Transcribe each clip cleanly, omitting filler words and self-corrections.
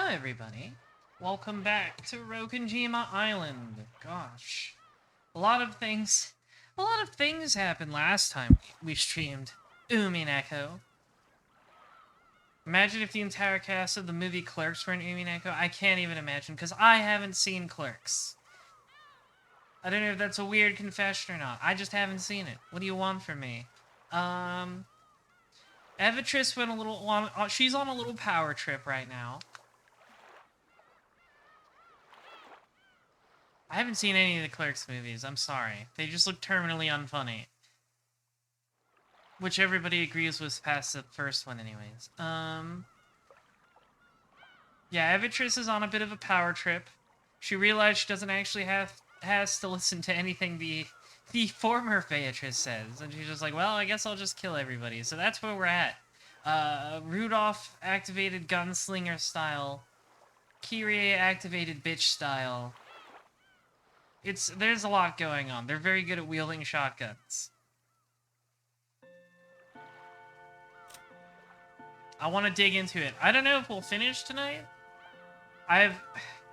Hello, everybody. Welcome back to Rokanjima Island. Gosh, a lot of things happened last time we streamed Umineko. Imagine if the entire cast of the movie Clerks were in Umineko. I can't even imagine, because I haven't seen Clerks. I don't know if that's a weird confession or not. I just haven't seen it. What do you want from me? Evatris went a little she's on a little power trip right now. I haven't seen any of the Clerks movies, I'm sorry. They just look terminally unfunny. Which everybody agrees was past the first one anyways. Yeah, Evatris is on a bit of a power trip. She realized she doesn't actually has to listen to anything the former Beatrice says. And she's just like, well, I guess I'll just kill everybody. So that's where we're at. Rudolph activated gunslinger style. Kyrie activated bitch style. There's a lot going on. They're very good at wielding shotguns. I want to dig into it. I don't know if we'll finish tonight.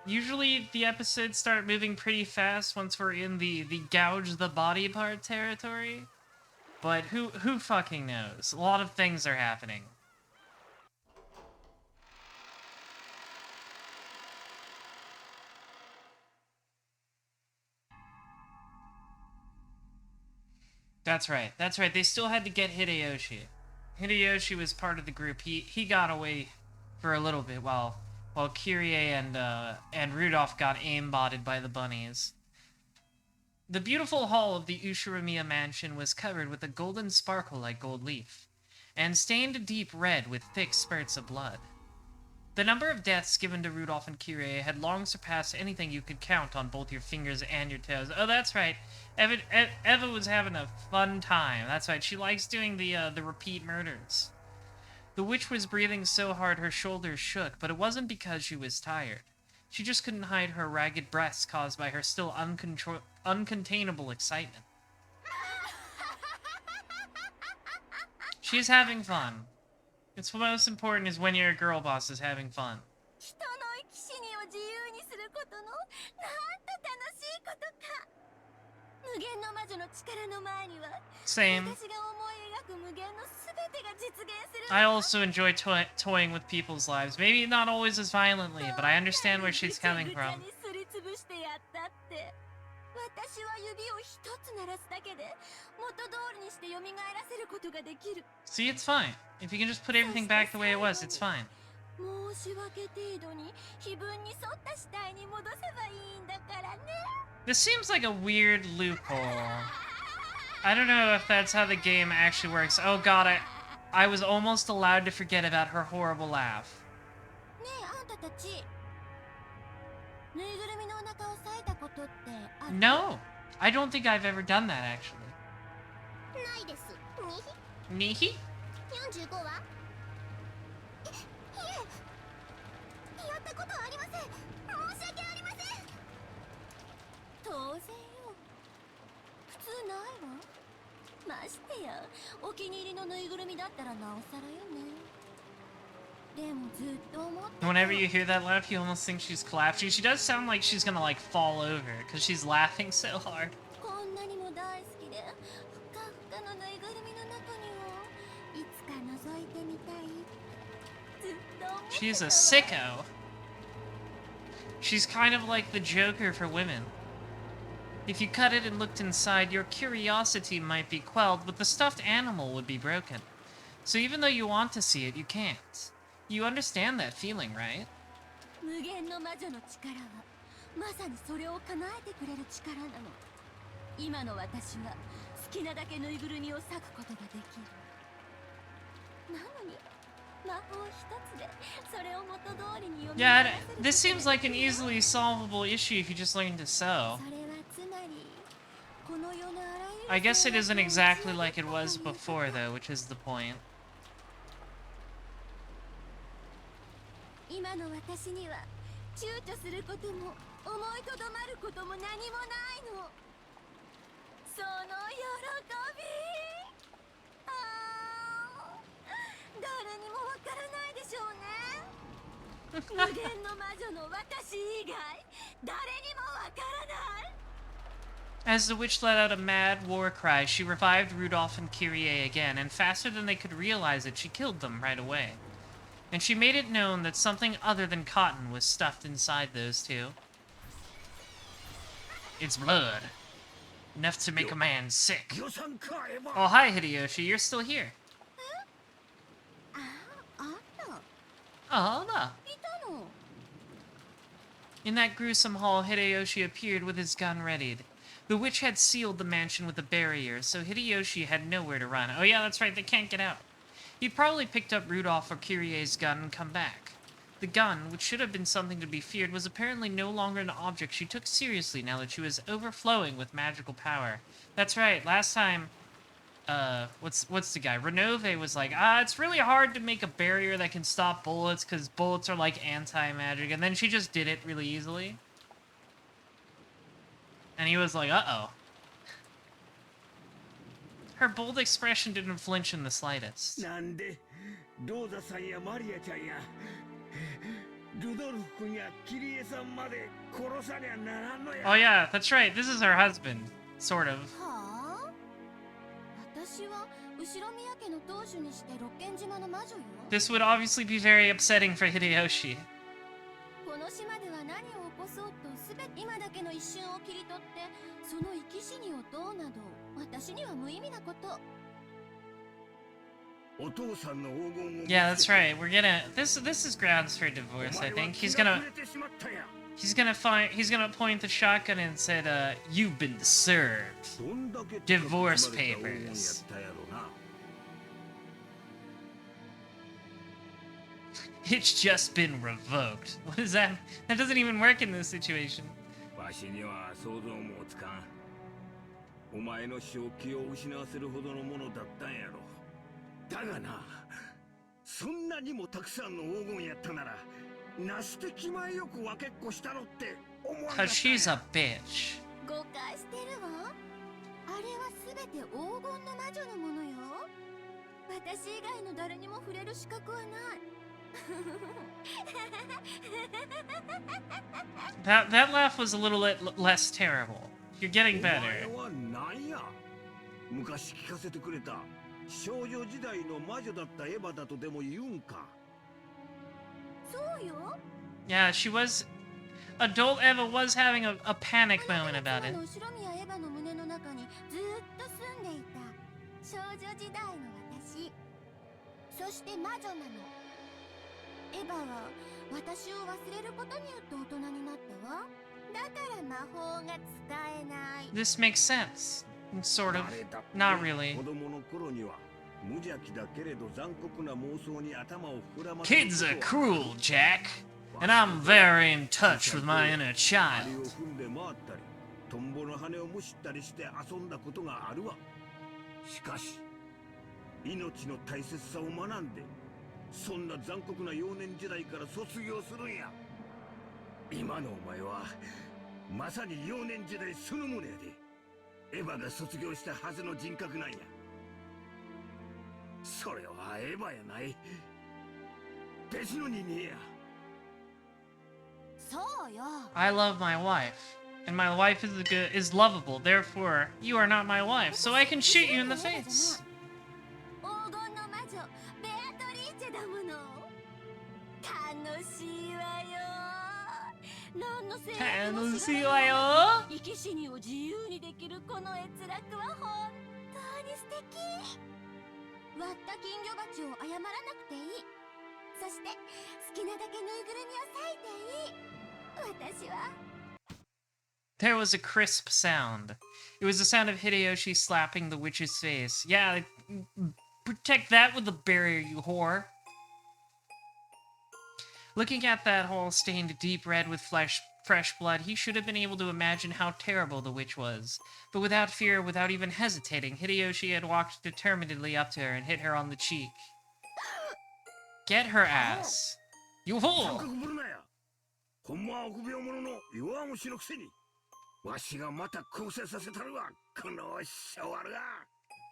Usually the episodes start moving pretty fast once we're in the gouge the body part territory. But who fucking knows? A lot of things are happening. That's right. That's right. They still had to get Hideyoshi. Hideyoshi was part of the group. He got away for a little bit while Kyrie and Rudolph got aimbotted by the bunnies. The beautiful hall of the Ushiromiya mansion was covered with a golden sparkle like gold leaf, and stained deep red with thick spurts of blood. The number of deaths given to Rudolph and Kyrie had long surpassed anything you could count on both your fingers and your toes. Oh, that's right. Eva was having a fun time. That's right. She likes doing the repeat murders. The witch was breathing so hard her shoulders shook, but it wasn't because she was tired. She just couldn't hide her ragged breaths caused by her still uncontainable excitement. She's having fun. It's what most important is when your girl boss is having fun. Same. I also enjoy toying with people's lives. Maybe not always as violently, but I understand where she's coming from. See, it's fine. If you can just put everything back the way it was, it's fine. This seems like a weird loophole. I don't know if that's how the game actually works. Oh god, I was almost allowed to forget about her horrible laugh. No, I don't think I've ever done that actually. Nihi? Whenever you hear that laugh, you almost think she's collapsing. She does sound like she's gonna, like, fall over, because she's laughing so hard. She's a sicko. She's kind of like the Joker for women. If you cut it and looked inside, your curiosity might be quelled, but the stuffed animal would be broken. So even though you want to see it, you can't. You understand that feeling, right? Yeah, this seems like an easily solvable issue if you just learn to sew. I guess it isn't exactly like it was before, though, which is the point. As the witch let out a mad war cry, she revived Rudolph and Kyrie again, and faster than they could realize it, she killed them right away. And she made it known that something other than cotton was stuffed inside those two. It's blood. Enough to make a man sick. Oh, hi, Hideyoshi. You're still here. Oh, no. In that gruesome hall, Hideyoshi appeared with his gun readied. The witch had sealed the mansion with a barrier, so Hideyoshi had nowhere to run. Oh yeah, that's right, they can't get out. He'd probably picked up Rudolph or Kyrie's gun and come back. The gun, which should have been something to be feared, was apparently no longer an object she took seriously now that she was overflowing with magical power. That's right, last time, what's the guy? Renove was like, it's really hard to make a barrier that can stop bullets because bullets are like anti-magic, and then she just did it really easily. And he was like, uh-oh. Her bold expression didn't flinch in the slightest. Oh yeah, that's right, this is her husband. Sort of. This would obviously be very upsetting for Hideyoshi. Yeah, that's right. We're gonna this is grounds for divorce, I think. He's gonna point the shotgun and said, you've been served. Divorce papers. It's just been revoked. What is that? That doesn't even work in this situation. Cause she's a bitch. That laugh was a little less terrible. You're getting better. Yeah, she was... Adult Eva was having a panic moment about it. This makes sense. Sort of. Not really. Kids are cruel, Jack. And I'm very in touch with my inner child. I love my wife, and my wife is lovable. Therefore, you are not my wife, so I can shoot you in the face. There was a crisp sound. It was the sound of Hideyoshi slapping the witch's face. Yeah, protect that with a barrier, you whore. Looking at that hole stained deep red with fresh blood, he should have been able to imagine how terrible the witch was. But without fear, without even hesitating, Hideyoshi had walked determinedly up to her and hit her on the cheek. Get her ass. You fool!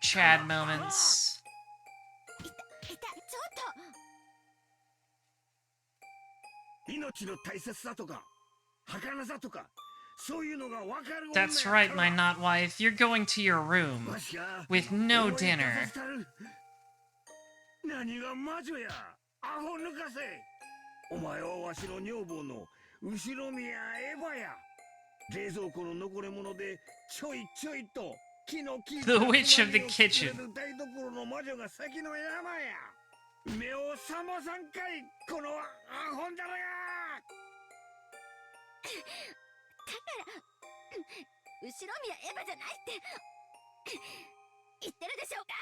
Chad moments. That's right, my not wife. You're going to your room with no dinner. 何が魔女やアホ抜かせお前はわしの女房の後ろ宮エヴァや冷蔵庫の残り物でちょいちょいと木の木 The witch of the kitchen. 台所の魔女が先の山や目を覚まさんかいこのアホンだらがだから後ろ宮エヴァじゃないって言ってるでしょうか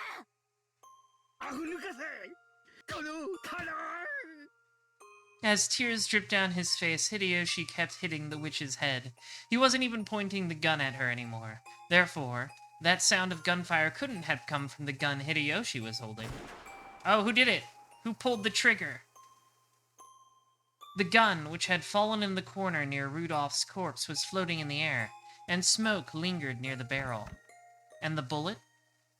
As tears dripped down his face, Hideyoshi kept hitting the witch's head. He wasn't even pointing the gun at her anymore. Therefore, that sound of gunfire couldn't have come from the gun Hideyoshi was holding. Oh, who did it? Who pulled the trigger? The gun, which had fallen in the corner near Rudolph's corpse, was floating in the air, and smoke lingered near the barrel. And the bullet?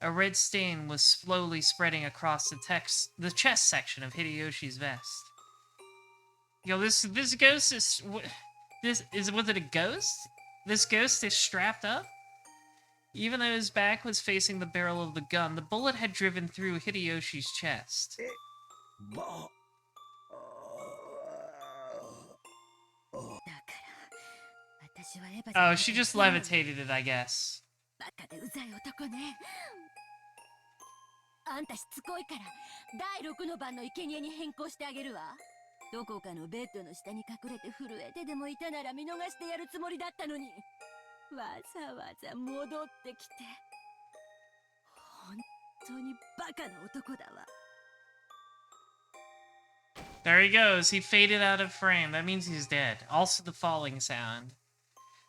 A red stain was slowly spreading across the chest section of Hideyoshi's vest. Yo, this ghost is... Was it a ghost? This ghost is strapped up? Even though his back was facing the barrel of the gun, the bullet had driven through Hideyoshi's chest. Oh, she just levitated it, I guess. バカでうざい男ね。あんたしつこいから第6の番の生贄に変更してあげるわ。どこかのベッドの下に隠れて震えてでもいたなら見逃してやるつもりだったのに、わざわざ戻ってきて、本当にバカな男だわ。There he goes. He faded out of frame. That means he's dead. Also the falling sound.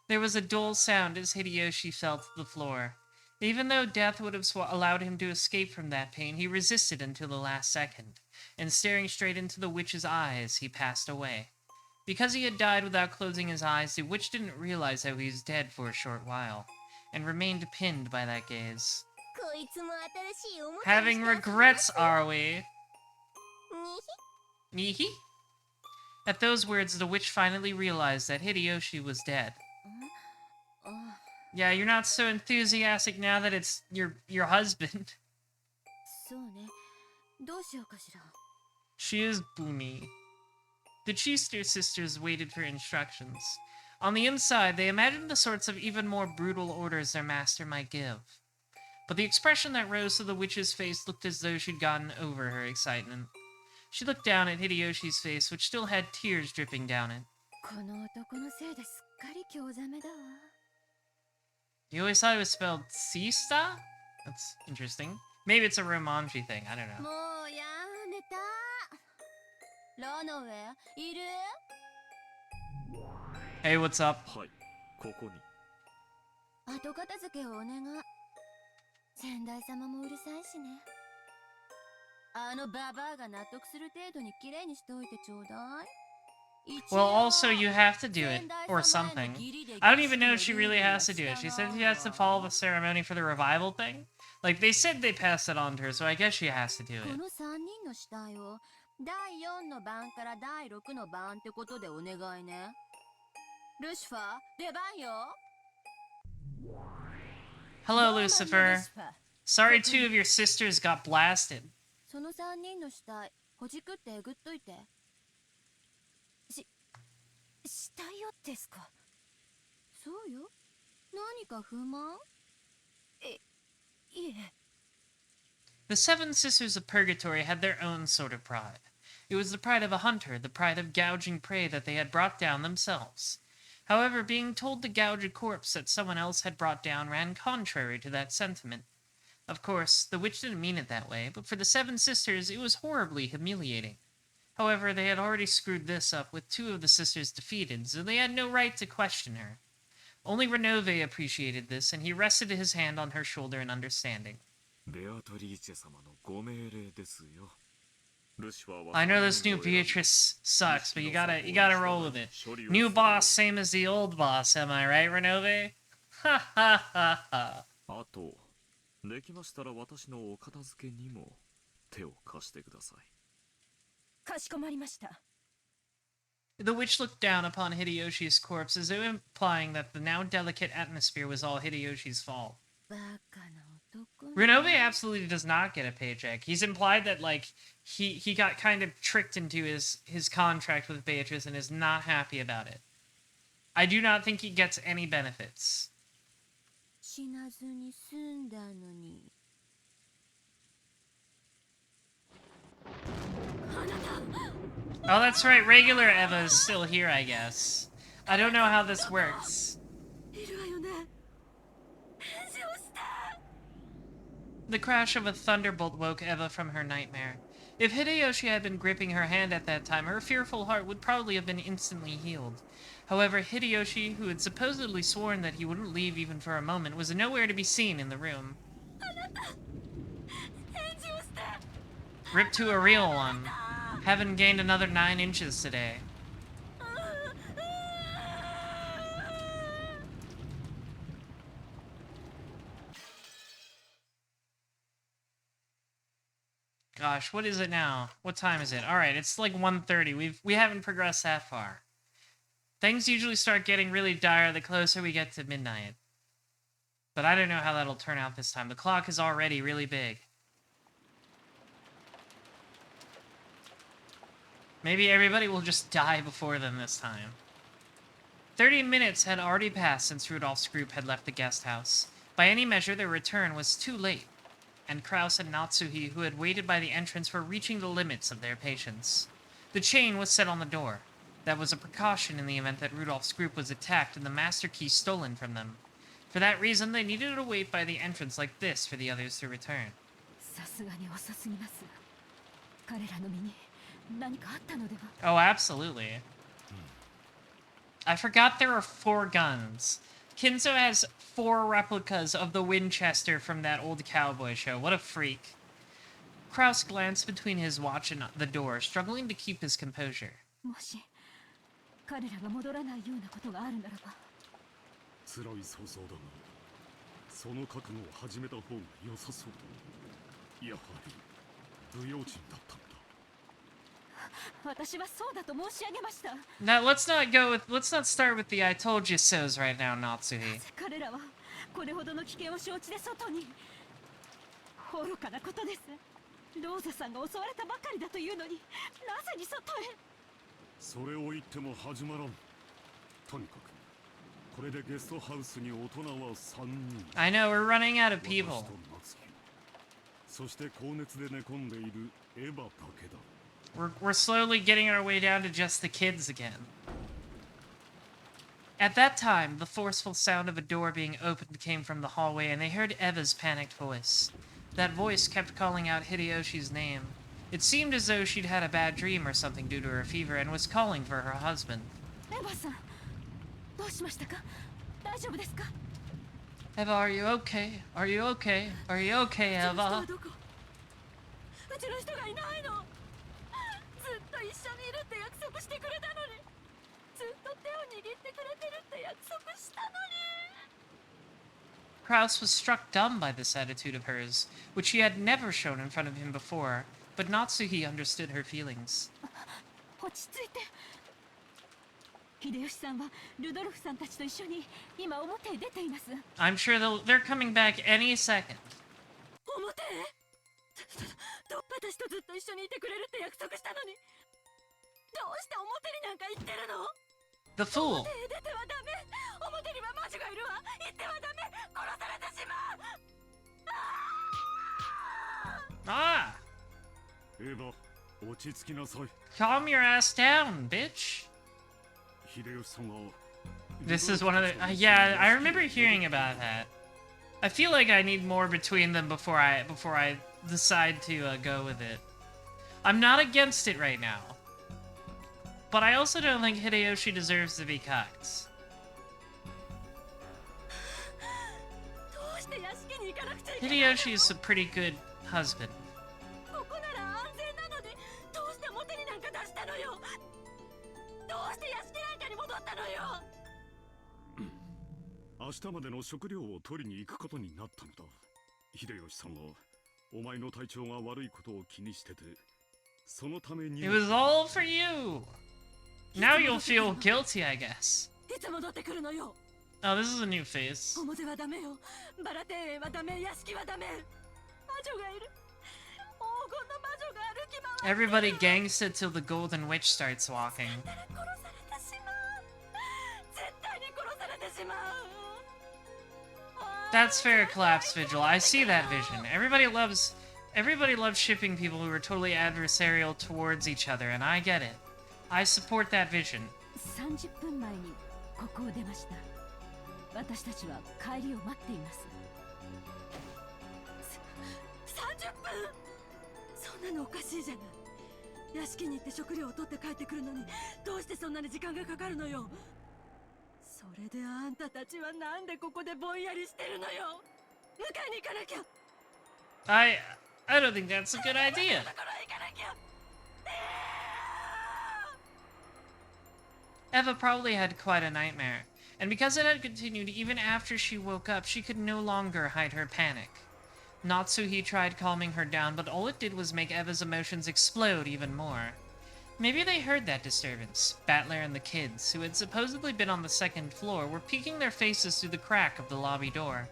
There was a dull sound as Hideyoshi fell to the floor. Even though death would have allowed him to escape from that pain, he resisted until the last second, and staring straight into the witch's eyes, he passed away. Because he had died without closing his eyes, the witch didn't realize that he was dead for a short while, and remained pinned by that gaze. Having regrets, are we? Nihi? At those words, the witch finally realized that Hideyoshi was dead. Yeah, you're not so enthusiastic now that it's your husband. She is Bumi. The Cheester sisters waited for instructions. On the inside, they imagined the sorts of even more brutal orders their master might give. But the expression that rose to the witch's face looked as though she'd gotten over her excitement. She looked down at Hideyoshi's face, which still had tears dripping down it. You always thought it was spelled Sista? That's interesting. Maybe it's a Romanji thing, I don't know. Hey, what's up? Well, also, you have to do it, or something. I don't even know if she really has to do it. She said she has to follow the ceremony for the revival thing. Like, they said they passed it on to her, so I guess she has to do it. Hello, Lucifer. Sorry 2 of your sisters got blasted. The 7 Sisters of Purgatory had their own sort of pride. It was the pride of a hunter, the pride of gouging prey that they had brought down themselves. However, being told to gouge a corpse that someone else had brought down ran contrary to that sentiment. Of course, the witch didn't mean it that way, but for the 7 sisters, it was horribly humiliating. However, they had already screwed this up with 2 of the sisters defeated, so they had no right to question her. Only Renove appreciated this, and he rested his hand on her shoulder in understanding. I know this new Beatrice sucks, but you gotta roll with it. New boss, same as the old boss, am I right, Renove? Ha ha ha ha. The witch looked down upon Hideyoshi's corpse as though implying that the now delicate atmosphere was all Hideyoshi's fault. バカな男ね Runobe absolutely does not get a paycheck. He's implied that like he got kind of tricked into his contract with Beatrice and is not happy about it. I do not think he gets any benefits. 死なずに済んだのにあなた Oh, that's right. Regular Eva is still here, I guess. I don't know how this works. いるわよね返事をして The crash of a thunderbolt woke Eva from her nightmare. If Hideyoshi had been gripping her hand at that time, her fearful heart would probably have been instantly healed. However, Hideyoshi, who had supposedly sworn that he wouldn't leave even for a moment, was nowhere to be seen in the room. あなた返事をして Ripped to a real one. Haven't gained another 9 inches today. Gosh, what is it now? What time is it? All right, it's like 1:30. We haven't progressed that far. Things usually start getting really dire the closer we get to midnight. But I don't know how that'll turn out this time. The clock is already really big. Maybe everybody will just die before them this time. 30 minutes had already passed since Rudolph's group had left the guest house. By any measure, their return was too late, and Kraus and Natsuhi, who had waited by the entrance, were reaching the limits of their patience. The chain was set on the door. That was a precaution in the event that Rudolph's group was attacked and the master key stolen from them. For that reason, they needed to wait by the entrance like this for the others to return. さすがに遅すぎます彼らの身に何かあったのでは Oh, absolutely. I forgot there were 4 guns. Kinzo has 4 replicas of the Winchester from that old cowboy show. What a freak. Kraus glanced between his watch and the door, struggling to keep his composure. もし彼らが戻らないようなことがあるならば辛い想像だがその覚悟を始めた方が良さそうだやはり不用心だったんだ私はそうだと申し上げました Now, let's not start with the I told you so's right now, Natsuhi. 彼らはこれほどの危険を承知で外に愚かなことですローザさんが襲われたばかりだというのになぜに外へそれを言っても始まらんとにかくこれでゲストハウスに大人は3人 I know, we're running out of 私 people. と夏希そして高熱で寝込んでいるエヴァだけだ We're slowly getting our way down to just the kids again. At that time, the forceful sound of a door being opened came from the hallway, and they heard Eva's panicked voice. That voice kept calling out Hideyoshi's name. It seemed as though she'd had a bad dream or something due to her fever and was calling for her husband. エヴァさんどうしましたか大丈夫ですか Eva, are you okay? Are you okay? Are you okay, うちの人は Eva? どこうちの人がいないのずっと一緒にいるって約束してくれたのにずっと手を握ってくれてるって約束したのに Kraus was struck dumb by this attitude of hers, which she had never shown in front of him before, but Natsuhi understood her feelings. 落ち着いて秀吉さんはルドルフさんたちと一緒に今表へ出ています I'm sure they're coming back any second. 表へ私とずっと一緒にいてくれるって約束したのにどうして表になんか行ってるの The fool! 表へ出てはダメ表には魔女がいるわ行ってはダメ殺されてしまう Ah! エヴァ落ち着きなさい Calm your ass down, bitch! 秀吉さんは This is one of the... yeah, I remember hearing about that. I feel like I need more between them before I decide to go with it. I'm not against it right now. But I also don't think Hideyoshi deserves to be cucked. どうして屋敷に行かなくちゃいけないの Hideyoshi is a pretty good husband. ここなら安全なのにどうして表になんか出したのよどうして屋敷なんかに戻ったのよ明日までの食料を取りに行くことになったのだ秀吉さんはお前の体調が悪いことを気にしててそのために It was all for you! Now you'll feel guilty, I guess. いつ戻ってくるのよ。 Oh, this is a new face. 表はダメよ。バラ庭園はダメ、屋敷はダメ。魔女がいる。黄金の魔女が歩き回る。 Everybody gangsta till the Golden Witch starts walking. 殺されてしまう。絶対に殺されてしまう。 That's fair, Collapse Vigil. I see that vision. Everybody loves shipping people who are totally adversarial towards each other, and I get it. I support that vision. 30分前にここを出ました。私たちは帰りを待っています。30分？そんなのおかしいじゃない。屋敷に行って食料を取って帰ってくるのに、どうしてそんなに時間がかかるのよ。それであんたたちはなんでここでぼんやりしてるのよ。迎えに行かなきゃ。I don't think that's a good idea. Eva probably had quite a nightmare, and because it had continued even after she woke up, she could no longer hide her panic. Natsuhi tried calming her down, but all it did was make Eva's emotions explode even more. Maybe they heard that disturbance. Battler and the kids, who had supposedly been on the second floor, were peeking their faces through the crack of the lobby door.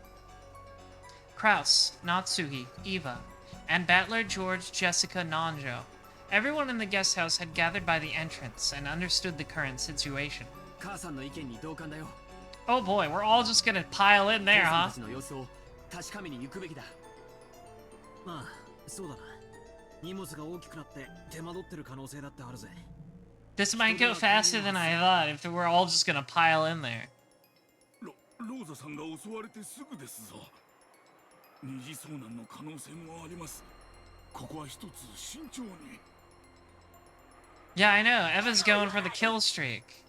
Kraus, Natsuhi, Eva, and Battler, George, Jessica, Nanjo. Everyone in the guest house had gathered by the entrance and understood the current situation. Oh boy, we're all just gonna pile in there, huh? This might go faster than I thought if we're all just gonna pile in there. Yeah, I know. Eva's going for the kill streak.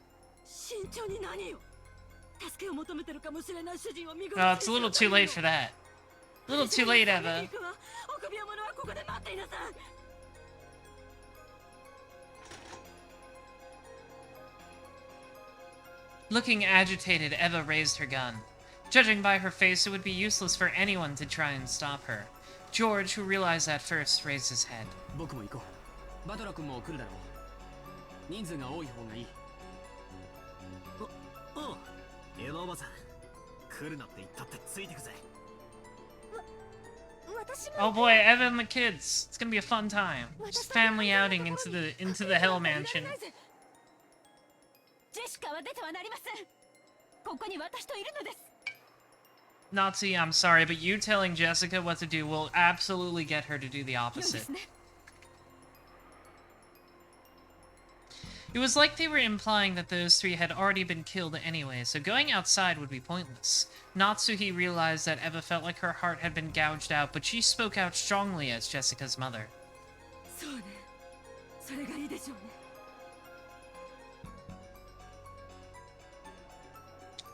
Oh, it's a little too late for that. A little too late, Eva. Looking agitated, Eva raised her gun. Judging by her face, it would be useless for anyone to try and stop her. George, who realized that first, raised his head. Oh boy, Eva and the kids. It's gonna be a fun time. Just family outing into the Hell Mansion. Nazi, I'm sorry, but you telling Jessica what to do will absolutely get her to do the opposite. It was like they were implying that those three had already been killed anyway, so going outside would be pointless. Natsuhi realized that Eva felt like her heart had been gouged out, but she spoke out strongly as Jessica's mother.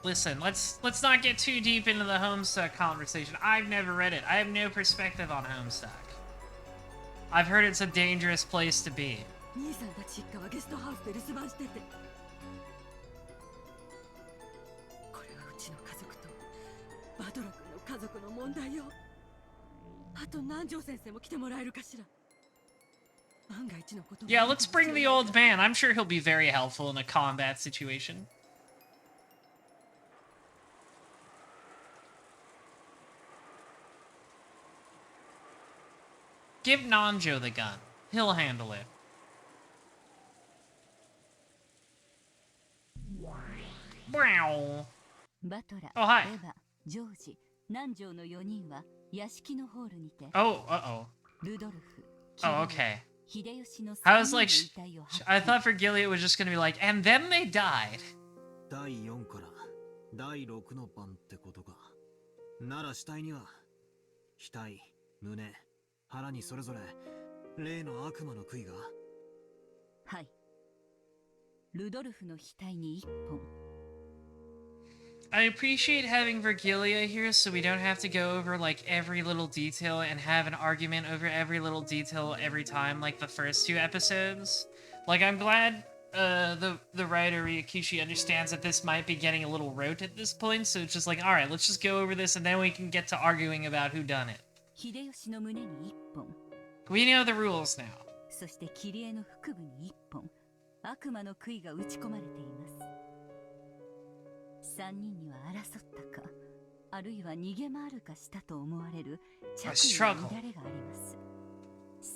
Listen, let's not get too deep into the Homestuck conversation. I've never read it. I have no perspective on Homestuck. I've heard it's a dangerous place to be. Yeah, let's bring the old man. I'm sure he'll be very helpful in a combat situation. Give Nanjo the gun. He'll handle it. Wow. Oh, hi. Oh, uh-oh. Oh, okay. I was like, I thought Virgilia was just gonna be like, and then they died. I appreciate having Virgilia here so we don't have to go over like every little detail and have an argument over every little detail every time like the first two episodes. Like, I'm glad the writer Ryakishi understands that this might be getting a little rote at this point, so it's just like, alright, let's just go over this and then we can get to arguing about who done it. We know the rules now. 悪魔の杭が打ち込まれています。3人には争ったか、あるいは逃げ回るかしたと思われる着衣の乱れがあります。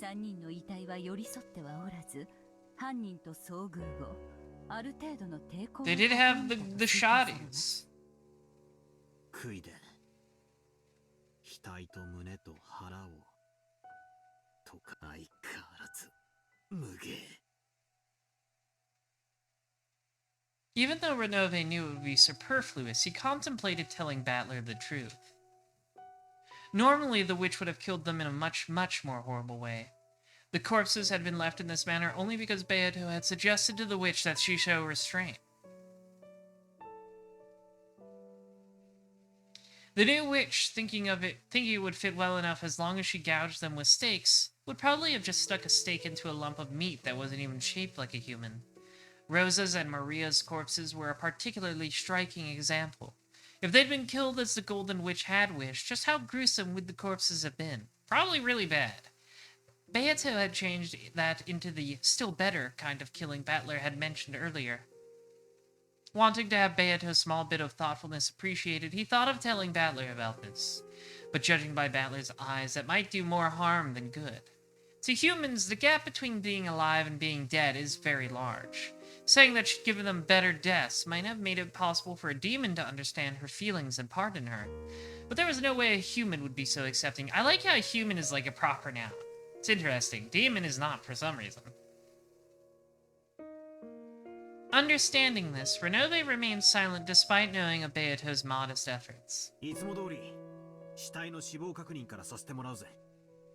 3人の遺体は寄り添ってはおらず、犯人と遭遇後、ある程度の抵抗を They did have the shotties. 杭で額と胸と腹をとか相変わらず無芸。Even though Renove knew it would be superfluous, he contemplated telling Battler the truth. Normally, the witch would have killed them in a much, much more horrible way. The corpses had been left in this manner only because Beato had suggested to the witch that she show restraint. The new witch, thinking it would fit well enough as long as she gouged them with stakes, would probably have just stuck a stake into a lump of meat that wasn't even shaped like a human. Rosa's and Maria's corpses were a particularly striking example. If they'd been killed as the Golden Witch had wished, just how gruesome would the corpses have been? Probably really bad. Beato had changed that into the still better kind of killing Battler had mentioned earlier. Wanting to have Beato's small bit of thoughtfulness appreciated, he thought of telling Battler about this. But judging by Battler's eyes, that might do more harm than good. To humans, the gap between being alive and being dead is very large. Saying that she'd given them better deaths might have made it possible for a demon to understand her feelings and pardon her. But there was no way a human would be so accepting. I like how a human is like a proper noun. It's interesting. Demon is not for some reason. Understanding this, Renove remained silent despite knowing of Beato's modest efforts. いつも通り死体の死亡確認からさせてもらうぜ。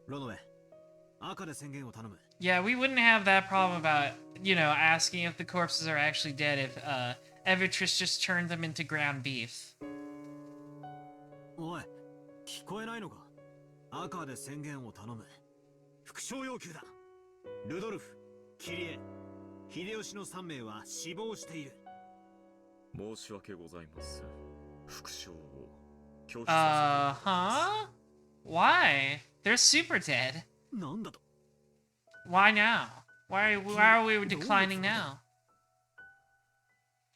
ロノウェ、赤で宣言を頼む。Yeah, we wouldn't have that problem about, asking if the corpses are actually dead if, Evitress just turned them into ground beef. おい、聞こえないのか？赤で宣言を頼む。副将要求だ。ルドルフ、キリエ、秀吉の3名は死亡している。申し訳ございません。副将を拒否させていただきます。Why? They're super dead. なんだと？ Why now? Why are we declining now?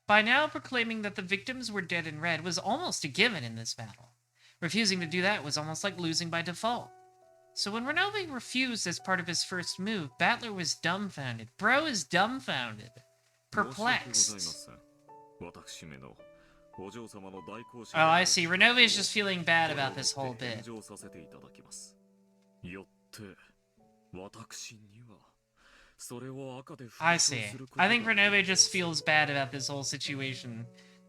By now, proclaiming that the victims were dead in red was almost a given in this battle. Refusing to do that was almost like losing by default. So when Renove refused as part of his first move, Battler was dumbfounded. Bro is dumbfounded. Perplexed. Oh, I see. Renove is just feeling bad about this whole bit. I see. I think Renove just feels bad about this whole situation.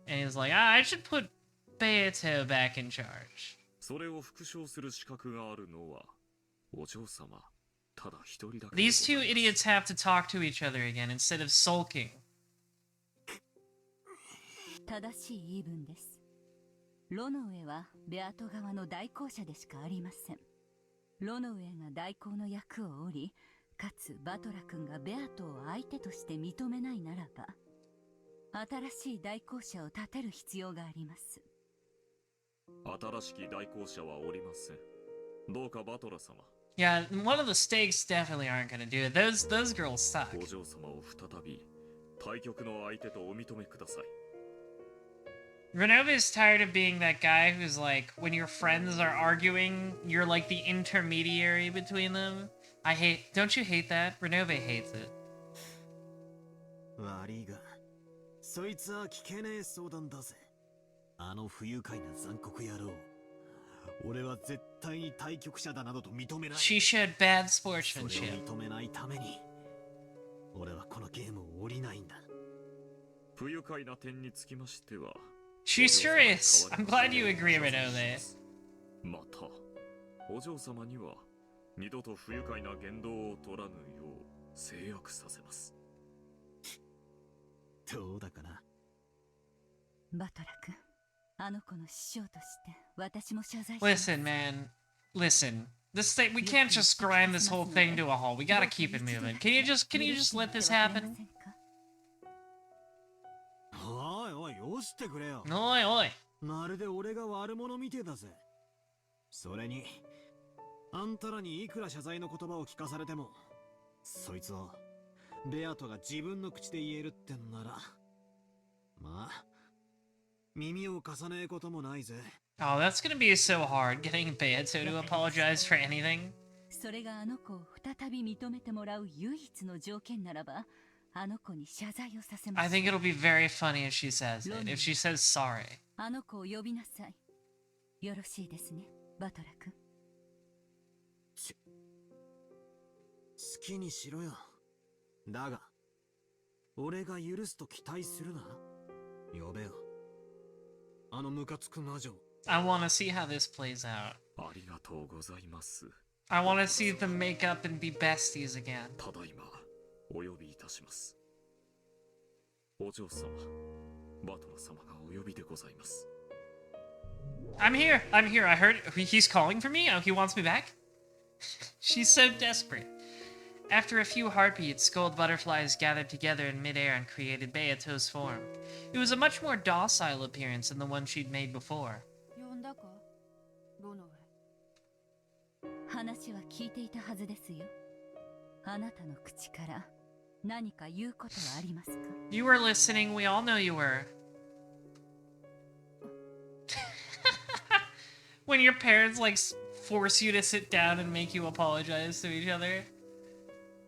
And he's like, I should put Beato back in charge. These two idiots have to talk to each other again instead of sulking. 正しい言い分です。ロノウェはベアト側の代行者でしかありません。ロノウェが代行の役を負り、かつバトラ君がベアトを相手として認めないならば、新しい代行者を立てる必要があります。新しき代行者はおりません。どうかバトラ様。Yeah, one of the stakes definitely aren't gonna do it. Those girls suck. お嬢様を再び対局の相手とお認めください。Renove is tired of being that guy who's like, when your friends are arguing, you're like the intermediary between them. Don't you hate that? Renove hates it. 悪いが、そいつは聞けねえ相談だぜ。あの不愉快な残酷野郎。俺は絶対に対局者だなどと認めない。She showed bad sportsmanship. それを認めないために、俺はこのゲームを降りないんだ。不愉快な点につきましては。She's furious. I'm glad you agree, Renove. また、お嬢様には二度と不愉快な言動を取らぬよう制約させます。どうだかな。バトラ君、あの子の師匠として私も謝罪します。Listen, man. Listen. This thing, we can't just grind this whole thing to a halt. We gotta keep it moving. Can you just let this happen? おいおい、よしてくれよ。おいおい。まるで俺が悪者みてえだぜ。それに、あんたらにいくら謝罪の言葉を聞かされても、そいつはベアトが自分の口で言えるってんなら、まあ耳を貸さねえこともないぜ。 Oh, that's gonna be so hard, getting Beato to apologize for anything. それがあの子を再び認めてもらう唯一の条件ならば、あの子に謝罪をさせま I す。 think it'll be very funny if she says it, if she says sorry. あの子を呼びなさい。よろしいですね、バトラ君。好きにしろよ。だが俺が許すと期待するな。呼べよ、あのムカつく魔女。 I want to see how this plays out. ありがとうございます。 I want to see them make up and be besties again. ただいまお呼びいたします。お嬢様、バトラ様がお呼びでございます。 I'm here. I'm here. I heard he's calling for me. Oh, he wants me back? She's so desperate. After a few heartbeats, gold butterflies gathered together in midair and created Beato's form. It was a much more docile appearance than the one she'd made before. 呼んだか、ロノウェ。話は聞いていたはずですよ。あなたの口から何か言うことはありますか？ You were listening. We all know you were. When your parents like force you to sit down and make you apologize to each other.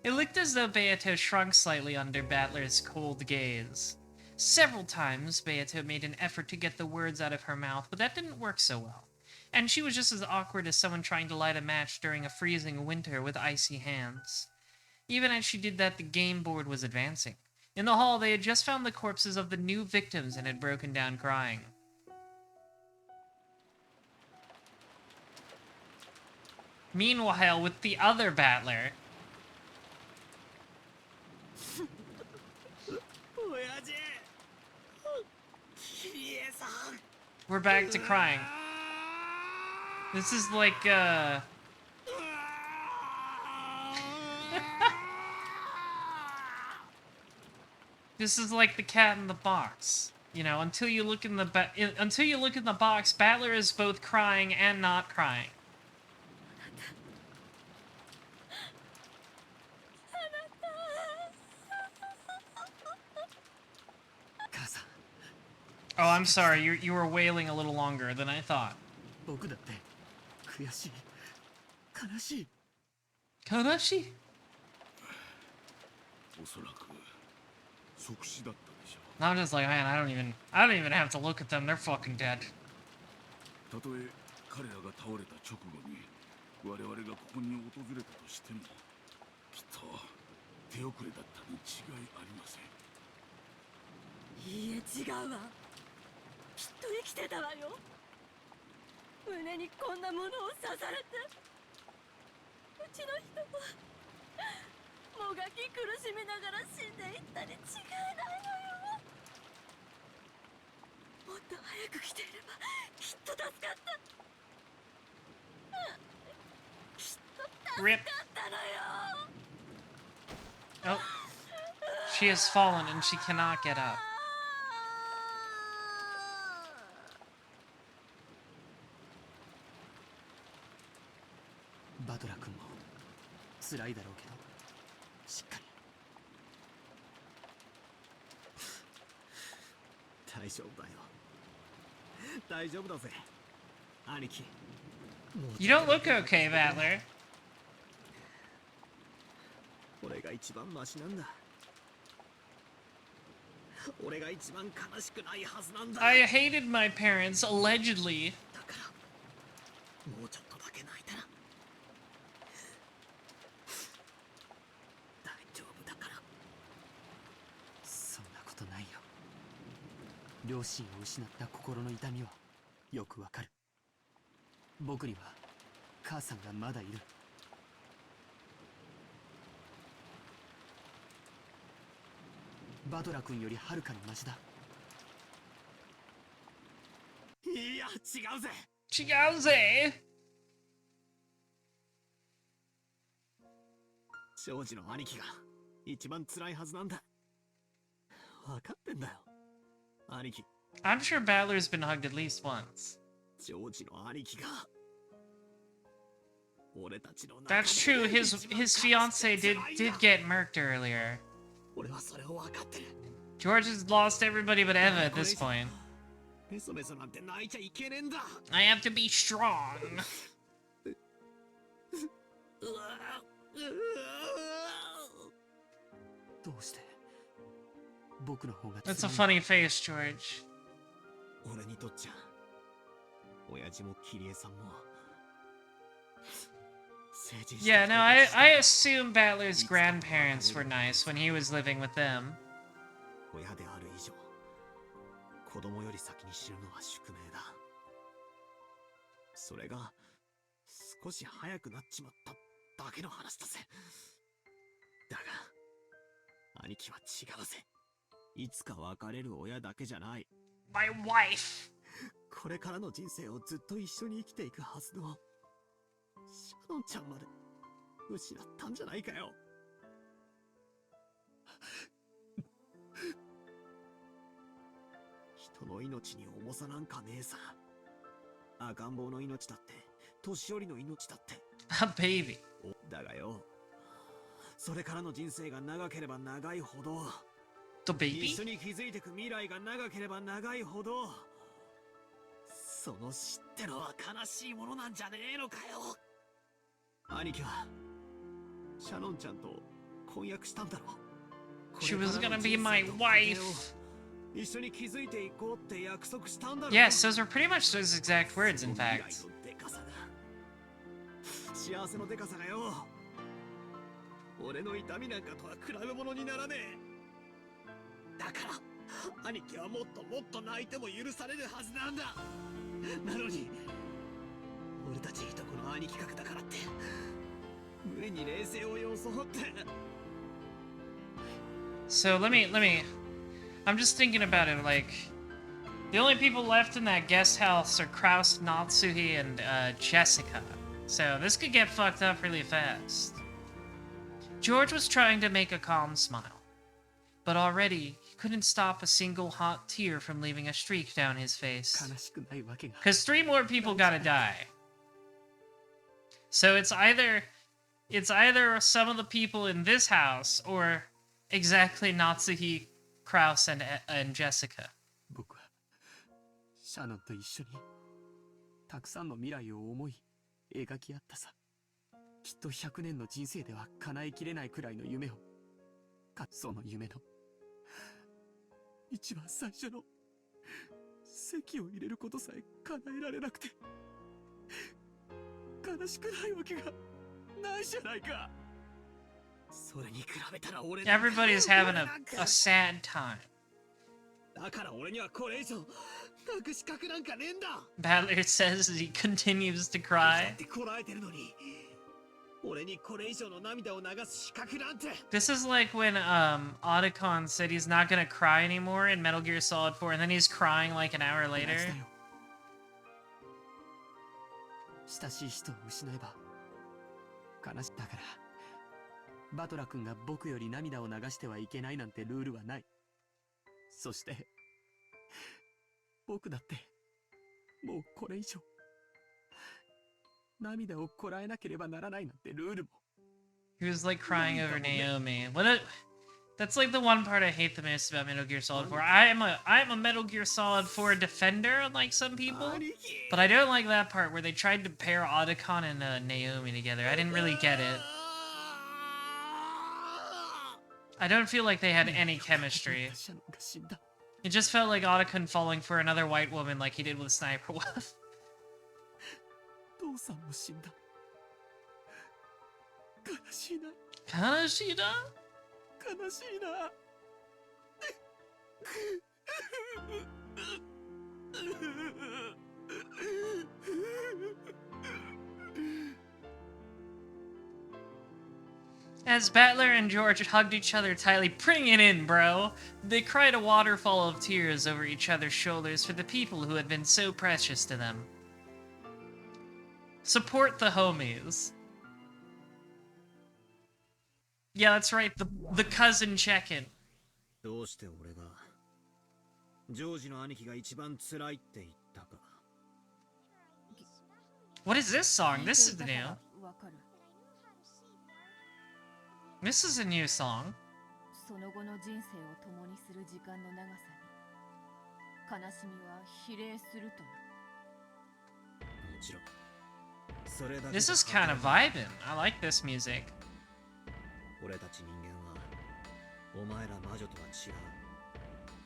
It looked as though Beato shrunk slightly under Battler's cold gaze. Several times, Beato made an effort to get the words out of her mouth, but that didn't work so well. And she was just as awkward as someone trying to light a match during a freezing winter with icy hands. Even as she did that, the game board was advancing. In the hall, they had just found the corpses of the new victims and had broken down crying. Meanwhile, with the other Battler... We're back to crying. This is like, This is like the cat in the box. You know, until you look in the box, Battler is both crying and not crying. Oh, I'm sorry. You were wailing a little longer than I thought. 僕だって悔しい、悲しい。 Kanashi? おそらく即死だったでしょ I'm just like, man, I don't even have to look at them. They're fucking dead. う。たとえ彼らが倒れた直後に我々がここに訪れたとしても、きっと手遅れだったに違いありません。いいえ、違うわ。きっと生きてたわよ。胸にこんなものを刺されて、うちの人はもがき苦しみながら死んでいったに違いないのよ。もっと早く来ていればきっと助かった。きっと助かったのよ。 Oh. She has fallen and she cannot get up. バトラ君も辛いだろうけど、しっかり。大丈夫だよ。大丈夫だぜ、兄貴。 You don't look okay, Battler. 俺が一番マシなんだ。俺が一番悲しくないはずなんだ。 I hated my parents, allegedly. だからもうちょっとだけ泣いたら大丈夫だから。そんなことないよ。両親を失った心の痛みはよくわかる。僕には母さんがまだいる。バトラ君よりはるかにマシだ。いや、違うぜ。違うぜ。ジョージの兄貴が一番辛いはずなんだ。分かってんだよ、兄貴。 I'm sure Battler's been hugged at least once. ジョージの兄貴が俺たちの That's true. His fiance did get murked earlier. 俺はそれを分かってる。 George has lost everybody but Eva at this point. メソメソなんて泣いちゃいけねえんだ。 I have to be strong. どうして僕の方が That's a 辛い funny face, George. 俺にとっちゃ親父もキリエさんも Yeah, no, I assume Battler's grandparents were nice when he was living with them. 親である以上子供より先に知るのは宿命だ。それが少し早くなっちまっただけの話だぜ。だが兄貴は違うぜ。いつか別れる親だけじゃない。 My wife. これからの人生をずっと一緒に生きていくはずのシャノンちゃんまで失ったんじゃないかよ。人の命に重さなんかねえさ。赤ん坊の命だって年寄りの命だって。 A baby. だがよ、それからの人生が長ければ長いほど The baby? 一緒に築いていく未来が長ければ長いほどその知ってのは悲しいものなんじゃねえのかよ。兄貴はシャノンちゃんと婚約したんだろ。 She was gonna be my wife. 一緒に築いていこうって約束したんだろ。 Yes, those were pretty much those exact words, in fact. 幸せのでかさがよ、俺の痛みなんかとは比べ物にならねえ。だから兄貴はもっともっと泣いても許されるはずなんだ。なのに俺たちいとこの兄貴格だからって無理に冷静を装って。 So let me. I'm just thinking about it. Like, the only people left in that guest house are Kraus, Natsuhi, and Jessica. So this could get fucked up really fast. George was trying to make a calm smile, but already he couldn't stop a single hot tear from leaving a streak down his face. 悲しくないわけが。 Because 3 more people gotta die. So it's either some of the people in this house or exactly Natsuhi, Kraus, and Jessica. 僕はシャノンと一緒にたくさんの未来を思い描き合ったさ。きっと100年の人生では叶えきれないくらいの夢を、その夢の一番最初の籍を入れることさえ叶えられなくて悲しくないわけがないじゃないか。それに比べたら俺 Everybody's having a sad time. だから俺にはこれ以上泣く資格なんかねえんだ。 Battler says as he continues to cry. ってこらえてるのに俺にこれ以上の涙を流す資格なんて。 This is like when Otacon said he's not gonna cry anymore in Metal Gear Solid 4, and then he's crying like an hour later. 親しい人を失えば悲しい。だからバトラ君が僕より涙を流してはいけないなんてルールはない。そして僕だってもうこれ以上涙をこらえなければならないなんてルールも。 He was like crying over Naomi. That's like the one part I hate the most about Metal Gear Solid 4. I'm a Metal Gear Solid 4 defender, unlike some people, but I don't like that part where they tried to pair Otacon and Naomi together. I didn't really get it. I don't feel like they had any chemistry. It just felt like Otacon falling for another white woman like he did with Sniper Wolf. 父さんも死んだ。悲しいな。 Kanashida? 悲しいな。As Battler and George hugged each other tightly, bring it in, bro! They cried a waterfall of tears over each other's shoulders for the people who had been so precious to them. Support the homies. Yeah, that's right, the cousin check-in. どうして俺がジョージの兄貴が一番辛いって言ったか。 What is this song? This is new. This is a new song. その後の人生を共にする時間の長さに悲しみは比例するとな。もちろんそれだけ This is kind of vibing. I like this music. 俺たち人間はお前ら魔女とは違う。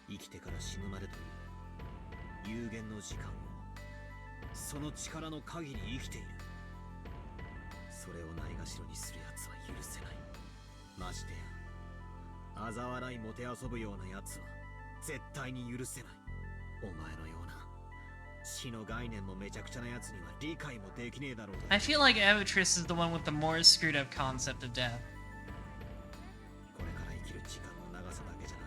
生きてから死ぬまでという有限の時間をその力の限り生きている。それをないがしろにする奴は許せない。ましてや嘲笑いもてあそぶような奴は絶対に許せない。お前のような死の概念もめちゃくちゃな奴には理解もできねえだろうが。 I feel like Evatris is the one with the more screwed up concept of death. これから生きる時間の長さだけじゃな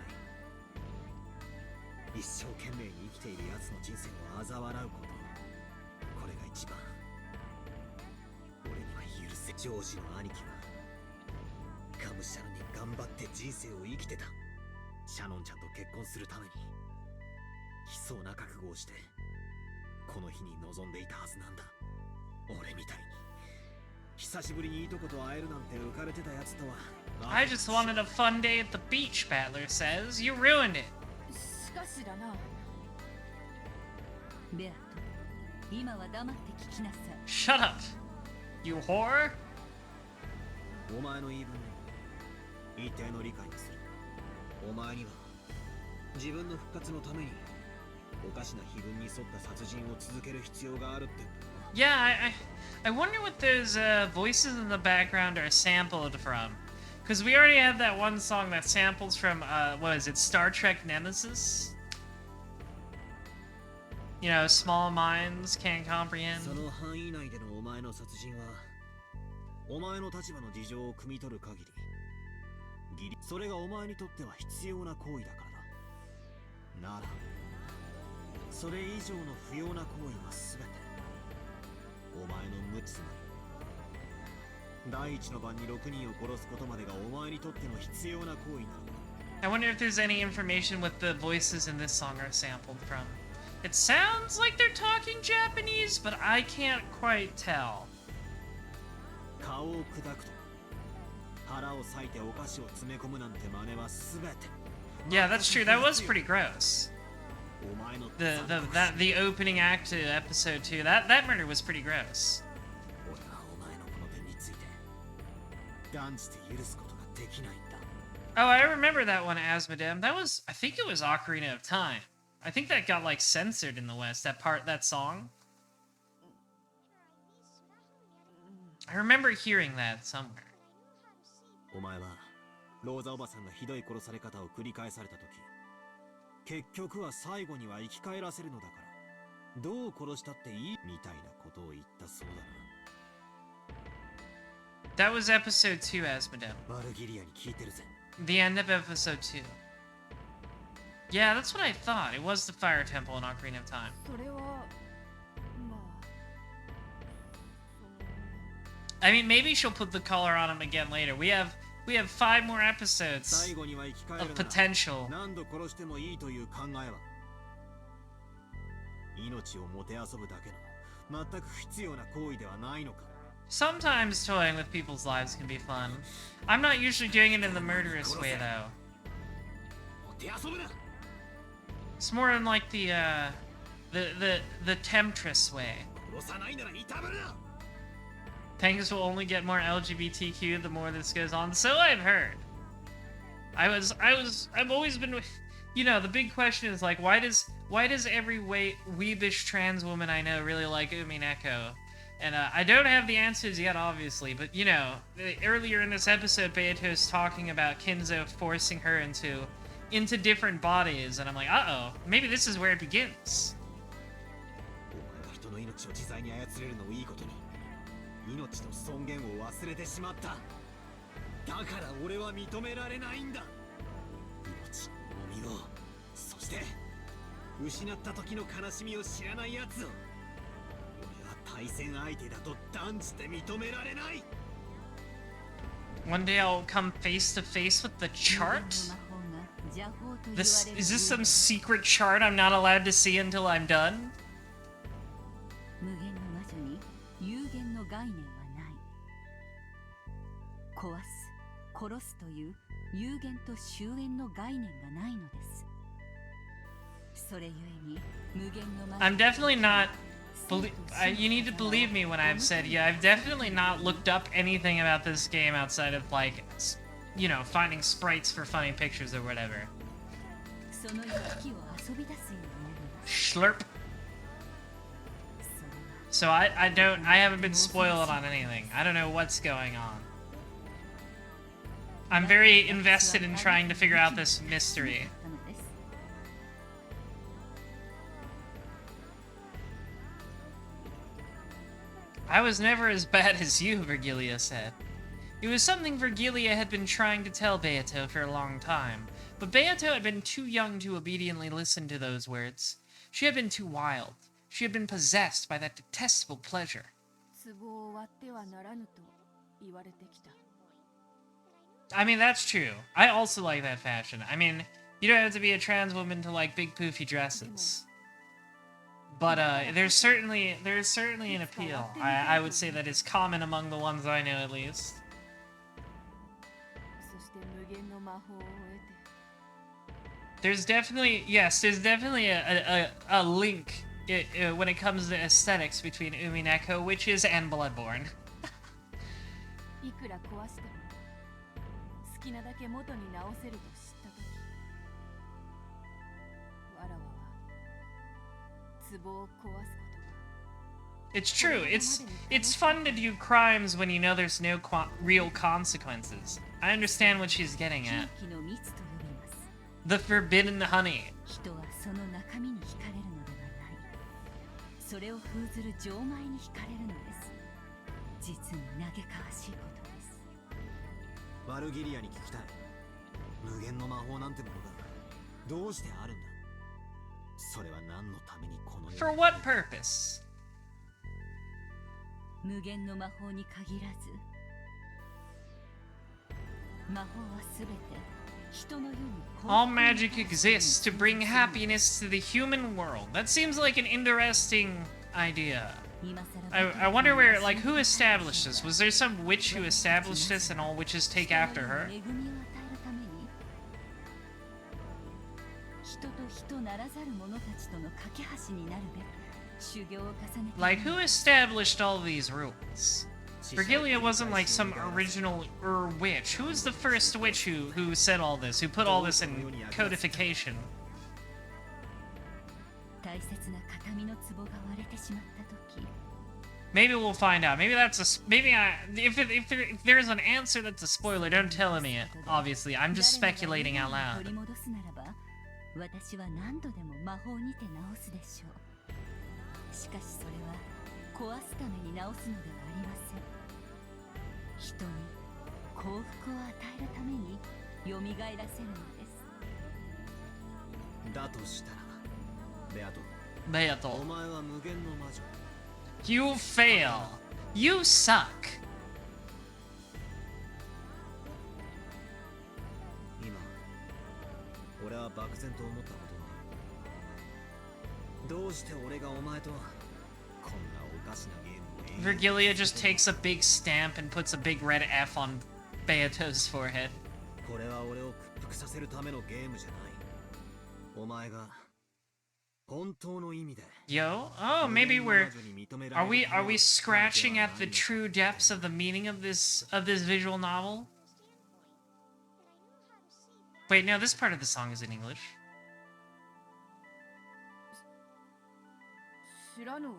い。一生懸命に生きている奴の人生を嘲笑うこと、これが一番俺には許せ。ジョージの兄貴はがむしゃらに頑張って人生を生きてた。シャノンちゃんと結婚するために悲壮な覚悟をしてこの日に臨んでいたはずなんだ。俺みたいに久しぶりにいとこと会えるなんて浮かれてたやつとは。 I just wanted a fun day at the beach, Battler says. You ruined it. しかしだな、ベアト、今は黙って聞きなさい。 Shut up, you whore. お前の言い分に一定の理解をする。お前には自分の復活のためにおかしな碑文に沿った殺人を続ける必要があるって。 Yeah, I wonder what those voices in the background are sampled from. Because we already had that one song that samples from, what is it, Star Trek Nemesis? You know, small minds can't comprehend. その範囲内でのお前の殺人はお前の立場の事情を汲み取る限りそれがお前にとっては必要な行為だからだ。ならそれ以上の不要な行為は全てお前の無つまり第一の晩に6人を殺すことまでがお前にとっての必要な行為なのだ。 I wonder if there's any information what the voices in this song are sampled from. It sounds like they're talking Japanese, but I can't quite tell. 顔を砕くと腹を裂いてお菓子を詰め込むなんて真似は全て。 Yeah, that's true. That was pretty gross. お前の The opening act to episode 2, that murder was pretty gross. 俺はお前のこの点について断じて許すことができないんだ。 Oh, I remember that one, Asmodem. That was, I think it was Ocarina of Time. I think that got like censored in the West, that song. I remember hearing that somewhere. お前はローザおばさんがひどい殺され方を繰り返された時、結局は最後には生き返らせるのだからどう殺したっていいみたいなことを言ったそうだな。 That was episode 2, Asmodem. バルギリアに聞いてるぜ。 The end of episode 2. Yeah, that's what I thought. It was the Fire Temple in Ocarina of Time. それはまあ、 I mean, maybe she'll put the color on him again later. We have 5 more episodes 最後には生き返る of なら potential. 何度殺してもいいという考えは命をもてあそぶだけの全く不必要な行為ではないのか。 Sometimes toying with people's lives can be fun. I'm not usually doing it in the murderous way, though. もてあそぶな。 It's more in like the temptress way. 殺さないなら痛むな。 Things will only get more LGBTQ the more this goes on. So I've heard. I've always been, you know, the big question is like, why does every weebish trans woman I know really like Umineko? And I don't have the answers yet, obviously, but you know, earlier in this episode, Beato is talking about Kinzo forcing her into different bodies, and I'm like, uh-oh, maybe this is where it begins. お前は人の命を自在に操れるのをいいことに命の尊厳を忘れてしまった。だから俺は認められないんだ。命の重みを、そして失った時の悲しみを知らない奴を俺は対戦相手だと断じて認められない。 One day I'll come face to face with the chart? Is this some secret chart I'm not allowed to see until I'm done? 無限の魔女に有限の概念はない。壊す、殺すという有限と終焉の概念がないのです。それゆえに無限の魔女 I'm definitely not. You need to believe me when I've said, yeah, I've definitely not looked up anything about this game outside of, like, you know, finding sprites for funny pictures or whatever. その息きを遊び出すようになります。 Slurp. So I haven't been spoiled on anything. I don't know what's going on. I'm very invested in trying to figure out this mystery. I was never as bad as you, Virgilia said. It was something Virgilia had been trying to tell Beato for a long time, but Beato had been too young to obediently listen to those words. She had been too wild. She had been possessed by that detestable pleasure. I mean, that's true. I also like that fashion. I mean, you don't have to be a trans woman to like big poofy dresses. But there's certainly an appeal. I would say that is common among the ones I know, at least. There's definitely a link when it comes to aesthetics between Umineko, witches, and Bloodborne. いくら壊しても好きなだけ元に直せると知ったとき、わらわは壺を壊すことが It's true. It's fun to do crimes when you know there's no real consequences. I understand what she's getting at. 木の蜜と呼びます。 The forbidden honey. 人はその中身に惹かれるのではない。それを封ずる錠前に惹かれるのです。実に嘆かわしいことです。バルギリアに聞きたい。無限の魔法なんてものがどうしてあるんだ。それは何のためにこの世 For what purpose? 無限の魔法に限らず、魔法はすべて人の世に All magic exists to bring happiness to the human world. That seems like an interesting idea. I wonder where, like, who established this? Was there some witch who established this and all witches take after her? Like, who established all these rules? Virgilia wasn't like some original witch. Who was the first witch who said all this, who put all this in codification? Maybe we'll find out. Maybe that's a if there's an answer that's a spoiler, don't tell me it. Obviously, I'm just speculating out loud. 私は何度でも魔法にて直すでしょう。しかしそれは壊すために直すのではありません。人に幸福を与えるために蘇らせるのです。だとしたら、ベアト。ベアト。お前は無限の魔女。You fail. You suck. 今、俺は漠然と思ったことがある。どうして俺がお前とこんなおかしなゲームを Virgilia just takes a big stamp and puts a big red F on Beato's forehead. これは俺を屈服させるためのゲームじゃない。お前が Yo, oh, maybe are we scratching at the true depths of the meaning of this visual novel? Wait, no, this part of the song is in English. 知らぬわ。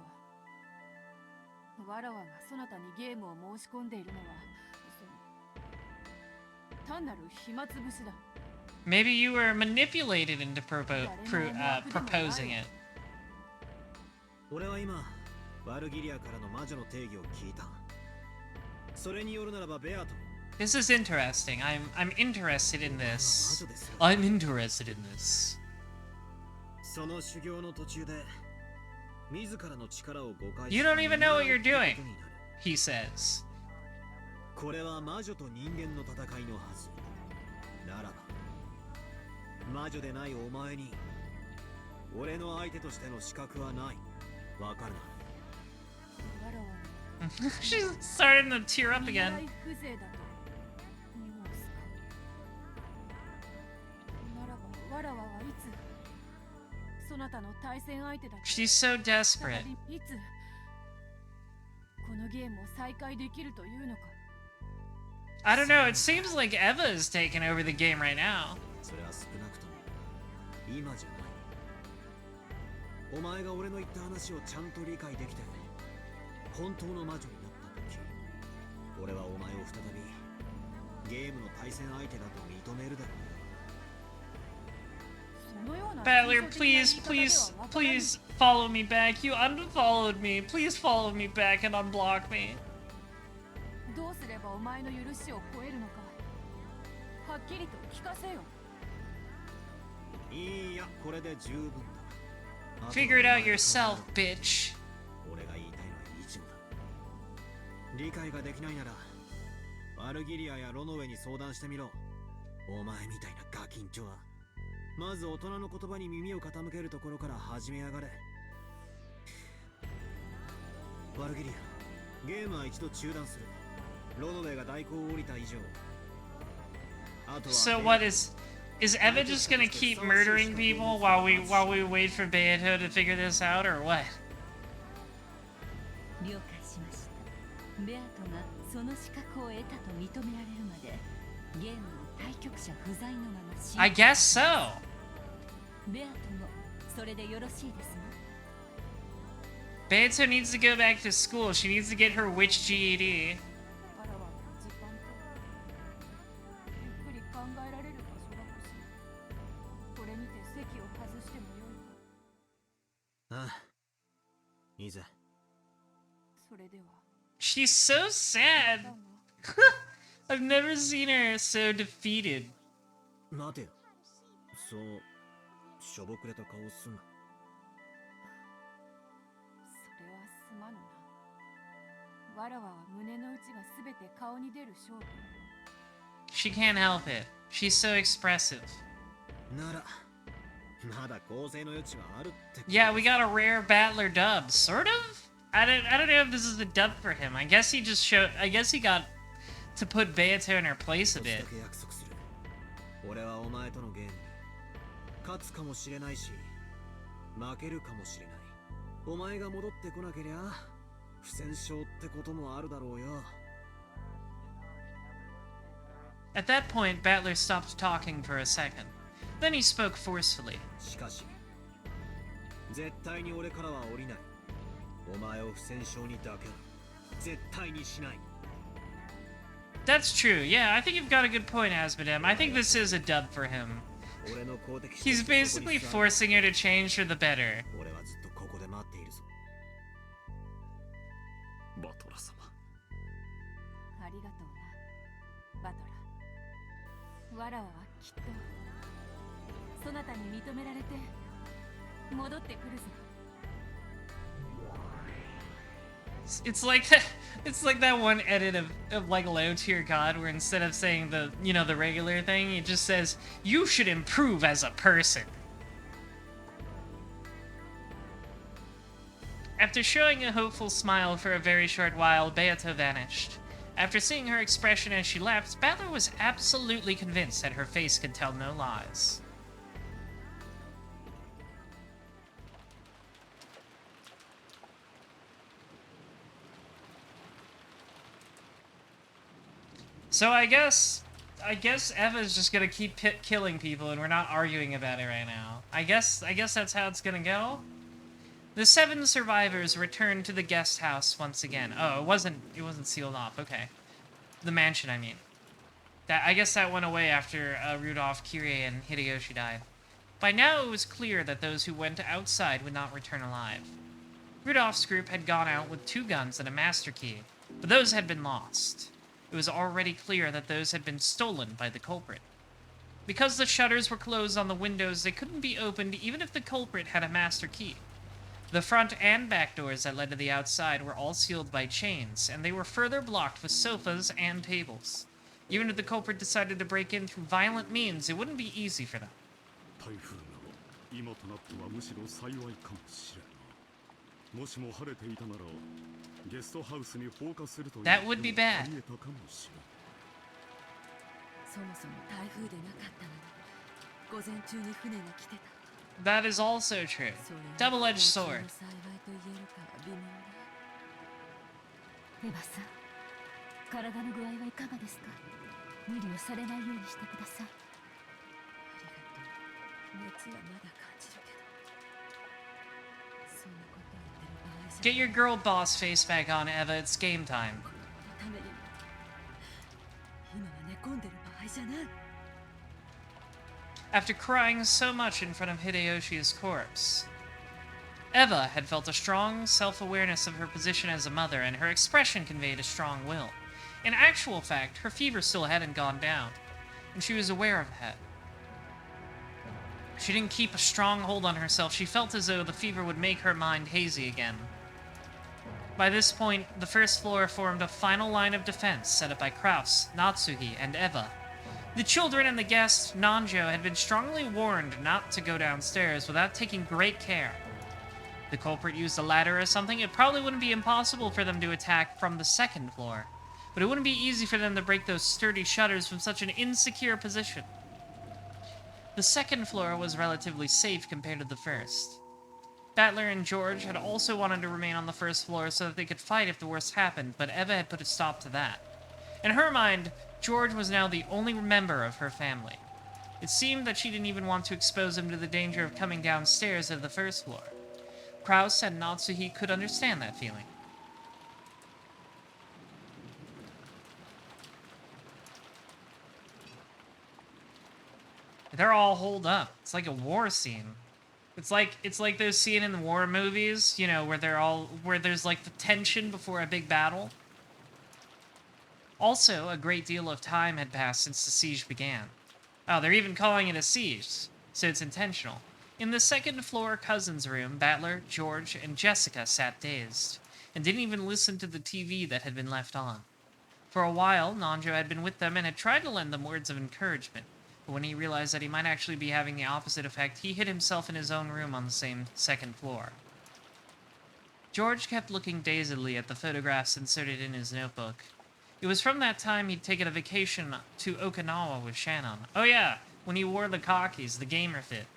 わらわがそなたにゲームを申し込んでいるのは、単なる暇つぶしだ。 Maybe you were manipulated into proposing it. 俺は今、バルギリアからの魔女の定義を聞いた。それによるならばベアト。This is interesting. I'm interested in this. I'm interested in this. その修行の途中で、自らの力を誤解。 You don't even know what you're doing, he says. これは魔女と人間の戦いのはず。ならば。 魔女でないお前に俺の相手としての資格はない。わかるな。She's starting to tear up again. そなたの対戦相手だ。 She's so desperate. いつこのゲームを再開できるというのか。 I don't know, it seems like Eva is taking over the game right now. それは少なくとも今じゃない。お前が俺の言った話をちゃんと理解できて本当の魔女になった時、俺はお前を再びゲームの対戦相手だと認めるだろう。 Battler, please, please, please follow me back. You unfollowed me. Please follow me back and unblock me. どうすればお前の許しを超えるのか、はっきりと聞かせよ。いいや、これで十分だ。 Figure it out yourself, bitch. 俺が言いたいのは以上だ。理解ができないならワルギリアやロノウェに相談してみろ。お前みたいなガキンチョはまず大人の言葉に耳を傾けるところから始めやがれ。ワルギリア、ゲームは一度中断する。ロノウェが代行を降りた以上、あとは So what is Eva just gonna keep murdering people while we wait for Beato to figure this out, or what? 了解しました。ベアトがその資格を得たと認められるまでゲームの対局者不在のまま進行。 I guess so. ベアトもそれでよろしいですね。 Beato needs to go back to school. She needs to get her witch GED. わらわの時間とゆっくり考えられる場所が欲しい。これにて席を外してもよいか。ああ、いいぜ。それでは。 She's so sad. だが I've never seen her so defeated. 待てよ。そうしょぼくれた顔をすんな。それはすまぬな。わらわは胸の内がすべて顔に出る勝負。 She can't help it. She's so expressive. ならまだ構成の余地はあるって。 Yeah, we got a rare battler dub, sort of. I don't know if this is a dub for him. I guess he got to put Beato in her place a bit. 約束する。俺はお前とのゲームに勝つかもしれないし負けるかもしれない。お前が戻ってこなけりゃ不戦勝ってこともあるだろうよ。 At that point, Battler stopped talking for a second. Then he spoke forcefully. しかし絶対に俺からは降りない。お前を不戦勝にだけは絶対にしない。 That's true. Yeah, I think you've got a good point, Asmodem. I think this is a dub for him. 俺の公的 He's basically forcing her to change for the better. 俺はずっとここで待っているぞ。バトラ様。ありがとうな、バトラ。わらわはきっとそなたに認められて戻ってくるぞ。 It's like that one edit of like low tier God where instead of saying the regular thing, it just says you should improve as a person. After showing a hopeful smile for a very short while, Beato vanished. After seeing her expression as she left, Battler was absolutely convinced that her face could tell no lies. So I guess Eva's just gonna keep killing people, and we're not arguing about it right now. I guess that's how it's gonna go. The 7 survivors returned to the guest house once again. Oh, it wasn't sealed off. Okay, the mansion, I mean. I guess that went away after Rudolph, Kyrie, and Hideyoshi died. By now, it was clear that those who went outside would not return alive. Rudolph's group had gone out with 2 guns and a master key, but those had been lost. It was already clear that those had been stolen by the culprit. Because the shutters were closed on the windows, they couldn't be opened even if the culprit had a master key. The front and back doors that led to the outside were all sealed by chains, and they were further blocked with sofas and tables. Even if the culprit decided to break in through violent means, it wouldn't be easy for them. 台風など今となってはむしろ幸いかもしれん。もしも晴れていたならゲストハウスに放火するという That would be bad. ありえたかもしれん。そもそも台風でなかったのに午前中に船が来てた。That is also true. それは Double-edged 不幸 sword. の幸いと言えるか微妙だ。エヴァさん、体の具合はいかがですか？無理をされないようにしてください。ありがとう。熱はまだ感じるけど。そんなこと言ってる場合じゃない。 Get your girl boss face back on, Eva. It's game time. このためにも今は寝込んでる場合じゃない。 After crying so much in front of Hideyoshi's corpse, Eva had felt a strong self-awareness of her position as a mother, and her expression conveyed a strong will. In actual fact, her fever still hadn't gone down, and she was aware of that. She didn't keep a strong hold on herself. She felt as though the fever would make her mind hazy again. By this point, the first floor formed a final line of defense set up by Kraus, Natsuhi, and Eva. The children and the guests, Nanjo, had been strongly warned not to go downstairs without taking great care. The culprit used a ladder or something. It probably wouldn't be impossible for them to attack from the second floor, but it wouldn't be easy for them to break those sturdy shutters from such an insecure position. The second floor was relatively safe compared to the first. Battler and George had also wanted to remain on the first floor so that they could fight if the worst happened, but Eva had put a stop to that. In her mind, George was now the only member of her family. It seemed that she didn't even want to expose him to the danger of coming downstairs at the first floor. Kraus and Natsuhi could understand that feeling. They're all holed up. It's like a war scene. It's like those scenes in the war movies, you know, where there's like the tension before a big battle. Also, a great deal of time had passed since the siege began. Oh, they're even calling it a siege, so it's intentional. In the second floor cousin's room, Battler, George, and Jessica sat dazed, and didn't even listen to the TV that had been left on. For a while, Nanjo had been with them and had tried to lend them words of encouragement, but when he realized that he might actually be having the opposite effect, he hid himself in his own room on the same second floor. George kept looking dazedly at the photographs inserted in his notebook. It was from that time he'd taken a vacation to Okinawa with Shannon. Oh yeah, when he wore the khakis, the gamer fit.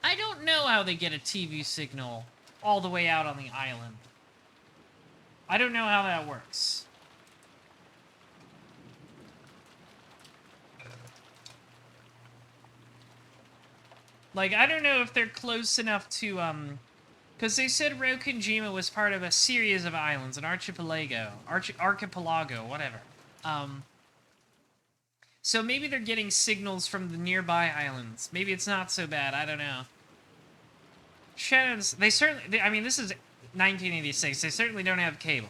I don't know how they get a TV signal all the way out on the island. I don't know how that works. Like, I don't know if they're close enough to, because they said Rokinjima was part of a series of islands, an archipelago, whatever. So maybe they're getting signals from the nearby islands. Maybe it's not so bad, I don't know. Shannon's, I mean, this is 1986, they certainly don't have cable.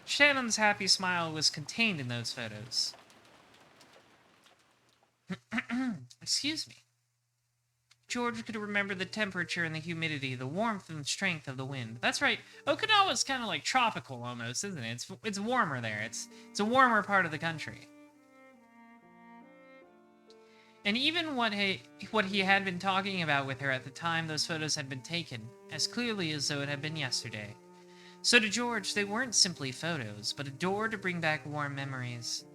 Shannon's happy smile was contained in those photos. Excuse me. George could remember the temperature and the humidity, the warmth and strength of the wind. That's right, Okinawa's kind of like tropical almost, isn't it? It's warmer there. It's a warmer part of the country. And even what he had been talking about with her at the time those photos had been taken, as clearly as though it had been yesterday. So to George, they weren't simply photos, but a door to bring back warm memories.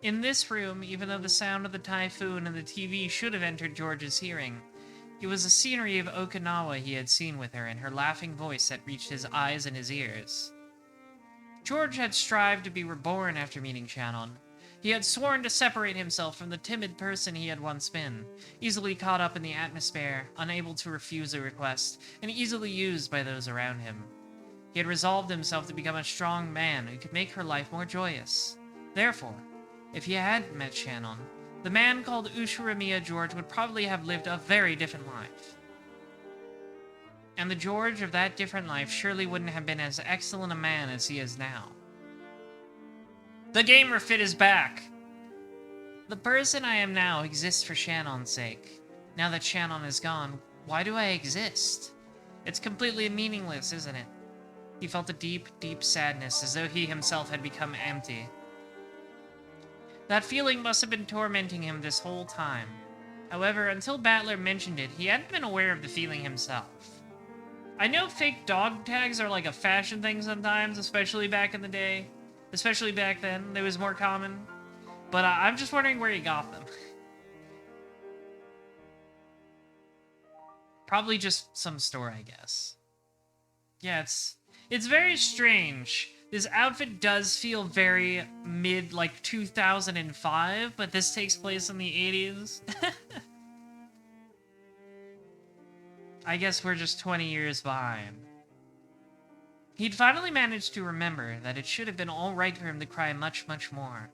In this room, even though the sound of the typhoon and the TV should have entered George's hearing, it was the scenery of Okinawa he had seen with her and her laughing voice that reached his eyes and his ears. George had strived to be reborn after meeting Shannon. He had sworn to separate himself from the timid person he had once been, easily caught up in the atmosphere, unable to refuse a request, and easily used by those around him. He had resolved himself to become a strong man who could make her life more joyous. Therefore, if he had met Shannon, the man called Ushiramiya George would probably have lived a very different life. And the George of that different life surely wouldn't have been as excellent a man as he is now. The gamer fit is back! The person I am now exists for Shannon's sake. Now that Shannon is gone, why do I exist? It's completely meaningless, isn't it? He felt a deep, deep sadness, as though he himself had become empty. That feeling must have been tormenting him this whole time. However, until Battler mentioned it, he hadn't been aware of the feeling himself. I know fake dog tags are like a fashion thing sometimes, especially back in the day. Especially back then, it was more common. But I'm just wondering where he got them. Probably just some store, I guess. Yeah, it's very strange. This outfit does feel very mid, like 2005, but this takes place in the 80s. I guess we're just 20 years behind. He'd finally managed to remember that it should have been all right for him to cry much, much more.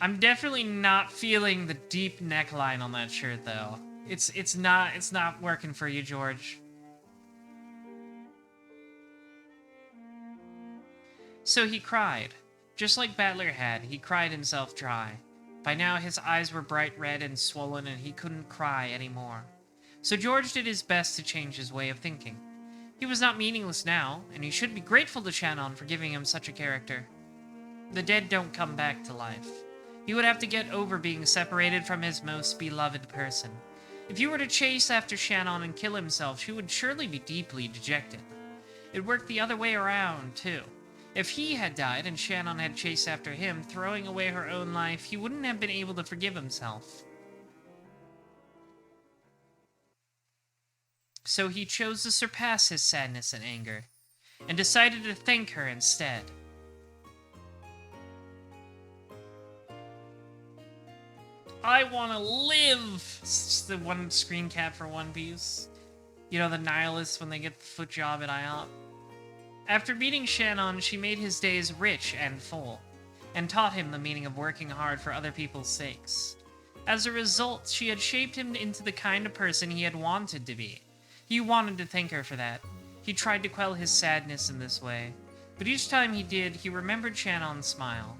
I'm definitely not feeling the deep neckline on that shirt, though. It's not working for you, George. So he cried. Just like Battler had, he cried himself dry. By now, his eyes were bright red and swollen, and he couldn't cry anymore. So George did his best to change his way of thinking. He was not meaningless now, and he should be grateful to Shannon for giving him such a character. The dead don't come back to life. He would have to get over being separated from his most beloved person. If he were to chase after Shannon and kill himself, she would surely be deeply dejected. It worked the other way around, too. If he had died and Shannon had chased after him, throwing away her own life, he wouldn't have been able to forgive himself. So he chose to surpass his sadness and anger, and decided to thank her instead. I want to live! It's the one screen cap for One Piece. You know, the nihilists when they get the foot job at IOP. After meeting Shannon, she made his days rich and full, and taught him the meaning of working hard for other people's sakes. As a result, she had shaped him into the kind of person he had wanted to be. He wanted to thank her for that. He tried to quell his sadness in this way, but each time he did, he remembered Shannon's smile.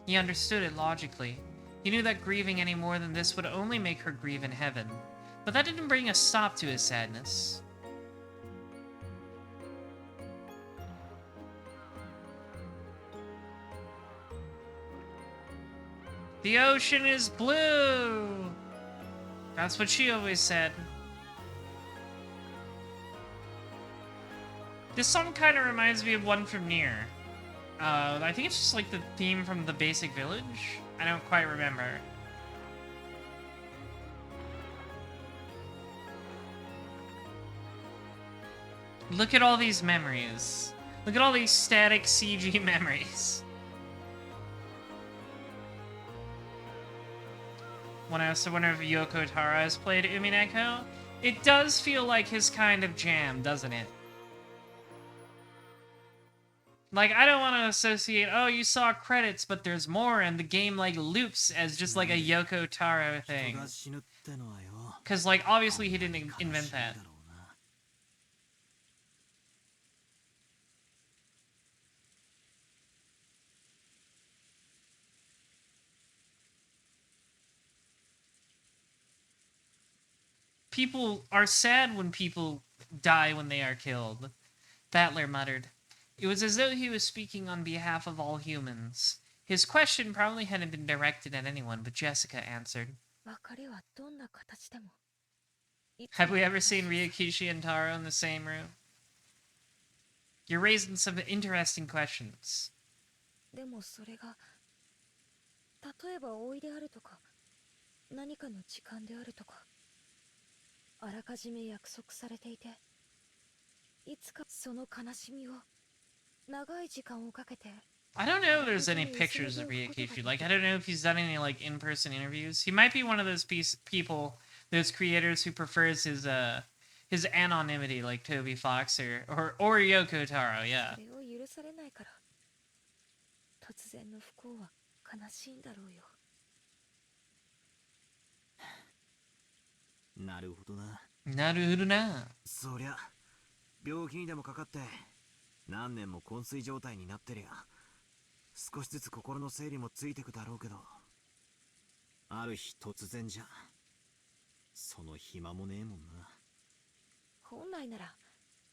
He understood it logically. He knew that grieving any more than this would only make her grieve in heaven, but that didn't bring a stop to his sadness. The ocean is blue! That's what she always said. This song kind of reminds me of one from Nier. I think it's just like the theme from the Basic Village. I don't quite remember. Look at all these memories. Look at all these static CG memories. When I also wonder if Yoko Taro has played Umineko. It does feel like his kind of jam, doesn't it? Like, I don't want to associate, oh, you saw credits, but there's more, and the game, like, loops as just, like, a Yoko Taro thing. Because, like, obviously he didn't invent that. People are sad when people die when they are killed, Battler muttered. It was as though he was speaking on behalf of all humans. His question probably hadn't been directed at anyone, but Jessica answered. Have we ever seen Ryakishi and Taro in the same room? You're raising some interesting questions. でもそれが例えば老いであるとか何かの時間であるとかあらかじめ約束されていていつかその悲しみを長い時間をかけて I don't know if there's any pictures of Ryakishi. Like, I don't know if he's done any, like, in-person interviews. He might be one of those people, those creators who prefers his anonymity, like Pt.15 or Yoko Taro, yeah. それを許されないから突然の不幸は悲しいんだろうよ。なるほどな。なるほどな。そりゃ病気にでもかかって何年も昏睡状態になってりゃ少しずつ心の整理もついてくだろうけどある日突然じゃその暇もねえもんな。本来なら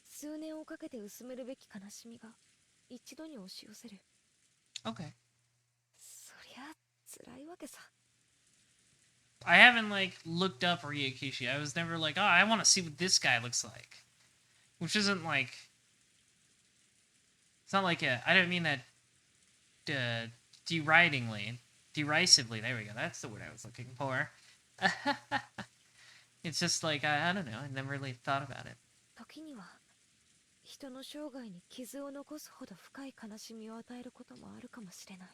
数年をかけて薄めるべき悲しみが一度に押し寄せる。Okay. そりゃ辛いわけさ。I haven't, like, looked up Ryakishi. I was never like, oh, I want to see what this guy looks like. Which isn't, like... It's not like a... I don't mean that... derisively. There we go. That's the word I was looking for. It's just like, I don't know, I never really thought about it. 時には人の生涯に傷を残すほど深い悲しみを与えることもあるかもしれない。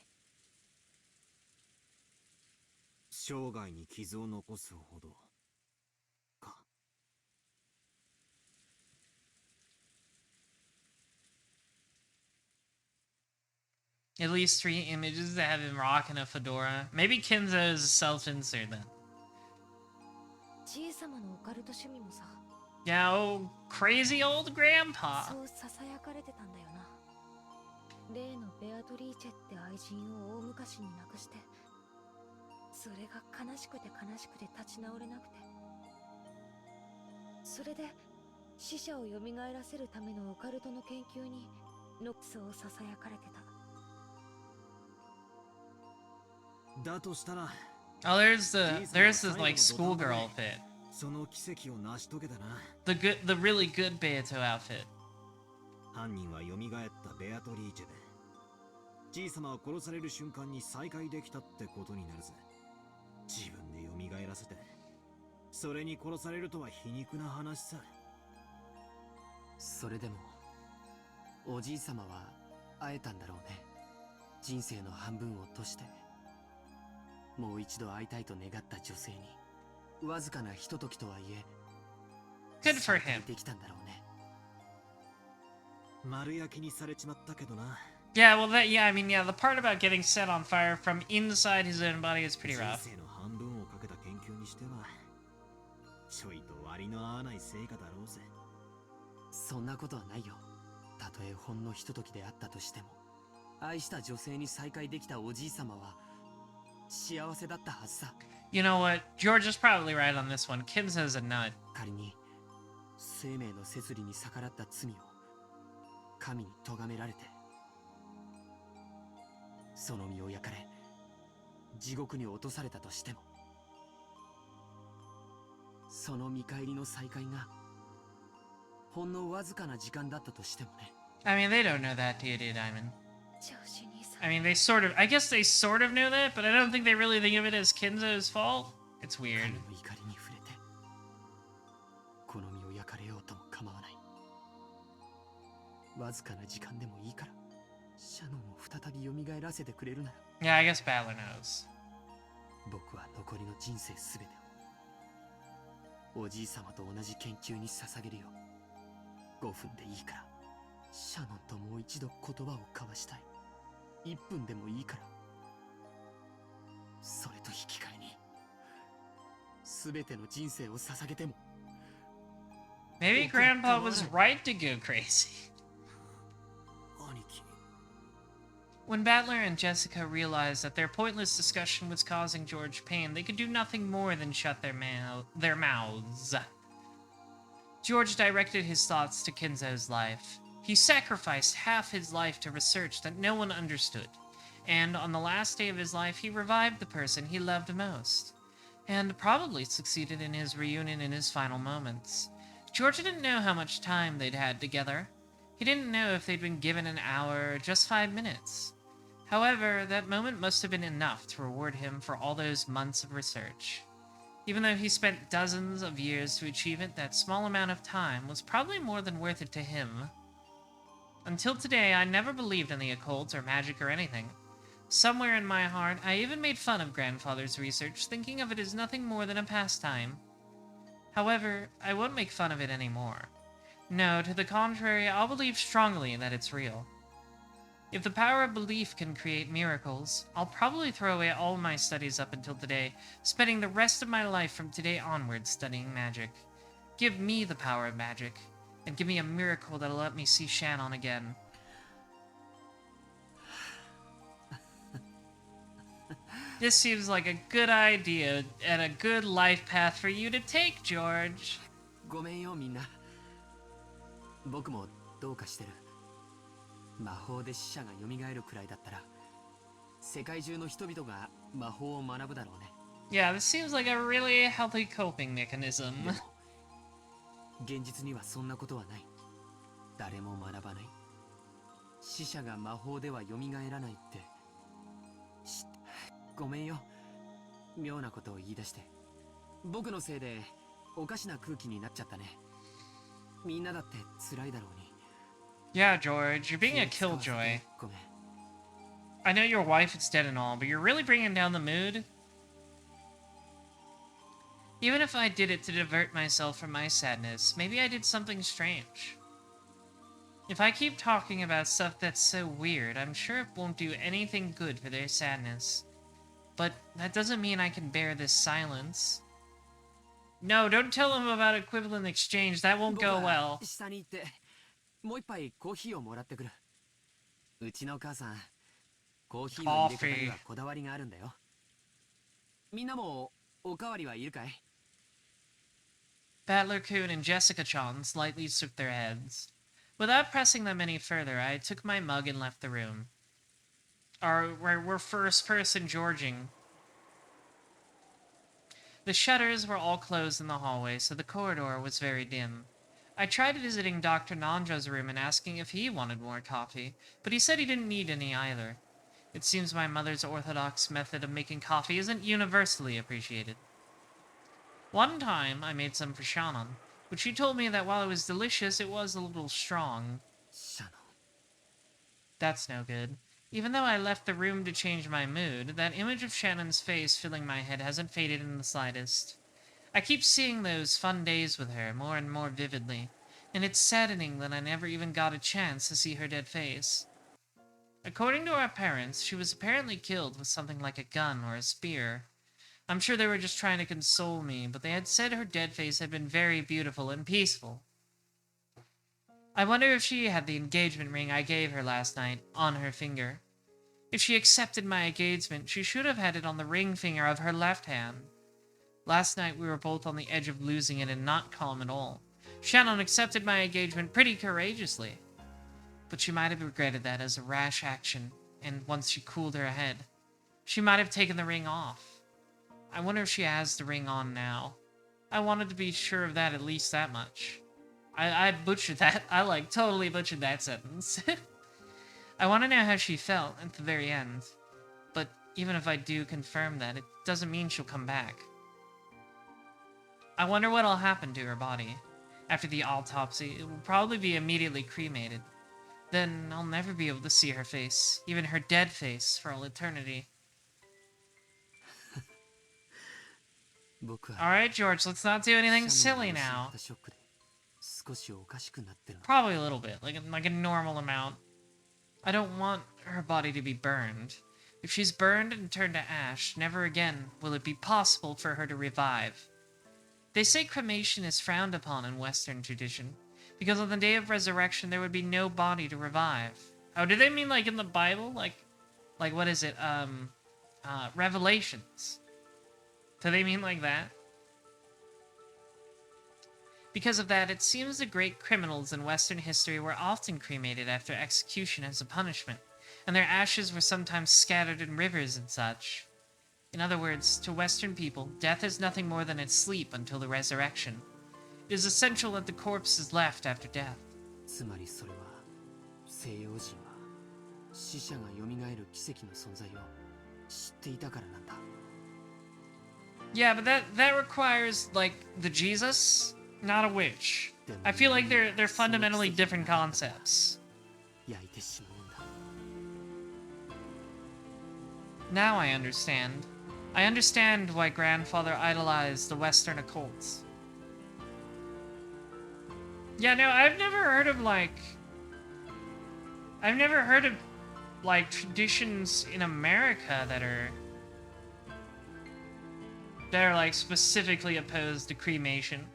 生涯に傷を残すほどか。At least 3 images that have him rocking a fedora. Maybe Kenzo's self-insert then. じいさまのオカルト趣味もさ、 Yeah, oh, crazy old grandpa. そうささやかれてたんだよな。例のベアトリーチェって愛人を大昔に亡くして、それが悲しくて悲しくて立ち直れなくて、それで死者を蘇らせるためのオカルトの研究にそうささやかれてた。だとしたら Oh, there's the like schoolgirl outfit. その奇跡を成し遂げたな。 The really good Beato outfit. 犯人は蘇ったベアトリーチェで、じいさまは殺される瞬間に再会できたってことになるぜ。自分で蘇らせて、それに殺されるとは皮肉な話さ。それでもおじいさまは会えたんだろうね。人生の半分を落としてもう一度会いたいと願った女性にわずかなひとときとはいえ Good for him. できたんだろうね。丸焼きにされちまったけどな。 Yeah, well, I mean, yeah, the part about getting set on fire from inside his own body is pretty 人 rough. 生の半分をかけた研究にしてはちょいと割の合わない成果だろうぜ。そんなことはないよ。たとえほんのひとときであったとしても、愛した女性に再会できたおじいさまは幸せだったはずさ。 You know what? George is probably right on this one. Kinzo's a nut. 仮に生命の摂理に逆らった罪を神に咎められて、その身を焼かれ地獄に落とされたとしても、その見返りの再会がほんのわずかな時間だったとしてもね。 I mean, they don't know that, do you, Diamond? 調子にさ、 I mean, I guess they sort of know that, but I don't think they really think of it as Kinzo's fault. It's 神 weird. の怒りに触れてこの身を焼かれようとも構わない。わずかな時間でもいいからシャノンを再び蘇らせてくれるなら、 Yeah, I guess Battler knows. 僕は残りの人生すべてをおじいさまと同じ研究に捧げるよ。5分でいいからシャノンともう一度言葉を交わしたい。1分でもいいから。それと引き換えに全ての人生を捧げても。 Maybe Grandpa was right to go crazy. 兄貴。 When Battler and Jessica realized that their pointless discussion was causing George pain, they could do nothing more than shut their mouths. George directed his thoughts to Kinzo's life. He sacrificed half his life to research that no one understood, and on the last day of his life, he revived the person he loved most, and probably succeeded in his reunion in his final moments. George didn't know how much time they'd had together. He didn't know if they'd been given an hour or just 5 minutes. However, that moment must have been enough to reward him for all those months of research. Even though he spent dozens of years to achieve it, that small amount of time was probably more than worth it to him. Until today, I never believed in the occult or magic or anything. Somewhere in my heart, I even made fun of Grandfather's research, thinking of it as nothing more than a pastime. However, I won't make fun of it anymore. No, to the contrary, I'll believe strongly that it's real. If the power of belief can create miracles, I'll probably throw away all my studies up until today, spending the rest of my life from today onwards studying magic. Give me the power of magic, and give me a miracle that'll let me see Shannon again. This seems like a good idea and a good life path for you to take, George. ごめんよみんな。僕もどうかしてる。魔法で死者が蘇るくらいだったら世界中の人々が魔法を学ぶだろうね。Yeah, this seems like a really healthy coping mechanism. でも現実にはそんなことはない。誰も学ばない。死者が魔法では蘇らないってごめんよ。妙なことを言い出して。僕のせいでおかしな空気になっちゃったね。みんなだって辛いだろうに。 Yeah, George, you're being a killjoy. ごめん。 I know your wife is dead and all, but you're really bringing down the mood. Even if I did it to divert myself from my sadness, maybe I did something strange. If I keep talking about stuff that's so weird, I'm sure it won't do anything good for their sadness. But that doesn't mean I can bear this silence. No, don't tell them about equivalent exchange. That won't go well. 下に行ってもう一杯コーヒーをもらってくる。うちの母さん、コーヒーの入れ方にはこだわりがあるんだよ。みんなもおかわりはいるかい？ Battler-kun and Jessica-chan slightly shook their heads. Without pressing them any further, I took my mug and left the room. We're first-person Georging. The shutters were all closed in the hallway, so the corridor was very dim. I tried visiting Dr. Nandra's room and asking if he wanted more coffee, but he said he didn't need any either. It seems my mother's orthodox method of making coffee isn't universally appreciated. One time, I made some for Shannon, but she told me that while it was delicious, it was a little strong. Shannon. That's no good. Even though I left the room to change my mood, that image of Shannon's face filling my head hasn't faded in the slightest. I keep seeing those fun days with her more and more vividly, and it's saddening that I never even got a chance to see her dead face. According to our parents, she was apparently killed with something like a gun or a spear. I'm sure they were just trying to console me, but they had said her dead face had been very beautiful and peaceful. I wonder if she had the engagement ring I gave her last night on her finger. If she accepted my engagement, she should have had it on the ring finger of her left hand. Last night we were both on the edge of losing it and not calm at all. Shannon accepted my engagement pretty courageously, but she might have regretted that as a rash action, and once she cooled her head, she might have taken the ring off. I wonder if she has the ring on now. I wanted to be sure of that, at least that much. I butchered that. I, totally butchered that sentence. I want to know how she felt at the very end. But even if I do confirm that, it doesn't mean she'll come back. I wonder what'll happen to her body. After the autopsy, it will probably be immediately cremated. Then I'll never be able to see her face, even her dead face, for all eternity. Alright, George, let's not do anything silly now. Probably a little bit, like a normal amount. I don't want her body to be burned. If she's burned and turned to ash, never again will it be possible for her to revive. They say cremation is frowned upon in Western tradition, because on the day of resurrection there would be no body to revive. Oh, do they mean like in the Bible? Like what is it? Revelations. Do they mean like that? Because of that, it seems the great criminals in Western history were often cremated after execution as a punishment, and their ashes were sometimes scattered in rivers and such. In other words, to Western people, death is nothing more than its sleep until the resurrection. It is essential that the corpse is left after death. Yeah, but that requires, the Jesus, not a witch. I feel like they're fundamentally different concepts. Now I understand. I understand why Grandfather idolized the Western occults. Yeah, no, I've never heard of, traditions in America that are, specifically opposed to cremation.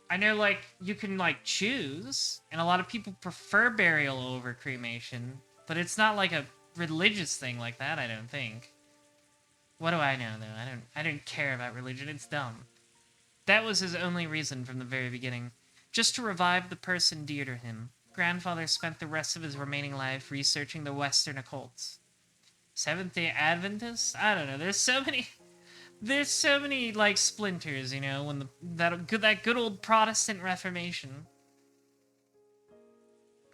I know, you can, choose, and a lot of people prefer burial over cremation, but it's not, a religious thing like that, I don't think. What do I know, though? I don't care about religion, it's dumb. That was his only reason from the very beginning. Just to revive the person dear to him. Grandfather spent the rest of his remaining life researching the Western occults. Seventh-day Adventists? I don't know, there's so many, splinters, when that good old Protestant Reformation.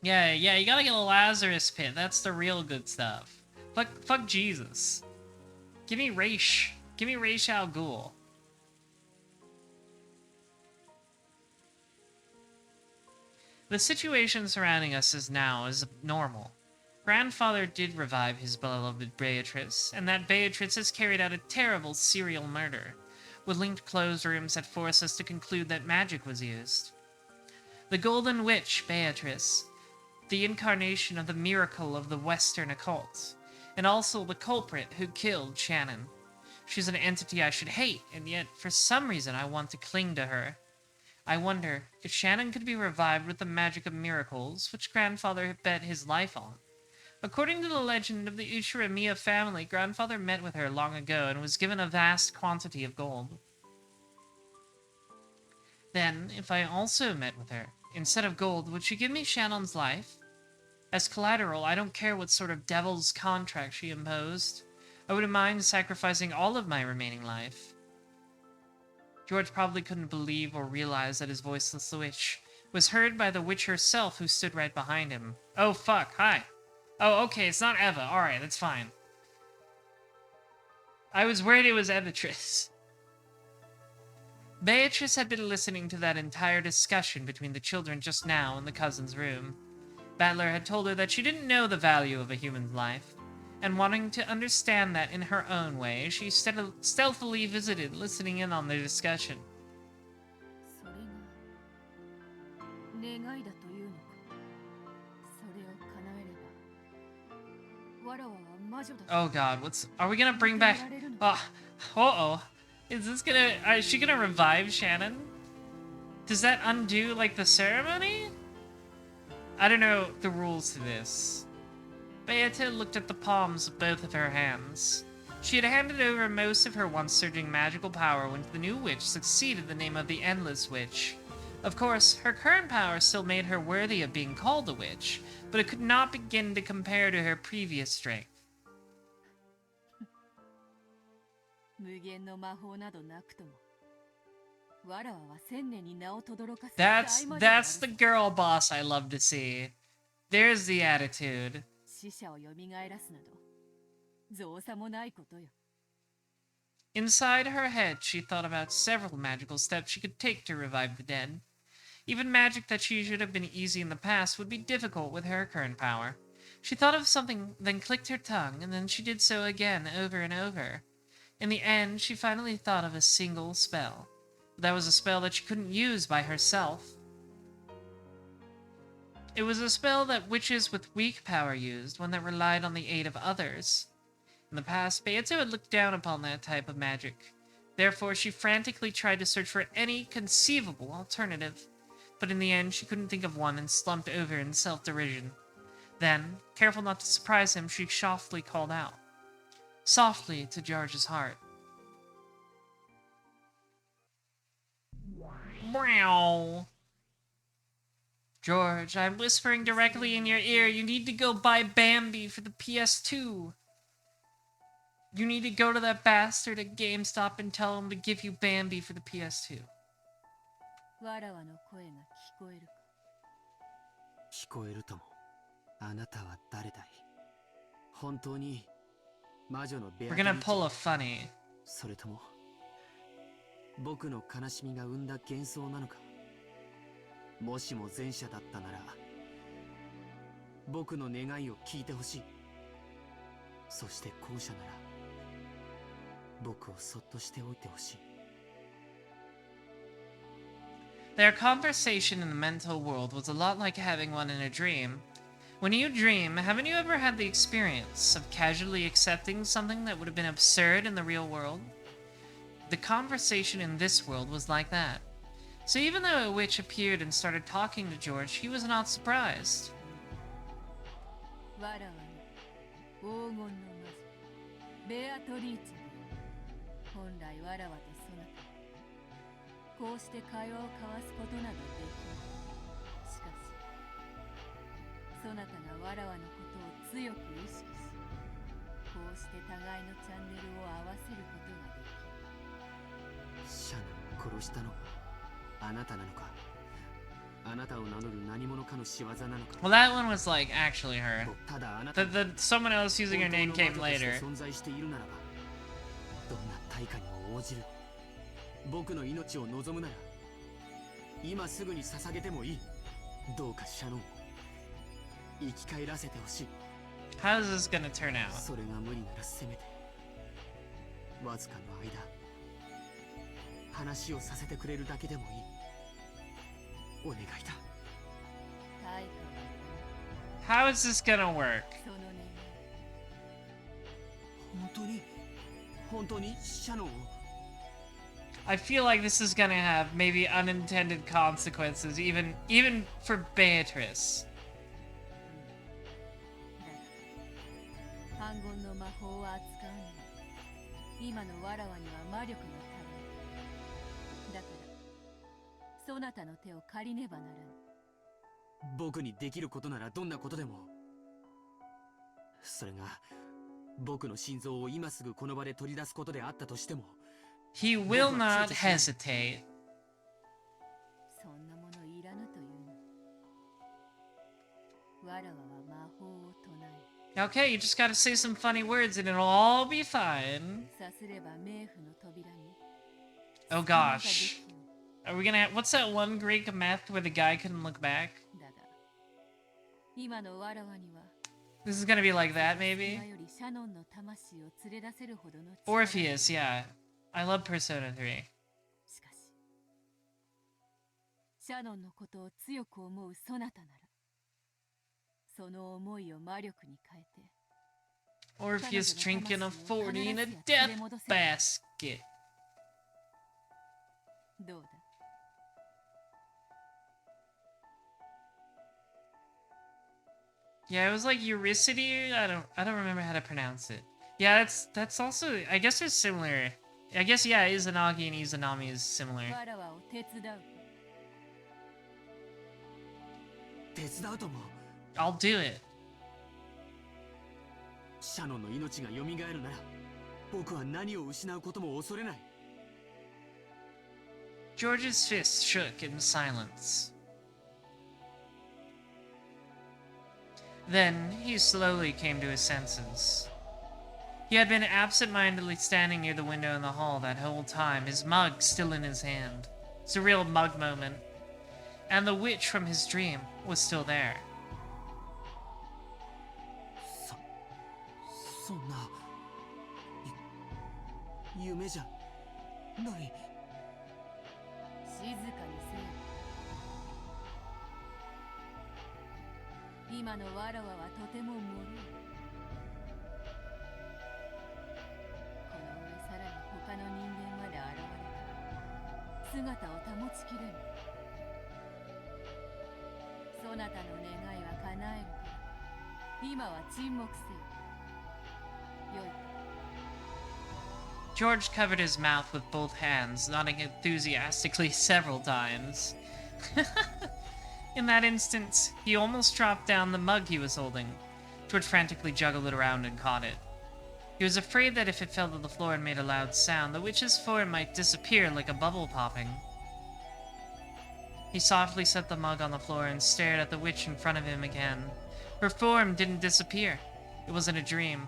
Yeah, you gotta get a Lazarus pit, that's the real good stuff. Fuck Jesus. Give me Ra's al Ghul. The situation surrounding us now is normal. Grandfather did revive his beloved Beatrice, and that Beatrice has carried out a terrible serial murder, with linked closed rooms that force us to conclude that magic was used. The Golden Witch, Beatrice, the incarnation of the miracle of the Western occult, and also the culprit who killed Shannon. She's an entity I should hate, and yet, for some reason, I want to cling to her. I wonder if Shannon could be revived with the magic of miracles, which Grandfather had bet his life on. According to the legend of the Ushiramiya family, Grandfather met with her long ago and was given a vast quantity of gold. Then, if I also met with her, instead of gold, would she give me Shannon's life? As collateral, I don't care what sort of devil's contract she imposed. I wouldn't mind sacrificing all of my remaining life. George probably couldn't believe or realize that his voiceless witch was heard by the witch herself who stood right behind him. Oh, fuck, hi. Oh, okay, it's not Eva. Alright, that's fine. I was worried it was Beatrice. Beatrice had been listening to that entire discussion between the children just now in the cousin's room. Battler had told her that she didn't know the value of a human's life, and wanting to understand that in her own way, she stealthily visited, listening in on the discussion. Oh god, are we gonna bring back... uh-oh. Is she gonna revive Shannon? Does that undo, like, the ceremony? I don't know the rules to this. Beata looked at the palms of both of her hands. She had handed over most of her once surging magical power when the new witch succeeded the name of the Endless Witch. Of course, her current power still made her worthy of being called a witch, but it could not begin to compare to her previous strength. That's the girl boss I love to see. There's the attitude. Inside her head, she thought about several magical steps she could take to revive the dead. Even magic that she should have been easy in the past would be difficult with her current power. She thought of something, then clicked her tongue, and then she did so again, over and over. In the end, she finally thought of a single spell. But that was a spell that she couldn't use by herself. It was a spell that witches with weak power used, one that relied on the aid of others. In the past, Beato had looked down upon that type of magic. Therefore, she frantically tried to search for any conceivable alternative. But in the end, she couldn't think of one and slumped over in self-derision. Then, careful not to surprise him, she softly called out. Softly to George's heart. Meow. George, I'm whispering directly in your ear. You need to go buy Bambi for the PS2. You need to go to that bastard at GameStop and tell him to give you Bambi for the PS2. 聞こえるとも。あなたは誰だい？本当に魔女のベアトリーチェ？ We're gonna pull a funny. それとも僕の悲しみが生んだ幻想なのか？もしも前者だったなら僕の願いを聞いてほしい。そして後者なら僕をそっとしておいてほしい。 Their conversation in the mental world was a lot like having one in a dream. When you dream, haven't you ever had the experience of casually accepting something that would have been absurd in the real world? The conversation in this world was like that. So even though a witch appeared and started talking to George, he was not surprised. Well, that one was like actually her. The someone else using her name came later. 僕の命を望むなら今すぐに捧げてもいい。どうかシャノンを生き返らせてほしい。 How is this gonna turn out? それが無理ならせめてわずかの間話をさせてくれるだけでもいい。お願いだ。対価 How is this gonna work? はその願い本当にシャノンを I feel like this is gonna have maybe unintended consequences, even for Beatrice. だが反言の魔法を扱うには今のわらわには魔力が足りない。だからそなたの手を借りねばならぬ。僕にできることならどんなことでも。それが僕の心臓を今すぐこの場で取り出すことであったとしても。 He will not hesitate. そんなものいらぬというの。わらわは魔法を唱え Okay, you just gotta say some funny words and it'll all be fine. さすれば冥府の扉に Oh gosh. Are we gonna what's that one Greek myth where the guy couldn't look back? だが今のわらわには This is gonna be like that, 今 maybe? よりシャノンの魂を連れ出せるほどの力 Orpheus, yeah. I love Persona 3. しかしシャノンのことを強く思うそなたならその思いを魔力に変えて Orpheus drinking a 40 in a death basket. どうだ Yeah, it was like Eurysity. I don't remember how to pronounce it. Yeah, that's also I guess it's similar. I guess yeah, Izanagi and Izanami is similar. わらわを手伝う 手伝うとも。 I'll do it. シャノンの命が蘇るなら僕は何を失うことも恐れない。 George's fist shook in silence. Then he slowly came to his senses. He had been absent-mindedly standing near the window in the hall that whole time, his mug still in his hand. It's a real mug moment. And the witch from his dream was still there. そんな夢じゃない。静かにせよ今のわらわはとても脆いこの上さらに他の人間まで現れたら姿を保ちきれぬそなたの願いは叶えるから今は沈黙せよよい George covered his mouth with both hands, nodding enthusiastically several times. In that instant, he almost dropped down the mug he was holding. George frantically juggled it around and caught it. He was afraid that if it fell to the floor and made a loud sound, the witch's form might disappear like a bubble popping. He softly set the mug on the floor and stared at the witch in front of him again. Her form didn't disappear. It wasn't a dream.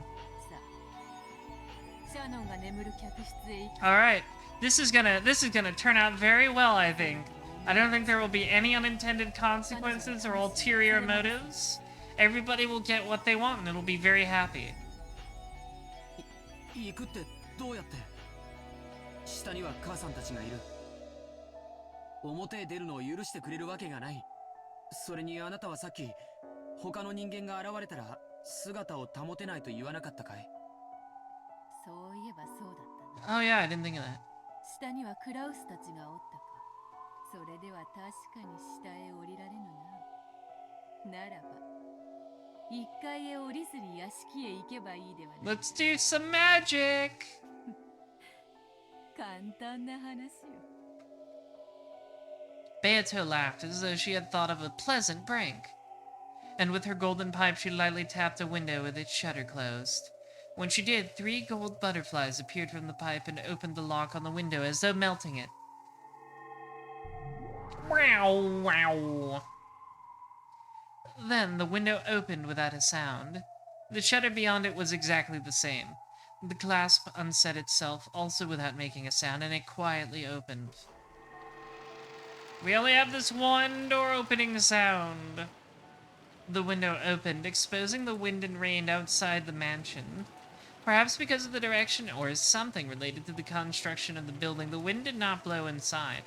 さあシャノンが眠る客室へ行く Alright, this is gonna turn out very well, I think. I don't think there will be any unintended consequences or ulterior motives. Everybody will get what they want and it'll be very happy. 行くってどうやって。下には母さんたちがいる。表へ出るのを許してくれるわけがない。それにあなたはさっき他の人間が現れたら姿を保てないと言わなかったかい。そういえばそうだったな Oh yeah, I didn't think of that. 下にはクラウスたちがおったかそれでは確かに下へ降りられぬなならば一階へ降りずに屋敷へ行けばいいではない Let's do some magic! 簡単な話よ Beato laughed as though she had thought of a pleasant prank. And with her golden pipe, she lightly tapped a window with its shutter closed. When she did, 3 gold butterflies appeared from the pipe and opened the lock on the window as though melting it. Wow, wow. Then the window opened without a sound. The shutter beyond it was exactly the same. The clasp unset itself, also without making a sound, and it quietly opened. We only have this one door opening sound. The window opened, exposing the wind and rain outside the mansion. Perhaps because of the direction or something related to the construction of the building, the wind did not blow inside.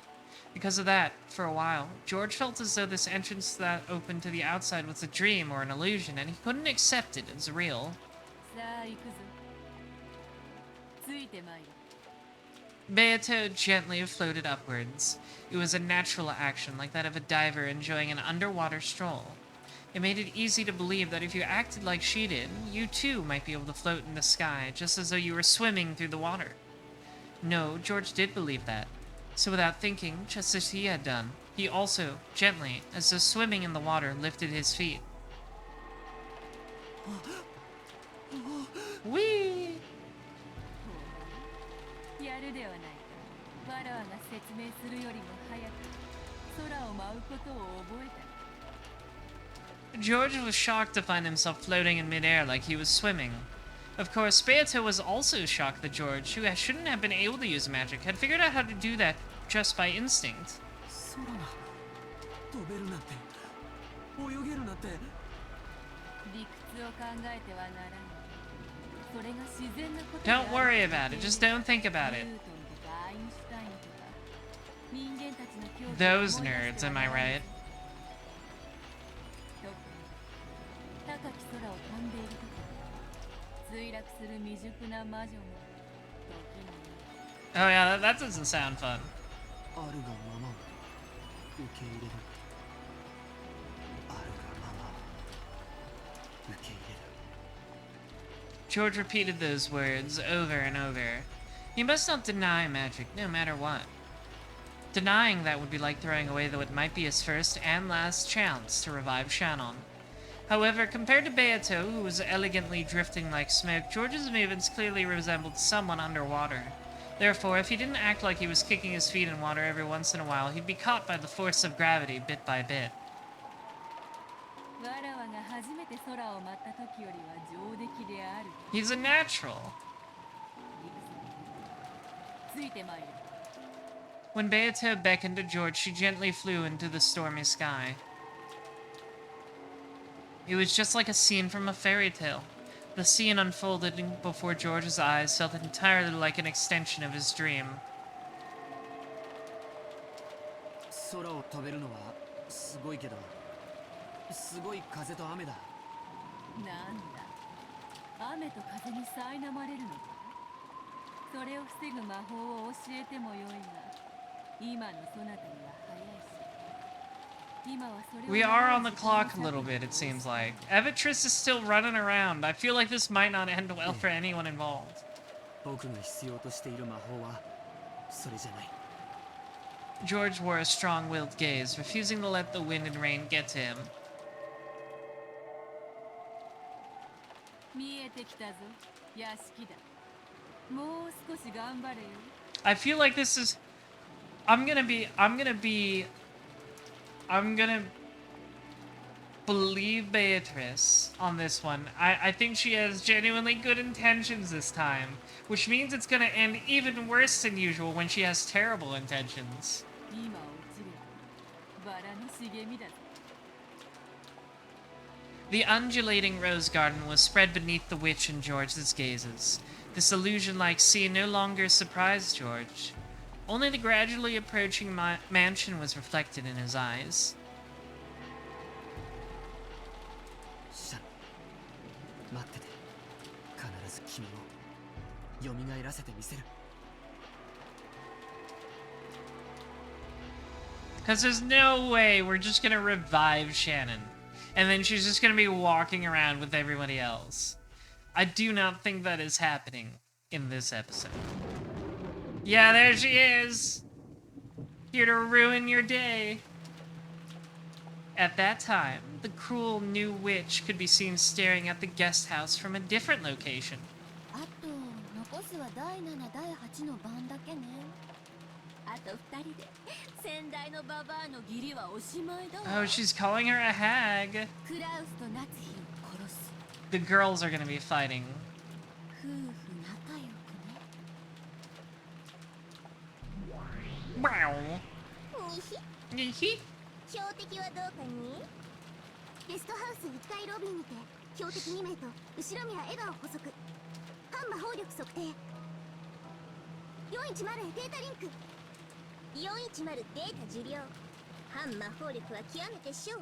Because of that, for a while, George felt as though this entrance that opened to the outside was a dream or an illusion, and he couldn't accept it as real. さあ行くぞ。ついてまいる。 Beato gently floated upwards. It was a natural action, like that of a diver enjoying an underwater stroll. It made it easy to believe that if you acted like she did, you too might be able to float in the sky, just as though you were swimming through the water. No, George did believe that. So without thinking, just as he had done, he also, gently, as though swimming in the water, lifted his feet. Whee! やるではないか。わらわが説明するよりも早く空を舞うことを覚えた。 George was shocked to find himself floating in midair like he was swimming. Of course, Beato was also shocked that George, who shouldn't have been able to use magic, had figured out how to do that just by instinct. 空が飛べるなんて泳げるなんて。理屈を考えてはならない。それが自然なことである。 Don't worry about it, just don't think about it. ニュートンとかアインシュタインとか人間たちの境地を Those 思い出 nerds, しては am な I らない。 right? 特に高き空を飛んでいる時墜落する未熟な魔女も時に Oh yeah, that doesn't sound fun. あるがままを受け入れる。あるがままを受け入れる。 George repeated those words over and over. He must not deny magic, no matter what. Denying that would be like throwing away what might be his first and last chance to revive Shannon. However, compared to Beato, who was elegantly drifting like smoke, George's movements clearly resembled someone underwater. Therefore, if he didn't act like he was kicking his feet in water every once in a while, he'd be caught by the force of gravity bit by bit. わらわが初めて空を舞った時よりは上出来である。 He's a natural. 行くぞ。ついてまいる。 When Beato beckoned to George, she gently flew into the stormy sky. It was just like a scene from a fairy tale. The scene unfolded before George's eyes felt entirely like an extension of his dream. 空を飛べるのはすごいけど、すごい風と雨だ。なんだ。雨と風に苛まれるのか。それを防ぐ魔法を教えてもよいが、今のそなたには早いし。 We are on the clock a little bit, it seems like. Evatris is still running around. I feel like this might not end well for anyone involved. 僕が必要としている魔法はそれじゃない。 George wore a strong-willed gaze, refusing to let the wind and rain get to him. 見えてきたぞ、屋敷だ。もう少し頑張れよ。 I feel like this is... I'm gonna believe Beatrice on this one. I think she has genuinely good intentions this time, which means it's gonna end even worse than usual when she has terrible intentions. 今落ちるバラの茂みだぞ。 The undulating rose garden was spread beneath the witch and George's gazes. This illusion-like scene no longer surprised George. Only the gradually approaching mansion was reflected in his eyes. シャン、待ってて。必ず君を蘇らせてみせる。 Because there's no way we're just gonna revive Shannon. And then she's just gonna be walking around with everybody else. I do not think that is happening in this episode. Yeah, there she is! Here to ruin your day. At that time, the cruel new witch could be seen staring at the guest house from a different location. あと残すは第7、第8の番だけね。あと2人で先代のババアの義理はおしまいだわ。 Oh, she's calling her a hag. クラウスとナツヒを殺す。 The girls are gonna be fighting. 夫婦仲良くね。 Wow. にひ He 標的はどうかに？ゲストハウス1階ロビーにて標的2名と後ろ宮エヴァを捕捉。反魔法力測定。410データリンク。410データ受領。反魔法力は極めて小。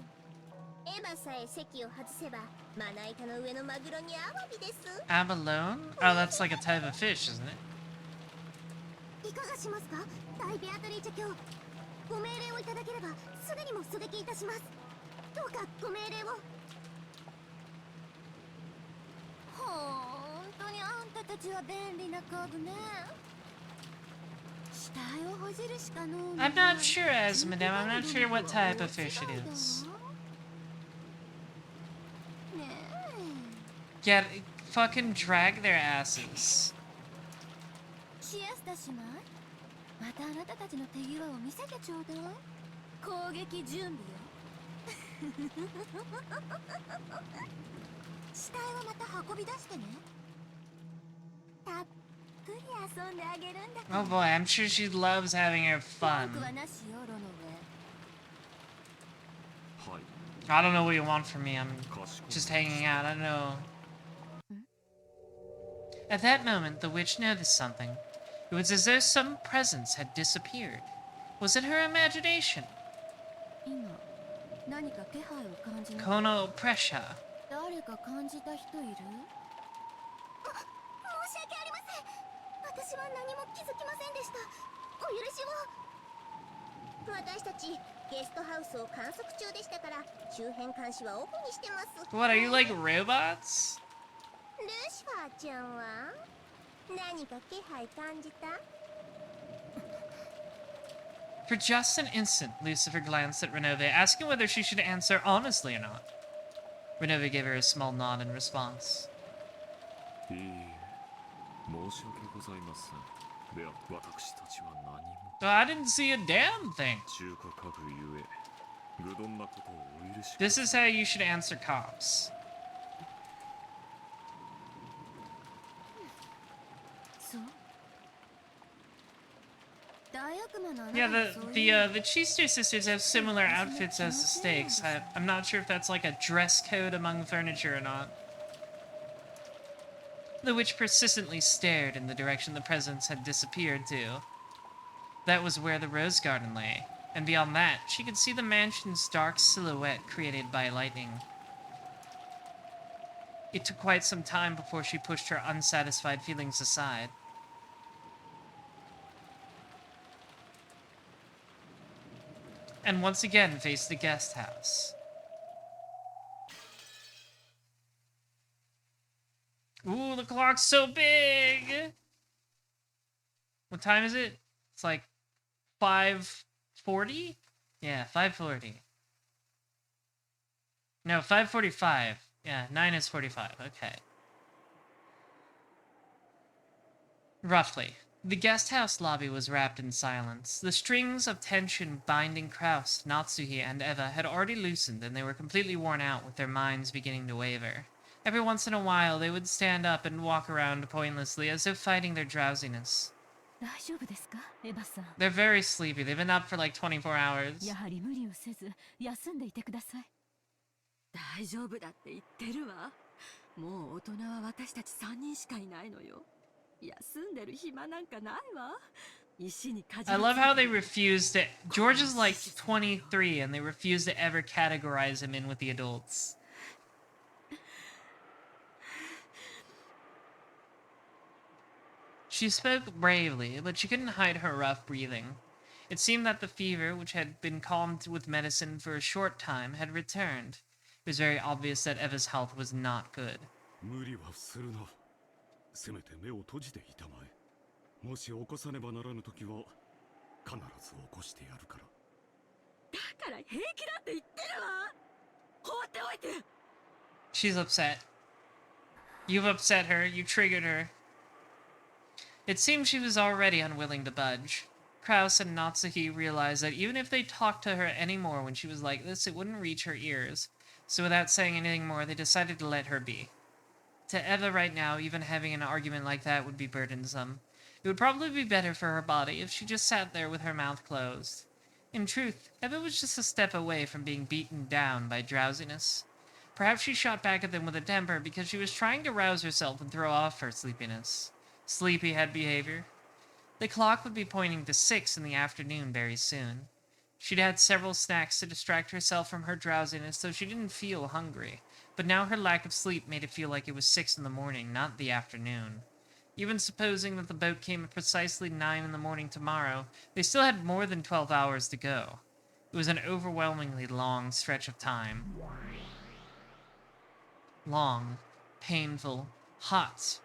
エヴァさえ席を外せばまな板の上のマグロにアワビです。 abalone? Oh, that's like a type of fish, isn't it? いかがしますか、大ベアトリーチェ卿。ご命令をいただければすぐにも狙撃いたします。どうかご命令を。ほんとにあんたたちは便利なカードね。死体をほじるしかのう。 I'm not sure, as madame. I'm not sure what type of fish it is. ねえ。 Get fucking drag their asses. シエスタ姉妹、またあなたたちの手際を見せてちょうだい。攻撃準備よ。死体をまた運び出してね。たっぷり遊んであげるんだから。 Oh boy, I'm sure she loves having her fun. 文句はなしよ、ロノはい I don't know what you want from me. I'm かしこまり just hanging out. I don't know. At that moment, the witch noticed something. It was as though some presence had disappeared. Was it her imagination? ウェ。今何か気配を感じない？ Kono pressure. 誰か感じた人いる？申し訳ありません。私は何も気づきませんでした。お許しを。私たちゲストハウスを観測中でしたから周辺監視はオフにしてます。 What, are you like robots? ルシファーちゃんは何か気配感じた？ For just an instant, Lucifer glanced at Renove, asking whether she should answer honestly or not. Renove gave her a small nod in response. いいえ申し訳ございませんでは私たちは何も Oh, I didn't see a damn thing. 中華家具ゆえ愚鈍なことをお許しく This is how you should answer cops. そう。大悪魔のあな Yeah, たもそういう the Chister sisters have similar outfits as the Stakes. I'm not sure if that's like a dress code among furniture or not. The witch persistently stared in the direction the presence had disappeared to. That was where the rose garden lay, and beyond that, she could see the mansion's dark silhouette created by lightning. It took quite some time before she pushed her unsatisfied feelings aside. And once again faced the guest house. Ooh, the clock's so big! What time is it? It's like 5:40? Yeah, 5:40. No, 5:45. Yeah, 9 is 45. Okay. Roughly. The guest house lobby was wrapped in silence. The strings of tension binding Kraus, Natsuhi, and Eva had already loosened, and they were completely worn out, with their minds beginning to waver. Every once in a while, they would stand up and walk around pointlessly, as if fighting their drowsiness. 大丈夫ですか、エヴァさん。 They're very sleepy. They've been up for like 24 hours. やはり無理をせず休んでいてください。大丈夫だって言ってるわ。もう大人は私たち3人しかいないのよ。休んでる暇なんかないわ。石にかじりついて I love how they refuse to... George is like 23, and they refuse to ever categorize him in with the adults. She spoke bravely, but she couldn't hide her rough breathing. It seemed that the fever, which had been calmed with medicine for a short time, had returned. It was very obvious that Eva's health was not good. 無理はするなせめて目を閉じていたまえもし起こさねばならぬ時は必ず起こしてやるからだから平気だって言ってるわ。放っておいて。 She's upset. You've upset her. You triggered her. It seemed she was already unwilling to budge. Kraus and Natsuhi realized that even if they talked to her anymore when she was like this, it wouldn't reach her ears. So without saying anything more, they decided to let her be. To Eva right now, even having an argument like that would be burdensome. It would probably be better for her body if she just sat there with her mouth closed. In truth, Eva was just a step away from being beaten down by drowsiness. Perhaps she shot back at them with a temper because she was trying to rouse herself and throw off her sleepiness. Sleepyhead behavior. The clock would be pointing to 6 in the afternoon very soon. She'd had several snacks to distract herself from her drowsiness, so she didn't feel hungry. But now her lack of sleep made it feel like it was 6 in the morning, not the afternoon. Even supposing that the boat came at precisely 9 in the morning tomorrow, they still had more than 12 hours to go. It was an overwhelmingly long stretch of time. Long, painful, hot.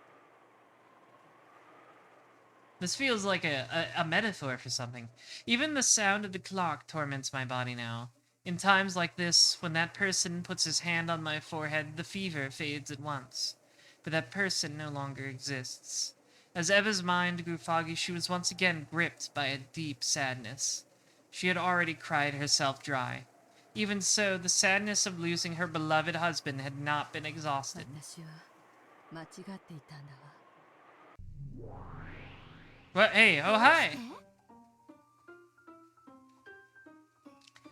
This feels like a metaphor for something. Even the sound of the clock torments my body now. In times like this, when that person puts his hand on my forehead, the fever fades at once. But that person no longer exists. As Eva's mind grew foggy, she was once again gripped by a deep sadness. She had already cried herself dry. Even so, the sadness of losing her beloved husband had not been exhausted. 私は間違っていたんだわ。 What? Hey, oh hi! どうして？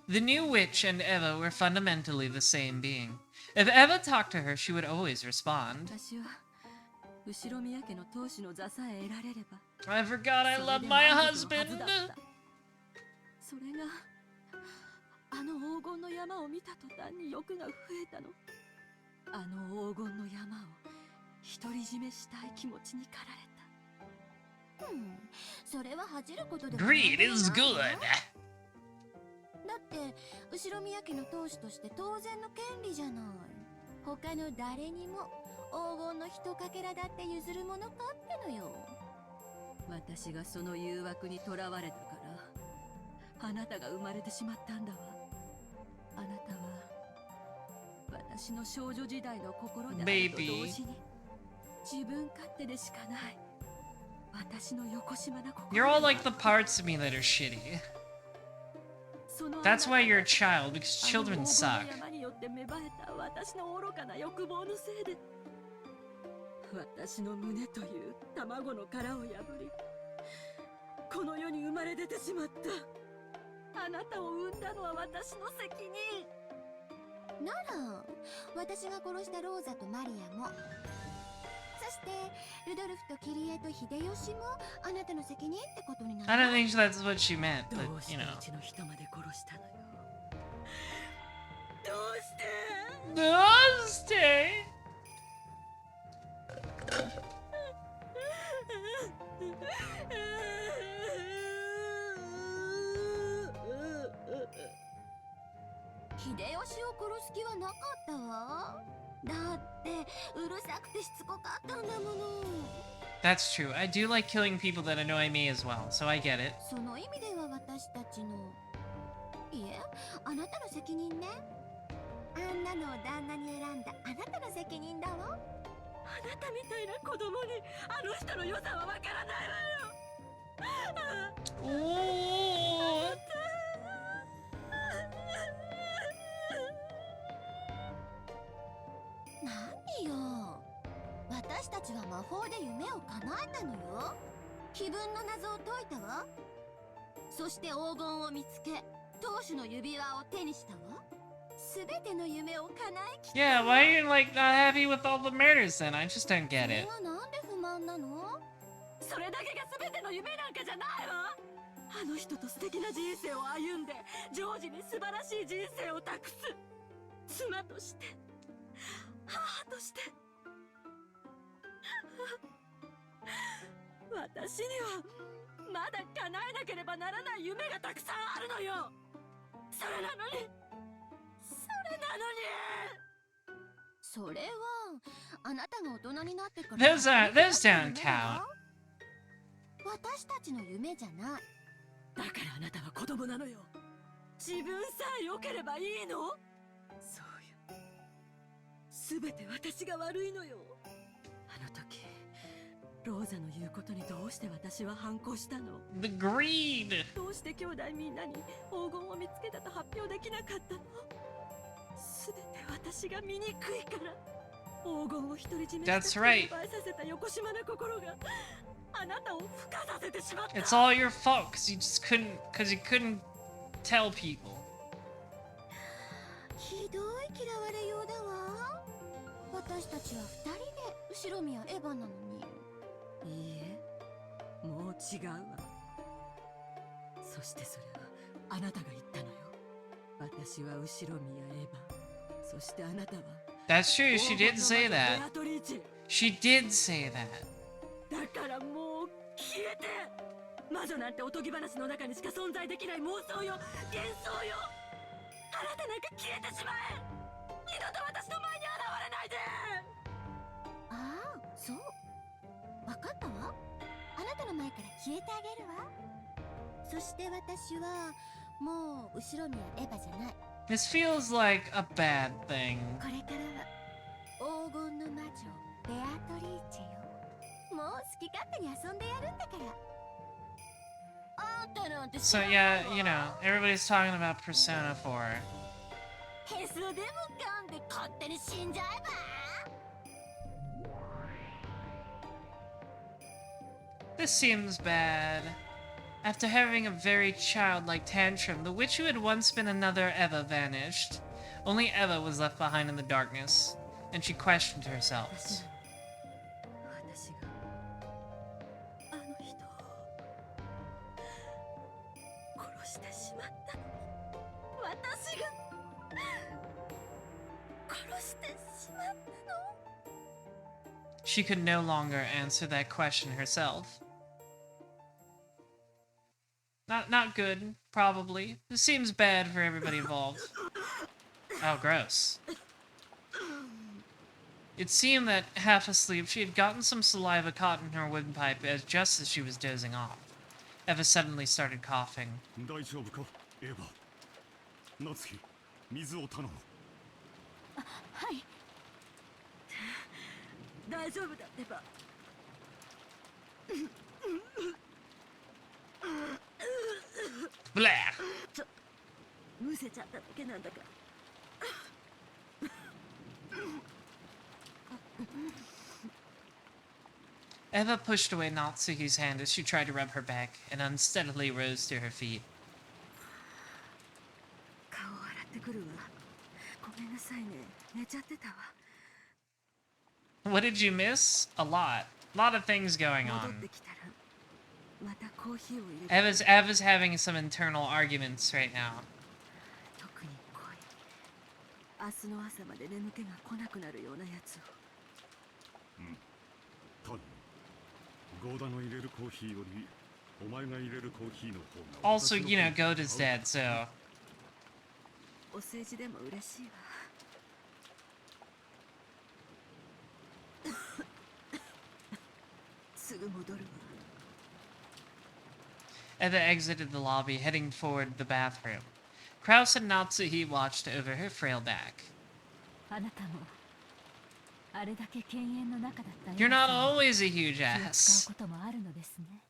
The new witch and Eva were fundamentally the same being. If Eva talked to her, she would always respond. 私は後ろ宮家の当主の座さえ得られれば I forgot I それ love で my 満足のは husband! ずだったそれがあの黄金の山を見た途端に欲が増えたの。あの黄金の山を独り占めしたい気持ちに駆られた。それは恥じることでもないん Greed じゃない is の？ good! だって後ろ宮家の当主として当然の権利じゃない。他の誰にも黄金のひとかけらだって譲るものかってのよ。私がその誘惑にとらわれたからあなたが生まれてしまったんだわ。あなたは私の少女時代の心であると同時に自分勝手でしかない。私のよこしまな心。 You're all like the parts of me that are shitty. That's why you're a child, because children suck. 山によって芽生えた私の愚かな欲望のせいで私の胸という卵の殻を破りこの世に生まれ出てしまった。あなたを産んだのは私の責任なら私が殺したローザとマリアもそしてルドルフとキリエと秀吉もあなたの責任ってことになる。 I don't think that's what she meant, ど but うし you て know. うちの人まで殺したのよ。どうして Doste! 秀吉を殺す気はなかったわ。だってうるさくてしつこかったんだもの。 That's true. I do like killing people that annoy me as well, so I get it. その意味では私たちのいえあなたの責任ね。あんなのを旦那に選んだあなたの責任だわ。あなたみたいな子供にあの人の良さはわからないわよ。 Ooh. 何よ私たちは魔法で夢を叶えたのよ。気分の謎を解いたわ。そして黄金を見つけ当主の指輪を手にしたわ。すべての夢を叶えきった。 Yeah, why are you like not happy with all the murders then? I just don't そ get れ it. がなんで不満なの？それだけがすべての夢なんかじゃないわ。あの人と素敵な人生を歩んでジョージに素晴らしい人生を託す妻として母として私にはまだ叶えなければならない夢がたくさんあるのよ。それなのにそれはあなたが大人になってから Those don't count. 私たちの夢じゃない。だからあなたは子供なのよ。自分さえ良ければいいの？そうよ。すべて私が悪いのよ。あの時ローザの言うことにどうして私は反抗したの？ The greed! どうして兄弟みんなに黄金を見つけたと発表できなかったの？すべて私が醜いから黄金を独り占め That's right. 奪いさせたよこしまな心があなたを孵化させてしまった。 It's all your fault, cause you couldn't tell people. ひどい嫌われようだわ。私たちは二人で後ろ宮エヴァなのに。いいえ、もう違うわ。そしてそれはあなたが言ったのよ。私は後ろ宮エヴァ。そしてあなたは That's true, she did say ベ that. アトリーチェ。 She did say that. だからもう消えて。魔女なんておとぎ話の中にしか存在できない妄想よ、幻想よ。あなたなんか消えてしまえ。二度と私の前に現れないで。ああ、そう。わかったわ。あなたの前から消えてあげるわ。そして私はもう後ろ宮エヴァじゃない。 This feels like a bad thing. これからは黄金の魔女ベアトリーチェよ。もう好き勝手に遊んでやるんだから。あんたなんて知 So らない yeah, わ。 you know, everybody's talking about Persona 4. ヘスでも噛んで勝手に死んじゃえば。 This seems bad. After having a very childlike tantrum, the witch who had once been another Eva vanished. Only Eva was left behind in the darkness, and she questioned herself. 私があの人を殺してしまったのに。私が殺してしまったの。 She could no longer answer that question herself. Not good, probably. This seems bad for everybody involved. Oh, gross. It seemed that, half asleep, she had gotten some saliva caught in her windpipe just as she was dozing off. Eva suddenly started coughing. 大丈夫かエヴァ。夏日、水を頼む。はい。大丈夫だってば。 Blah! むせちゃっただけなんだから。 Eva pushed away Natsuki's hand as she tried to rub her back and unsteadily rose to her feet. 顔を洗ってくるわ。ごめんなさいね。寝ちゃってたわ。 What did you miss? A lot. A lot of things going 戻っ on. てきたらまたコーヒーを入れて。 Eva's having some internal arguments right now. 特に濃い。明日の朝まで眠気が来なくなるようなやつを。頼む。ゴーダの入れるコーヒーよりお前が入れるコーヒーの方が。 Also, you know, Goda's dead, so... お世辞でも嬉しいわ。すぐ戻るわ。 Eva exited the lobby, heading toward the bathroom. Kraus and Natsuhi watched over her frail back. あなたもあれだけ犬猿の中だった。 You're not always a huge 気を ass. 使うこともあるのですね。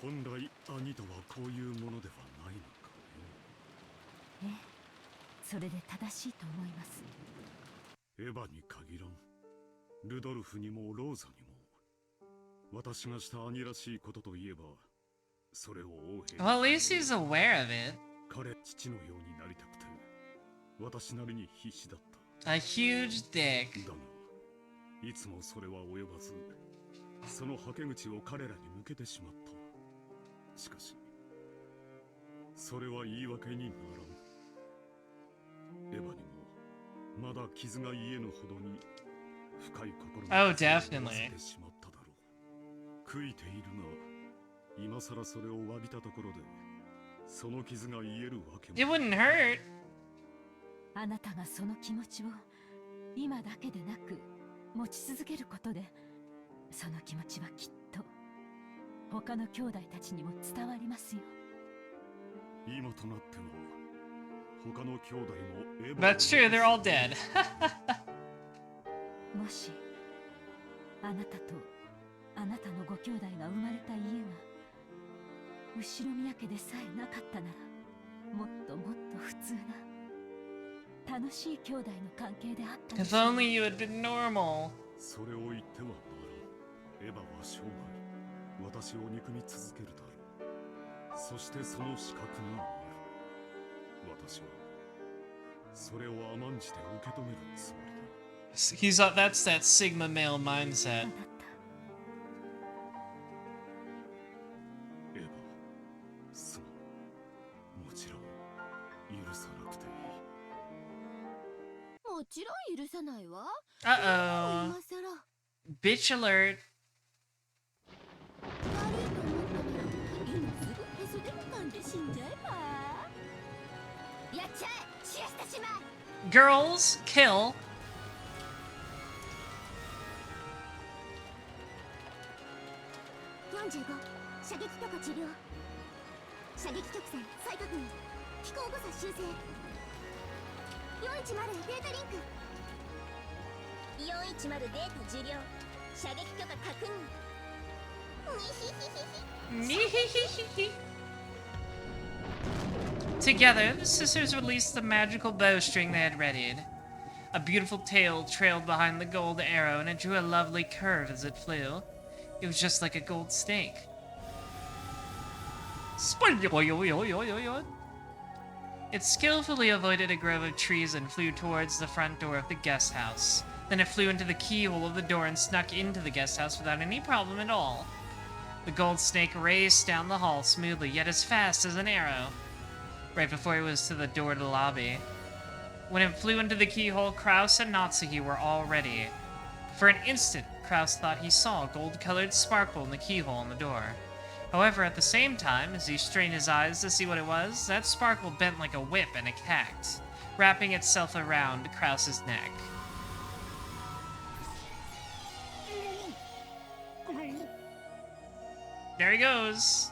本来兄とはこういうものではないのかええ、それで正しいと思います。エヴァに限らん。ルドルフにもローザにも。私がした兄らしいことといえば、それを王兵。 Well, at least he's aware of it. 彼、父のようになりたくて、私なりに必死だった。 A huge dick. だが、いつもそれは及ばず、そのはけ口を彼らに向けてしまった。しかし、それは言い訳にならん。エヴァにも、まだ傷が癒えぬほどに、深い心の Oh, definitely. てしまっただろう。悔いているが、今さらそれを詫びたところで、その傷が癒えるわけも。 It wouldn't hurt. あなたがその気持ちを今だけでなく持ち続けることで、その気持ちはきっと他の兄弟たちにも伝わりますよ。今となっては他の兄弟もエヴァ That's true, they're all dead. もしあなたとあなたのご兄弟が生まれた家が後宮家でさえなかったなら、もっともっと普通な楽しい兄弟の関係であったで If しょう。 only you had been normal. それを言ってはならん。エヴァは生涯私を憎み続けるだろう。そしてその資格がある。私はそれを甘んじて受け止めるつもりだ。That's that Sigma male mindset. エヴァ、すまん。もちろん許さなくていい。もちろん許さないわ。 Uh-oh. 今さら Bitch alert. 悪いと思ったなら今すぐへそでも噛んで死んじゃえば。やっちゃえシエスタ島。 Girls, kill. 45射撃許可治療。射撃曲線再確認。飛行誤差修正。410データリンク。410データ受領。射撃許可確認。Together, the sisters released the magical bowstring they had readied. A beautiful tail trailed behind the gold arrow, and it drew a lovely curve as it flew. It was just like a gold snake. It skillfully avoided a grove of trees and flew towards the front door of the guest house. Then it flew into the keyhole of the door and snuck into the guest house without any problem at all. The gold snake raced down the hall smoothly, yet as fast as an arrow, right before it was to the door to the lobby. When it flew into the keyhole, Kraus and Natsuki were all ready. For an instant, Kraus thought he saw a gold-colored sparkle in the keyhole in the door. However, at the same time, as he strained his eyes to see what it was, that sparkle bent like a whip and a cact, wrapping itself around Kraus's neck. There he goes.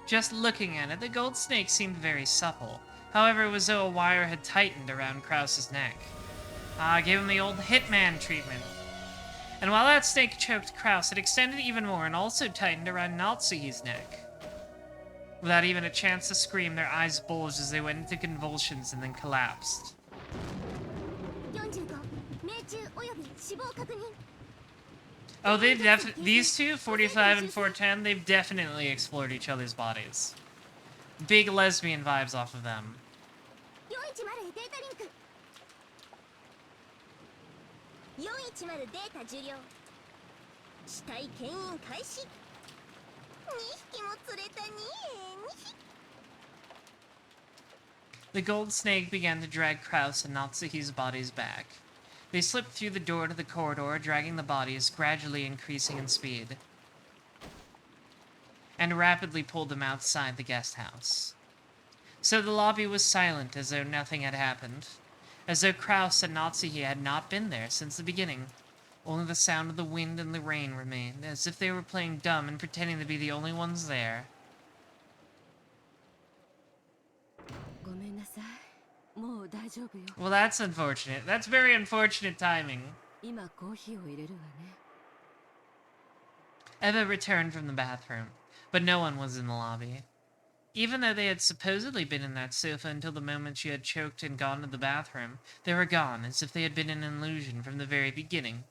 Just looking at it, the gold snake seemed very supple. However, it was as though a wire had tightened around Kraus's neck. Gave him the old hitman treatment. And while that snake choked Kraus, it extended even more and also tightened around Natsuki's neck. Without even a chance to scream, their eyes bulged as they went into convulsions and then collapsed. 45命中および死亡確認。 Oh, these two, 45 and 410, they've definitely explored each other's bodies. Big lesbian vibes off of them. 410データリンク。410データ受領。死体牽引開始。2匹も釣れたに。 The gold snake began to drag Kraus and Natsuki's bodies back. They slipped through the door to the corridor, dragging the bodies, gradually increasing in speed, and rapidly pulled them outside the guest house. So the lobby was silent, as though nothing had happened, as though Kraus and Natsuki had not been there since the beginning. Only the sound of the wind and the rain remained, as if they were playing dumb and pretending to be the only ones there. ごめんなさい。もう大丈夫よ。 Well, that's unfortunate. That's very unfortunate timing. 今コーヒーを入れるわね。 Eva returned from the bathroom, but no one was in the lobby. Even though they had supposedly been in that sofa until the moment she had choked and gone to the bathroom, they were gone, as if they had been an illusion from the very beginning.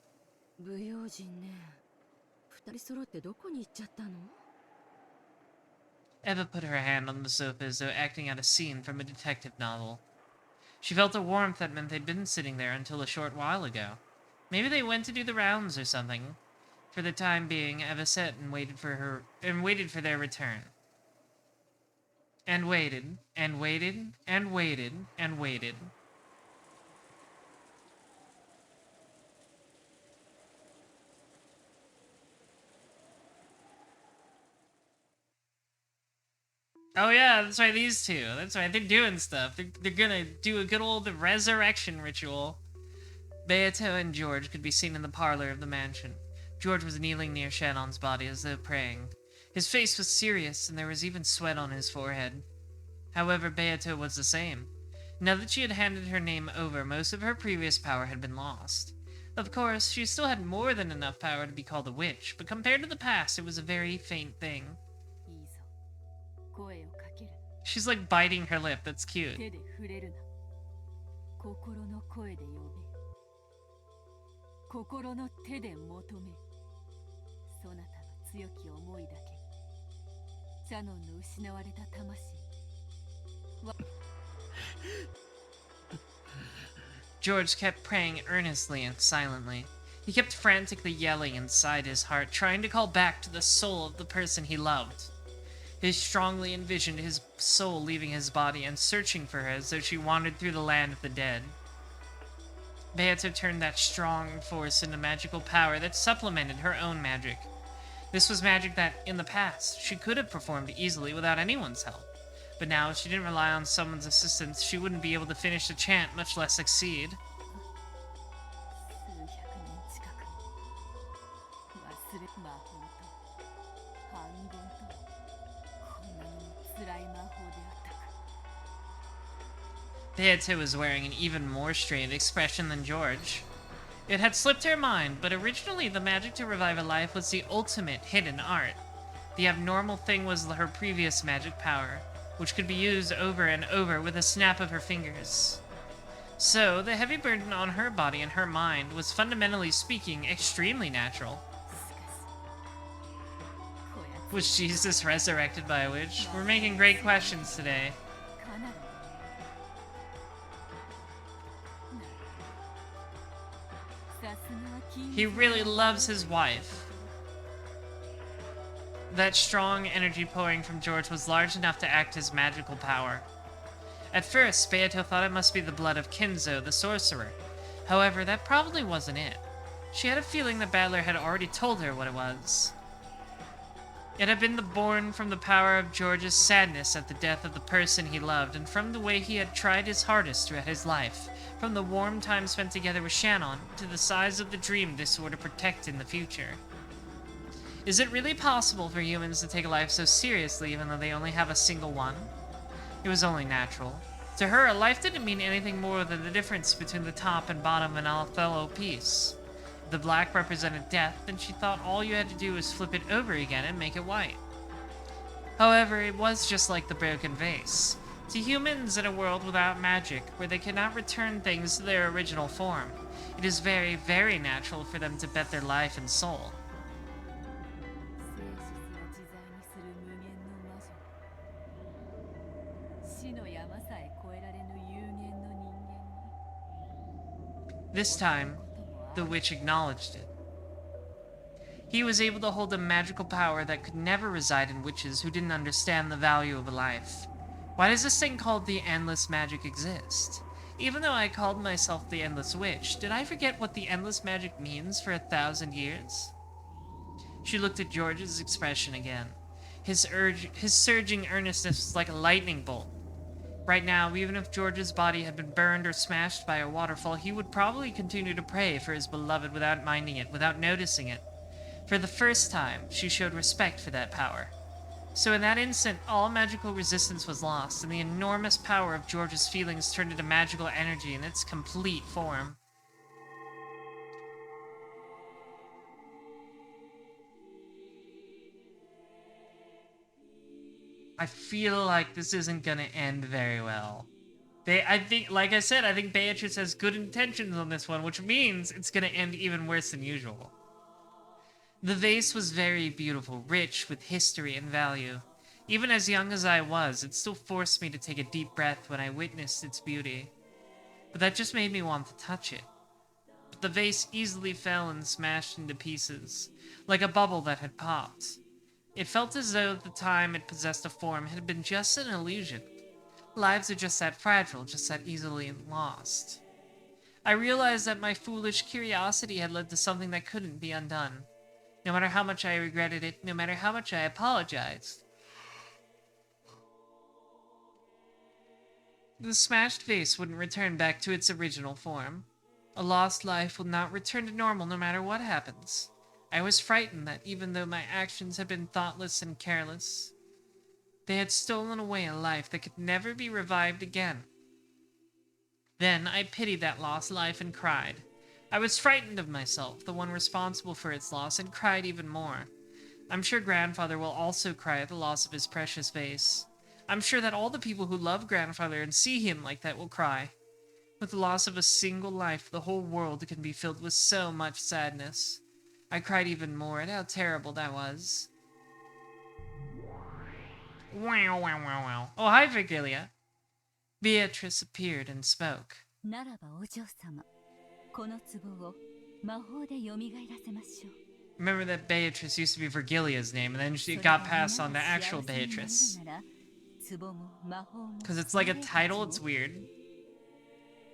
不用心ね。二人揃ってどこに行っちゃったの？ Eva put her hand on the sofa as though acting out a scene from a detective novel. She felt a warmth that meant they'd been sitting there until a short while ago. Maybe they went to do the rounds or something. For the time being, Eva sat and waited for their return. And waited, and waited, and waited, and waited. Oh yeah, that's right, these two. That's right, they're doing stuff. They're gonna do a good old resurrection ritual. Beato and George could be seen in the parlor of the mansion. George was kneeling near Shannon's body as though praying. His face was serious, and there was even sweat on his forehead. However, Beato was the same. Now that she had handed her name over, most of her previous power had been lost. Of course, she still had more than enough power to be called a witch, but compared to the past, it was a very faint thing. いいぞ。声をかける。 She's like biting her lip, that's cute. 手で触れるな。心の声で呼べ。心の手で求め。そなたの強き思いだけ。シャノンの失われた魂。George kept praying earnestly and silently. He kept frantically yelling inside his heart, trying to call back to the soul of the person he loved. He strongly envisioned his soul leaving his body and searching for her as though she wandered through the land of the dead. Beato turned that strong force into magical power that supplemented her own magic. This was magic that, in the past, she could have performed easily without anyone's help. But now, if she didn't rely on someone's assistance, she wouldn't be able to finish the chant, much less succeed. 数百年近く忘れ魔法と反言とこんなにも辛い魔法であったか。 Beato was wearing an even more strained expression than George. It had slipped her mind, but originally the magic to revive a life was the ultimate hidden art. The abnormal thing was her previous magic power, which could be used over and over with a snap of her fingers. So, the heavy burden on her body and her mind was, fundamentally speaking, extremely natural. Was Jesus resurrected by a witch? We're making great questions today. He really loves his wife. That strong energy pouring from George was large enough to act as magical power. At first, Beato thought it must be the blood of Kinzo, the sorcerer. However, that probably wasn't it. She had a feeling the battler had already told her what it was. It had been born from the power of George's sadness at the death of the person he loved, and from the way he had tried his hardest throughout his life, from the warm time spent together with Shannon, to the size of the dream this were to protect in the future. Is it really possible for humans to take life so seriously even though they only have a single one? It was only natural. To her, a life didn't mean anything more than the difference between the top and bottom of an Othello piece. If the black represented death, then she thought all you had to do was flip it over again and make it white. However, it was just like the broken vase. To humans in a world without magic, where they cannot return things to their original form, it is very, very natural for them to bet their life and soul. This time, the witch acknowledged it. He was able to hold a magical power that could never reside in witches who didn't understand the value of a life. Why does this thing called the Endless Magic exist? Even though I called myself the Endless Witch, did I forget what the Endless Magic means for 1,000 years? She looked at George's expression again. His surging earnestness was like a lightning bolt. Right now, even if George's body had been burned or smashed by a waterfall, he would probably continue to pray for his beloved without minding it, without noticing it. For the first time, she showed respect for that power. So in that instant, all magical resistance was lost, and the enormous power of George's feelings turned into magical energy in its complete form. I feel like this isn't gonna end very well. I think, like I said, I think Beatrice has good intentions on this one, which means it's gonna end even worse than usual. The vase was very beautiful, rich with history and value. Even as young as I was, it still forced me to take a deep breath when I witnessed its beauty. But that just made me want to touch it. But the vase easily fell and smashed into pieces, like a bubble that had popped. It felt as though the time it possessed a form had been just an illusion. Lives are just that fragile, just that easily lost. I realized that my foolish curiosity had led to something that couldn't be undone. No matter how much I regretted it, no matter how much I apologized. The smashed vase wouldn't return back to its original form. A lost life will not return to normal no matter what happens. I was frightened that even though my actions had been thoughtless and careless, they had stolen away a life that could never be revived again. Then I pitied that lost life and cried. I was frightened of myself, the one responsible for its loss, and cried even more. I'm sure Grandfather will also cry at the loss of his precious vase. I'm sure that all the people who love Grandfather and see him like that will cry. With the loss of a single life, the whole world can be filled with so much sadness. I cried even more at how terrible that was. Wow, wow, wow, wow. Oh, hi, Virgilia. Beatrice appeared and spoke. ならばお嬢様、この壺を魔法で蘇らせましょう。 Remember that Beatrice used to be Virgilia's name, and then she got passed on to actual Beatrice. Because it's like a title, it's weird.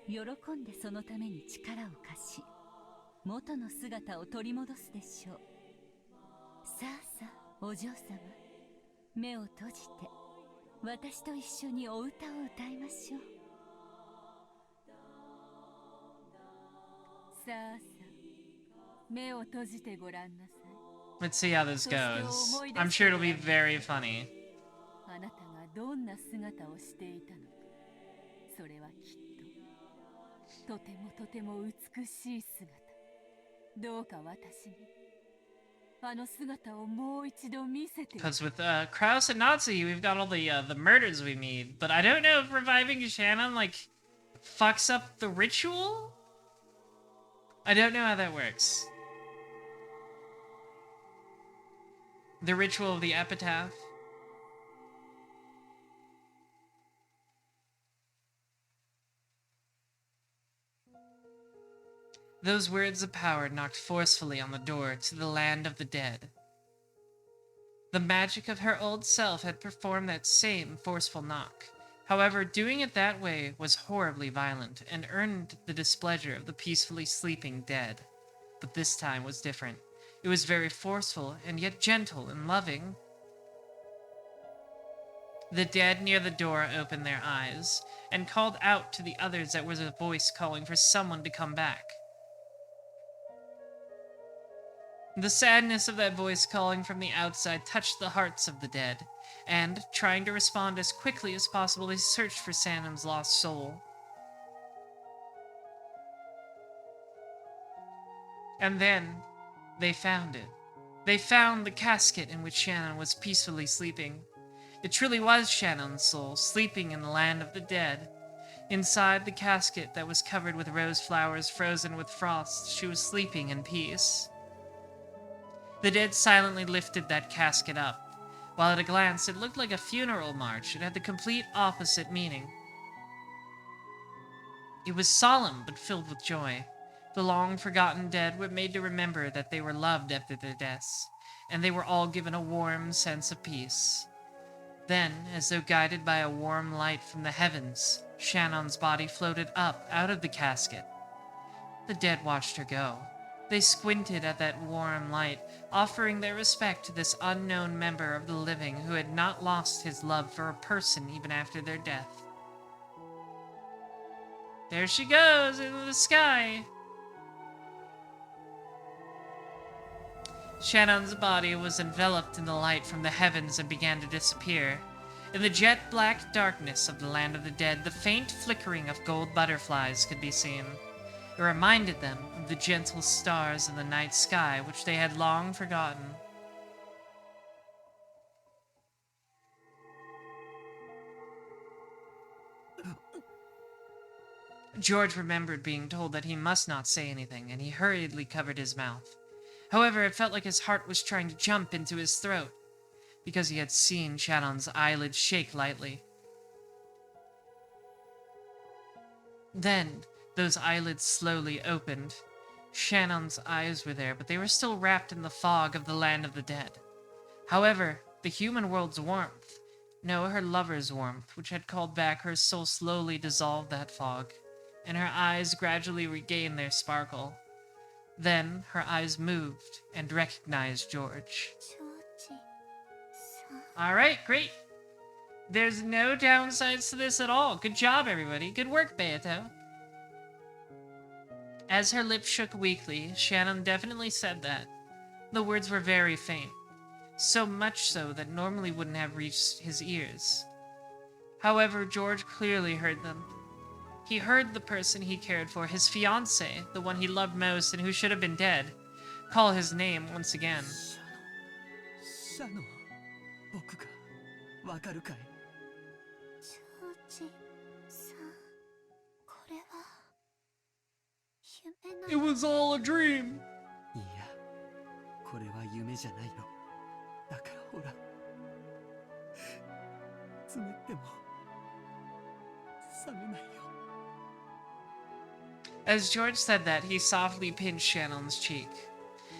喜んでそのために力を貸し、元の姿を取り戻すでしょう。さあさあ、お嬢様、目を閉じて私と一緒にお歌を歌いましょう。さあさあ、目を閉じてごらんなさい。 Let's see how this goes. I'm sure it'll be very funny. あなたがどんな姿をしていたのか、それはきっととてもとても美しい姿。どうか私にあの姿をもう一度見せて。 Because with Kraus and Nazi, we've got all the murders we need, but I don't know if reviving Shannon like fucks up the ritual. I don't know how that works. The ritual of the epitaph. Those words of power knocked forcefully on the door to the land of the dead. The magic of her old self had performed that same forceful knock. However, doing it that way was horribly violent and earned the displeasure of the peacefully sleeping dead. But this time was different. It was very forceful and yet gentle and loving. The dead near the door opened their eyes and called out to the others that was a voice calling for someone to come back. The sadness of that voice calling from the outside touched the hearts of the dead, and, trying to respond as quickly as possible, they searched for Sanum's lost soul. And then, they found it. They found the casket in which Shannon was peacefully sleeping. It truly was Shannon's soul, sleeping in the land of the dead. Inside the casket that was covered with rose flowers frozen with frost, she was sleeping in peace. The dead silently lifted that casket up. While at a glance it looked like a funeral march, it had the complete opposite meaning. It was solemn but filled with joy. The long-forgotten dead were made to remember that they were loved after their deaths, and they were all given a warm sense of peace. Then, as though guided by a warm light from the heavens, Shannon's body floated up out of the casket. The dead watched her go. They squinted at that warm light, offering their respect to this unknown member of the living who had not lost his love for a person even after their death. There she goes into the sky! Shannon's body was enveloped in the light from the heavens and began to disappear. In the jet-black darkness of the land of the dead, the faint flickering of gold butterflies could be seen. It reminded them of the gentle stars in the night sky, which they had long forgotten. George remembered being told that he must not say anything, and he hurriedly covered his mouth. However, it felt like his heart was trying to jump into his throat, because he had seen Shannon's eyelids shake lightly. Then, those eyelids slowly opened. Shannon's eyes were there, but they were still wrapped in the fog of the land of the dead. However, the human world's warmth, no, her lover's warmth, which had called back her soul, slowly dissolved that fog, and her eyes gradually regained their sparkle. Then, her eyes moved and recognized George. Alright, great. There's no downsides to this at all. Good job, everybody. Good work, Beato. As her lips shook weakly, Shannon definitely said that. The words were very faint, so much so that normally wouldn't have reached his ears. However, George clearly heard them. He heard the person he cared for, his fiancée, the one he loved most and who should have been dead, call his name once again. シャノン、僕がわかるかい？ジョージさん、これは夢なの？ It was all a dream. いや、これは夢じゃないよ。だからほら、つねっても冷めないよ。 As George said that, he softly pinched Shannon's cheek.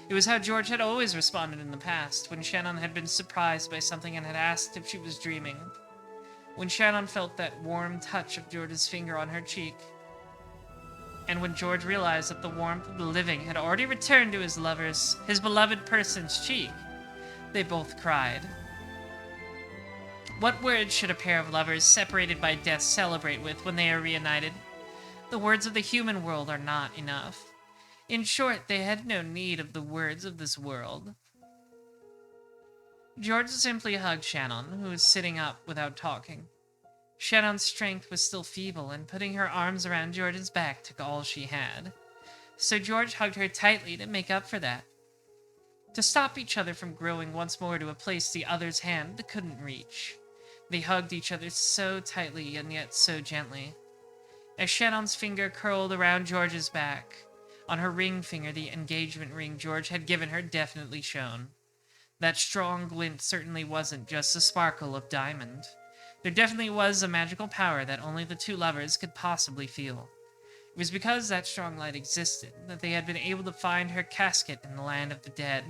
It was how George had always responded in the past, when Shannon had been surprised by something and had asked if she was dreaming. When Shannon felt that warm touch of George's finger on her cheek, and when George realized that the warmth of the living had already returned to his his beloved person's cheek, they both cried. What words should a pair of lovers separated by death celebrate with when they are reunited? The words of the human world are not enough. In short, they had no need of the words of this world. George simply hugged Shannon, who was sitting up without talking. Shannon's strength was still feeble, and putting her arms around George's back took all she had. So George hugged her tightly to make up for that. To stop each other from growing once more to a place the other's hand couldn't reach. They hugged each other so tightly and yet so gently. As Shannon's finger curled around George's back, on her ring finger the engagement ring George had given her definitely shone. That strong glint certainly wasn't just a sparkle of diamond. There definitely was a magical power that only the two lovers could possibly feel. It was because that strong light existed that they had been able to find her casket in the land of the dead.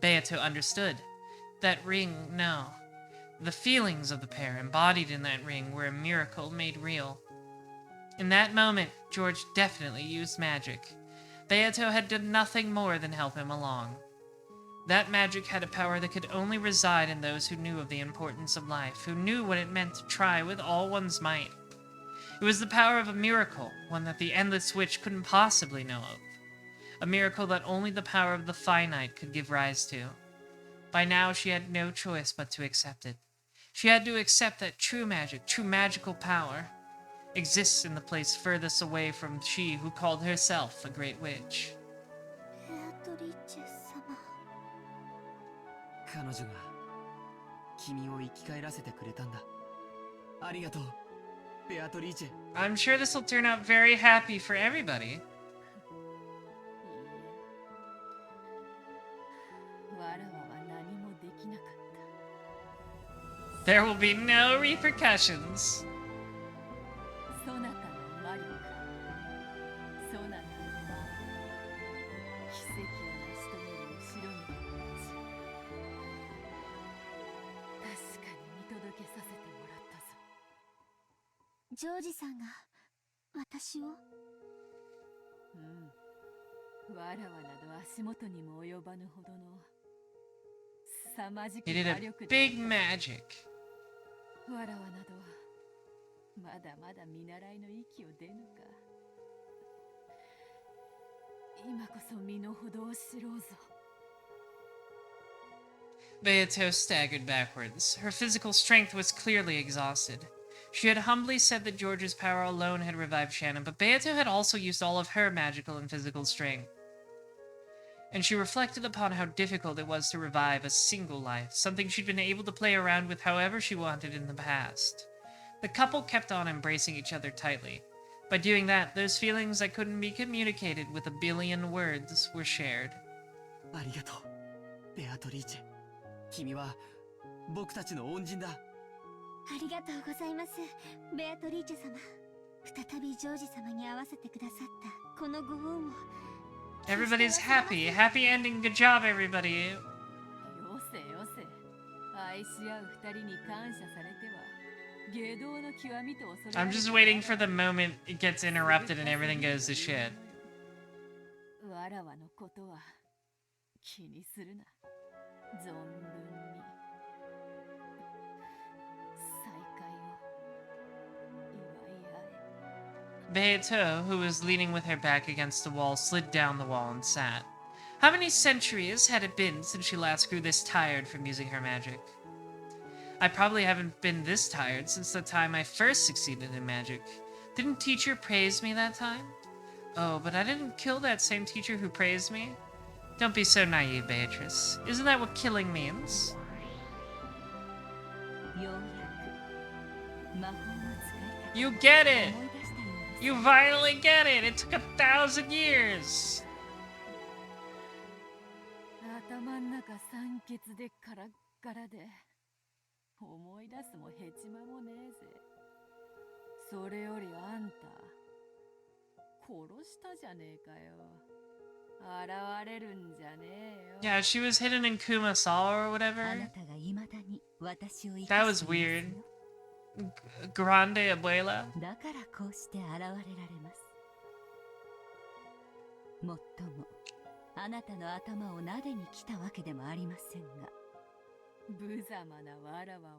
Beato understood. That ring, no. The feelings of the pair embodied in that ring were a miracle made real. In that moment, George definitely used magic. Beato had done nothing more than help him along. That magic had a power that could only reside in those who knew of the importance of life, who knew what it meant to try with all one's might. It was the power of a miracle, one that the Endless Witch couldn't possibly know of. A miracle that only the power of the finite could give rise to. By now, she had no choice but to accept it. She had to accept that true magic, true magical power, exists in the place furthest away from she who called herself a great witch. ベアトリーチェ様。彼女が君を生き返らせてくれたんだ。ありがとう、ベアトリーチェ。 I'm sure this will turn out very happy for everybody. わらわは何もできなかった。 There will be no repercussions. そなたの魔力、そなたの魔奇跡を成し遂げる後ろに立ち、確かに見届けさせてもらったぞ。ジョージさんが私を。わらわなど足元にも及ばぬほどの凄まじき He did 魔 a 力だ。 big magic. わらわなどまだまだ見習いの域を出ぬか。今こそ身の程を知ろうぞ。 Beato staggered backwards. Her physical strength was clearly exhausted. She had humbly said that George's power alone had revived Shannon, but Beato had also used all of her magical and physical strength. And she reflected upon how difficult it was to revive a single life, something she'd been able to play around with however she wanted in the past. The couple kept on embracing each other tightly. By doing that, those feelings that couldn't be communicated with a billion words were shared. ありがとう、ベアトリーチェ。君は僕たちの恩人だ。ありがとうございます、ベアトリーチェ様。再びジョージ様に会わせてくださったこのご恩を。 Everybody's happy. Happy ending. Good job, everybody. よせよせ。愛し合う二人に感謝されては下道の極みと恐れられ I'm just waiting for the moment it gets interrupted and everything goes to shit. わらわのことは気にするな。存分に再会を祝い合え。 Beato, who was leaning with her back against the wall, slid down the wall and sat. How many centuries had it been since she last grew this tired from using her magic? I probably haven't been this tired since the time I first succeeded in magic. Didn't teacher praise me that time? Oh, but I didn't kill that same teacher who praised me? Don't be so naive, Beatrice. Isn't that what killing means? ようやく魔法の使い方 You get を it! 思い出したようです。 You finally get it! It took 1,000 years! 頭ん中酸欠でカラッカラで思い出すもヘチマもねえぜ。それよりあんた殺したじゃねえかよ。現れるんじゃねえよ。 Yeah, she was hidden in Kumasal or あ whatever. なたが未だに私を生 That か was していますよ。 weird. Grande abuela. だからこうして現れられます。もっともあなたの頭を撫でに来たわけでもありませんが、無様なわらわ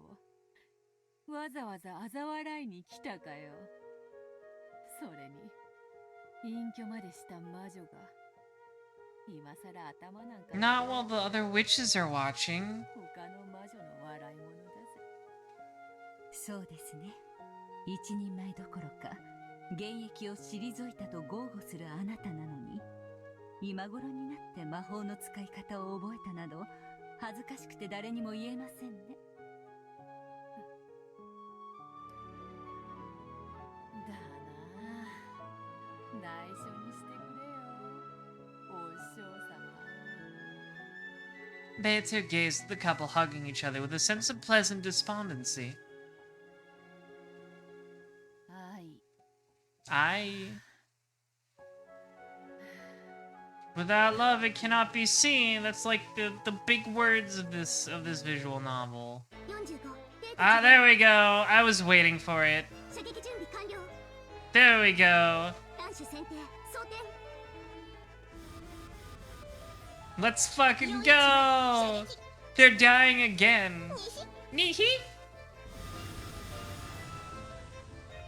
をわざわざ嘲笑いに来たかよ。それに隠居までした魔女が今さら頭なんか Not while the other witches are watching. 他の魔女の笑い物だぜ。そうですね。一人前どころか現役を退いたと豪語するあなたなのに、今頃になって魔法の使い方を覚えたなど恥ずかしくて誰にも言えませんね。だなあ、内緒にしてくれよ、お師匠様。 Beato gazed at the couple hugging each other with a sense of pleasant despondency. はい。 I. Without love, it cannot be seen. That's like the big words of this visual novel. 45 Ah, there we go. I was waiting for it. 射撃準備完了。 There we go. 弾手選定装填。 Let's fucking go. They're dying again. Nihi.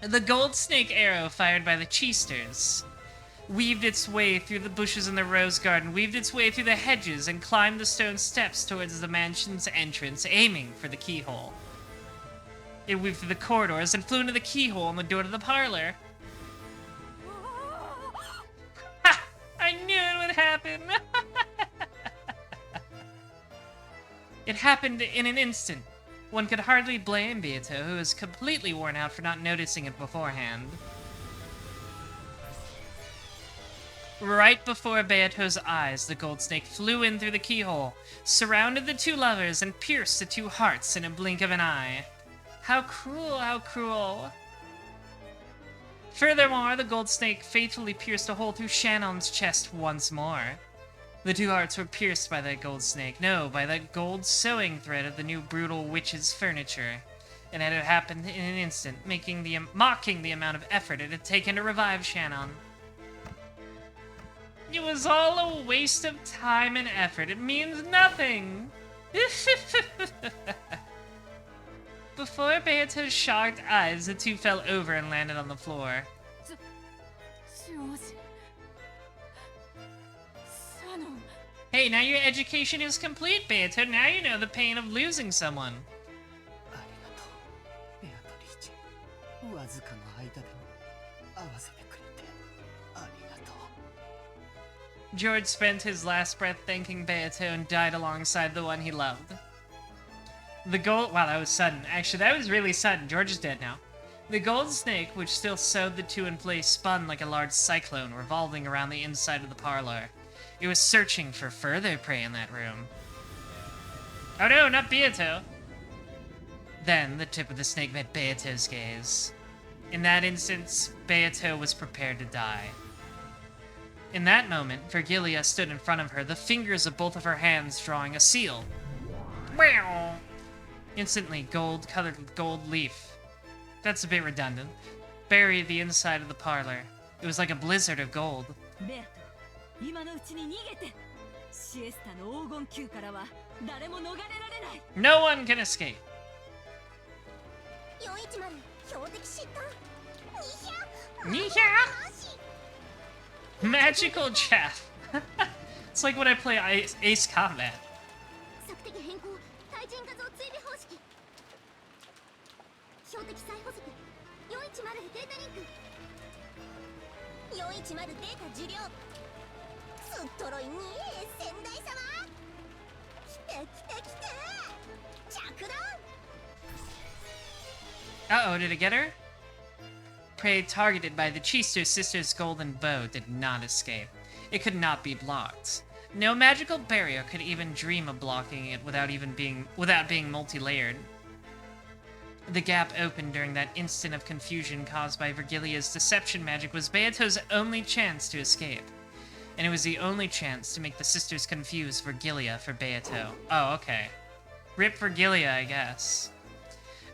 The gold snake arrow fired by the Cheesters weaved its way through the bushes in the rose garden, weaved its way through the hedges, and climbed the stone steps towards the mansion's entrance, aiming for the keyhole. It weaved through the corridors and flew into the keyhole on the door to the parlor. Ha! I knew it would happen! It happened in an instant. One could hardly blame Beato, who was completely worn out for not noticing it beforehand. Right before Beato's eyes, the gold snake flew in through the keyhole, surrounded the two lovers, and pierced the two hearts in a blink of an eye. How cruel, how cruel. Furthermore, the gold snake faithfully pierced a hole through Shannon's chest once more. The two hearts were pierced by that gold snake, no, by that gold sewing thread of the new brutal witch's furniture. And it had happened in an instant, mocking the amount of effort it had taken to revive Shannon. It was all a waste of time and effort. It means nothing. Before Beato's shocked eyes, the two fell over and landed on the floor. Hey, now your education is complete, Beato. Now you know the pain of losing someone. ありがとう、ベアトリーチェ。わずかの間でも会わせてくれてありがとう。 George spent his last breath thanking Beato and died alongside the one he loved. The gold... Wow, that was sudden. Actually, that was really sudden. George is dead now. The gold snake, which still sewed the two in place, spun like a large cyclone, revolving around the inside of the parlor. It was searching for further prey in that room. Oh no, not Beato! Then, the tip of the snake met Beato's gaze. In that instance, Beato was prepared to die. In that moment, Virgilia stood in front of her, the fingers of both of her hands drawing a seal. Meow! Instantly, gold colored with gold leaf. That's a bit redundant. Buried the inside of the parlor. It was like a blizzard of gold. 今のうちに逃げて。シエスタの黄金宮からは誰も逃れられない。 No one can escape. 410標的失踪。Nihya! Magical chaff. It's like when I play Ace Combat. 索敵変更対人画像追尾方式。標的再捕捉。410ヘデータリンク。410データ受領。すっとろいに先代様。来て来て来て。着弾。 Uh-oh, did it get her? Prey targeted by the Cheester sisters' golden bow did not escape. It could not be blocked. No magical barrier could even dream of blocking it without being multi-layered. The gap opened during that instant of confusion caused by Vergilia's deception magic was Beato's only chance to escape. And it was the only chance to make the sisters confuse Vergilia for Beato. Oh, okay. Rip Vergilia, I guess.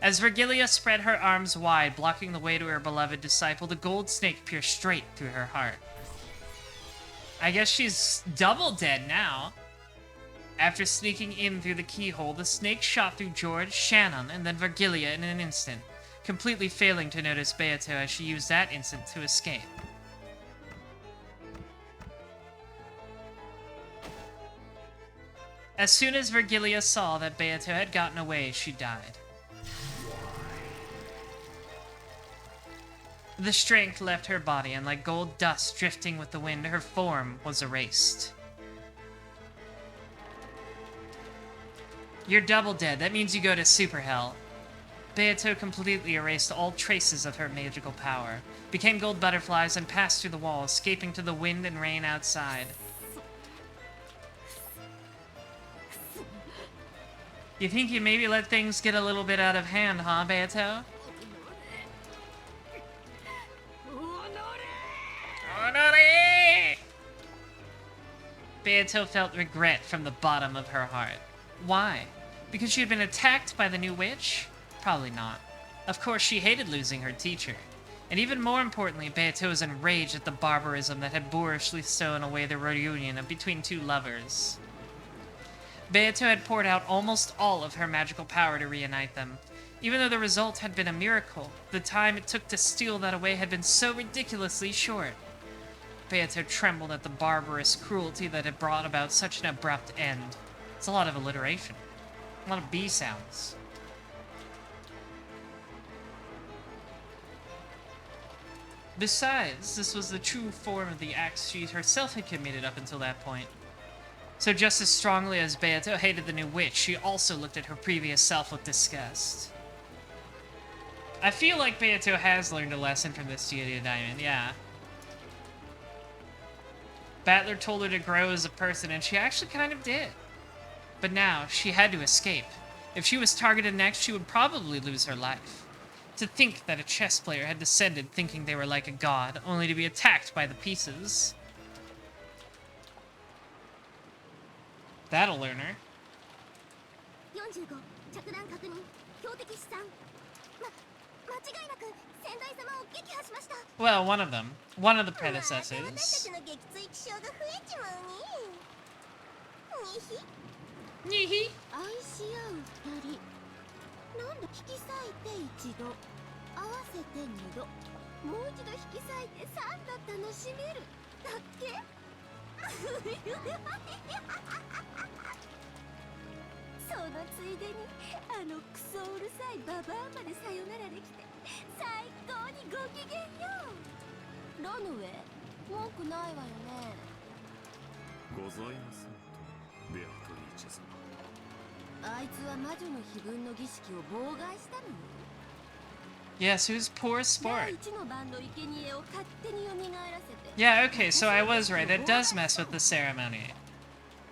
As Vergilia spread her arms wide, blocking the way to her beloved disciple, the gold snake pierced straight through her heart. I guess she's double dead now. After sneaking in through the keyhole, the snake shot through George, Shannon, and then Vergilia in an instant, completely failing to notice Beato as she used that instant to escape. As soon as Vergilia saw that Beato had gotten away, she died. The strength left her body, and like gold dust drifting with the wind, her form was erased. You're double dead. That means you go to Super Hell. Beato completely erased all traces of her magical power, became gold butterflies, and passed through the wall, escaping to the wind and rain outside. You think you maybe let things get a little bit out of hand, huh, Beato? Beato felt regret from the bottom of her heart. Why? Because she had been attacked by the new witch? Probably not. Of course, she hated losing her teacher. And even more importantly, Beato was enraged at the barbarism that had boorishly stolen away the reunion between two lovers. Beato had poured out almost all of her magical power to reunite them. Even though the result had been a miracle, the time it took to steal that away had been so ridiculously short. Beato trembled at the barbarous cruelty that had brought about such an abrupt end. It's a lot of alliteration. A lot of B sounds. Besides, this was the true form of the acts she herself had committed up until that point. So just as strongly as Beato hated the new witch, she also looked at her previous self with disgust. I feel like Beato has learned a lesson from this Deity of Diamond, yeah. Battler told her to grow as a person, and she actually kind of did. But now, she had to escape. If she was targeted next, she would probably lose her life. To think that a chess player had descended thinking they were like a god, only to be attacked by the pieces. That'll learn her. 45着弾確認標的資産間違いなく先代様を撃破しました Well, one of them. One of the 私た predecessors. ちの撃墜気象が増えちまうににひ愛し合う二人なんだ引き裂いて一度合わせて二度もう一度引き裂いて三度楽しめるだっけそのついでにあのクソうるさいババアまでさよならできて最高にご機嫌よロノウェ文句ないわよねございませんとベアトリーチェ様。あいつは魔女の碑文の儀式を妨害したのよ Yes, who's poor 第 sport? 一の番の生贄を勝手に蘇らせて Yeah, okay, so I was right. That does mess with the ceremony.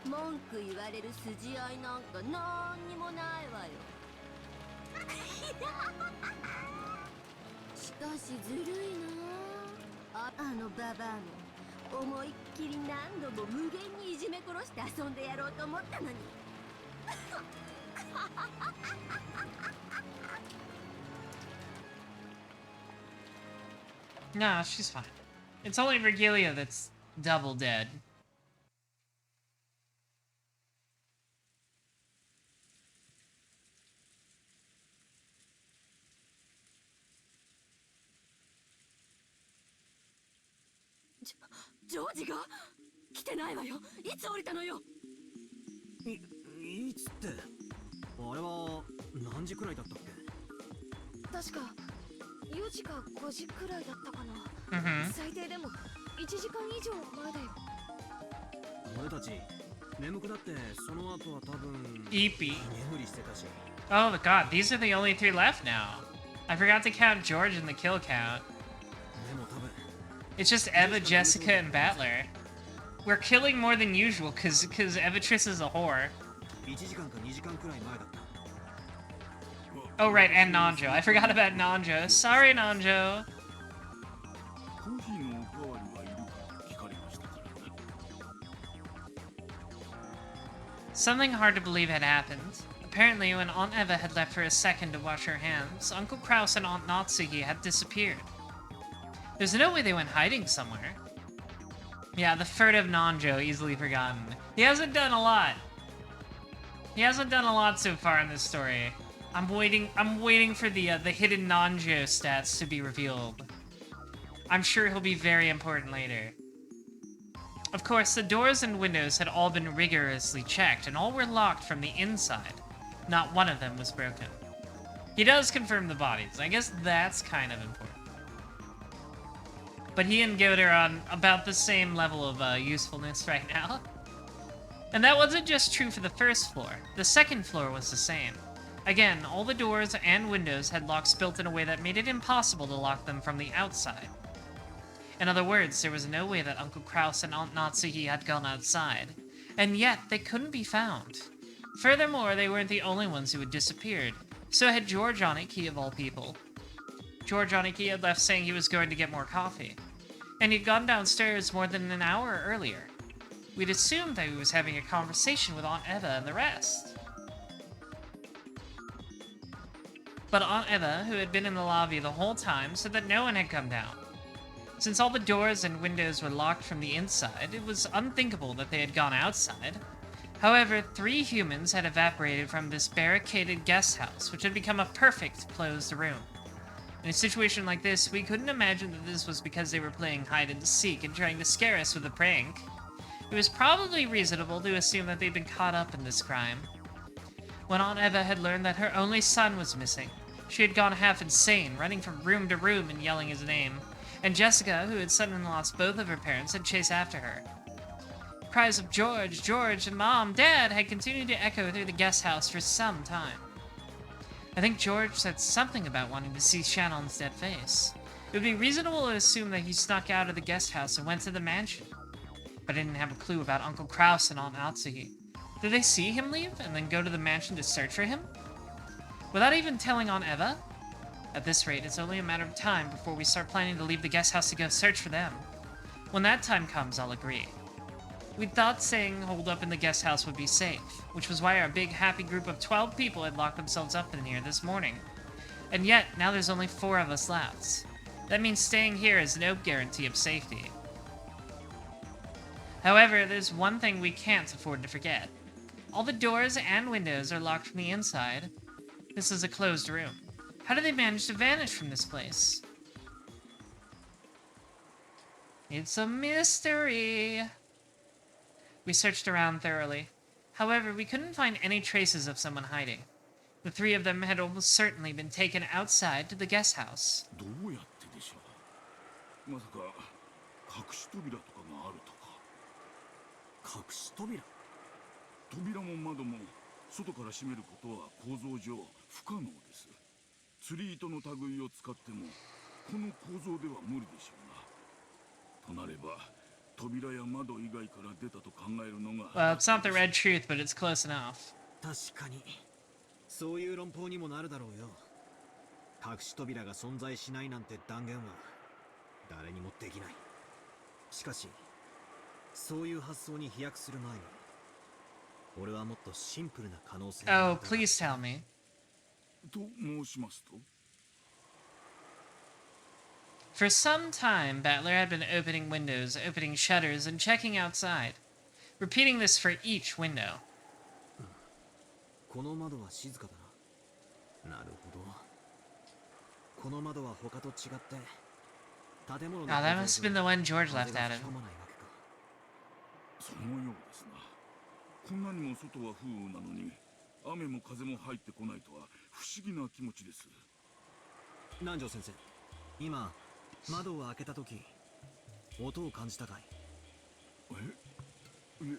文句言われる筋合いなんかなんにもないわよしかしずるいなあのババアの思いっきり何度も無限にいじめ殺して遊んでやろうと思ったのに Nah, she's fine. It's only Vergilia that's double dead.「ジョージが来てないわよいつ降りたのよ」いつってあれは何時くらいだったっけ確か4時か5時くらいだったかな、Mm-hmm. 最低でも1時間以上前だよ俺たち眠くなってその後は多分 Eepy. 眠りしてたし Oh god, these are the only three left now. I forgot to count George in the kill count. でも多分 It's just Eva, Jessica, and Battler. We're killing more than usual cause Evatrice is a whore. 1時間か2時間くらい前だった Oh, right, and Nanjo. I forgot about Nanjo. Sorry, Nanjo. コーヒーのおかわりはいるかと聞かれましたからな。 Something hard to believe had happened. Apparently, when Aunt Eva had left for a second to wash her hands, Uncle Kraus and Aunt Natsuki had disappeared. There's no way they went hiding somewhere. Yeah, the furtive Nanjo, easily forgotten. He hasn't done a lot. He hasn't done a lot so far in this story. I'm waiting for the hidden Nanjo stats to be revealed. I'm sure he'll be very important later. Of course, the doors and windows had all been rigorously checked, and all were locked from the inside. Not one of them was broken. He does confirm the bodies. I guess that's kind of important. But he and Goder are on about the same level of usefulness right now. And that wasn't just true for the first floor. The second floor was the same. Again, all the doors and windows had locks built in a way that made it impossible to lock them from the outside. In other words, there was no way that Uncle Kraus and Aunt Natsuki had gone outside. And yet, they couldn't be found. Furthermore, they weren't the only ones who had disappeared. So had George Oniki, of all people. George Oniki had left saying he was going to get more coffee. And he'd gone downstairs more than an hour earlier. We'd assumed that he was having a conversation with Aunt Eva and the rest. But Aunt Eva, who had been in the lobby the whole time, said that no one had come down. Since all the doors and windows were locked from the inside, it was unthinkable that they had gone outside. However, 3 humans had evaporated from this barricaded guest house, which had become a perfect closed room. In a situation like this, we couldn't imagine that this was because they were playing hide-and-seek and trying to scare us with a prank. It was probably reasonable to assume that they'd been caught up in this crime. When Aunt Eva had learned that her only son was missing, she had gone half insane, running from room to room and yelling his name. And Jessica, who had suddenly lost both of her parents, had chased after her. Cries of George, George, and Mom, Dad had continued to echo through the guest house for some time. I think George said something about wanting to see Shannon's dead face. It would be reasonable to assume that he snuck out of the guest house and went to the mansion. But I didn't have a clue about Uncle Kraus and Aunt Natsuki. Did they see him leave and then go to the mansion to search for him? Without even telling Aunt Eva? At this rate, it's only a matter of time before we start planning to leave the guest house to go search for them. When that time comes, I'll agree. We'd thought staying holed up in the guest house would be safe, which was why our big happy group of 12 people had locked themselves up in here this morning. And yet, now there's only 4 of us left. That means staying here is no guarantee of safety. However, there's one thing we can't afford to forget. All the doors and windows are locked from the inside. This is a closed room. How did they manage to vanish from this place? It's a mystery. We searched around thoroughly. However, we couldn't find any traces of someone hiding. The 3 of them had almost certainly been taken outside to the guest house. どうやってでしょう。まさか隠し扉とかがあるとか。隠し扉？扉も窓も外から閉めることは構造上不可能です。釣り糸の類を使ってもこの構造では無理でしょうな。となれば扉や窓以外から出たと考えるのが。Well, it's not the red truth, but it's close enough. 確かにそういう論法にもなるだろうよ。隠し扉が存在しないなんて断言は誰にもできない。しかしそういう発想に飛躍する前に俺はもっとシンプルな可能性が。 Oh, please tell me. と申しますと。 For some time, Battler had been opening windows, opening shutters, and checking outside. Repeating this for each window. この窓は静かだな。なるほど。この窓は他と違って建物の Oh, that must have been the one George left at him. そのようですな。こんなにも外は風雨なのに雨も風も入ってこないとは不思議な気持ちです。南條先生、今窓を開けた時音を感じたかい？いえ、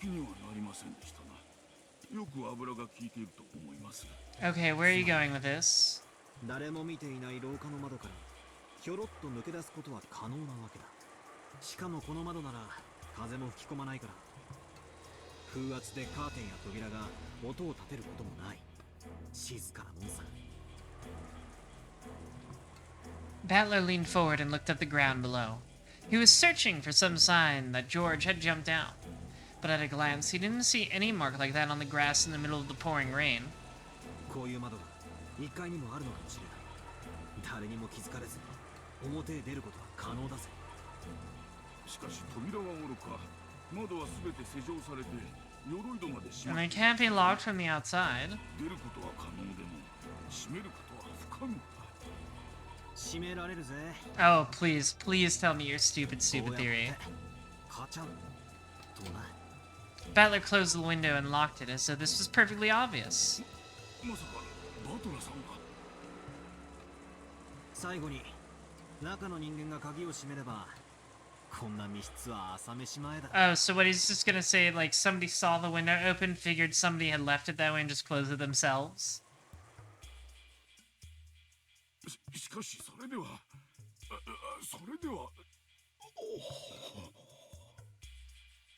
気にはなりませんでしたな。よく油が効いていると思います。 Okay, where are you going with this? 誰も見ていない廊下の窓からひょろっと抜け出すことは可能なわけだ。しかもこの窓なら風も吹き込まないから風圧でカーテンや扉が音を立てることもない。静かなもんさ。 Battler leaned forward and looked at the ground below. He was searching for some sign that George had jumped out, but at a glance he didn't see any mark like that on the grass in the middle of the pouring rain. こういう窓が1階にもあるのかもしれない。誰にも気づかれず表へ出ることは可能だぜ。しかし扉はおろか、窓は全て施錠されて鎧戸まで閉 And ま they って can't be locked from the outside. 出ることは可能でも閉めることは不可能だ。閉められるぜ。 Oh, please, please tell me your stupid theory. カチャンとな。 Battler closed the window and locked it as though this was perfectly obvious. まさかバトラさんが。最後に中の人間が鍵を閉めればこんな密室は朝飯前だ。 Oh, so what he's just gonna say, like, somebody saw the window open, figured somebody had left it that way and just closed it themselves? しかしそれではそれでは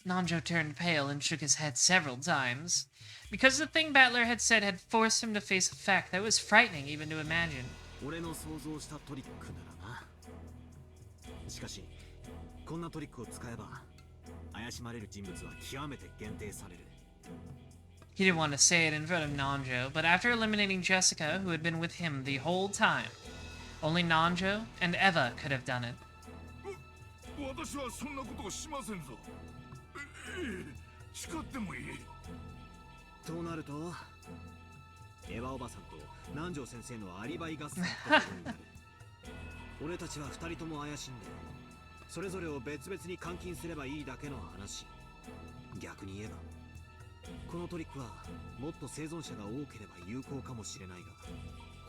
Nanjo turned pale and shook his head several times, because the thing Battler had said had forced him to face a fact that was frightening even to imagine. 俺の想像したトリックならな。しかしこんなトリックを使えば怪しまれる人物は極めて限定される。 He didn't want to say it in front of Nanjo, but after eliminating Jessica, who had been with him the whole time, only Nanjo and Eva could have done it. 私はそんなことをしませんぞ。誓ってもいい。となるとエヴァおばさんと南條先生のアリバイ合戦ってことになる。俺たちは2人とも怪しんでそれぞれを別々に監禁すればいいだけの話。逆に言えばこのトリックはもっと生存者が多ければ有効かもしれないが、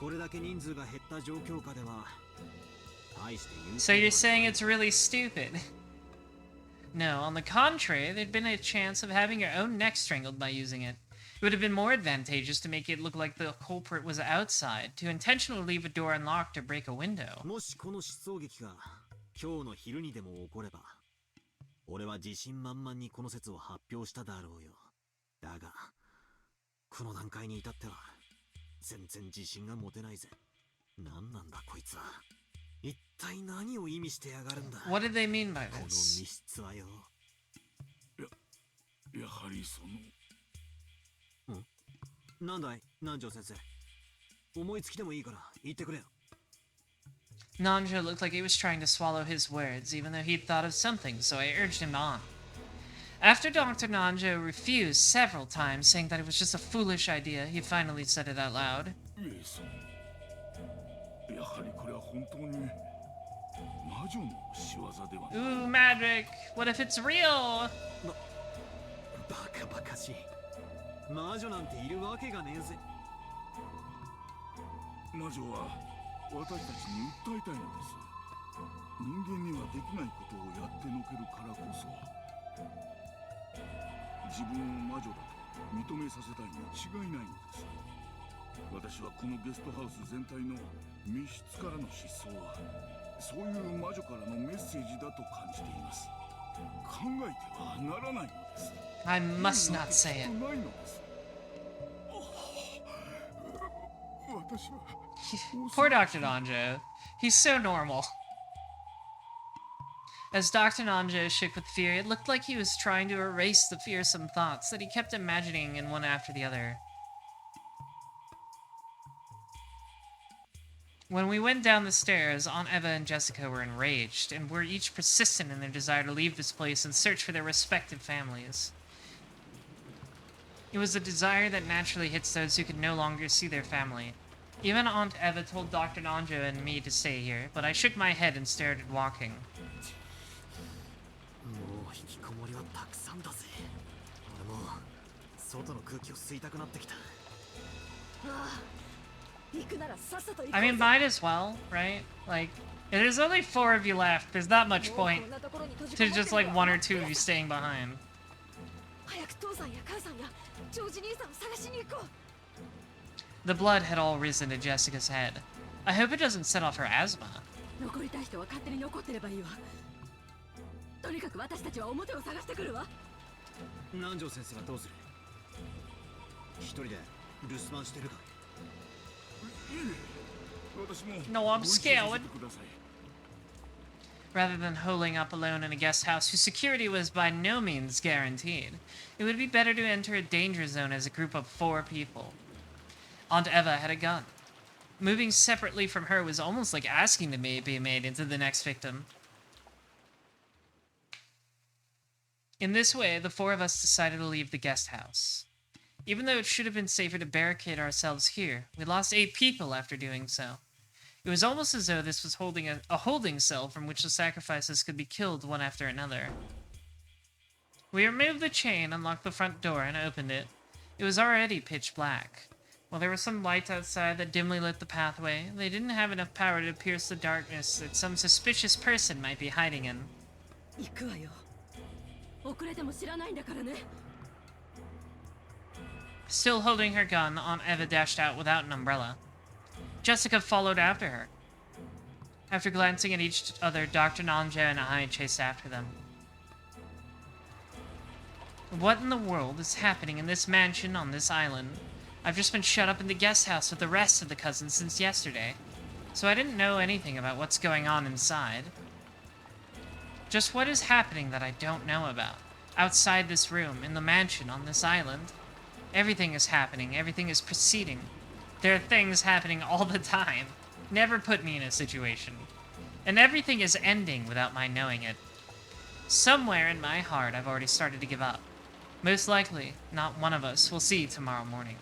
これだけ人数が減った状況下では大して有効。 So you're saying it's really stupid? No, on the contrary, there'd been a chance of having your own neck strangled by using it. It would have been more advantageous to make it look like the culprit was outside, to intentionally leave a door unlocked or break a window. もしこの失踪劇が今日の昼にでも起これば、俺は自信満々にこの説を発表しただろうよ。だがこの段階に至っては全然自信が持てないぜ。何なんだこいつは。一体何を意味してやがるんだ。 What did they mean by この this? 密室はよ。やはりその。なんだい南條先生。思いつきでもいいから言ってくれよ。 Nanjo looked like he was trying to swallow his words, even though he'd thought of something, so I urged him on. After Dr. Nanjo refused several times, saying that it was just a foolish idea, he finally said it out loud. やはりこれは本当に魔女の仕業ではない。 Ooh, magic! What if it's real? バカバカしい。魔女なんているわけがねえぜ。魔女は私たちに訴えたいのです。人間にはできないことをやってのけるからこそ、自分を魔女だと認めさせたいに違いないのです。私はこのゲストハウス全体の密室からの失踪はそういう魔女からのメッセージだと感じています。考えてはならないのです。 I must not say it. ないのです。私は Poor Dr. Nanjo. He's so normal. As Dr. Nanjo shook with fear, it looked like he was trying to erase the fearsome thoughts that he kept imagining in one after the other. When we went down the stairs, Aunt Eva and Jessica were enraged, and were each persistent in their desire to leave this place and search for their respective families. It was a desire that naturally hits those who could no longer see their family. Even Aunt Eva told Dr. Nanjo and me to stay here, but I shook my head and started walking. もう引きこもりはたくさんだぜ。俺も外の空気を吸いたくなってきた。行くならさっさと行こうぜ。 I mean, might as well, right? Like, there's only 4 of you left. There's not much もう point こんなところに閉じ to こもって just る like のは 1 or 2 of you staying behind. 早く父さんや母さんやジョージ兄さんを探しに行こう。 The blood had all risen to Jessica's head. I hope it doesn't set off her asthma. 残りたい人は勝手に残ってればいいわ。とにかく私たちは表を探してくるわ。南條先生はどうする？一人で留守番してるか？私も No, I'm ご一緒させて scared. ください。 Rather than holing up alone in a guest house whose security was by no means guaranteed, it would be better to enter a danger zone as a group of 4 people. Aunt Eva had a gun. Moving separately from her was almost like asking to be made into the next victim. In this way, the 4 of us decided to leave the guest house. Even though it should have been safer to barricade ourselves here, we lost 8 people after doing so. It was almost as though this was a holding cell from which the sacrifices could be killed one after another. We removed the chain, unlocked the front door, and opened it. It was already pitch black. While there were some lights outside that dimly lit the pathway, they didn't have enough power to pierce the darkness that some suspicious person might be hiding in. 行くわよ。遅れても知らないんだからね。 Still holding her gun, Aunt Eva dashed out without an umbrella. Jessica followed after her. After glancing at each other, Dr. Nanja and I chased after them. What in the world is happening in this mansion on this island? I've just been shut up in the guest house with the rest of the cousins since yesterday, so I didn't know anything about what's going on inside. Just what is happening that I don't know about? Outside this room, in the mansion on this island? Everything is happening, everything is proceeding. There are things happening all the time. Never put me in a situation. And everything is ending without my knowing it. Somewhere in my heart, I've already started to give up. Most likely, not one of us will see tomorrow morning.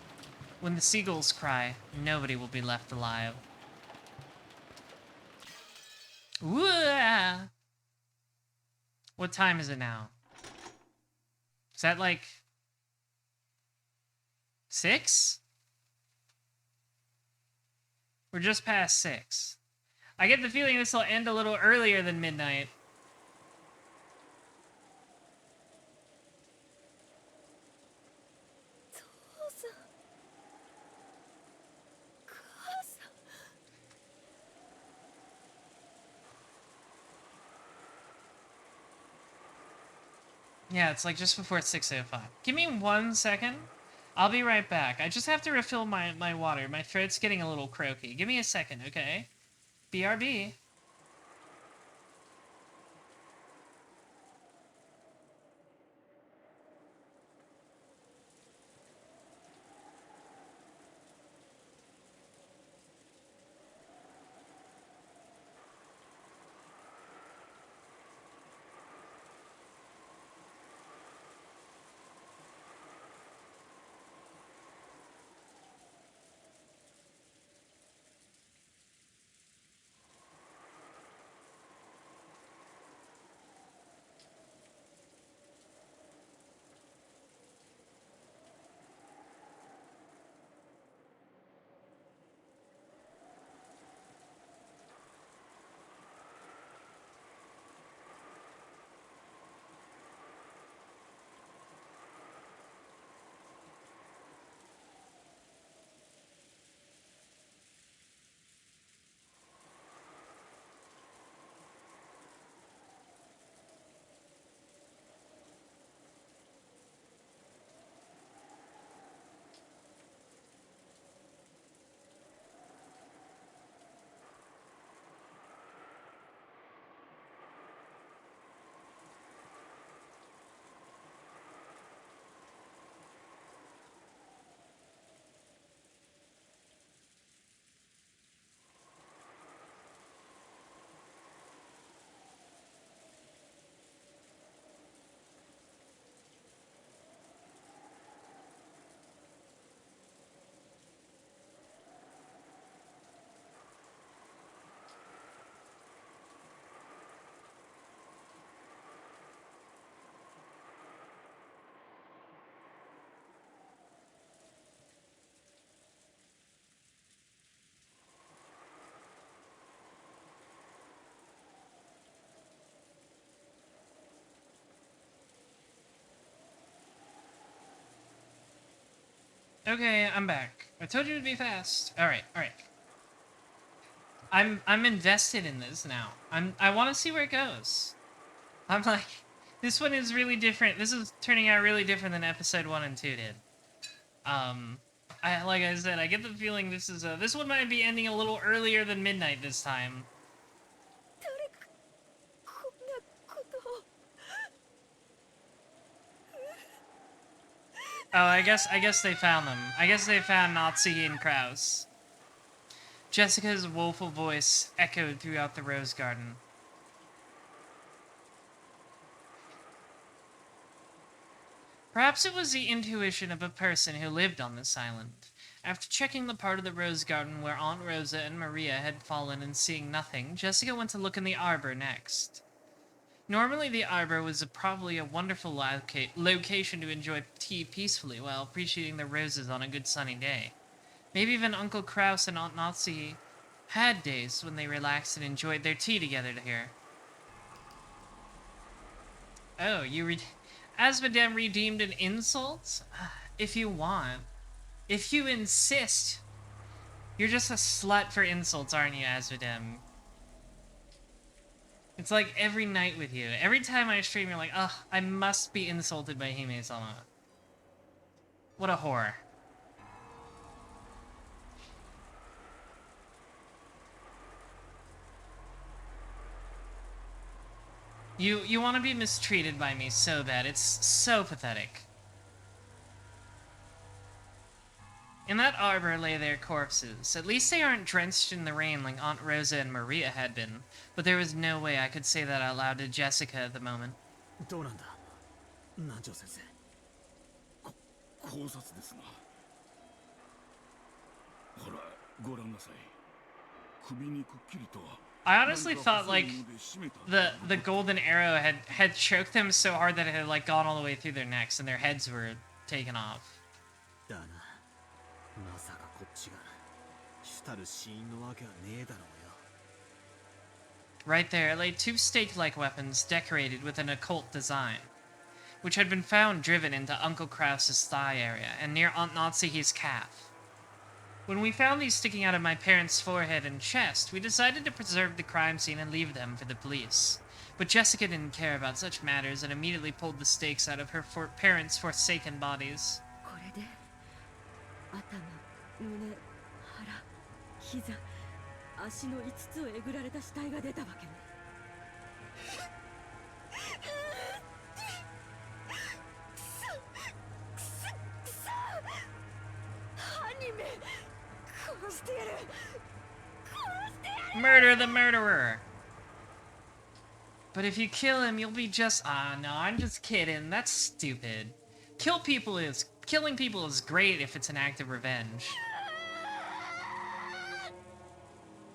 When the seagulls cry, nobody will be left alive. Whoa! What time is it now? Is that like 6? We're just past 6. I get the feeling this will end a little earlier than midnight. Yeah, it's like just before 6:05. Give me 1 second. I'll be right back. I just have to refill my water. My throat's getting a little croaky. Give me a second, okay? BRB. Okay, I'm back. I told you to be fast. All right. I'm invested in this now. I want to see where it goes. I'm like, this one is really different. This is turning out really different than episode 1 and 2 did. like I said, I get the feeling this is this one might be ending a little earlier than midnight this time. 誰かこんなことを。 Oh, I guess they found them. I guess they found Nazi and Kraus. Jessica's woeful voice echoed throughout the rose garden. Perhaps it was the intuition of a person who lived on this island. After checking the part of the rose garden where Aunt Rosa and Maria had fallen and seeing nothing, Jessica went to look in the arbor next. Normally, the arbor was probably a wonderful location to enjoy tea peacefully while appreciating the roses on a good sunny day. Maybe even Uncle Kraus and Aunt Nazi had days when they relaxed and enjoyed their tea together here. Oh, as Madame redeemed an insult? If you want. If you insist. You're just a slut for insults, aren't you, Asmodem? It's like every night with you. Every time I stream, you're like, ugh, I must be insulted by Hime-sama. What a whore. You want to be mistreated by me so bad. It's so pathetic. In that arbor lay their corpses. At least they aren't drenched in the rain like Aunt Rosa and Maria had been. But there was no way I could say that out loud to Jessica at the moment. どうなんだ南條先生。考察ですな。ほら、ご覧なさい。首にくっきりと。 I honestly thought like the golden arrow had choked them so hard that it had like gone all the way through their necks and their heads were taken off. だな。まさかこっちが主たる死因のわけはねえだろうよ。 Right there lay two stake-like weapons decorated with an occult design, which had been found driven into Uncle Kraus's thigh area and near Aunt Natsuhi's calf. When we found these sticking out of my parents' forehead and chest, we decided to preserve the crime scene and leave them for the police. But Jessica didn't care about such matters and immediately pulled the stakes out of her parents' forsaken bodies. これで頭、胸、腹、膝、足の5つをえぐられた死体が出たわけね。くそくそくそ犯人め殺してやる殺してやる Murder the murderer! But if you kill him, you'll be just... Ah, no, I'm just kidding. That's stupid. Killing people is great if it's an act of revenge.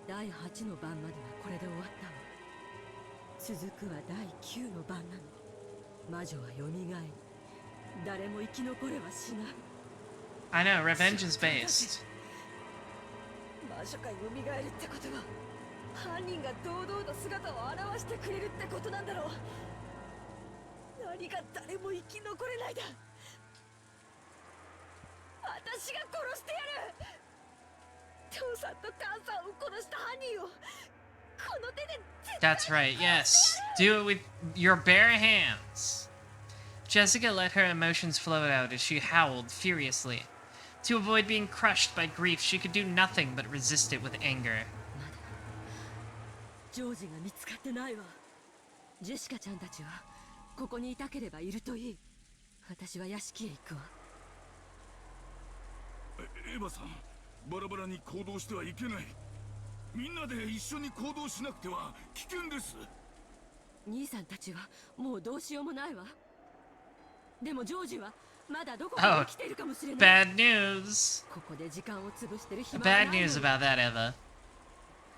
第8の番まではこれで終わったわ。続くは第9の番なの。魔女は蘇り、誰も生き残れはしない。 I know, revenge is based. 魔女が蘇るってことは、犯人が堂々と姿を現してくれるってことなんだろう。何が誰も生き残れないだ。私が殺してやる。父さんと母さんを殺した犯人をこの手で絶対 That's right, yes. Do it with your bare hands. Jessica let her emotions flow out as she howled furiously. To avoid being crushed by grief, she could do nothing but resist it with anger. ジョージが見つかってないわ。ジェシカちゃんたちはここにいたければいるといい。私は屋敷へ行くわ。エヴァさん、バラバラに行動してはいけない。みんなで一緒に行動しなくては危険です。兄さんたちはもうどうしようもないわ。でもジョージはまだどこかに来ているかもしれない。 Bad news. ここで時間を潰してる暇はない Bad news about that, Eva.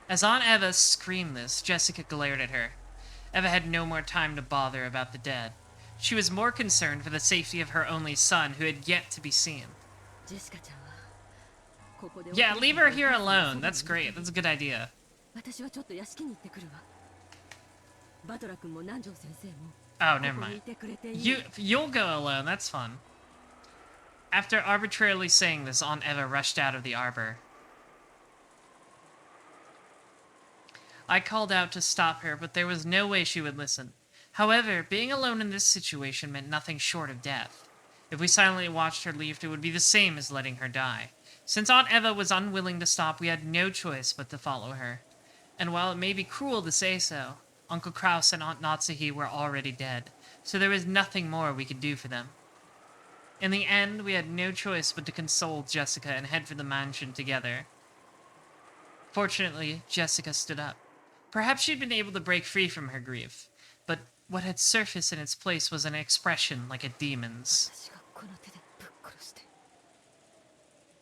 As Aunt Eva screamed this, Jessica glared at her. Eva had no more time to bother about the dead. She was more concerned for the safety of her only son, who had yet to be seen. ジェシカちゃんはここで Yeah, leave her here alone. That's great. That's a good idea. 私はちょっと屋敷に行ってくるわ。バトラ君も南條先生も Oh, never ここに mind. いてくれていい。 You'll go alone. That's fun. After arbitrarily saying this, Aunt Eva rushed out of the arbor. I called out to stop her, but there was no way she would listen. However, being alone in this situation meant nothing short of death. If we silently watched her leave, it would be the same as letting her die. Since Aunt Eva was unwilling to stop, we had no choice but to follow her. And while it may be cruel to say so, Uncle Kraus and Aunt Natsuhi were already dead, so there was nothing more we could do for them. In the end, we had no choice but to console Jessica and head for the mansion together. Fortunately, Jessica stood up. Perhaps she'd been able to break free from her grief, but what had surfaced in its place was an expression like a demon's. 私がこの手でぶっ殺して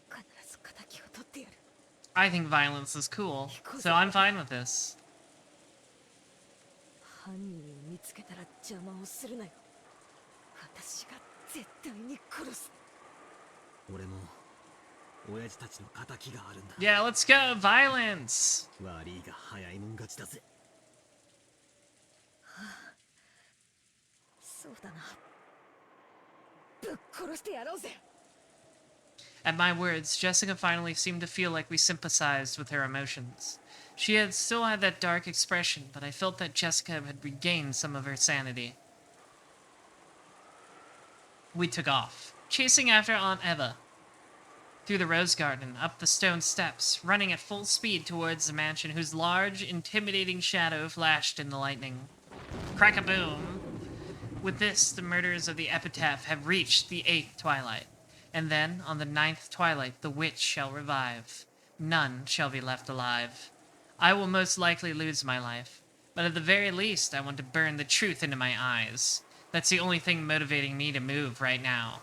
必ず敵を取ってやる。 I think violence is cool, so I'm fine with this. 犯人を見つけたら邪魔をするなよ。私が絶対に殺す。俺も親父たちの仇があるんだ。 Yeah, let's go! Violence! 悪いが早いもん勝ちだぜ。そうだな。ぶっ殺してやろうぜ。 At my words, Jessica finally seemed to feel like we sympathized with her emotions. She had still had that dark expression, but I felt that Jessica had regained some of her sanity. We took off, chasing after Aunt Eva. Through the rose garden, up the stone steps, running at full speed towards the mansion whose large, intimidating shadow flashed in the lightning. Crack-a-boom! With this, the murderers of the epitaph have reached the 8th twilight. And then, on the 9th twilight, the witch shall revive. None shall be left alive. I will most likely lose my life, but at the very least, I want to burn the truth into my eyes. That's the only thing motivating me to move right now.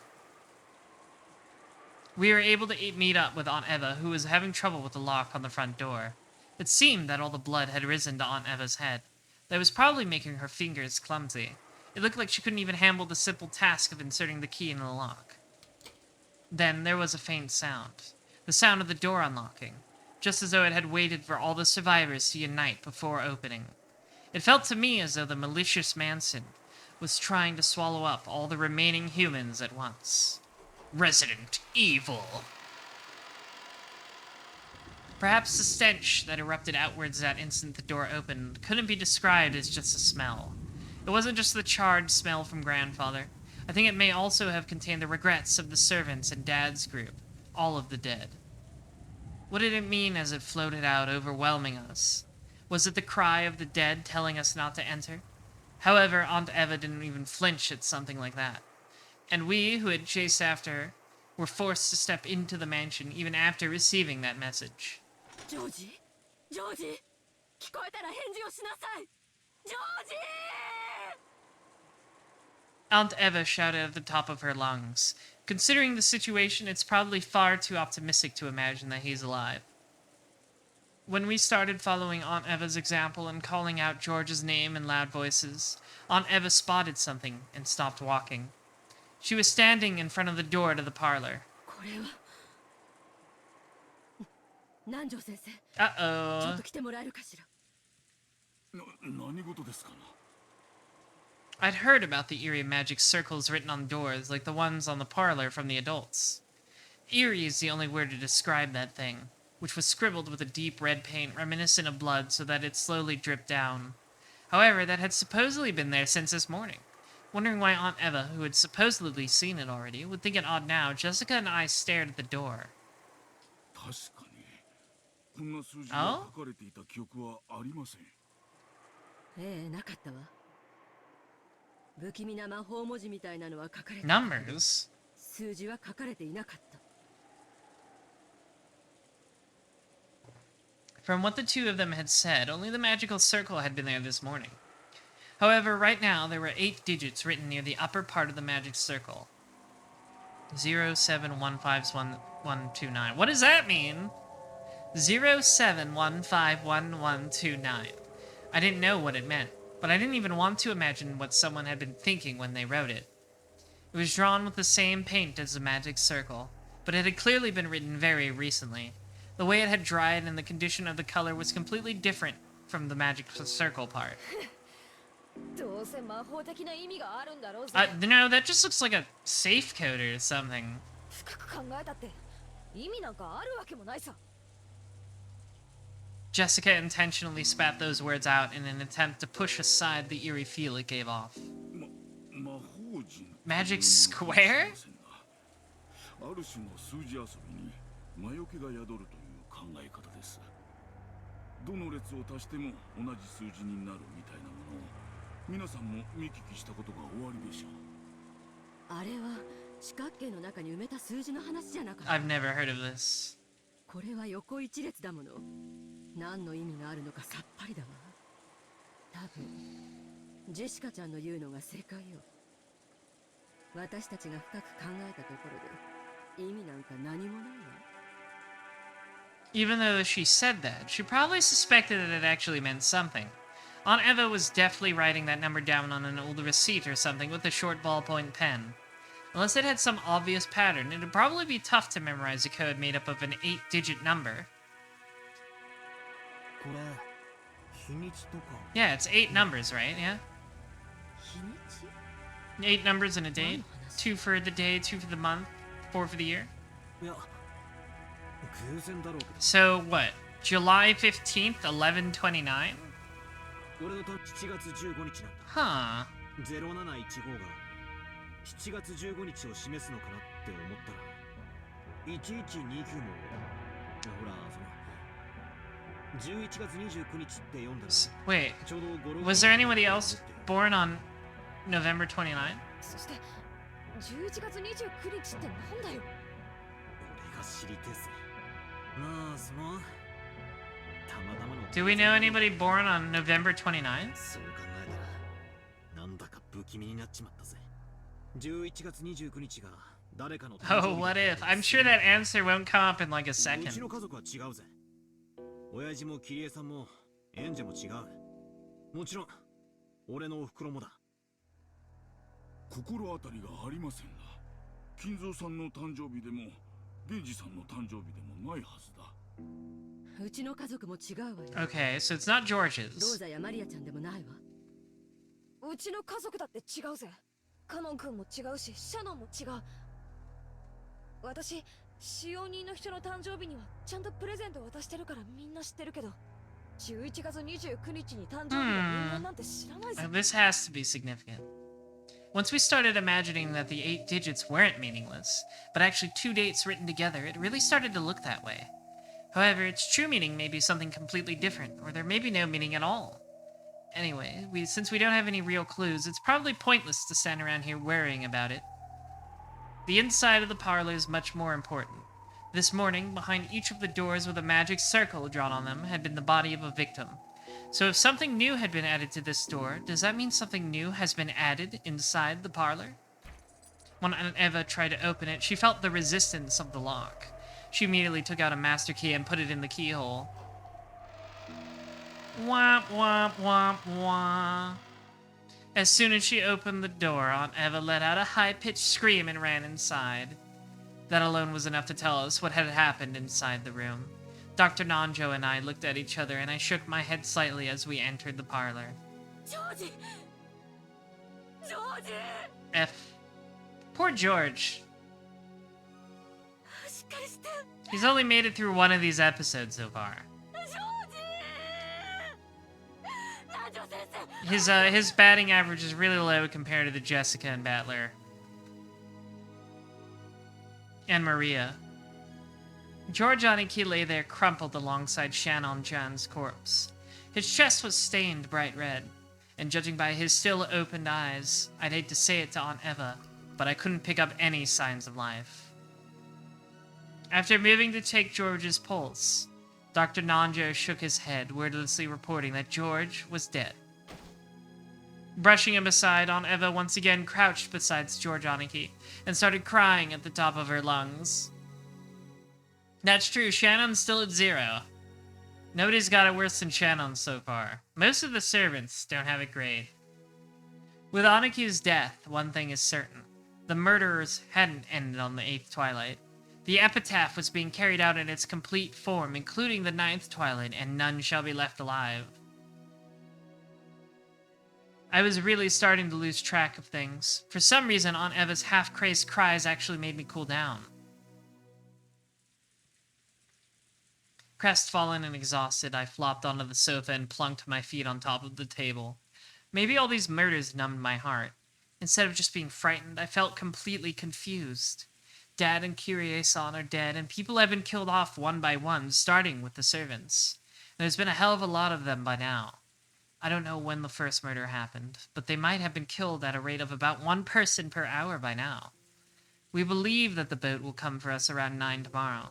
We were able to meet up with Aunt Eva, who was having trouble with the lock on the front door. It seemed that all the blood had risen to Aunt Eva's head. That was probably making her fingers clumsy. It looked like she couldn't even handle the simple task of inserting the key in the lock. Then there was a faint sound. The sound of the door unlocking, just as though it had waited for all the survivors to unite before opening. It felt to me as though the malicious Manson was trying to swallow up all the remaining humans at once. Resident Evil. Perhaps the stench that erupted outwards that instant the door opened couldn't be described as just a smell. It wasn't just the charred smell from Grandfather. I think it may also have contained the regrets of the servants and Dad's group, all of the dead. What did it mean as it floated out, overwhelming us? Was it the cry of the dead telling us not to enter? However, Aunt Eva didn't even flinch at something like that. And we, who had chased after her, were forced to step into the mansion even after receiving that message. ジョージジョージ聞こえたら返事をしなさいジョージ Aunt Eva shouted at the top of her lungs. Considering the situation, it's probably far too optimistic to imagine that he's alive. When we started following Aunt Eva's example and calling out George's name in loud voices, Aunt Eva spotted something and stopped walking. She was standing in front of the door to the parlor. これは南條先生ちょっ Uh-oh. と来てもらえるかしら何事ですかな。 I'd heard about the eerie magic circles written on doors like the ones on the parlor from the adults. Eerie is the only word to describe that thing, which was scribbled with a deep red paint reminiscent of blood so that it slowly dripped down. However, that had supposedly been there since this morning. Wondering why Aunt Eva, who had supposedly seen it already, would think it odd now, Jessica and I stared at the door. 確かにこんな数字が書かれていた記憶はありません。ええなかったわ不気味な魔法文字みたいなのは書かれて Numbers? 数字は書かれていなかった From what the two of them had said, only the magical circle had been there this morning. However, right now, there were 8 digits written near the upper part of the magic circle. 07151129. What does that mean? 07151129. I didn't know what it meant, but I didn't even want to imagine what someone had been thinking when they wrote it. It was drawn with the same paint as the magic circle, but it had clearly been written very recently. The way it had dried and the condition of the color was completely different from the magic circle part. どうせ魔法的な意味があるんだろうぜ。 No, that just looks like a safe code or something. 深く考えたって意味なんかあるわけもないさ。 Jessica intentionally spat those words out in an attempt to push aside the eerie feel it gave off. 魔法陣 Magic Square? ある種の数字遊びに魔除けが宿るという考え方です。どの列を足しても同じ数字になるみたいなものを皆さんも見聞きしたことがおありでしょう。あれは四角形の中に埋めた数字の話じゃなかった。 I've never heard of this. これは横一列だもの。何の意味があるのかさっぱりだわ。多分ジェシカちゃんの言うのが正解よ。私たちが深く考えたところで意味なんか何もないわ。 Even though she said that, she probably suspected that it actually meant something. Aunt Eva was deftly writing that number down on an old receipt or something with a short ballpoint pen. Unless it had some obvious pattern, it'd probably be tough to memorize a code made up of an 8-digit number. これ日にちとか Yeah, it's 8 numbers, right? Yeah? 日にち 8 numbers in a day. 2 for the day, 2 for the month, 4 for the year. いや偶然だろうけど So what? July 15th, 1129? 俺の7月15日なんだ Huh. 0715が7月15日を示すのかなって思ったら1129もほらその11月29日って読んだら Wait, ちょうど語呂が was there anybody else born on November 29? そして11月29日ってなんだよ。俺が知りてえぜまあそのたまたまの Do we know anybody born on November 29th? そう考えたらなんだか不気味になっちまったぜ11月29日が誰かの誕生日 Oh, what if? I'm sure that answer won't come up in like a うち second. の家族は違うぜ親父もキリエさんもエンジェも違うもちろん俺のお袋もだ心当たりがありませんな。金蔵さんの誕生日でもゲイジさんの誕生日でもないはずだ。うちの家族も違うわよ。 Okay, so it's not ロー George's. ザやマリアちゃんでもないわ。うちの家族だって違うぜ。カノン君も違うし、シャノンも違う。私、使用人の人の誕生日にはちゃんとプレゼント渡してるからみんな知ってるけど、11月29日に誕生日の人間なんて知らないぜ。 This has to be significant. Once we started imagining that the 8 digits weren't meaningless, but actually 2 dates written together, it really started to look that way. However, its true meaning may be something completely different, or there may be no meaning at all. Anyway, since we don't have any real clues, it's probably pointless to stand around here worrying about it. The inside of the parlor is much more important. This morning, behind each of the doors with a magic circle drawn on them, had been the body of a victim. So if something new had been added to this door, does that mean something new has been added inside the parlor? When Aunt Eva tried to open it, she felt the resistance of the lock. She immediately took out a master key and put it in the keyhole. Womp womp womp womp. As soon as she opened the door, Aunt Eva let out a high-pitched scream and ran inside. That alone was enough to tell us what had happened inside the room. Dr. Nanjo and I looked at each other, and I shook my head slightly as we entered the parlor. George! George! F. Poor George. He's only made it through one of these episodes so far. His batting average is really low compared to the Jessica and Battler. And Maria. George Aniki lay there crumpled alongside Shannon Jan's corpse. His chest was stained bright red, and judging by his still opened eyes, I'd hate to say it to Aunt Eva, but I couldn't pick up any signs of life. After moving to take George's pulse, Dr. Nanjo shook his head, wordlessly reporting that George was dead. Brushing him aside, Aunt Eva once again crouched beside George Aniki and started crying at the top of her lungs. That's true, Shannon's still at 0. Nobody's got it worse than Shannon so far. Most of the servants don't have it great. With Aniki's death, one thing is certain. The murderers hadn't ended on the 8th twilight. The epitaph was being carried out in its complete form, including the 9th twilight, and none shall be left alive. I was really starting to lose track of things. For some reason, Aunt Eva's half-crazed cries actually made me cool down. Crestfallen and exhausted, I flopped onto the sofa and plunked my feet on top of the table. Maybe all these murders numbed my heart. Instead of just being frightened, I felt completely confused. Dad and Kyrie-san are dead, and people have been killed off one by one, starting with the servants. There's been a hell of a lot of them by now. I don't know when the first murder happened, but they might have been killed at a rate of about 1 person per hour by now. We believe that the boat will come for us around 9 tomorrow.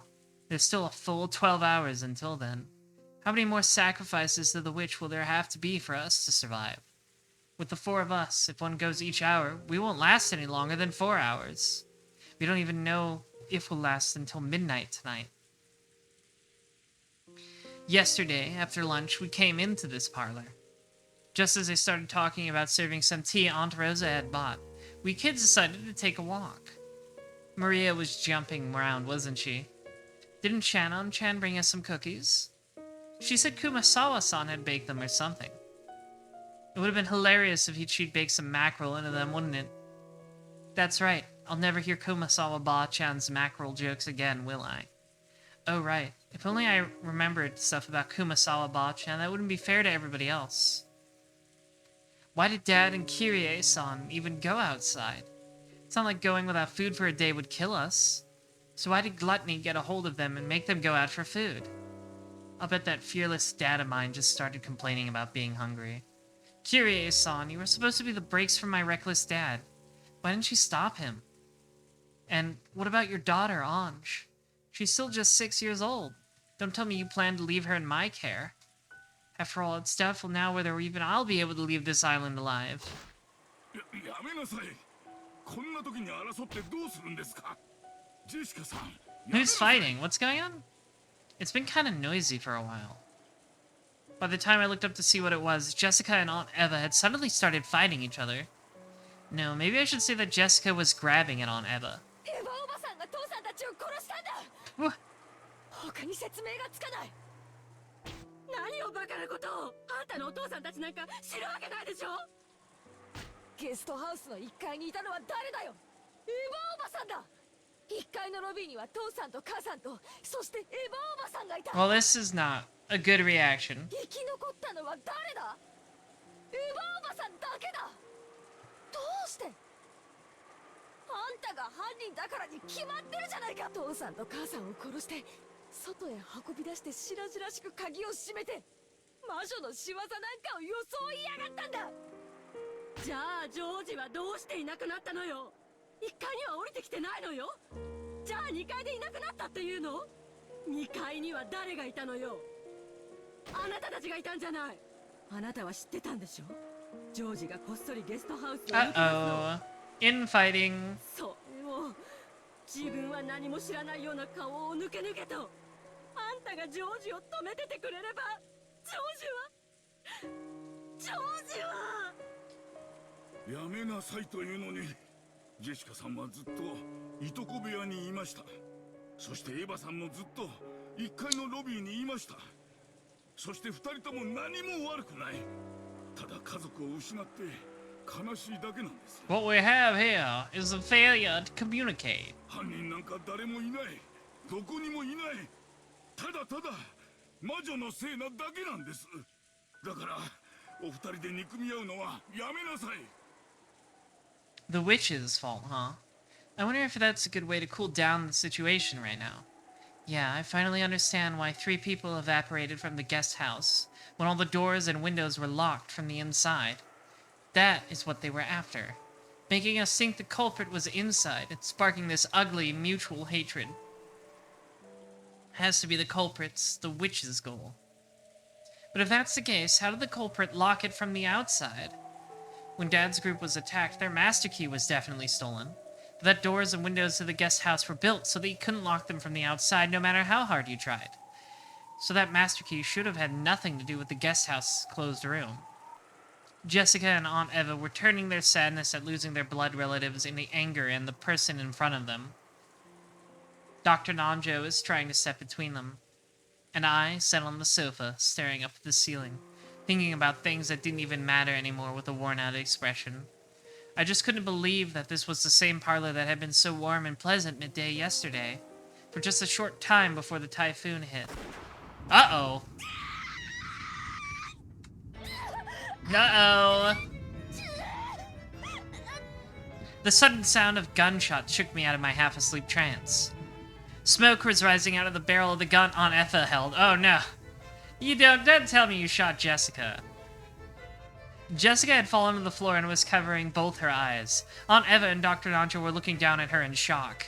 There's still a full 12 hours until then. How many more sacrifices to the witch will there have to be for us to survive? With the 4 of us, if one goes each hour, we won't last any longer than 4 hours. We don't even know if we'll last until midnight tonight. Yesterday, after lunch, we came into this parlor. Just as they started talking about serving some tea Aunt Rosa had bought, we kids decided to take a walk. Maria was jumping around, wasn't she? Didn't Shannon-chan bring us some cookies? She said Kumasawa-san had baked them or something. It would have been hilarious if she'd bake some mackerel into them, wouldn't it? That's right. I'll never hear Kumasawa Ba-chan's mackerel jokes again, will I? Oh, right. If only I remembered stuff about Kumasawa Ba-chan, that wouldn't be fair to everybody else. Why did Dad and Kyrie-san even go outside? It's not like going without food for a day would kill us. So why did Gluttony get a hold of them and make them go out for food? I'll bet that fearless dad of mine just started complaining about being hungry. Kyrie-san, you were supposed to be the brakes for my reckless dad. Why didn't you stop him? And what about your daughter, Ange? She's still just 6 years old. Don't tell me you plan to leave her in my care. After all, it's doubtful now whether even I'll be able to leave this island alive. Who's fighting? What's going on? It's been kind of noisy for a while. By the time I looked up to see what it was, Jessica and Aunt Eva had suddenly started fighting each other. No, maybe I should say that Jessica was grabbing at Aunt Eva. Wha- 他に説明がつかない。何をバカなことを。あんたのお父さんたちなんか知るわけないでしょ。ゲストハウスの1階にいたのは誰だよ。エヴァおばさんだ。1階のロビーには父さんと母さんと、そしてエヴァおばさんがいた。 Well, this is not a good reaction. 生き残ったのは誰だ。エヴァおばさんだけだ。どうして。あんたが犯人だからに決まってるじゃないか。父さんと母さんを殺して外へ運び出して白々しく鍵を閉めて魔女の仕業なんかを装いやがったんだ。じゃあジョージはどうしていなくなったのよ。1階には降りてきてないのよ。じゃあ2階でいなくなったっていうの。2階には誰がいたのよ。あなたたちがいたんじゃない。あなたは知ってたんでしょ。ジョージがこっそりゲストハウスに抜け出すの。 Infighting. そうもう自分は何も知らないような顔を抜け抜けと。あんたがジョージを止めててくれれば。ジョージはやめなさいというのに、ジェシカさんはずっといとこ部屋にいました。そしてエヴァさんもずっと1階のロビーにいました。そして2人とも何も悪くない。ただ家族を失って悲しいだけなんです。 What we have here is a failure to communicate. 犯人なんか誰もいない。どこにもいない。ただただ魔女のせいなだけなんです。だからお二人で憎み合うのはやめなさい。 The witch's fault, huh? I wonder if that's a good way to cool down the situation right now. Yeah, I finally understand why 3 people evaporated from the guest house when all the doors and windows were locked from the inside. That is what they were after, making us think the culprit was inside and sparking this ugly mutual hatred. Has to be the culprit's, the witch's goal. But if that's the case, how did the culprit lock it from the outside? When Dad's group was attacked, their master key was definitely stolen. But that doors and windows to the guest house were built so that you couldn't lock them from the outside no matter how hard you tried. So that master key should have had nothing to do with the guest house closed room. Jessica and Aunt Eva were turning their sadness at losing their blood relatives into anger and the person in front of them. Dr. Nanjo is trying to step between them. And I sat on the sofa, staring up at the ceiling, thinking about things that didn't even matter anymore with a worn-out expression. I just couldn't believe that this was the same parlor that had been so warm and pleasant midday yesterday, for just a short time before the typhoon hit. Uh-oh. Uh-oh. The sudden sound of gunshots shook me out of my half-asleep trance. Smoke was rising out of the barrel of the gun Aunt Eva held. Oh no. Don't tell me you shot Jessica. Jessica had fallen to the floor and was covering both her eyes. Aunt Eva and Dr. Nanjo were looking down at her in shock.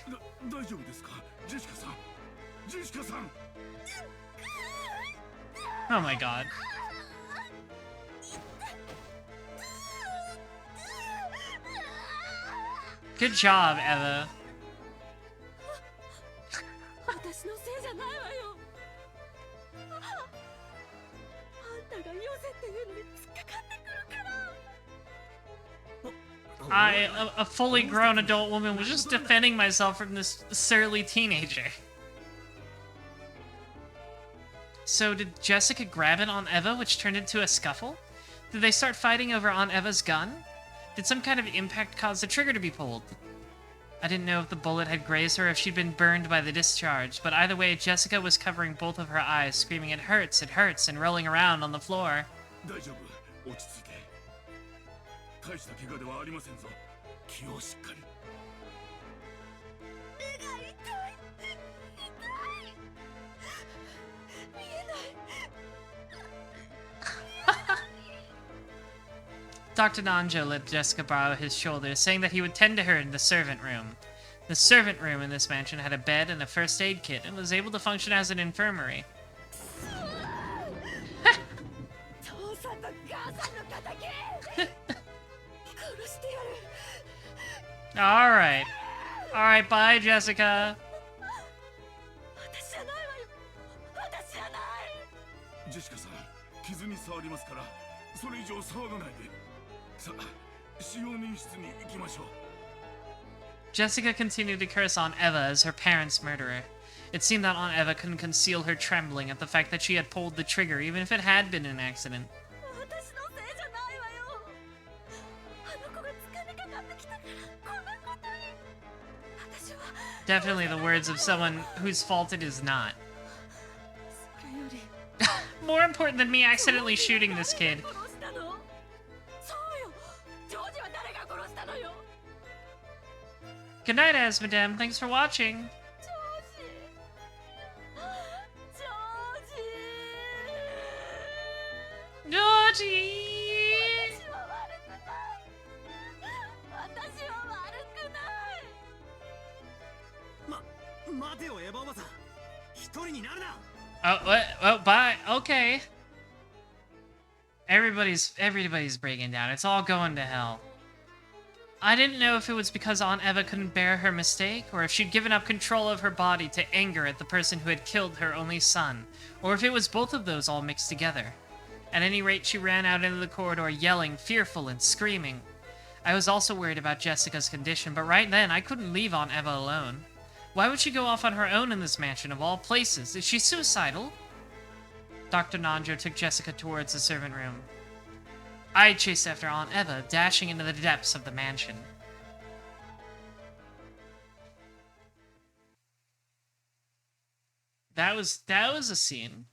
大丈夫ですかジェシカさんジェシカさん Oh my god. Good job, Eva. 私のせいじゃないわよ。あんたがよせっていうのに突っかかってくるから。A fully grown adult woman was just defending myself from this surly teenager. So did Jessica grab it on Eva, which turned into a scuffle? Did they start fighting over Aunt Eva's gun? Did some kind of impact cause the trigger to be pulled? I didn't know if the bullet had grazed her or if she'd been burned by the discharge, but either way, Jessica was covering both of her eyes, screaming, it hurts, and rolling around on the floor. 大丈夫落ち着いて大した怪我ではありませんぞ気をしっかり Dr. Nanjo let Jessica borrow his shoulder, saying that he would tend to her in the servant room. The servant room in this mansion had a bed and a first aid kit and was able to function as an infirmary. Alright. Alright, bye, Jessica. ジェシカさん傷に触りますからそれ以上騒がないでさあ使用人室に行きましょう Jessica continued to curse Aunt Eva as her parents' murderer. It seemed that Aunt Eva couldn't conceal her trembling at the fact that she had pulled the trigger, even if it had been an accident. Definitely the words of someone whose fault it is not. More important than me accidentally shooting this kid. Good night, Asmodem. Thanks for watching. Georgie! 待てよエヴァおばさん一人になるな Oh, what? Oh, bye. Okay. Everybody's breaking down. It's all going to hell. I didn't know if it was because Aunt Eva couldn't bear her mistake, or if she'd given up control of her body to anger at the person who had killed her only son, or if it was both of those all mixed together. At any rate, she ran out into the corridor yelling, fearful and screaming. I was also worried about Jessica's condition, but right then, I couldn't leave Aunt Eva alone. Why would she go off on her own in this mansion of all places? Is she suicidal? Dr. Nanjo took Jessica towards the servant room. I chased after Aunt Eva, dashing into the depths of the mansion. That was a scene.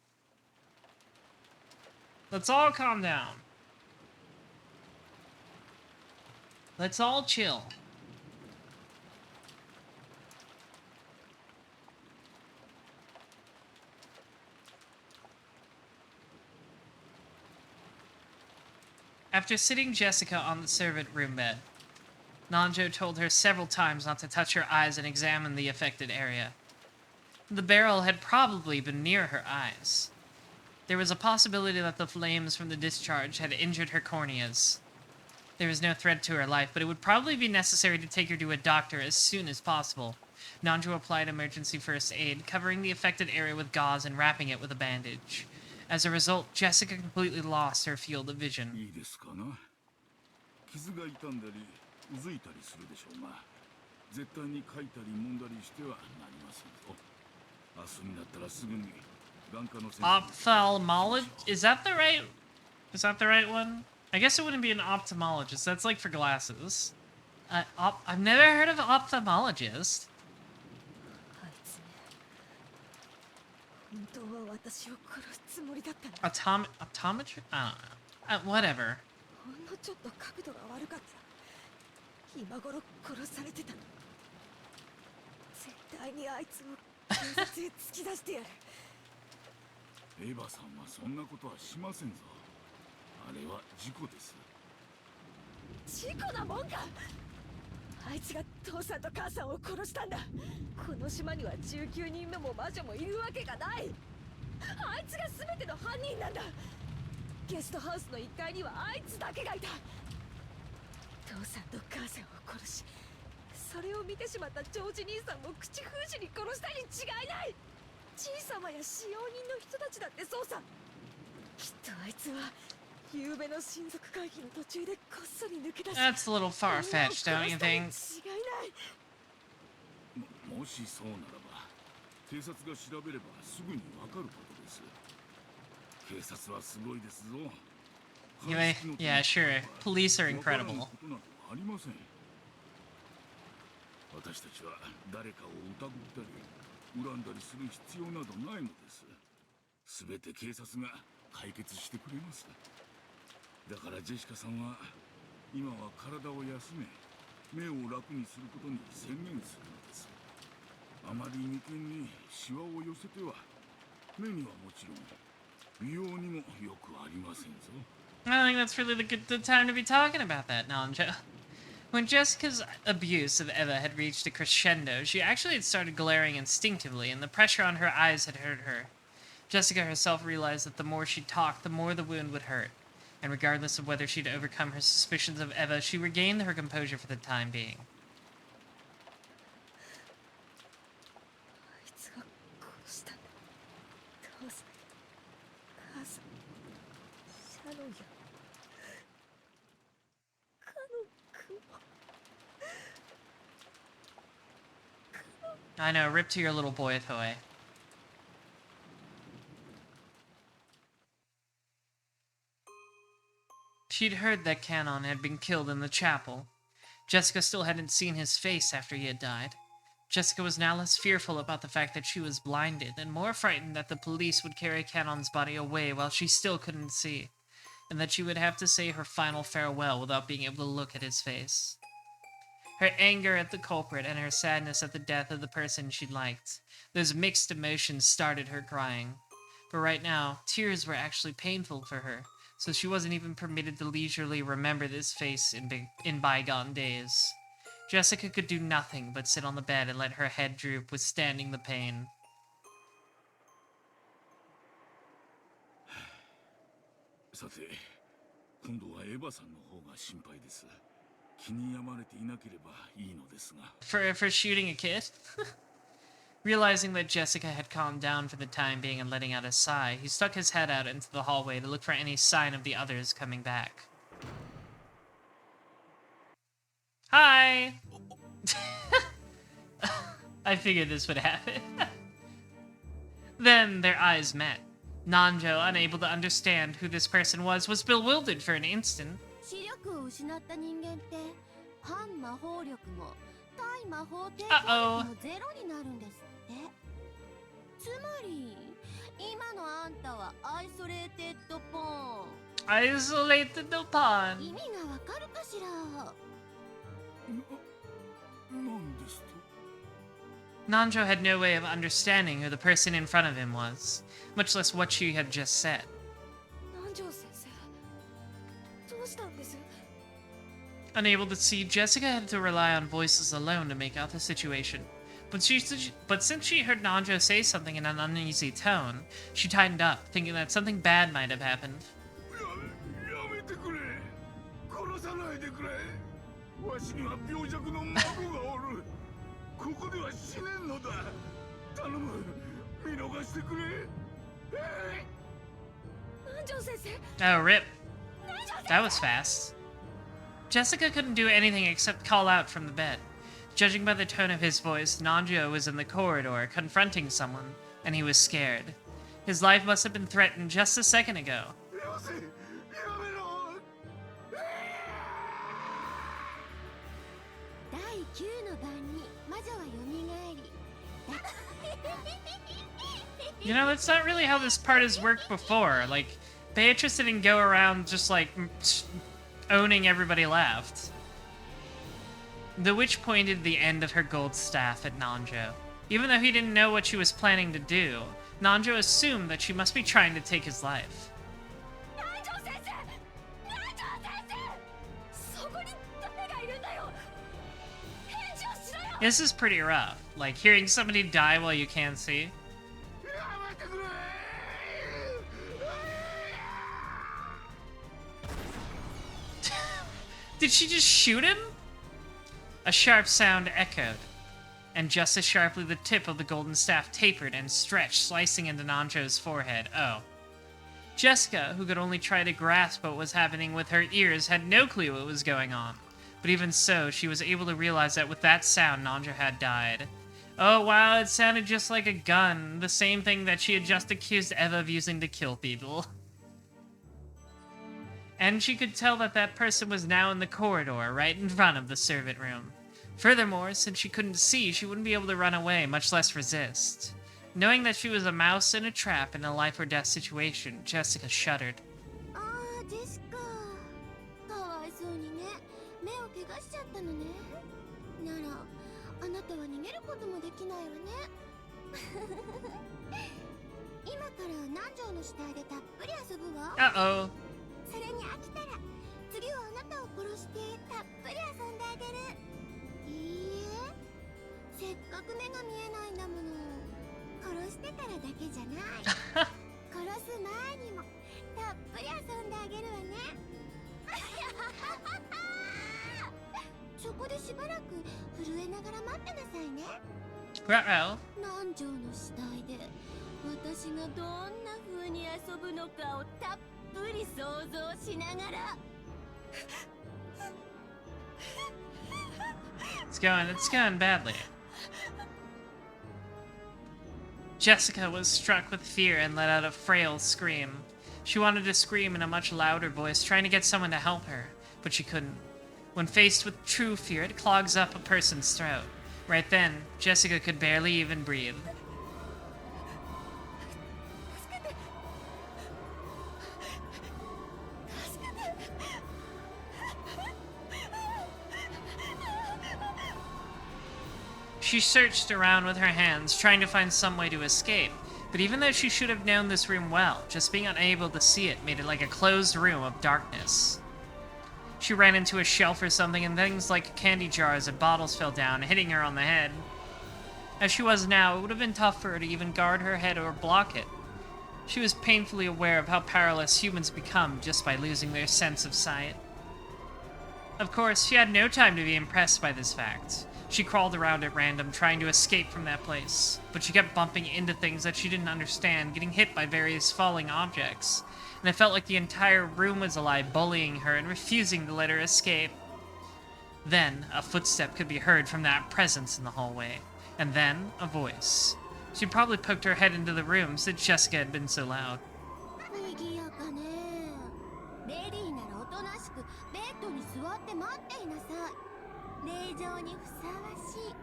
Let's all calm down. Let's all chill. After sitting Jessica on the servant room bed, Nanjo told her several times not to touch her eyes and examine the affected area. The barrel had probably been near her eyes. There was a possibility that the flames from the discharge had injured her corneas. There was no threat to her life, but it would probably be necessary to take her to a doctor as soon as possible. Nanjo applied emergency first aid, covering the affected area with gauze and wrapping it with a bandage. As a result, Jessica completely lost her field of vision. いいですかな傷が痛んだりうずいたりするでしょうが絶対にかいたり揉んだりしてはなりませんぞ明日になったらすぐに眼科の先生 Ophthalmologist? Is that the right one? I guess it wouldn't be an ophthalmologist. That's like for glasses. I've never heard of ophthalmologist. Optometry? I don't know. Whatever. 今頃殺されてた。絶対にあいつを警察へ突き出してやる。エヴァさんはそんなことはしませんぞ。あれは事故です。事故なもんか。あいつが父さんと母さんを殺したんだ。この島には19人目も魔女もいるわけがない。あいつが全ての犯人なんだ。ゲストハウスの1階にはあいつだけがいた。父さんと母さんを殺し、それを見てしまったジョージ兄さんも口封じに殺したに違いない。じいさまや使用人の人たちだってそうさ。きっとあいつは夕べの親族会議の途中でこっそり抜け出し、 That's a little far-fetched, don't you think? 違いない。もしそうならば、警察が調べればすぐにわかることです。警察はすごいですぞ。 Yeah, sure. Police are incredible. ことなどありません。私たちは誰かを疑ったり恨んだりする必要などないのです。すべて警察が解決してくれます。だからジェシカさんは今は体を休め、目を楽にすることに専念するのです。あまり眉間にシワを寄せては目にはもちろん美容にもよくありませんぞ。I think that's really the time to be talking about that, Nanjo. When Jessica's abuse of Eva had reached a crescendo, she actually had started glaring instinctively, and the pressure on her eyes had hurt her. Jessica herself realized that the more she talked, the more the wound would hurt, and regardless of whether she'd overcome her suspicions of Eva, she regained her composure for the time being. あいつが殺したんだ。父さん、母さん、シャノンやカノン君も。 I know, rip to your little boy toy. She'd heard that Canon had been killed in the chapel. Jessica still hadn't seen his face after he had died. Jessica was now less fearful about the fact that she was blinded, and more frightened that the police would carry Canon's body away while she still couldn't see, and that she would have to say her final farewell without being able to look at his face. Her anger at the culprit and her sadness at the death of the person she'd liked, those mixed emotions started her crying. But right now, tears were actually painful for her, so she wasn't even permitted to leisurely remember this face in bygone days. Jessica could do nothing but sit on the bed and let her head droop, withstanding the pain. さて、今度はエヴァさんの方が心配です。気に病まれていなければいいのですが。For shooting a kid? Realizing that Jessica had calmed down for the time being and letting out a sigh, he stuck his head out into the hallway to look for any sign of the others coming back. Hi! I figured this would happen. Then their eyes met. Nanjo, unable to understand who this person was bewildered for an instant. 視力を失った人間って反魔法力も対魔法抵Uh-oh. 抗力もゼロになるんですって。つまり今のあんたはアイソレーテッドポーン。 Isolated the pawn. 意味がわかるかしら。なんですと？ Nanjo had no way of understanding who the person in front of him was, much less what she had just said. 南條先生、どうしたんです？ Unable to see, Jessica had to rely on voices alone to make out the situation. But since she heard Nanjo say something in an uneasy tone, she tightened up, thinking that something bad might have happened. やめてくれ。殺さないでくれ。わしには病弱の孫がおる。ここでは死ねんのだ。頼む、見逃してくれ。南條先生、 Oh, rip. That was fast. Jessica couldn't do anything except call out from the bed. Judging by the tone of his voice, Nanjo was in the corridor, confronting someone, and he was scared. His life must have been threatened just a second ago. よせ、やめろ。第9の晩に魔女は蘇り。 You know, that's not really how this part has worked before. Like, Beatrice didn't go around just, like, owning everybody left. The witch pointed the end of her gold staff at Nanjo. Even though he didn't know what she was planning to do, Nanjo assumed that she must be trying to take his life. 南條先生南條先生そこに誰がいるんだよ返事をしろよ This is pretty rough, like hearing somebody die while you can't see. Did she just shoot him? A sharp sound echoed, and just as sharply the tip of the golden staff tapered and stretched, slicing into Nancho's forehead. Oh. Jessica, who could only try to grasp what was happening with her ears, had no clue what was going on. But even so, she was able to realize that with that sound, Nanjo had died. Oh wow, it sounded just like a gun, the same thing that she had just accused Eva of using to kill people. And she could tell that that person was now in the corridor, right in front of the servant room. Furthermore, since she couldn't see, she wouldn't be able to run away, much less resist. Knowing that she was a mouse in a trap in a life or death situation, Jessica shuddered. ああジェシカかわいそうにね目を怪我しちゃったのねならあなたは逃げることもできないわね今から南條の死体でたっぷり遊ぶわ Uh-oh. それに飽きたら次はあなたを殺してたっぷり遊んであげるいいえせっかく目が見えないんだもの殺してからだけじゃない殺す前にもたっぷり遊んであげるわねそこでしばらく震えながら待ってなさいね Uh-oh. 南條の死体で私がどんな風に遊ぶのかをたっぷり想像しながら It's going badly. Jessica was struck with fear and let out a frail scream. She wanted to scream in a much louder voice, trying to get someone to help her, but she couldn't. When faced with true fear, it clogs up a person's throat. Right then, Jessica could barely even breathe. She searched around with her hands, trying to find some way to escape. But even though she should have known this room well, just being unable to see it made it like a closed room of darkness. She ran into a shelf or something, and things like candy jars and bottles fell down, hitting her on the head. As she was now, it would have been tough for her to even guard her head or block it. She was painfully aware of how powerless humans become just by losing their sense of sight. Of course, she had no time to be impressed by this fact. She crawled around at random, trying to escape from that place, but she kept bumping into things that she didn't understand, getting hit by various falling objects, and it felt like the entire room was alive, bullying her and refusing to let her escape. Then, a footstep could be heard from that presence in the hallway, and then, a voice. She probably poked her head into the room since Jessica had been so loud. 賑やかねレディーならおとなしくベッドに座って待っていなさい令状にふさわしい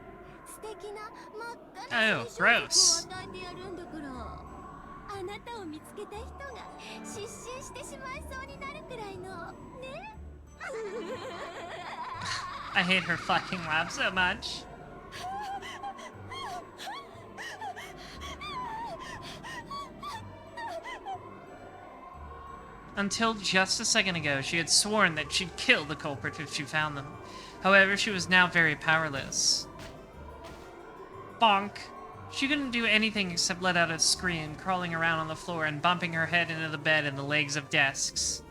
素敵な真っ赤な青春を与えてやるんだからあなたを見つけた人が失神してしまいそうになるくらいのね I hate her fucking laugh so much. Until just a second ago, she had sworn that she'd kill the culprit if she found them. However, she was now very powerless. Bonk. She couldn't do anything except let out a scream, crawling around on the floor and bumping her head into the bed and the legs of desks.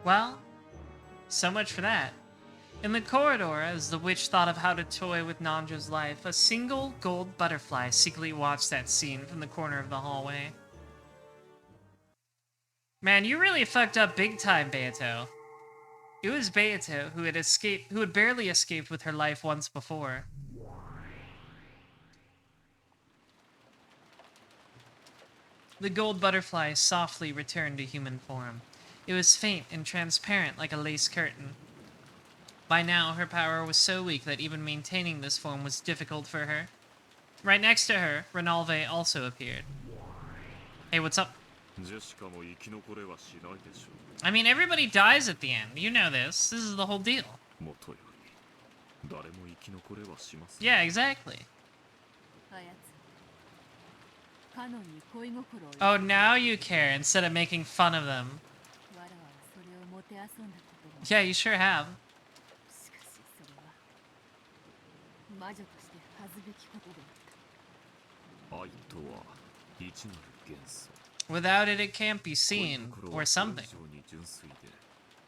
Well, so much for that. In the corridor, as the witch thought of how to toy with Nanjo's life, a single gold butterfly secretly watched that scene from the corner of the hallway. Man, you really fucked up big time, Beato. It was Beato who had barely escaped with her life once before. The gold butterfly softly returned to human form. It was faint and transparent like a lace curtain. By now, her power was so weak that even maintaining this form was difficult for her. Right next to her, Ronalve also appeared. Hey, what's up? ジェシカも生き残れはしないでしょ I mean, everybody dies at the end. You know this. This is the whole deal. う。もとより誰も生き残れはしません。 Yeah, exactly. あやつカノンに恋心を Oh, now you care instead of making fun of them. わらわはそれをもてあそんだことも Yeah, you sure have. しかしそれは魔女として恥ずべきことであった愛とは異なる元素。 Without it, it can't be 恋 seen, 心 or はそれ something. 以上に純粋で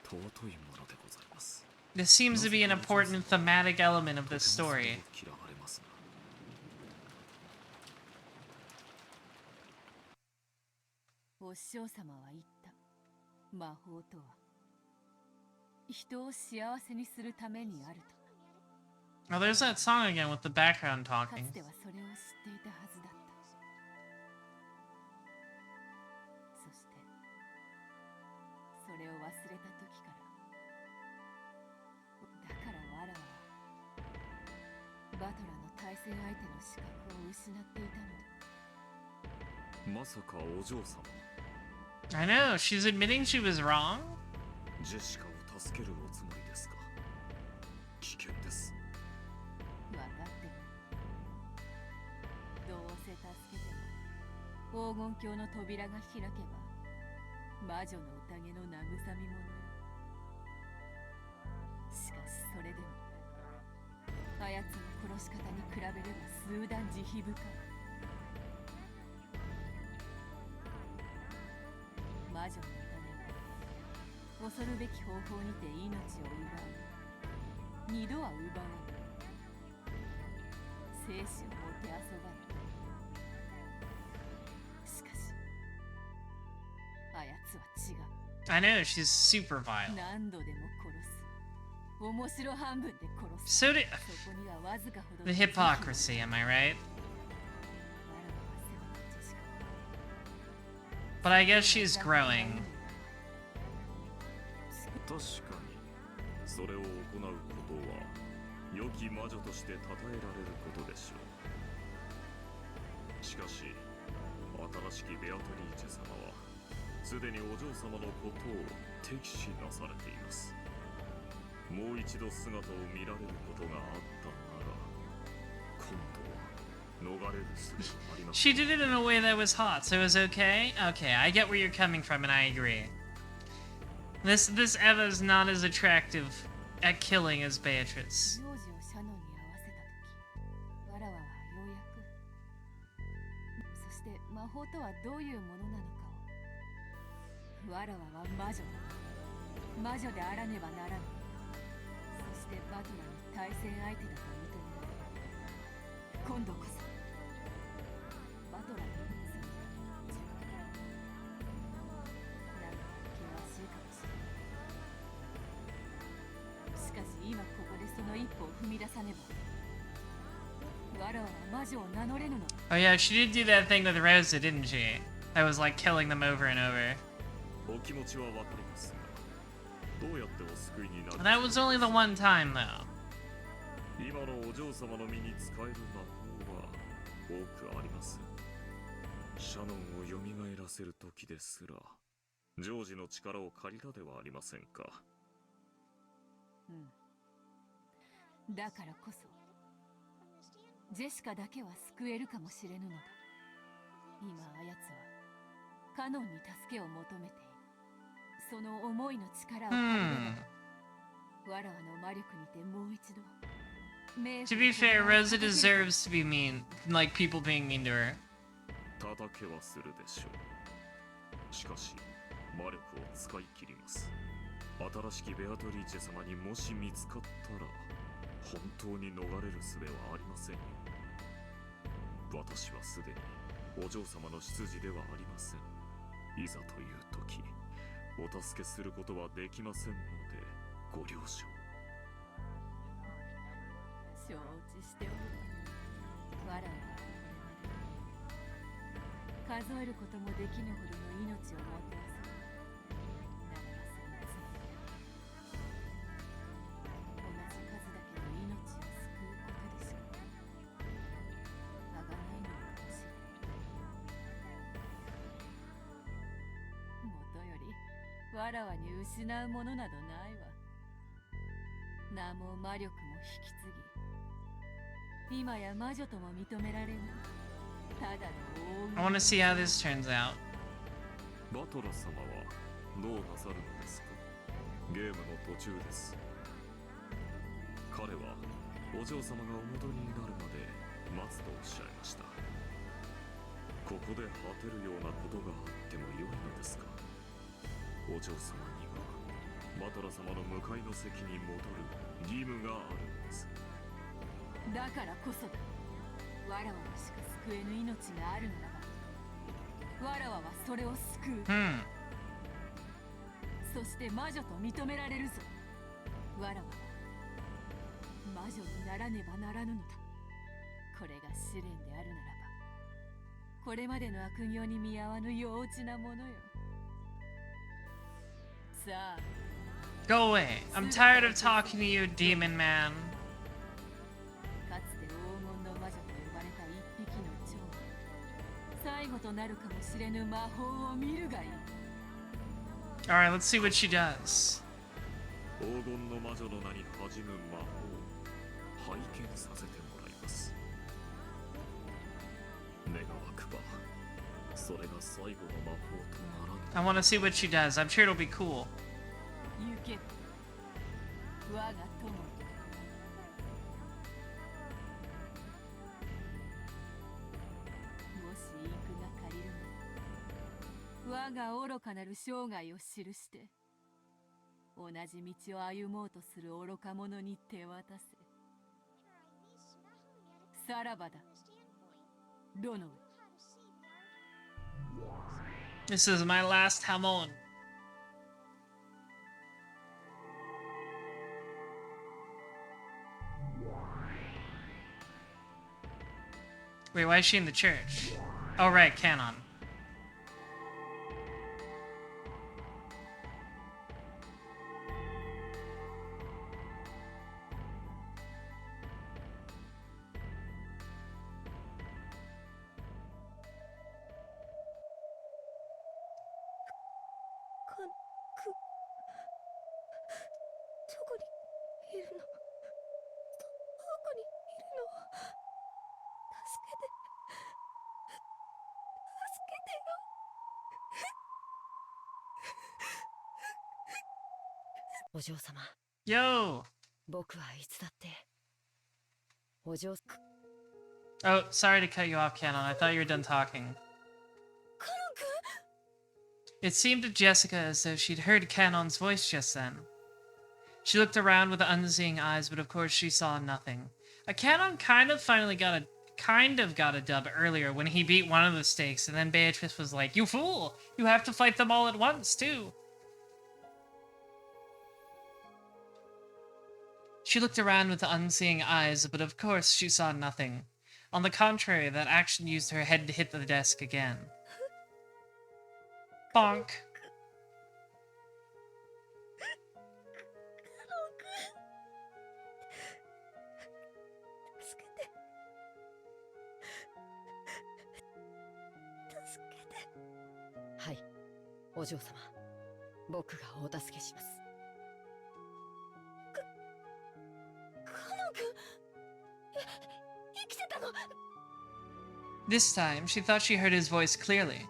尊いものでございます。 This seems to be an important thematic element of this とてもそれを story. 嫌われますが。お師匠様は言った。魔法とは人を幸せにするためにあると。 Oh, there's that song again with the background か talking. つてはそれを知っていたはずだった。そしてそれを忘れた時からだからわらはバトラの対戦相手の資格を失っていたのだ。まさかお嬢様、 I know, she's admitting she was wrong? ジェシカを助けるおつもりですか。危険です。分かってる。どうせ助けても黄金鏡の扉が開けば魔女の宴の慰み者よ。しかしそれでもあやつの殺し方に比べれば数段慈悲深い。魔女の種は恐るべき方法にて命を奪う。二度は奪わぬ。生死をもてあそばぬ。しかしあやつは違う。 I know, she's super vile. 何度でも殺す。面白半分で殺す。 So do... そこにはわずかほど The hypocrisy, am I right? But I guess she's growing. 確かにそれを行うことは良き魔女として称えられることでしょう。しかし新しきベアトリーチェ様はすでにお嬢様のことを敵視なされています。もう一度姿を見られることがあったなら今度は逃れる術はありません。 She did it in a way that was hot, so it was okay? Okay, I get where you're coming from, and I agree. This Eva's not as attractive at killing as Beatrice. 幼児をシャノンに合わせた時、わらわはようやく、そして魔法とはどういうものなのかを、わらわは魔女だ。魔女であらねばならぬ。そしてバトラの対戦相手だと認められる。今度こそバトラのそのなんか険しいかもしれない。しかし今ここでその一歩を踏み出さねばわらわは魔女を名乗れぬのだ。 Oh yeah, she did do that thing with Rosa, didn't she? That was like killing them over and over. お気持ちはわかりますが、どうやってお救いになる That was only the one time, though. 今のお嬢様の身に使える魔法は多くありません。シャノンを蘇らせる時ですらジョージの力を借りたではありませんか。だからこそジェシカだけは救えるかもしれぬのだ。今あやつはカノンに助けを求めている。その思いの力を借りれば、わらわの魔力にてもう一度。 To be fair, Rosa deserves to be mean, like people being mean to her. 叩けはするでしょう。しかし魔力を使い切ります。新しきベアトリーチェ様にもし見つかったら本当に逃れる術はありませんよ。私はすでにお嬢様の執事ではありません。いざという時お助けすることはできませんのでご了承。承知しておるわ。わらわはこれまで数えることもできぬほどの命をもてあそぶならばその罪同じ数だけの命を救うことでしょう。あがないのかもしれん。もとよりわらわに失うものなどないわ。名も魔力も引き継ぎ今や魔女とも認められぬただの I want to see how this turns out. バトラ様はどうなさるのですか？ゲームの途中です。彼はお嬢様がお戻りになるまで待つとおっしゃいました。ここで果てるようなことがあっても良いのですか？お嬢様にはバトラ様の向かいの席に戻る義務があるのです。だからこそだ。わらわにしか救えぬ命があるならばわらわはそれを救う、そして魔女と認められるぞ。わらわは魔女にならねばならぬのだ。これが試練であるならばこれまでの悪行に見合わぬ幼稚なものよ。さあ Go away. I'm tired of talking to you, demon man. かつて黄金の魔女と呼ばれた一匹の蝶、最後となるかもしれぬ魔法を見るがいい。 Alright, let's see what she does. 黄金の魔女の名に恥じぬ魔法を拝見させてもらいます。目が湧くばそれが最後の魔法とならぬ。 I want to see what she does. I'm sure it'll be cool. 行け我が友。もしインクが借りるなら我が愚かなる生涯を記して同じ道を歩もうとする愚か者に手渡せ。さらばだ殿。 This is my last Hamon. Wait, why is she in the church? Oh, right, canon. Yo! 僕はいつだってお嬢 Oh, sorry to cut you off, Canon. I thought you were done talking. It seemed to Jessica as though she'd heard Canon's voice just then. She looked around with unseeing eyes, but of course she saw nothing. Canon kind of got a dub earlier when he beat one of the stakes, and then Beatrice was like, "You fool! You have to fight them all at once, too!" She looked around with unseeing eyes, but of course she saw nothing. On the contrary, that action used her head to hit the desk again. Bonk. Hi, お嬢様。僕がお助けします。This time, she thought she heard his voice clearly.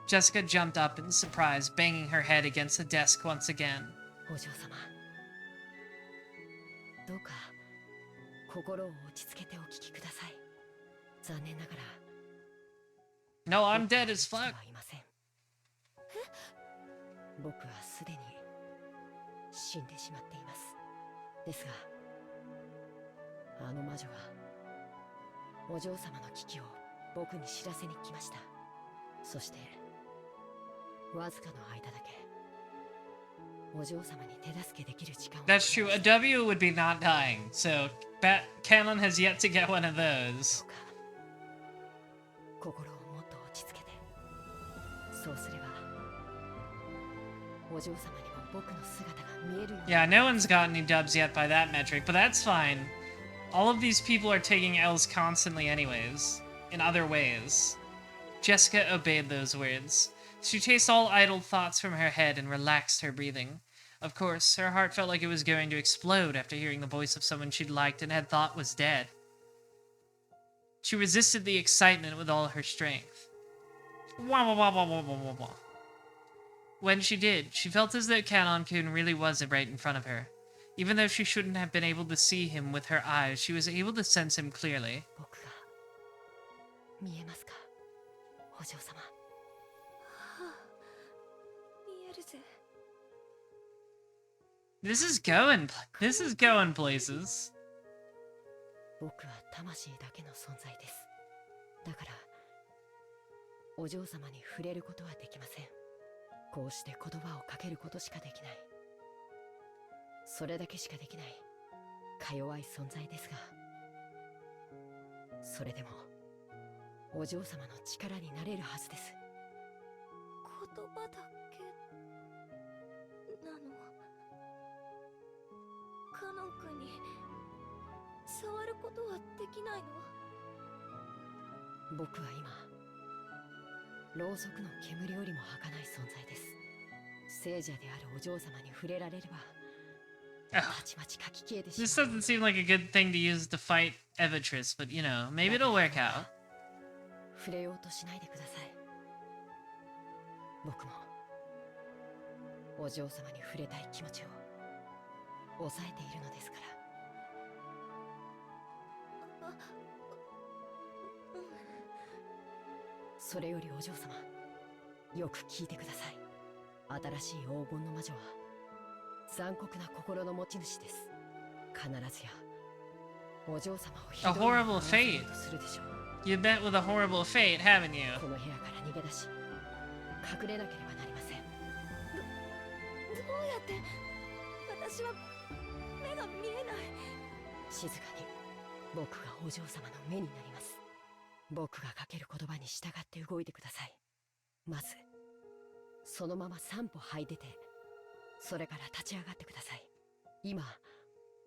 Jessica jumped up in surprise, banging her head against the desk once again. お嬢様。どうか心を落ち着けてお聞きください。残念ながら。No, I'm dead as fuck. 僕はすでに死んでしまっています。ですが、あの魔女はお嬢様の危機を僕に知らせに来ました。そしてわずかの間だけお嬢様に手助けできる時間を。 That's true. A W would be not dying, so Canon has yet to get one of those. 心をもっと落ち着けて。そうすればお嬢様にも僕の姿が見えるように。 Yeah, no one's got any dubs yet by that metric, but that's fine. All of these people are taking L's constantly anyways, in other ways. Jessica obeyed those words. She chased all idle thoughts from her head and relaxed her breathing. Of course, her heart felt like it was going to explode after hearing the voice of someone she'd liked and had thought was dead. She resisted the excitement with all her strength. Wah, wah, wah, wah, wah, wah, wah, wah. When she did, she felt as though Kanon-kun really was right in front of her. Even though she shouldn't have been able to see him with her eyes, she was able to sense him clearly. 僕が見えますか、お嬢様。はあ、見えるぜ。 This is going places. 僕は魂だけの存在です。だからお嬢様に触れることはできません。こうして言葉をかけることしかできない。それだけしかできないか弱い存在ですが、それでもお嬢様の力になれるはずです。言葉だけなの。カノン君に触ることはできないの？僕は今ろうそくの煙よりも儚い存在です。聖者であるお嬢様に触れられれば Oh, たちまち書き消えてしまう。 this doesn't seem like a good thing to use to fight Evatris, but you know, maybe it'll work out. 触れようとしないでください。僕もお嬢様に触れたい気持ちを抑えているのですから。それよりお嬢様、よく聞いてください。新しい黄金の魔女は残酷な心の持ち主です。必ずやお嬢様をひどい A horrible fate. とするでしょう。 You met with a horrible fate, haven't you? この部屋から逃げ出し隠れなければなりません。どうやって私は目が見えない。静かに僕がお嬢様の目になります。僕がかける言葉に従って動いてください。まずそのまま3歩這い出て、それから立ち上がってください。今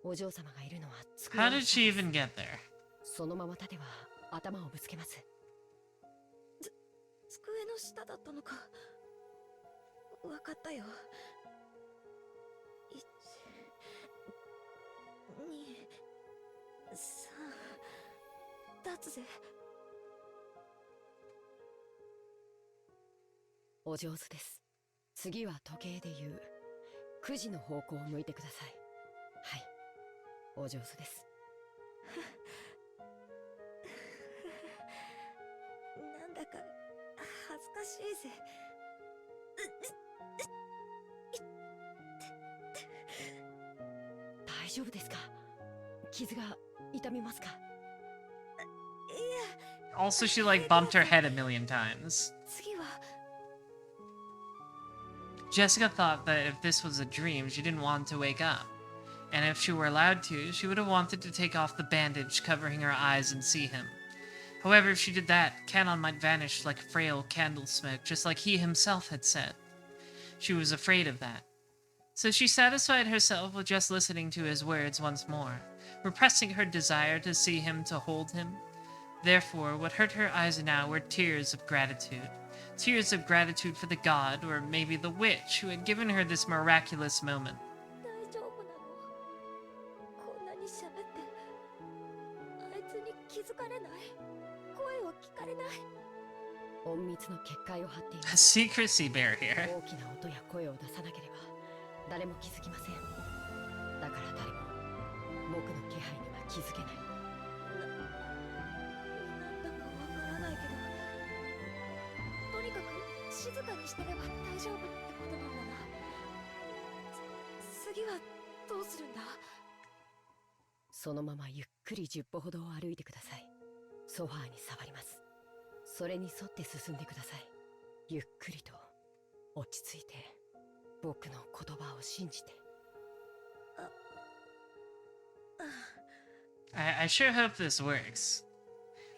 お嬢様がいるのは机 How の did 下 she です。 even get there? そのまま立てば頭をぶつけます。机の下だったのか。わかったよ。1、2、3、立つぜ。お上手です。次は時計で言う9時の方向を向いてください。はい、お上手です。なんだか恥ずかしいぜ。大丈夫ですか？傷が痛みますか？ Also, she like bumped her head a million times. 次は Jessica thought that if this was a dream, she didn't want to wake up. And if she were allowed to, she would have wanted to take off the bandage covering her eyes and see him. However, if she did that, Canon might vanish like frail candle smoke, just like he himself had said. She was afraid of that. So she satisfied herself with just listening to his words once more, repressing her desire to see him, to hold him. Therefore, what hurt her eyes now were tears of gratitude. Tears of gratitude for the god, or maybe the witch, who had given her this miraculous moment. 大丈夫なの？こんなに喋ってあいつに気づかれない？声を聞かれない？隠密の結界を張っていま A す。 secrecy barrier. 大きな音や声を出さなければ誰も気づきません。だから誰も僕の気配には気づけない。なんだかわからないけど、とにかく静かにしてれば大丈夫ってことなんだな。次はどうするんだ？そのままゆっくり10歩ほどを歩いてください。ソファーに触ります。それに沿って進んでください。ゆっくりと落ち着いて僕の言葉を信じて。I sure hope this works.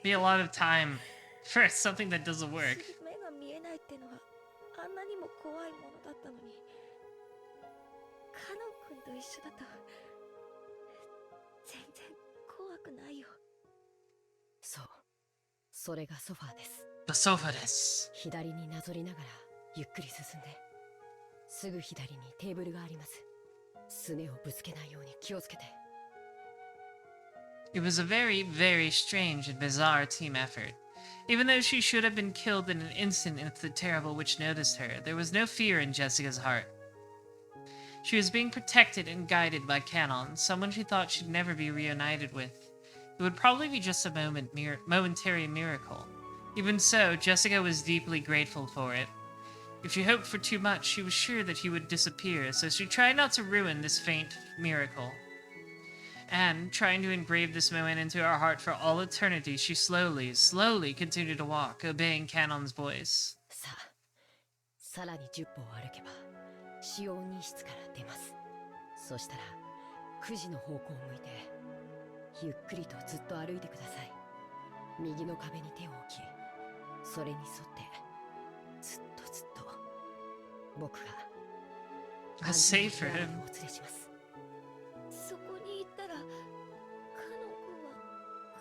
Be a lot of time for something that doesn't work. 目が見えないってのはくないよ。そう、それがソファーです。 The sofa des. 左になぞりながらゆっくり進んで、すぐ左にテーブルがあります。すねをぶつけないように気をつけて。 It was a very, very strange and bizarre team effort. Even though she should have been killed in an instant if the terrible witch noticed her, there was no fear in Jessica's heart. She was being protected and guided by Canon, someone she thought she'd never be reunited with. It would probably be just a momentary miracle. Even so, Jessica was deeply grateful for it. If she hoped for too much, she was sure that he would disappear, so she tried not to ruin this faint miracle. And, trying to engrave this moment into her heart for all eternity, she slowly, slowly continued to walk, obeying Canon's voice. さあ、さらに10歩歩けば使用人室から出ます。そしたら9時の方向を向いてゆっくりとずっと歩いてください。右の壁に手を置き、それに沿ってずっと僕が I'll save for him. お連れします。そこに行ったらカノン君は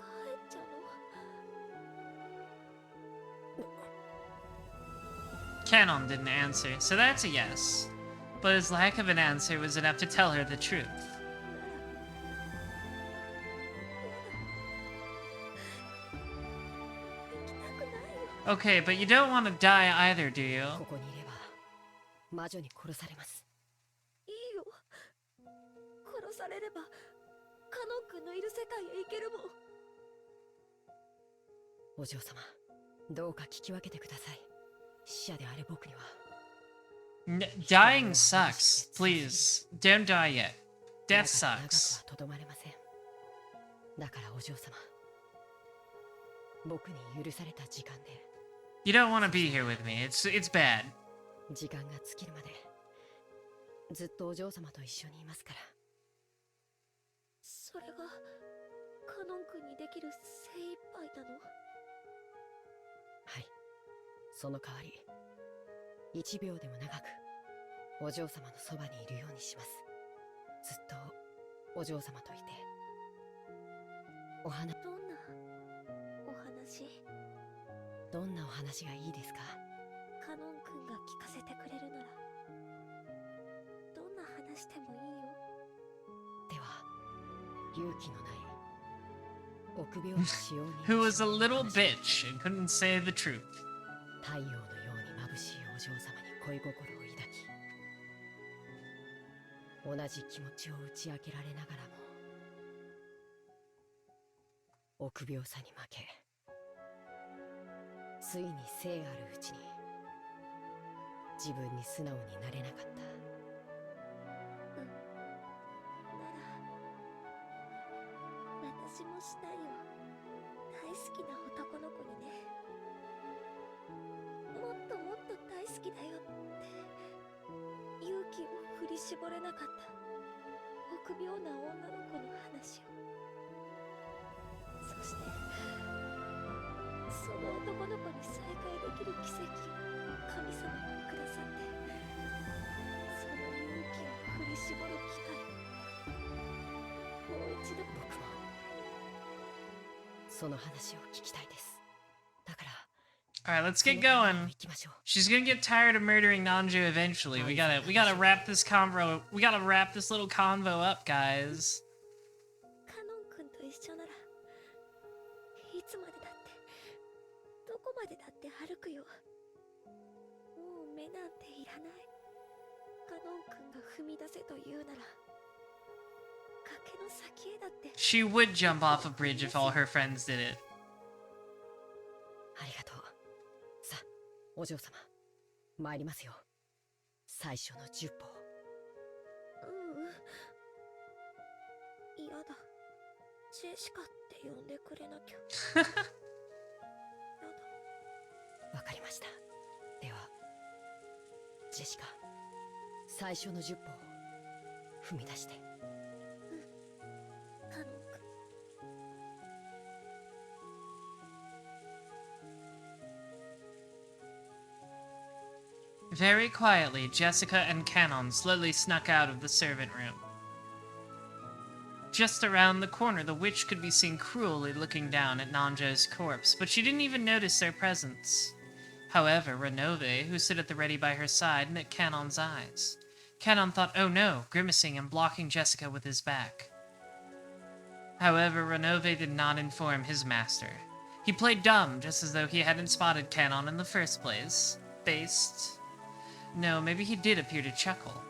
帰っちゃうの？ Canon didn't answer, so that's a yes. But his lack of an answer was enough to tell her the truth. Okay, but you don't want to die either, do you? ここにいれば魔女に殺されます。いいよ。殺されればカノン君のいる世界へ行けるもん。お嬢様、どうか聞き分けてください。死者である僕には。Dying sucks. Please, don't die yet. Death 長く sucks. はとどまれません。だからお嬢様、僕に許された時間で You don't want to be here with me. It's bad. 時間が尽きるまでずっとお嬢様と一緒にいますから。それがカノン君にできる精一杯なの？はい、その代わり1秒でも長くお嬢様のそばにいるようにします。ずっとお嬢様といて。お話、どんなお話？どんなお話がいいですか？カノン君が聞かせてくれるならどんな話でもいいよ。では、勇気のない臆病な使用人 Who was a little bitch and couldn't say the truth. 太陽のように眩しいお嬢様に恋心を抱き、同じ気持ちを打ち明けられながらも臆病さに負け、ついに生あるうちに自分に素直になれなかった。なら私もしたいよ。大好きな男の子にね。もっともっと大好きだよって勇気を振り絞れなかった臆病な女の子の話を。そしてその男の子に再会できる奇跡を神様がくださって、その勇気を振り絞る機会をもう一度。僕もその話を聞きたいです。だから All right, let's その get 話を going. 行きましょう。 She's gonna get tired of murdering Nanju eventually. We gotta wrap this convo. We gotta wrap this little convo up, guys. カノン君と一緒ならいつまでだってどこまでだって歩くよ。もう目なんていらない。カノン君が踏み出せと言うなら崖の先へだって。 She would jump off a bridge if all her friends did it. ありがとう。さあ、お嬢様、参りますよ。最初の10歩。嫌だ。ジェシカって呼んでくれなきゃ。やだ。わかりました。では、ジェシカ、最初の10歩を踏み出して。カノン君。 Very quietly, Jessica and Canon slowly snuck out of the servant room. Just around the corner, the witch could be seen cruelly looking down at Nanjo's corpse, but she didn't even notice their presence. However, Renove, who stood at the ready by her side, met Canon's eyes. Canon thought, oh no, grimacing and blocking Jessica with his back. However, Renove did not inform his master. He played dumb, just as though he hadn't spotted Canon in the first place. Based. No, maybe he did appear to chuckle.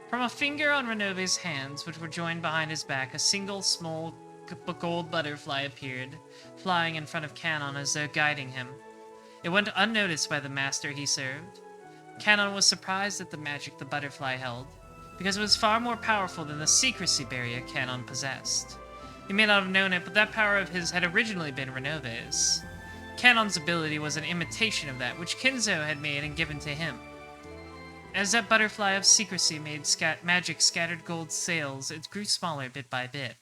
From a finger on Renove's hands, which were joined behind his back, a single small gold butterfly appeared, flying in front of Canon as though guiding him. It went unnoticed by the master he served. Canon was surprised at the magic the butterfly held, because it was far more powerful than the secrecy barrier Canon possessed. He may not have known it, but that power of his had originally been Renove's. Canon's ability was an imitation of that, which Kinzo had made and given to him. As that butterfly of secrecy made magic scattered gold sails, it grew smaller bit by bit.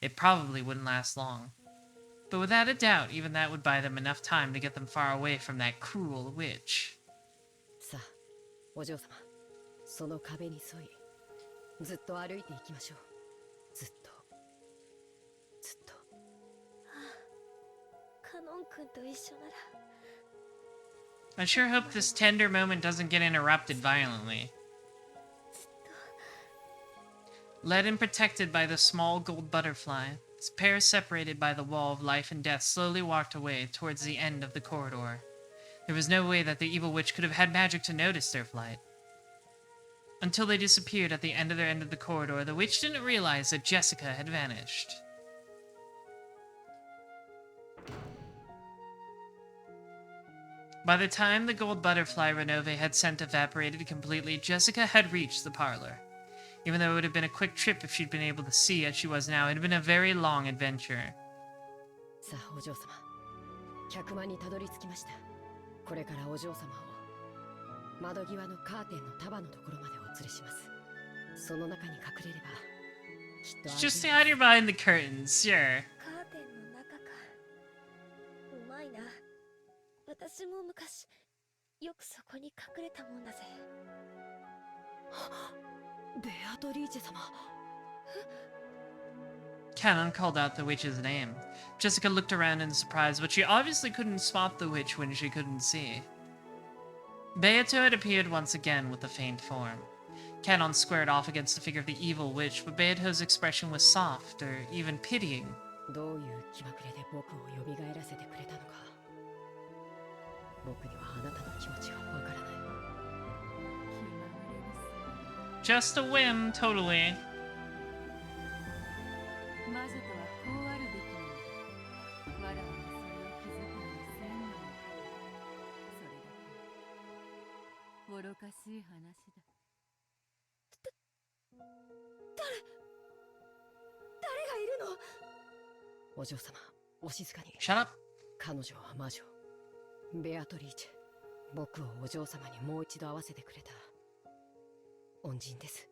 It probably wouldn't last long. But without a doubt, even that would buy them enough time to get them far away from that cruel witch. さあ、お嬢様、その壁に沿い、ずっと歩いていきましょう。ずっと、ずっと。カノン君と一緒なら。 I sure hope this tender moment doesn't get interrupted violently. Led and protected by the small gold butterfly, its pair separated by the wall of life and death slowly walked away towards the end of the corridor. There was no way that the evil witch could have had magic to notice their flight. Until they disappeared at the end of the corridor, the witch didn't realize that Jessica had vanished. By the time the gold butterfly Renove had sent evaporated completely, Jessica had reached the parlor. Even though it would have been a quick trip if she'd been able to see as she was now, it had been a very long adventure. さあ、お嬢様、客間にたどり着きました。これからお嬢様を窓際のカーテンの束のところまでお連れします。その中に隠れれば、きっと安 Just 全 hide her behind the curtains, sure. カーテンの中か。うまいな。私も昔、よくそこに隠れたもんだぜ。ベアトリーチェ様。 Canon called out the witch's name. Jessica looked around in surprise, but she obviously couldn't spot the witch when she couldn't see. Beato had appeared once again with a faint form. Canon squared off against the figure of the evil witch, but Beato's expression was soft, or even pitying. どういう気まぐれで僕を蘇らせてくれたのか。僕にはあなたの気持ちがわからない。 Just a whim, totally. 魔女とはこうあるべきなの。わらわがそれを気づくのに1000年かかる。それだけ愚かしい話だ。誰がいるの？お嬢様、お静かに。 Shut up. 彼女は魔女。ベアトリーチェ。僕をお嬢様にもう一度会わせてくれた。恩人です。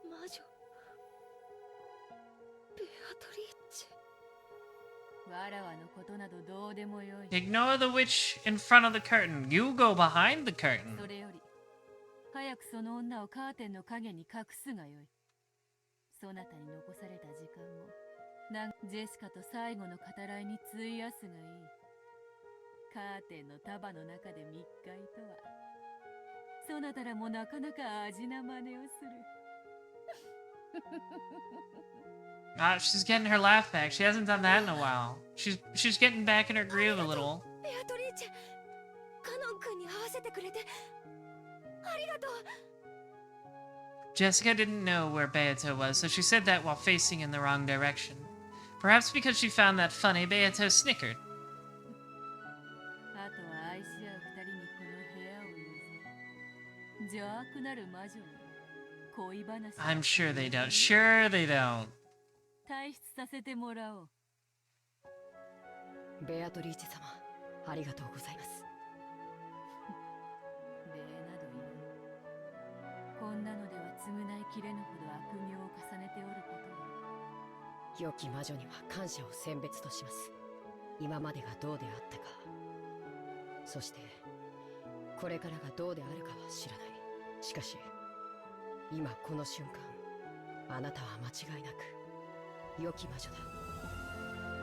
魔女。ベアトリーチェ。わらわのことなどどうでもよい。 Ignore the witch in front of the curtain. You go behind the curtain. それより、早くその女をカーテンの影に隠すがよい。そなたに残された時間も、ジェシカと最後の語らいに費やすがいい。カーテンの束の中で密会とは。そなたらもなかなか味な真似をする。Ah, she's getting her laugh back. She hasn't done that in a while. She's getting back in her groove a little. ベアトリーチェ。カノン君に会わせてくれてありがとう。 Jessica didn't know where Beato was, so she said that while facing in the wrong direction. Perhaps because she found that funny, Beato snickered. あとは愛し合う二人にこの部屋を譲る。邪悪なる魔女に恋話。 I'm sure they don't. Sure they don't. 退出させてもらおう。ベアトリーチェ様、ありがとうございます。礼などいらぬ。こんなのでは償いきれぬほど悪行を重ねておることを。良き魔女には感謝を選別とします。今までがどうであったか、そしてこれからがどうであるかは知らない。しかし今この瞬間、あなたは間違いなく良き魔女だ。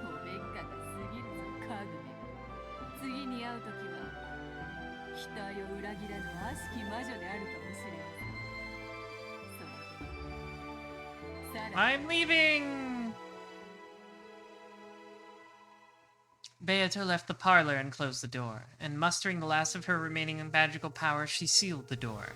おべっかが過ぎるぞカグメ。次に会う時は期待を裏切らぬ悪しき魔女であるかもしれん。それでさらに I'm leaving! Beato left the parlor and closed the door, and mustering the last of her remaining magical power, she sealed the door.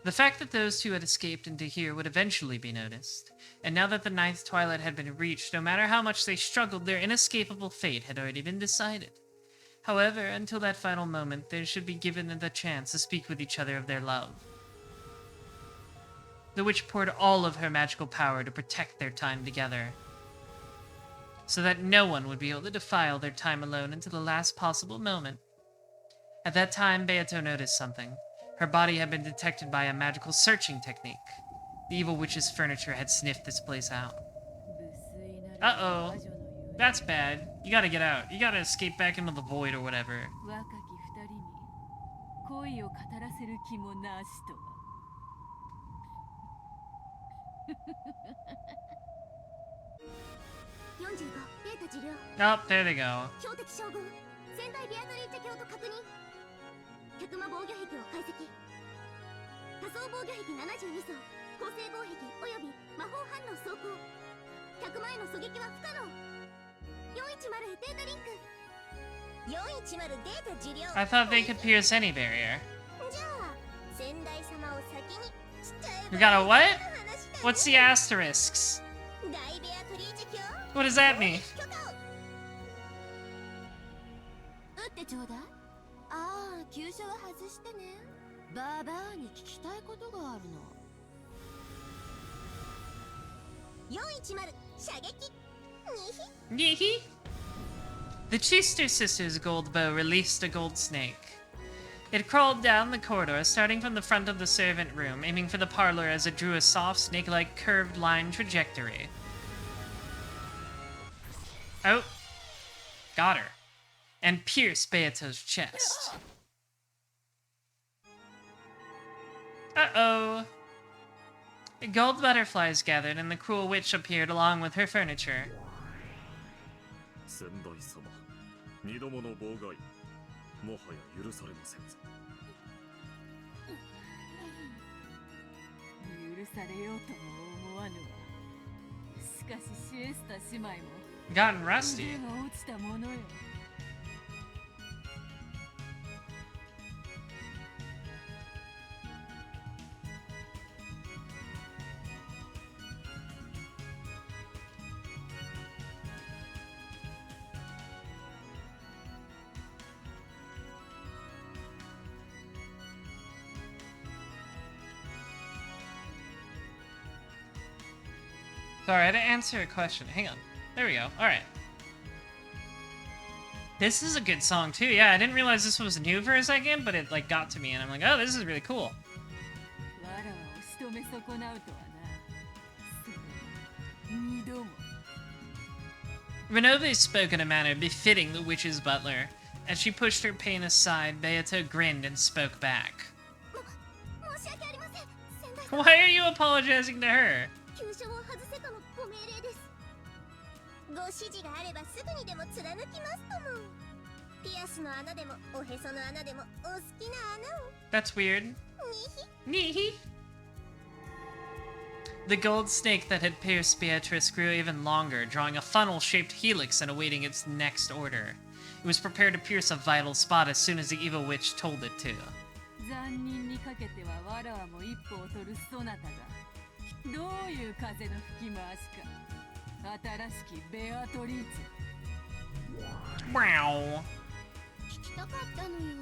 The fact that those two had escaped into here would eventually be noticed, and now that the ninth twilight had been reached, no matter how much they struggled, their inescapable fate had already been decided. However, until that final moment, they should be given the chance to speak with each other of their love. The witch poured all of her magical power to protect their time together, so that no one would be able to defile their time alone until the last possible moment. At that time, Beato noticed something. Her body had been detected by a magical searching technique. The evil witch's furniture had sniffed this place out. Uh-oh. That's bad. You gotta get out. You gotta escape back into the void or whatever. 若き二人に恋を語らせる気もなしとは。45データ治療 Oh, there they go. 標的将軍仙台ビアトリーチェ卿と確認。百魔防御壁を解析。多層防御壁72層構成防壁および魔法反応走行。100万への狙撃は不可能。410へデータリンク。410データ治療 I thought they could pierce any barrier. じゃあ仙台様を先にしちゃえば We got a what? いい話だね。 What's the asterisks? 大ベアトリーチェ卿 What does that mean? 許可を打ってちょうだい。ああ、急所は外してね。バーバーに聞きたいことがあるの。410射撃。にひ。 Yeehee. The Chester sisters' gold bow released a gold snake. It crawled down the corridor, starting from the front of the servant room, aiming for the parlor as it drew a soft, snake-like curved line trajectory. Oh. Got her. And pierced Beato's chest. Uh-oh. Gold butterflies gathered, and the cruel witch appeared along with her furniture. 先代様、二度もの妨害、もはや許されませんぞ。許されようとも思わぬわ。しかしシエスタ姉妹も Gotten rusty. 腕が落ちたものよ。Sorry, I had to answer a question. Hang on. There we go. Alright. This is a good song too. Yeah, I didn't realize this was new for a second, but it like got to me and I'm like, oh, this is really cool. わらわを仕留め損なうとはな。それ二度も。Renove spoke in a manner befitting the witch's butler. As she pushed her pain aside, Beato grinned and spoke back. 申し訳ありません。仙台様 Why are you apologizing to her? 急所を外せとのご命令です。ご指示があればすぐにでも貫きますとも。ピアスの穴でもおへその穴でもお好きな穴を。 That's weird. にひ Neehee. The gold snake that had pierced Beatrice grew even longer, drawing a funnel-shaped helix and awaiting its next order. It was prepared to pierce a vital spot as soon as the evil witch told it to. 残忍にかけてはわらわも一歩を取るそなたがどういう風の吹き回しか。新しきベアトリーチェ。 Wow. 聞きたかったのよ。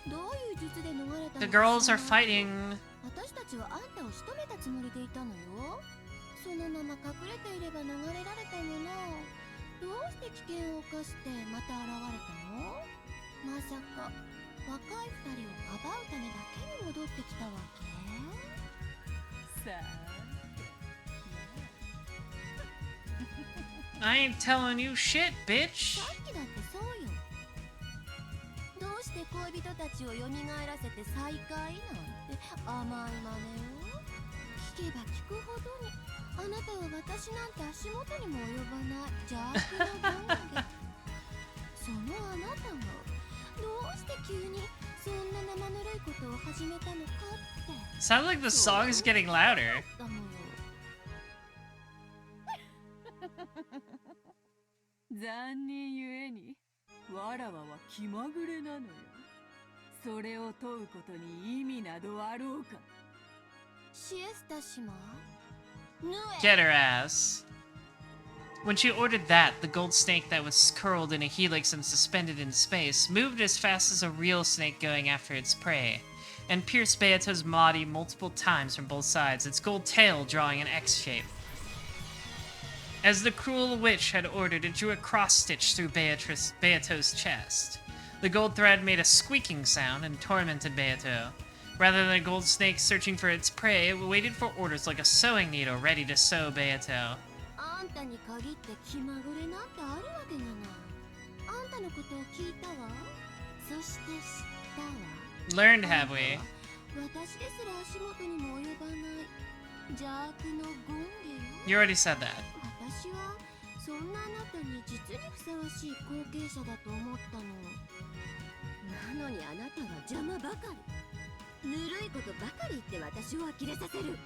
どういう術で逃れたのかしら。 The girls are fighting. 私たちはあんたを仕留めたつもりでいたのよ。そのまま隠れていれば逃れられたもの。どうして危険を冒してまた現れたの？まさか若い二人をかばうためだけに戻ってきたわけ？さあ。 I ain't telling you shit, bitch. さっきだってそうよ。どうして恋人たちを蘇らせて再会なんて甘いまねよ。聞けば聞くほどにあなたは私なんて足元にも及ばない邪悪な権限。そのあなたがどうして急にそんな生ぬるいことを始めたのかって。 Sounds like the song is getting louder. だのよ。残念ゆえにわらわは気まぐれなのよ。それを問うことに意味などあろうか。シエスタ島ヌエ。 Get her ass. When she ordered that, the gold snake that was curled in a helix and suspended in space moved as fast as a real snake going after its prey, and pierced Beato's body multiple times from both sides, its gold tail drawing an X shape. As the cruel witch had ordered, it drew a cross-stitch through Beato's chest. The gold thread made a squeaking sound and tormented Beato. Rather than a gold snake searching for its prey, it waited for orders like a sewing needle ready to sew Beato. あんたに限って気まぐれなんてあるわけがない。あんたのことを聞いたわ。そして知ったわ。 Learned, have we? 私ですら足元にも及ばない邪悪のゴンゲよ。 You already said that. 私はそんなあなたに実にふさわしい後継者だと思ったの。なのにあなたは邪魔ばかり。ぬるいことばかり言って私を呆れさせる。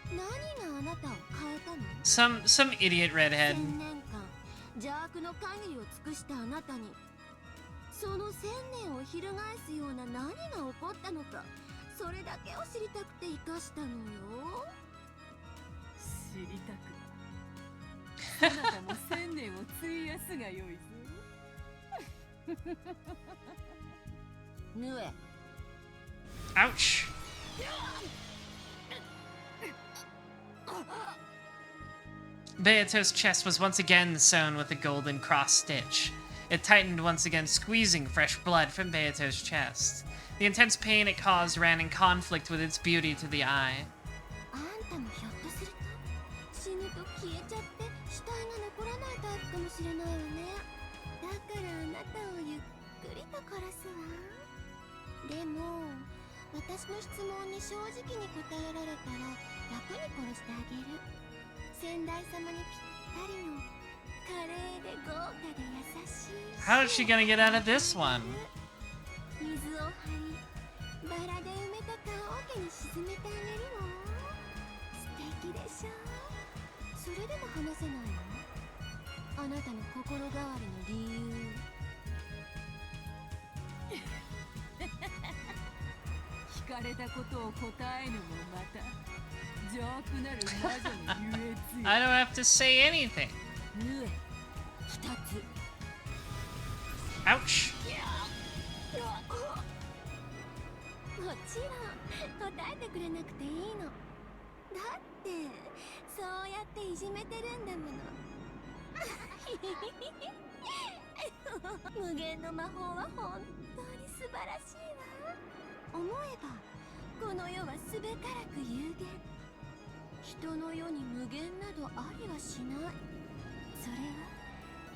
何があなたを変えたの？ Some idiot redhead. 1000年間邪悪の限りを尽くしたあなたにその1000年を翻すような何が起こったのか、それだけを知りたくて生かしたのよ。知りたくあなたも1000年を費やすがよいぞ。ヌエ。 Ouch. Beato's chest was once again sewn with a golden cross stitch. It tightened once again, squeezing fresh blood from Beato's chest. The intense pain it caused ran in conflict with its beauty to the eye. あんたもひょっとすると死ぬと消えちゃって死体が残らないタイプかもしれないわね。だからあなたをゆっくりと殺すわ。でも私の質問に正直に答えられたら楽に殺してあげる。先代様にぴったりの華麗で豪華で優しい。 How is she gonna get out of this one? 水を張りバラで埋めた棺桶に沈めてあげるわ。素敵でしょ。それでも話せないの？あなたの心変わりの理由。聞かれたことを答えぬもまた邪悪なる魔女の優越よ。 I don't have to say anything. ヌエ二つ。 Ouch. もちろん答えてくれなくていいの。だってそうやっていじめてるんだもの。無限の魔法は本当に素晴らしいわ。思えばこの世はすべからく有限。人の世に無限などありはしない。それは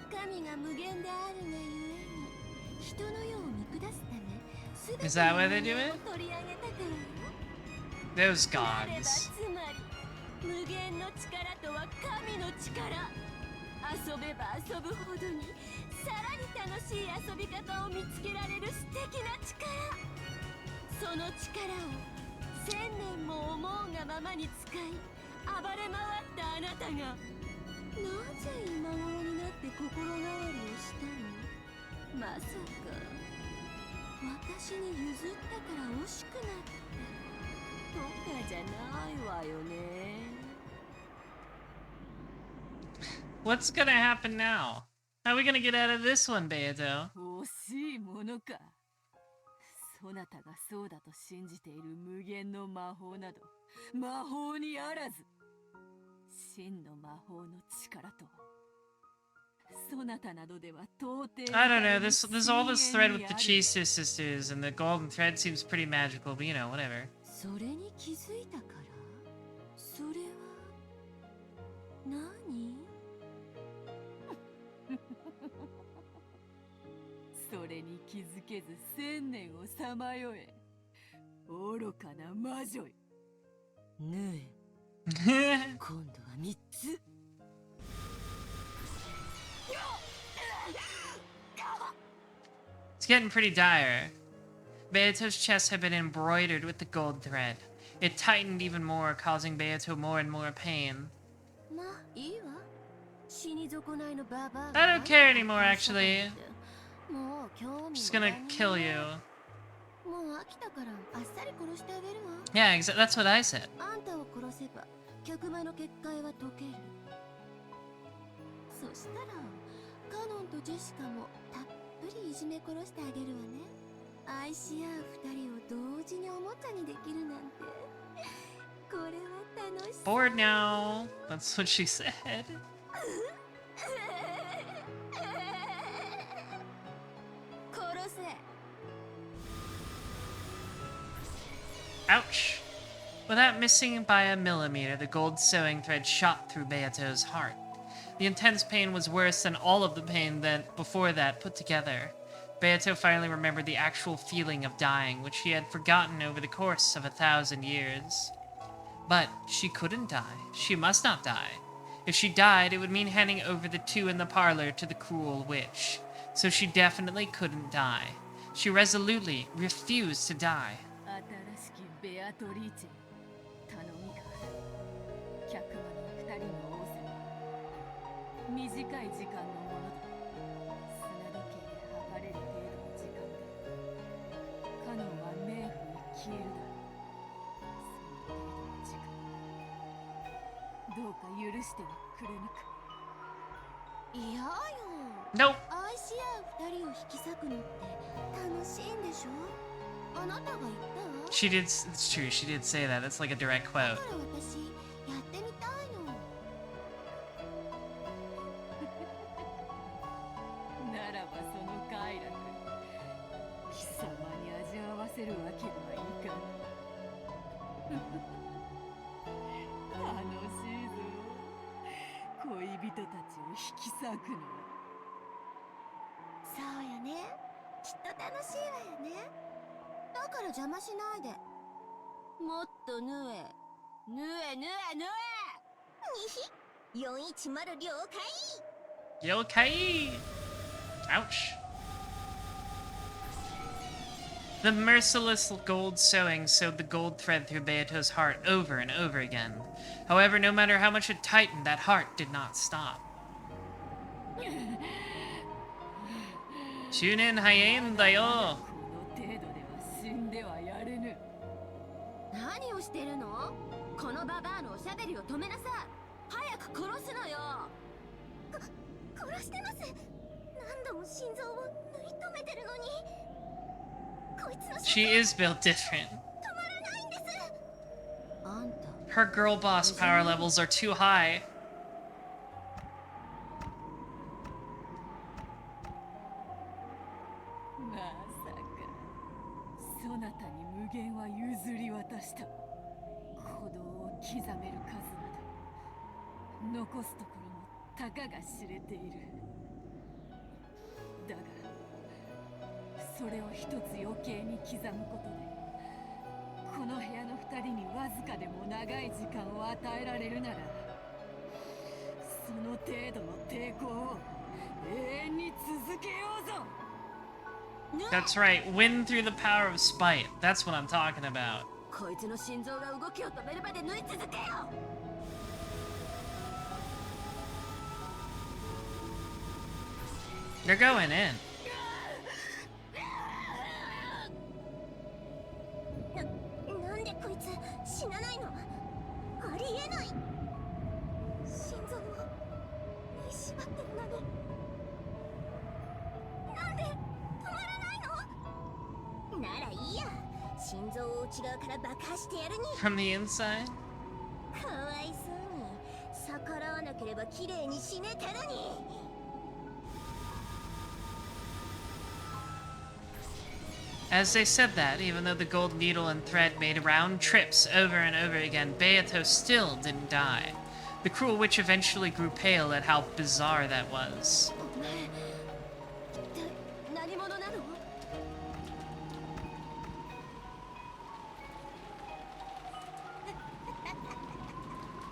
神が無限であるがゆえに人の世を見下すため Is that why they do it? 取り上げたからよ。 Those なれば gods. つまり無限の力とは神の力。遊べば遊ぶほどにさらに楽しい遊び方を見つけられる素敵な力。その力を1000年も思うがままに使い暴れ回ったあなたがなぜ今頃になって心変わりをしたの？まさか私に譲ったから惜しくなってとかじゃないわよね。 What's gonna happen now? How are we gonna get out of this one, Beato? 惜しいものか。そなたがそうだと信じている無限の魔法など魔法にあらず。真の魔法の力とはそなたなどでは到底 I don't know. There's all this thread with the Cheester sisters, and the golden thread seems pretty magical, but you know, whatever. それに気づいたからそれは何？それに気づけず1000年をさまよえ愚かな魔女よ。ねえ今度は3つ。 It's getting pretty dire. Beato's chest had been embroidered with the gold thread. It tightened even more, causing Beato more and more pain. まあいいわ。死に損ないのババア I don't care anymore, actually. もう興 I'm 味 just も gonna ないね kill you. もう飽きたからあっさり殺してあげるわ。 Yeah, that's what I said. あんたを殺せば客間の結界は解ける。そしたらカノンとジェシカもたっぷりいじめ殺してあげるわね。愛し合う二人を同時におもちゃにできるなんてこれは楽しそう。 Bored now. That's what she said. 殺せ。 Ouch. Without missing by a millimeter, the gold sewing thread shot through Beato's heart. The intense pain was worse than all of the pain that before that put together. Beato finally remembered the actual feeling of dying, which he had forgotten over the course of 1,000 years. But she couldn't die. She must not die. If she died, it would mean handing over the two in the parlor to the cruel witch. So she definitely couldn't die. She resolutely refused to die. 新しきベアトリーチェ頼みがある。客間の二人の王様、短い時間のものだ。砂時計で測れる程度の時間でカノンは冥府に消えるだろう。その程度の時間、どうか許してはくれぬか。いやよ。 Nope. 愛し合う二人を引き裂くのって楽しいんでしょ。あなたが言ったわ。 She did, it's true, she did say that. That's like a direct だ quote. から私やってみたいの。ならばその快楽、貴様に味わわせるわけにはいかぬ。楽しいぞ、恋人たちを引き裂くのは。そうよね。きっと楽しいわよね。だから邪魔しないで。もっと縫え。縫え縫え縫え。にひ410了解。 Okay. Ouch. The merciless gold sewing sewed the gold thread through Beato's heart over and over again. However, no matter how much it tightened, that heart did not stop. Shunen hayen da yo. この程度では死んではやれぬ。何をしてるの？このババアのおしゃべりを止めなさい。早く殺すのよ。殺してます。何度も心臓を縫い止めてるのに。こいつの She is built different. 止まらないんです。あんた Her girl boss power levels are too high. まさかそなたに無限は譲り渡した。鼓動を刻める数など残すところもたかが知れている。だがそれを一つ余計に刻むことでこの部屋の二人にわずかでも長い時間を与えられるなら、その程度の抵抗を永遠に続けようぞ。 That's right, win through the power of spite. That's what I'm talking about. こいつの心臓が動きを止めるまで縫い続けよ。 They're going in. なんでこいつ死なないの？ありえない。心臓を縫い縛ってるのに。なんで止まらないの？ならいいや。心臓を内側から爆破してやるに。 From the inside? かわいそうに逆らわなければ綺麗に死ねたのに。 As they said that, even though the gold needle and thread made round trips over and over again, Beato still didn't die. The cruel witch eventually grew pale at how bizarre that was. お前一体何者なの？ What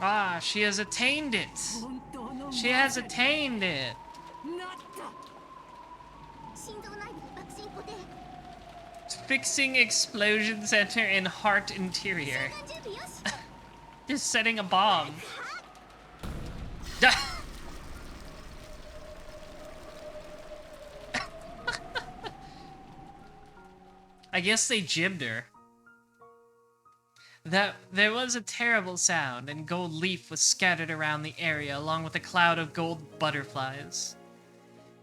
Ah, she has attained it. She has attained it. 心臓内部で爆心固定 Fixing explosion center in heart interior. 準備よし Just setting a bomb. I guess they jibbed her. That there was a terrible sound, and gold leaf was scattered around the area along with a cloud of gold butterflies.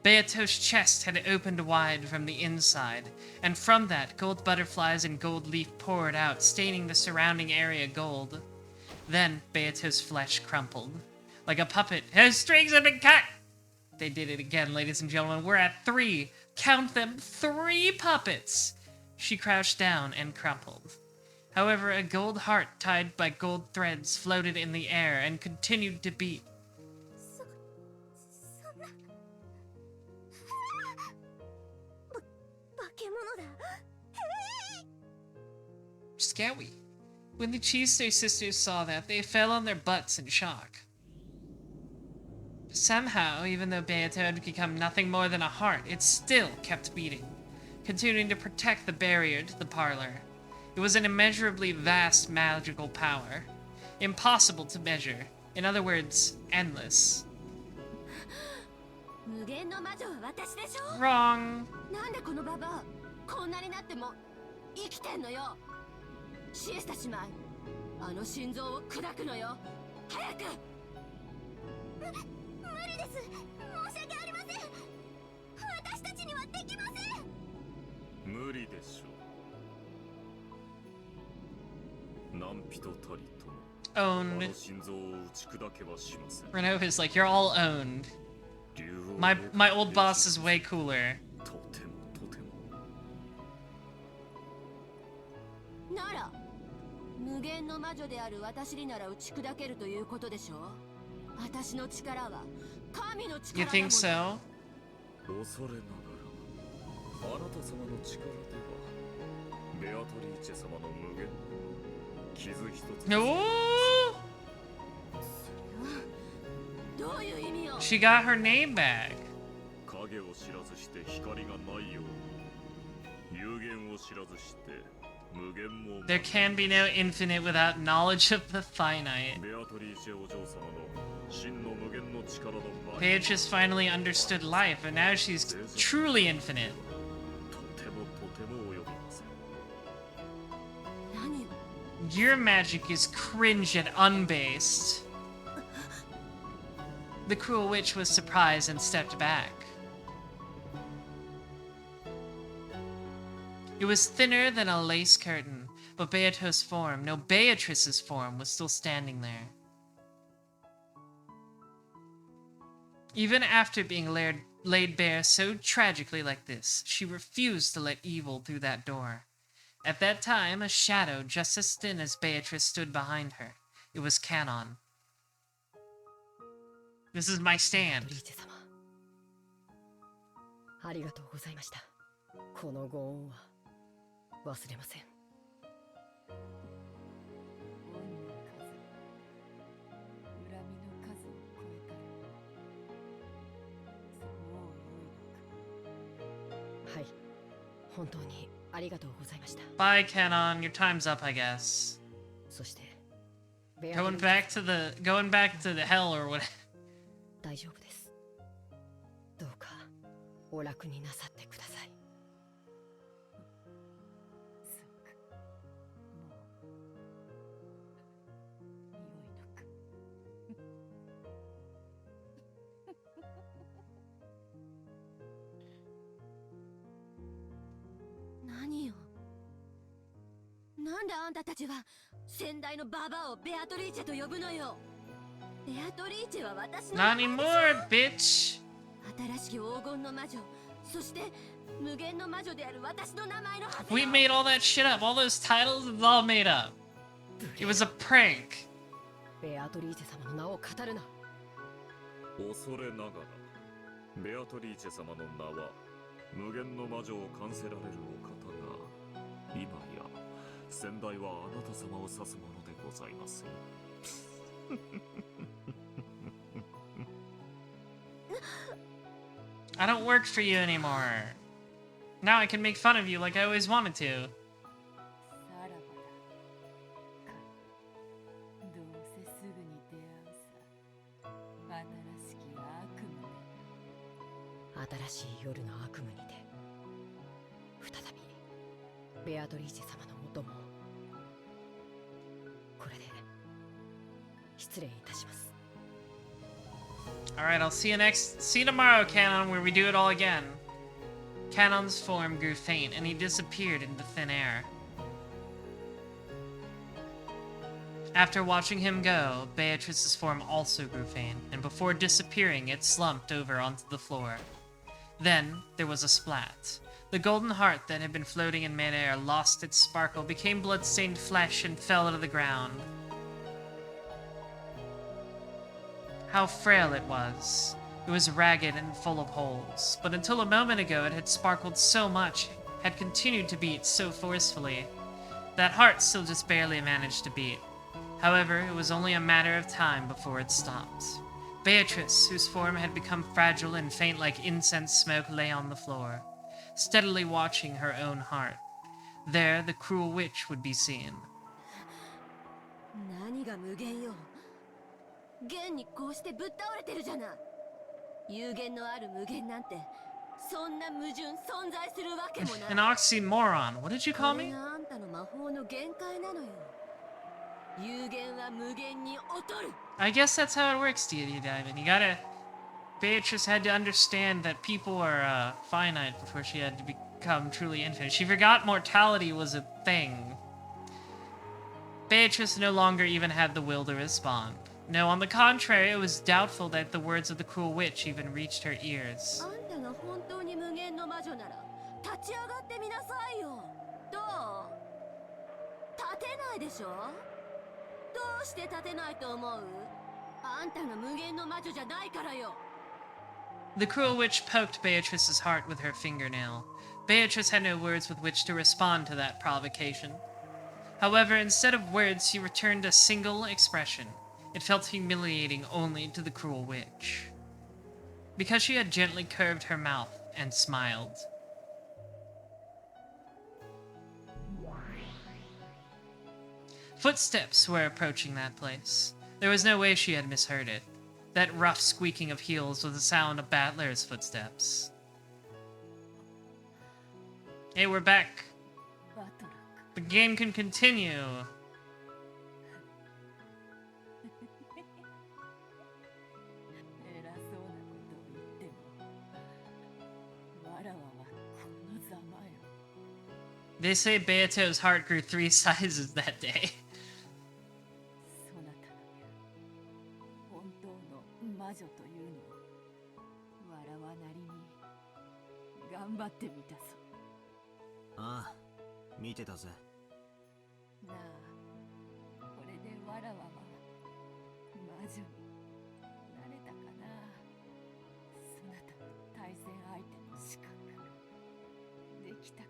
Beato's chest had opened wide from the inside, and from that, gold butterflies and gold leaf poured out, staining the surrounding area gold. Then, Beato's flesh crumpled. Like a puppet, his strings have been cut! They did it again, ladies and gentlemen. We're at 3. Count them, 3 puppets! She crouched down and crumpled. However, a gold heart tied by gold threads floated in the air and continued to beat. そんな化け物だ Scary. When the Cheesesteak sisters saw that, they fell on their butts in shock. Somehow, even though Beato had become nothing more than a heart, it still kept beating, continuing to protect the barrier to the parlor. It was an immeasurably vast magical power. Impossible to measure. In other words, endless. 無限の魔女は私でしょ Wrong. なんでこのババアこんなになっても生きてんのよシエスタ姉妹あの心臓を砕くのよ早く無理です申し訳ありません私たちにはできません無理でしょう何人たりともあ Owned. の心臓を打ち砕けはしません Renova's like, you're all owned. My old boss is way cooler. とてもとてもなら無限の魔女である私になら打ち砕けるということでしょ私の力は神の力 You だ think もの so? 恐れながらあなた様の力ではベアトリーチェ様の無限傷一つ No. どういう意味よ She got her name back. 影を知らずして光がないように有限を知らずして無限も There can be no infinite without knowledge of the finite. ベアトリーチェお嬢様の真の無限の力の前 Beatrice finally understood life, and now she's truly infinite. とてもとても及びません 何よ Your magic is cringe and unbased. The cruel witch was surprised and stepped back. It was thinner than a lace curtain, but Beato's form, no, Beatrice's form, was still standing there. Even after being laid bare so tragically like this, she refused to let evil through that door. At that time, a shadow just as thin as Beatrice stood behind her. It was Canon. This is my stand. リーチェ様ありがとうございましたこのご恩は忘れません恩の数恨みの数を超えたらそう良いのかはい本当にありがとうございました Bye, Canon. Your time's up, I guess. そしてベアト Going リー back to the hell or what? 大丈夫ですどうかお楽になさってくださいそうかもう良いのか何よなんであんたたちは先代のババアをベアトリーチェと呼ぶのよベアトリーチェは私の Not anymore, bitch. 新しき黄金の魔女そして無限の魔女である私の名前のはず We よ made all that shit up. All those titles, it's all made up. It was a prank. ベアトリーチェ様の名を語るな恐れながらベアトリーチェ様の名は無限の魔女を冠せられるお方が今や先代はあなた様を指すものでございますよ I don't work for you anymore. Now I can make fun of you like I always wanted to. さらばだかどうせすぐに出会うさ新しき悪夢で新しい夜の悪夢にて再びベアトリーチェ様のもともこれで失礼いたします。 Alright, I'll see you tomorrow, Canon, where we do it all again. Canon's form grew faint, and he disappeared into thin air. After watching him go, Beatrice's form also grew faint, and before disappearing, it slumped over onto the floor. Then, there was a splat. The golden heart that had been floating in midair lost its sparkle, became blood-stained flesh, and fell to the ground. How frail it was. It was ragged and full of holes, but until a moment ago it had sparkled so much, had continued to beat so forcefully. That heart still just barely managed to beat. However, it was only a matter of time before it stopped. Beatrice, whose form had become fragile and faint like incense smoke, lay on the floor, steadily watching her own heart. There, the cruel witch would be seen. 何が無限よ。現にこうしてぶっ倒れてるじゃない。有限のある無限なんてそんな矛盾存在するわけもない。 An oxymoron. What did you call これ me? があんたの魔法の限界なのよ。有限は無限に劣る。 I guess that's how it works, Deity Diamond. You gotta... Beatrice had to understand that people are finite before she had to become truly infinite. She forgot mortality was a thing. Beatrice no longer even had the will to respond. No, on the contrary, it was doubtful that the words of the cruel witch even reached her ears. あんたが本当に無限の魔女なら立ち上がってみなさいよ。どう？立てないでしょ？どうして立てないと思う？あんたが無限の魔女じゃないからよ。 The cruel witch poked Beatrice's heart with her fingernail. Beatrice had no words with which to respond to that provocation. However, instead of words, she returned a single expression. It felt humiliating only to the cruel witch. Because she had gently curved her mouth and smiled. Footsteps were approaching that place. There was no way she had misheard it. That rough squeaking of heels was the sound of Battler's footsteps. Hey, we're back. バトラ The game can continue. 偉そうなことを言ってもわらわはこのざまよ。 They say Beato's heart grew 3 sizes that day. そなたの本当の魔女というのをわらわなりに頑張ってみたぞ。ああ、見てたぜ。なあ、これでわらわは魔女になれたかな。そなたの対戦相手の資格できたか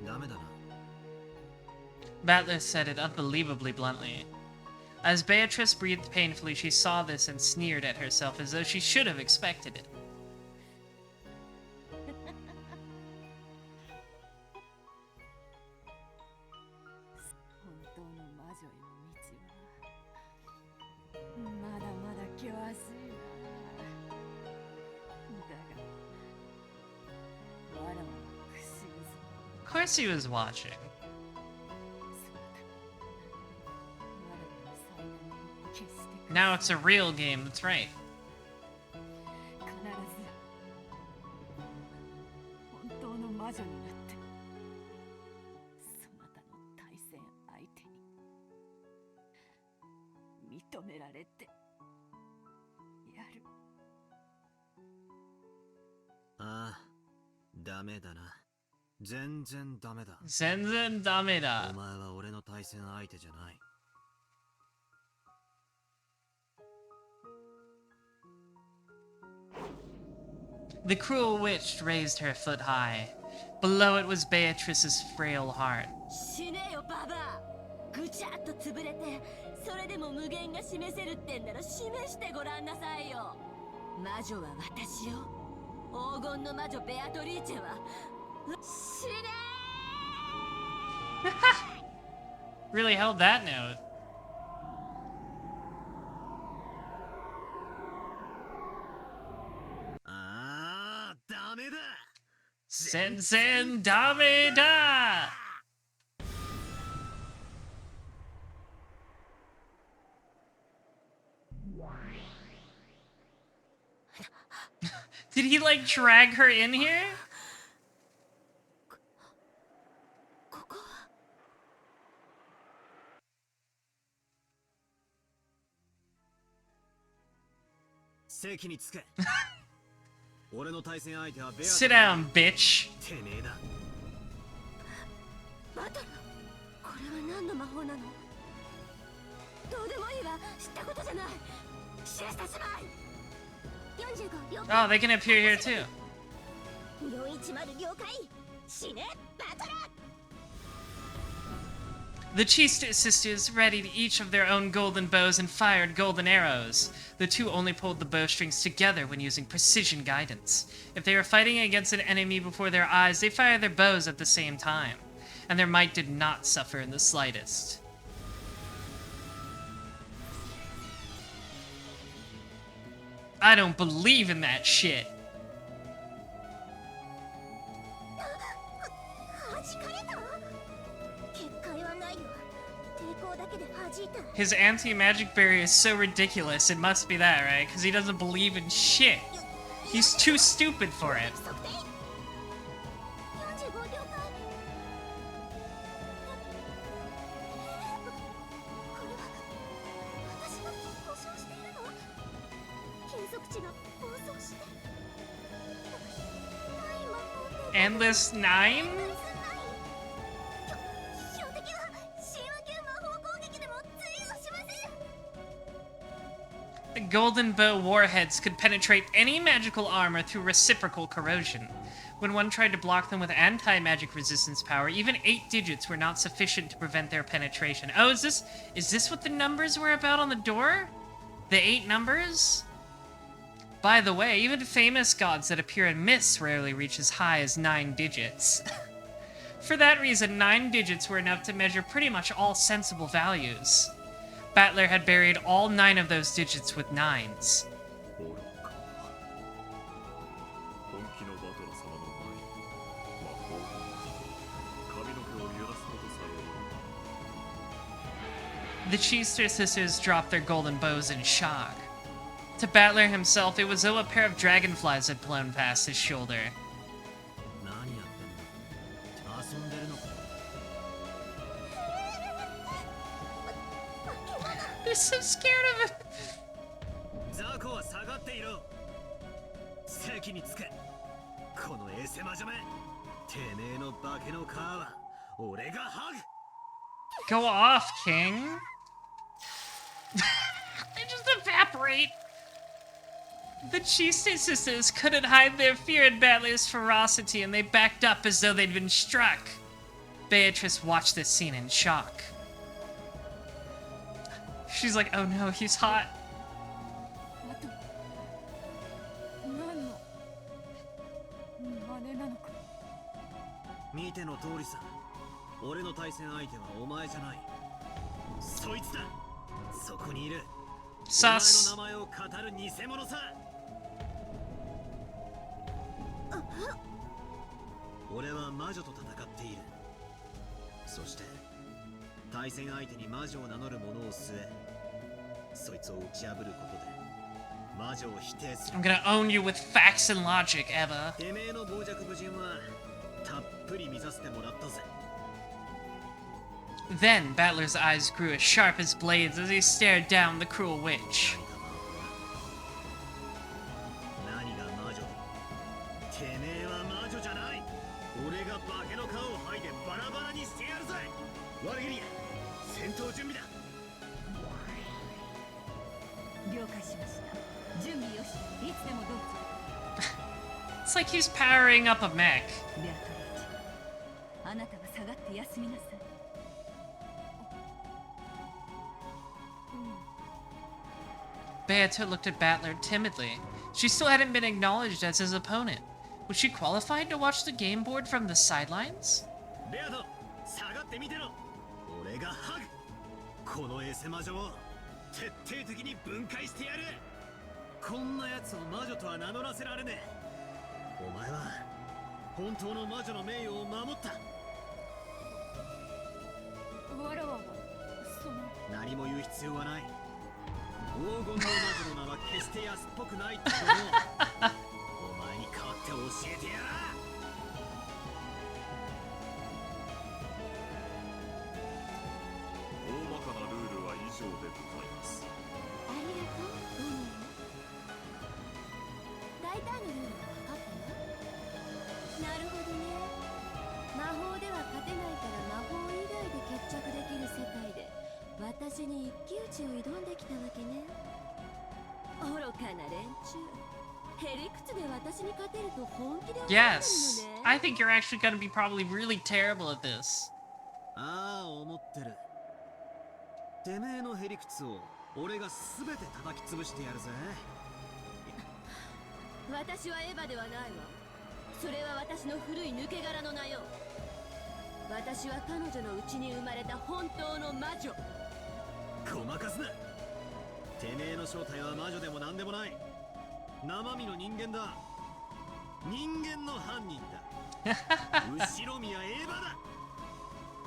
な。 ダメだな。 Battler said it unbelievably bluntly. As Beatrice breathed painfully, she saw this and sneered at herself as though she should have expected it. 本当の魔女への道はまだまだ険しいな。だがわらわは苦しむぞ。 Of course he was watching. そなたわらわの才能を決してく Now it's a real game, that's right. 必ず本当の魔女になってそなたの対戦相手に認められてやる。ああ、ダメだな。全然ダメだ。 Zenzen お Dameda. 前は俺の対戦相手じゃない。 The cruel witch raised her foot high. Below it was Beatrice's frail heart. 死ねよババア。ぐちゃっと潰れて、それでも無限が示せるってんなら示してごらんなさいよ。魔女は私よ。黄金の魔女ベアトリーチェは死ねー。 Really held that note. ああ、ダメだ。全然ダメだ! Did he like drag her in here? ここは席につけ。俺の対戦相手はベア。 Sit down, bitch. てめえだ。バトル。これは何の魔法なの？どうでもいいわ。知ったことじゃない。シエスタ姉妹。45了解。 Oh, they can appear here too. 410了解。死ねバトル。 The Chiste sisters readied each of their own golden bows and fired golden arrows. The two only pulled the bowstrings together when using precision guidance. If they were fighting against an enemy before their eyes, they fired their bows at the same time, and their might did not suffer in the slightest. I don't believe in that shit. 弾かれた？結界はないわ。抵抗だけで弾いた。 His anti-magic barrier is so ridiculous, it must be that, right? Because he doesn't believe in shit. He's too stupid for it. 測定。45了解。これは私が故障しているの？計測値が暴走して。ない魔法で。 Endless 9? 標的は神話級魔法攻撃でも通用しません。 The golden bow warheads could penetrate any magical armor through reciprocal corrosion. When one tried to block them with anti-magic resistance power, even 8 digits were not sufficient to prevent their penetration. Oh, is this what the numbers were about on the door? The 8 numbers? By the way, even famous gods that appear in myths rarely reach as high as 9 digits. For that reason, 9 digits were enough to measure pretty much all sensible values. Battler had buried all 9 of those digits with 9s. 愚か。本気のバトラ様の前に魔法髪の毛を揺らすことさえ The Chester sisters dropped their golden bows in shock. To Battler himself, it was though a pair of dragonflies had flown past his shoulder. 何やってんだ。遊んでるのか。 They're so scared of it. ザコは下がっていろ。席につけ。このエセ魔女め。てめえの化けの皮は俺が剥ぐ。 Go off, King. They just evaporate. The Chiste sisters couldn't hide their fear at Battler's ferocity, and they backed up as though they'd been struck. Beatrice watched this scene in shock. She's like, oh no, he's hot. 何の真似なのか。見ての通りさ。俺の対戦相手はお前じゃない。そいつだ。そこにいる。Sus. お前の名前を語る偽物さ。俺は魔女と戦っている。そして対戦相手に魔女を名乗る者を据え、そいつを打ち破ることで魔女を否定する。 I'm gonna own you with facts and logic, Eva. てめえの傍若無人はたっぷり見させてもらったぜ。 Then Battler's eyes grew as sharp as blades as he stared down the cruel witch. 何が魔女だ。てめえは魔女じゃない。俺が化けの皮を剥いでバラバラにしてやるぜ。ワルギリア、戦闘準備だ。了解しました。準備よし。いつでもどうぞ。It's like he's powering up a mech. ベアトリーチェあなたは下がって休みなさい。Beato looked at Battler timidly. She still hadn't been acknowledged as his opponent. Was she qualified to watch the game board from the sidelines? ベアト、下がってみてろ。俺がハグ。このエセ魔女を徹底的に分解してやる。こんな奴を魔女とは名乗らせられねえ。お前は本当の魔女の名誉を守った。わらわはその何も言う必要はない。黄金の魔女の名は決して安っぽくないってことをお前に代わって教えてやら。大まかなルールは以上でございます。ありがとう、ゴニー。大体のルールが分かったな。なるほどね。魔法では勝てないから魔法以外で決着できる世界で私に一騎打ちを挑んできたわけね。愚かな連中。へりくつで私に勝てると本気で思ってるのね。 Yes. I think you're actually going to be probably really terrible at this. ああ、思ってる。てめえのへりくつを俺が全て叩き潰してやるぜ。私はエヴァではないわ。それは私の古い抜け殻の名よ。私は彼女のうちに生まれた本当の魔女。ごまかすな。てめえの正体は魔女でも何でもない。生身の人間だ。人間の犯人だ。後ろ宮エヴァだ。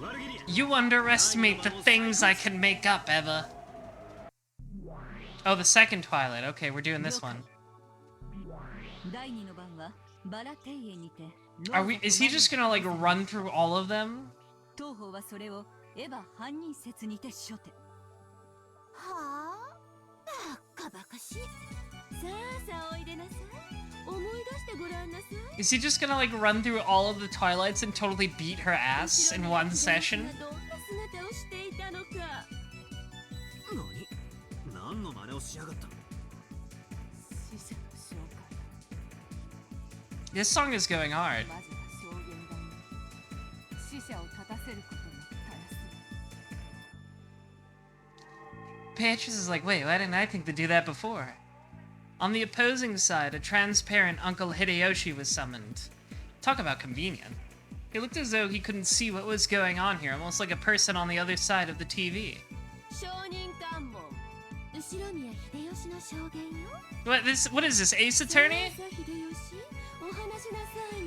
悪気り You underestimate the things I can make up, Eva. Oh, the second Twilight. Okay, we're doing this one. 第二の番はバラ庭園にて。Are we? Is he just gonna like run through all of them? 当方はそれをエヴァ犯人説にて処定。はあ、バカバカしい。さあさあおいでなさい。思い出してごらんなさい。 Is he just gonna like run through all of the Twilights and totally beat her ass in one session? どんな姿をしていたのか。何の真似をしやがった。死者の紹介。 This song is going hard. 魔女は証言だね。死者を立たせることもたやすい。 Beatrice is like, wait, why didn't I think to do that before? On the opposing side, a transparent Uncle Hideyoshi was summoned. Talk about convenient. It looked as though he couldn't see what was going on here, almost like a person on the other side of the TV. 証人喚問。後ろ宮秀吉の証言よ。What is this, Ace Attorney? さあ秀吉、お話しなさい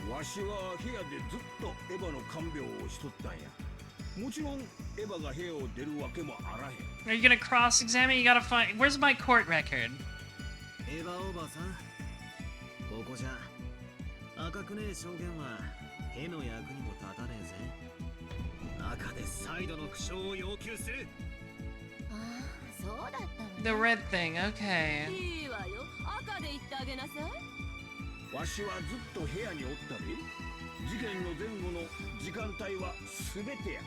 な。わしは部屋でずっとエヴァの看病をしとったんや。もちろんエヴァが部屋を出るわけもあらへん。 Are you gonna cross-examine? You gotta find... Where's my court record? エヴァおばさん、ここじゃ赤くねえ証言はへの役にも立たねえぜ。赤で再度の苦笑を要求する。ああ、そうだったのね。 The red thing, okay. いいわよ。赤で言ってあげなさい。わしはずっと部屋におったで。事件の前後の時間帯は全てや。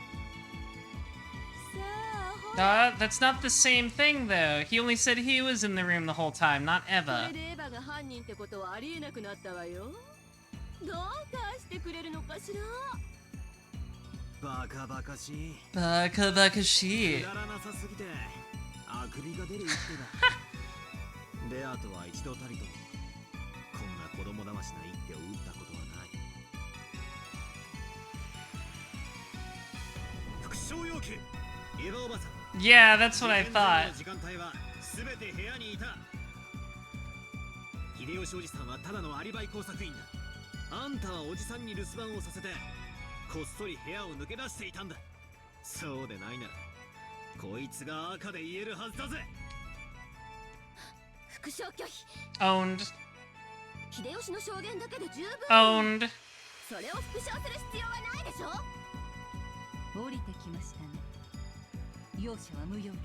That's not the same thing, though. He only said he was in the room the whole time, not それ Eva. でエヴァが犯人ってことはありえなくなったわよ。どうかしてくれるのかしら。バカバカしい。 Baka-baka-shi. くだらなさすぎてあくびが出る一手だ。ベアとは一度たりともこんな子供騙しな一手を打ったことはない。復唱要求。エヴァおばさん。 Yeah, that's what I thought. 時間帯は全て部屋にいた。秀吉おじさんはただのアリバイ工作員だ。あんたはおじさんに留守番をさせてこっそり部屋を抜け出していたんだ。そうでないならこいつが赤で言えるはずだぜ。復唱拒否。 Owned. 秀吉の証言だけで十分。 Owned. それを復唱する必要はないでしょ。降りてきましたね。容赦は無用で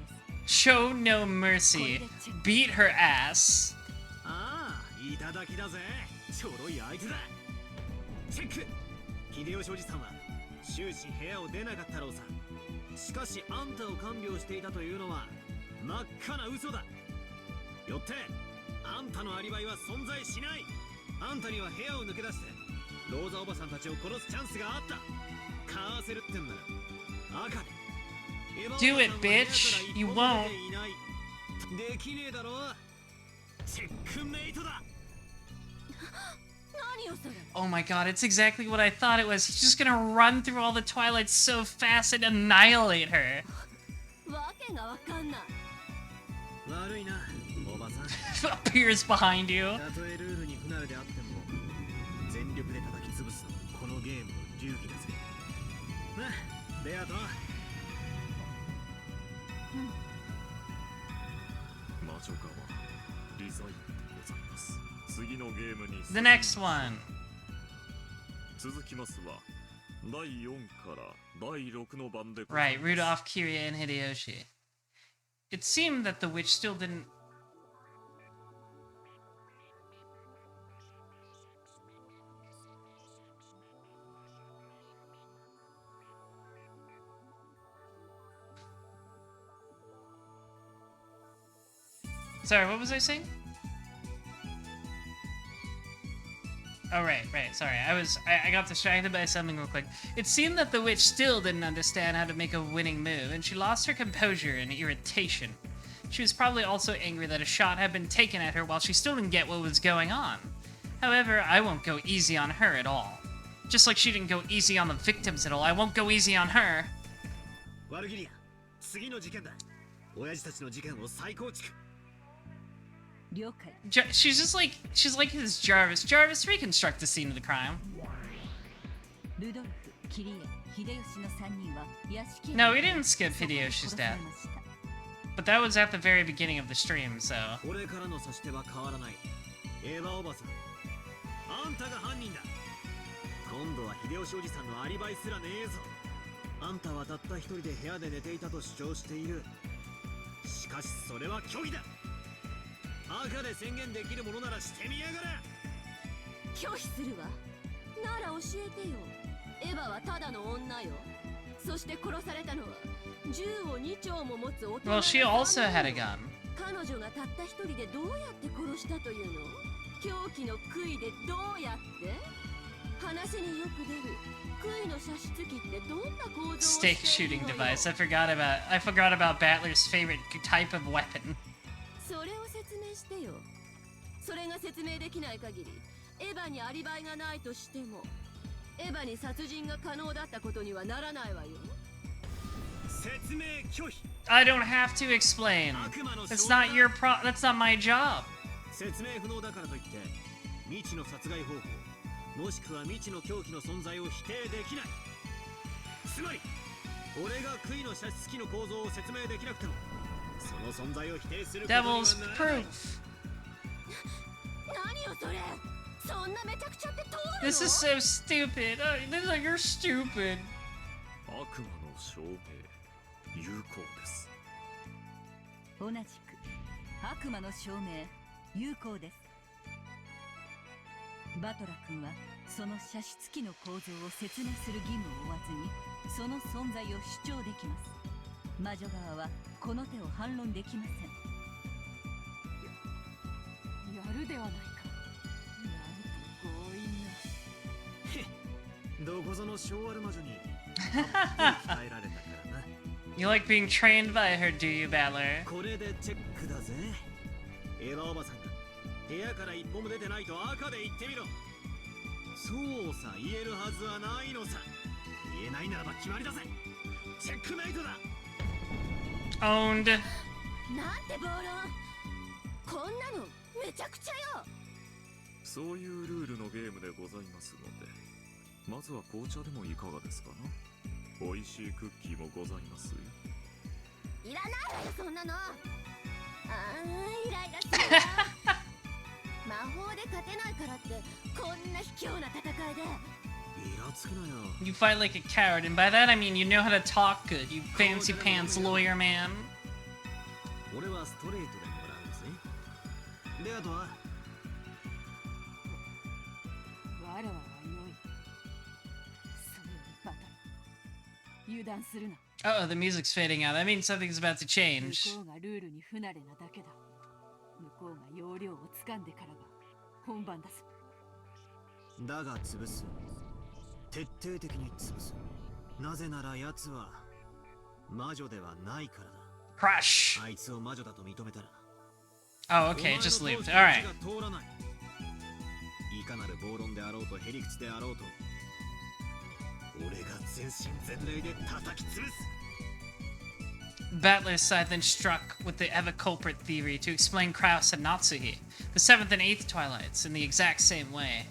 す。 Show no mercy. Beat her ass. ああ、いただきだぜ。ちょろい相手だ。チェック。秀吉おじさんは終始部屋を出なかったろうさ。しかしあんたを看病していたというのは真っ赤な嘘だ。よってあんたのアリバイは存在しない。あんたには部屋を抜け出してローザおばさんたちを殺すチャンスがあった。かわせるってんなら赤で。 Do it, bitch. You won't. できねえだろ。チェックメイトだ。何よそれ。 Oh my god, it's exactly what I thought it was. He's just gonna run through all the Twilights so fast and annihilate her. わけがわかんない。悪いな、おばさん。 Appears behind you. たとえルールに不慣れであっても全力で叩き潰すのがこのゲームの流儀だぜ。なあ、ベアト。魔女側リザインでございます。次のゲームに The next one. 続きますは第4から第6の番でござ Right, います。 Rudolph, Kiria, and Hideyoshi. It seemed that the witch still didn't... Sorry, what was I saying? Oh, right, sorry. I got distracted by something real quick. It seemed that the witch still didn't understand how to make a winning move, and she lost her composure in irritation. She was probably also angry that a shot had been taken at her while she still didn't get what was going on. However, I won't go easy on her at all. Just like she didn't go easy on the victims at all, I won't go easy on her. ワルギリア、次の事件だ。親父たちの事件を再構築。了解。 She's like his Jarvis. Jarvis, reconstruct the scene of the crime. ルドルフ、キリエ、秀吉の3人は屋敷へ No, we didn't skip Hideyoshi's death. But that was at the very beginning of the stream, so... これからの指し手は変わらない。エヴァおばさん、あんたが犯人だ。今度は秀吉おじさんのアリバイすらねえぞ。あんたはたった一人で部屋で寝ていたと主張している。しかしそれは虚偽だ。赤で宣言できるものならしてみやがれ。拒否するわ。なら教えてよ。エヴァはただの女よ。そして殺されたのは銃を2丁も持つ大人。 Well, she also had a gun. 彼女がたった一人でどうやって殺したというの？狂気の杭でどうやって？話によく出る杭の射出機ってどんな構造をしてい Stake るのよ？ shooting device. I forgot about Battler's favorite type of weapon. それを説明してよ。それが説明できない限り、エヴァにアリバイがないとしても、エヴァに殺人が可能だったことにはならないわよ。説明拒否。 I don't have to explain. That's not your that's not my job. 説明不能だからといって未知の殺害方法もしくは未知の凶器の存在を否定できない。つまり俺が杭の射出機の構造を説明できなくてもその存在を否定することにはならない。 Devil's proof. 何よそれ。そんなめちゃくちゃって通るの？ This is so stupid. You're stupid. 悪魔の証明有効です。同じく悪魔の証明有効です。バトラ君はその射出機の構造を説明する義務を負わずにその存在を主張できます。魔女側はこの手を反論できません。やるではないか。なんと強引な。どこぞの昭和の魔女に鍛えられたからな。You like being trained by her, do you, Battler? これでチェックだぜ。エヴァおばさんが部屋から一歩も出てないと赤で言ってみろ。そうさ、言えるはずはないのさ。言えないならば決まりだぜ。チェックメイトだ。 Owned. なんて暴論。こんなのめちゃくちゃよ。そういうルールのゲームでございますので、まずは紅茶でもいかがですかな。美味しいクッキーもございますよ。いらないわよそんなの。イライラするわ。魔法で勝てないからってこんな卑怯な戦いで。イラつくなよ。 You fight like a coward, and by that I mean you know how to talk good, you fancy pants lawyer man. 俺はストレートでもらうぜ。で、あとはわらわは良い。それよりバトル。油断するな。Uh oh, the music's fading out. That means something's about to 向 change. こうがルールに不慣れなだけだ。向こうが要領をつかんでからが本番だぞ。だが潰す。徹底的に潰す。なぜなら奴は魔女ではないからだ。 Crush. あいつを魔女だと認めたら Oh, okay, just leave. Alright. 通らない。いかなる暴論であろうとへりくつであろうと、俺が全身全霊で叩き潰す。 Battler's side then struck with the Eva culprit theory to explain Kraus and Natsuhi, the 7th and 8th Twilights, in the exact same way.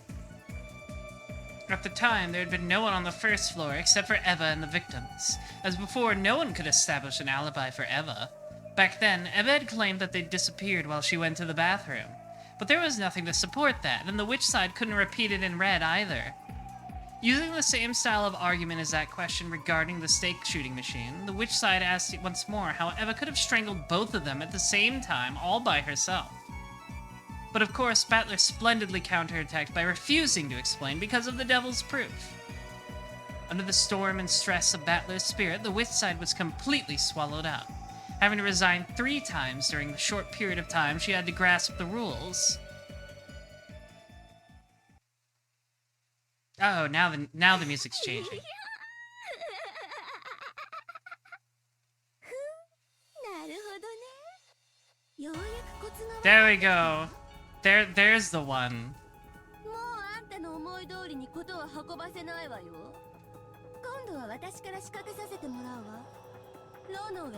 At the time, there had been no one on the first floor except for Eva and the victims. As before, no one could establish an alibi for Eva. Back then, Eva had claimed that they'd disappeared while she went to the bathroom. But there was nothing to support that, and the witch side couldn't repeat it in red either. Using the same style of argument as that question regarding the stake shooting machine, the witch side asked once more how Eva could have strangled both of them at the same time, all by herself. But of course, Battler splendidly counterattacked by refusing to explain because of the devil's proof. Under the storm and stress of Battler's spirit, the witch side was completely swallowed up, having to resign 3 times during the short period of time she had to grasp the rules. Oh, now the music's changing. There we go. There's the one. もうあんたの思い通りにことは運ばせないわよ。今度は私から仕掛けさせてもらうわ。ロノウェ、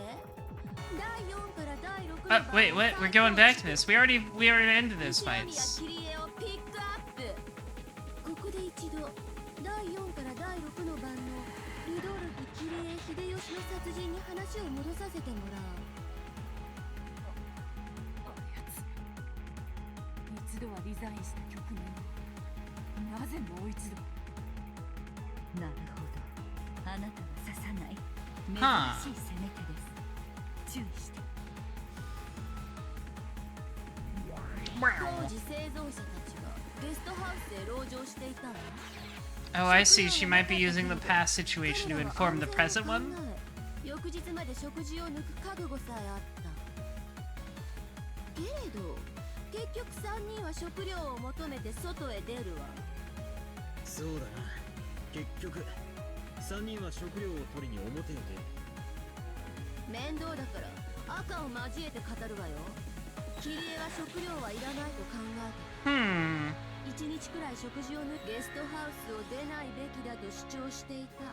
第4から第6の Wait, what? We're going back to this. We already ended those fights. 切り絵をピックアップ。ここで一度第4から第6の番のルドルフ切り絵秀吉の殺人に話を戻させてもらう。一度はリザインした局面をなぜもう一度。なるほど、あなたは刺さない珍しい攻め手です。注意して。当時生存者たちがゲストハウスへ籠城していたわ。 Oh, I see. She might be using the past situation to inform the present one? 翌日まで食事を抜く覚悟さえあったけれど、結局3人は食料を求めて外へ出るわ。そうだな。結局3人は食料を取りに表へ出る。面倒だから赤を交えて語るわよ。切り絵は食料はいらないと考えた。1日くらい食事を抜きゲストハウスを出ないべきだと主張していた。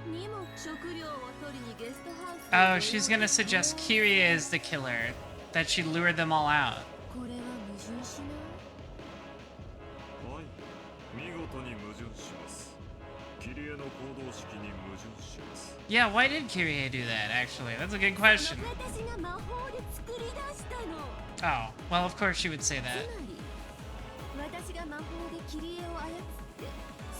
にも食料を取りにゲストハウス Oh, she's gonna suggest Kyrie is the killer. That she lured them all out. これは矛盾しない？はい、見事に矛盾します。キリエの行動式に矛盾します。 Yeah, why did Kyrie do that, actually? That's a good question. 私が魔法で作り出したの。 Oh, well, of course she would say that. つまり私が魔法で切り絵を操って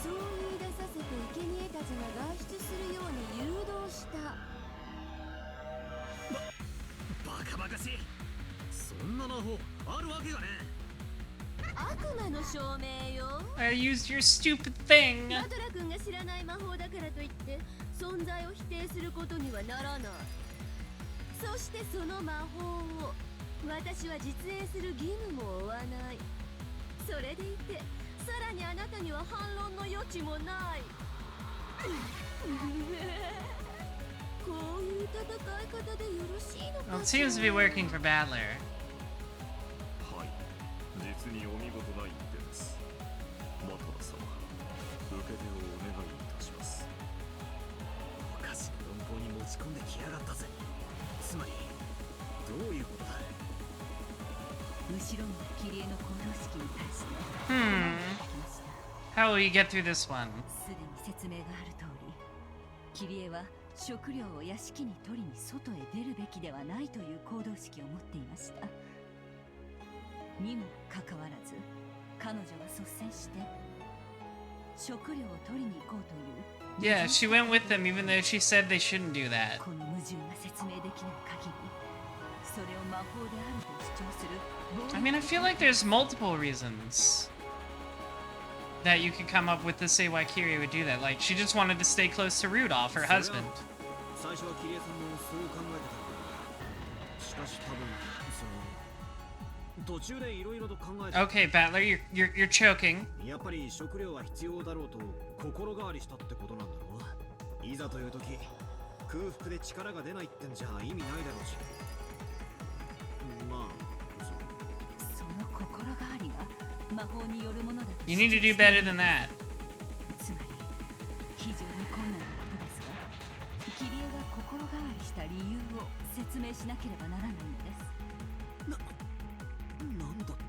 そう言い出させて生贄たちが外出するように誘導した。バカバカしい。そんな魔法あるわけがね。悪魔の証明よ。 I used your stupid thing. マドラ君が知らない魔法だからといって存在を否定することにはならない。そしてその魔法を私は実演する義務も負わない。それでいてさらにあなたには反論の余地もない。こういう戦い方でよろしいのか Well, it seems to be working for Battler. はい、実にお見事な一手です。マトラ様、受け手をお願いいたします。おかしな論法に持ち込んできやがったぜ。つまりどういうことだ。後ろの切り絵の行動式に対して How will you get through this one? すでに説明がある通り、切り絵は食料を屋敷に取りに外へ出るべきではないという行動式を持っていました。にもかかわらず彼女は率先して食料を取りに行こうという Yeah, she went with them even though she said they shouldn't do that. この矛盾が説明できない限り、それを魔法であると主張する I mean, I feel like there's multiple reasons that you could come up with to say why Kyrie would do that. Like, she just wanted to stay close to Rudolph, her husband. 最初はキリエさんもそう考えてた。しかし多分途中でいろいろと考えて Okay, Battler, you're choking. やっぱり食料は必要だろうと心変わりしたってことなんだろう。いざという時空腹で力が出ないってんじゃ意味ないだろうし。まあその心変わりが魔法によるものだと You need to do better than that. つまり非常に困難なことですが、キリエが心変わりした理由を説明しなければならないのです。なんだって、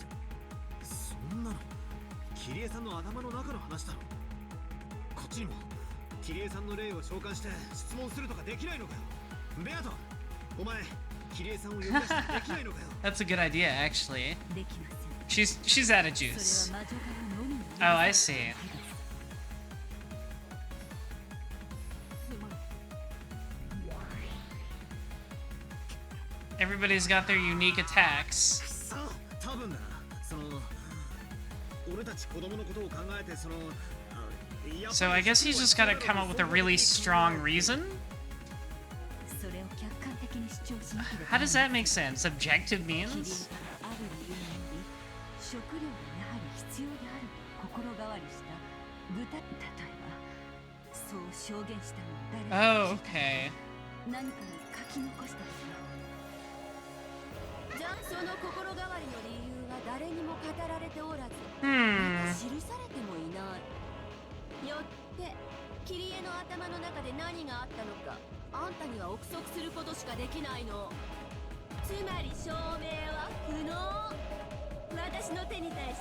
そんなのキリエさんの頭の中の話だろ。こっちにもキリエさんの霊を召喚して質問するとかできないのかよ。ベアト、お前キリエさんを呼び出してできないのかよ。 That's a good idea, actually. できません。 She's out of それ juice. は魔女側のみの Oh, I see. すまない。 Everybody's got their unique attacks. さあ、多分だ。その俺たち子供のことを考えてその。So I guess he's just gotta come up with a really strong reason? それを客観的に主張しなければ How does that make sense? Objective キリエ means? からある理由により食料がやはり必要であると心変わりした具体、例えばそう証言したのを誰か Oh, okay. 何かに書き残したりじゃあその心変わりの理由は誰にも語られておらず、 Hmm. 記されてもいない。よってキリエの頭の中で何があったのかあんたには憶測することしかできないの。つまり証明は不能。私の手に対し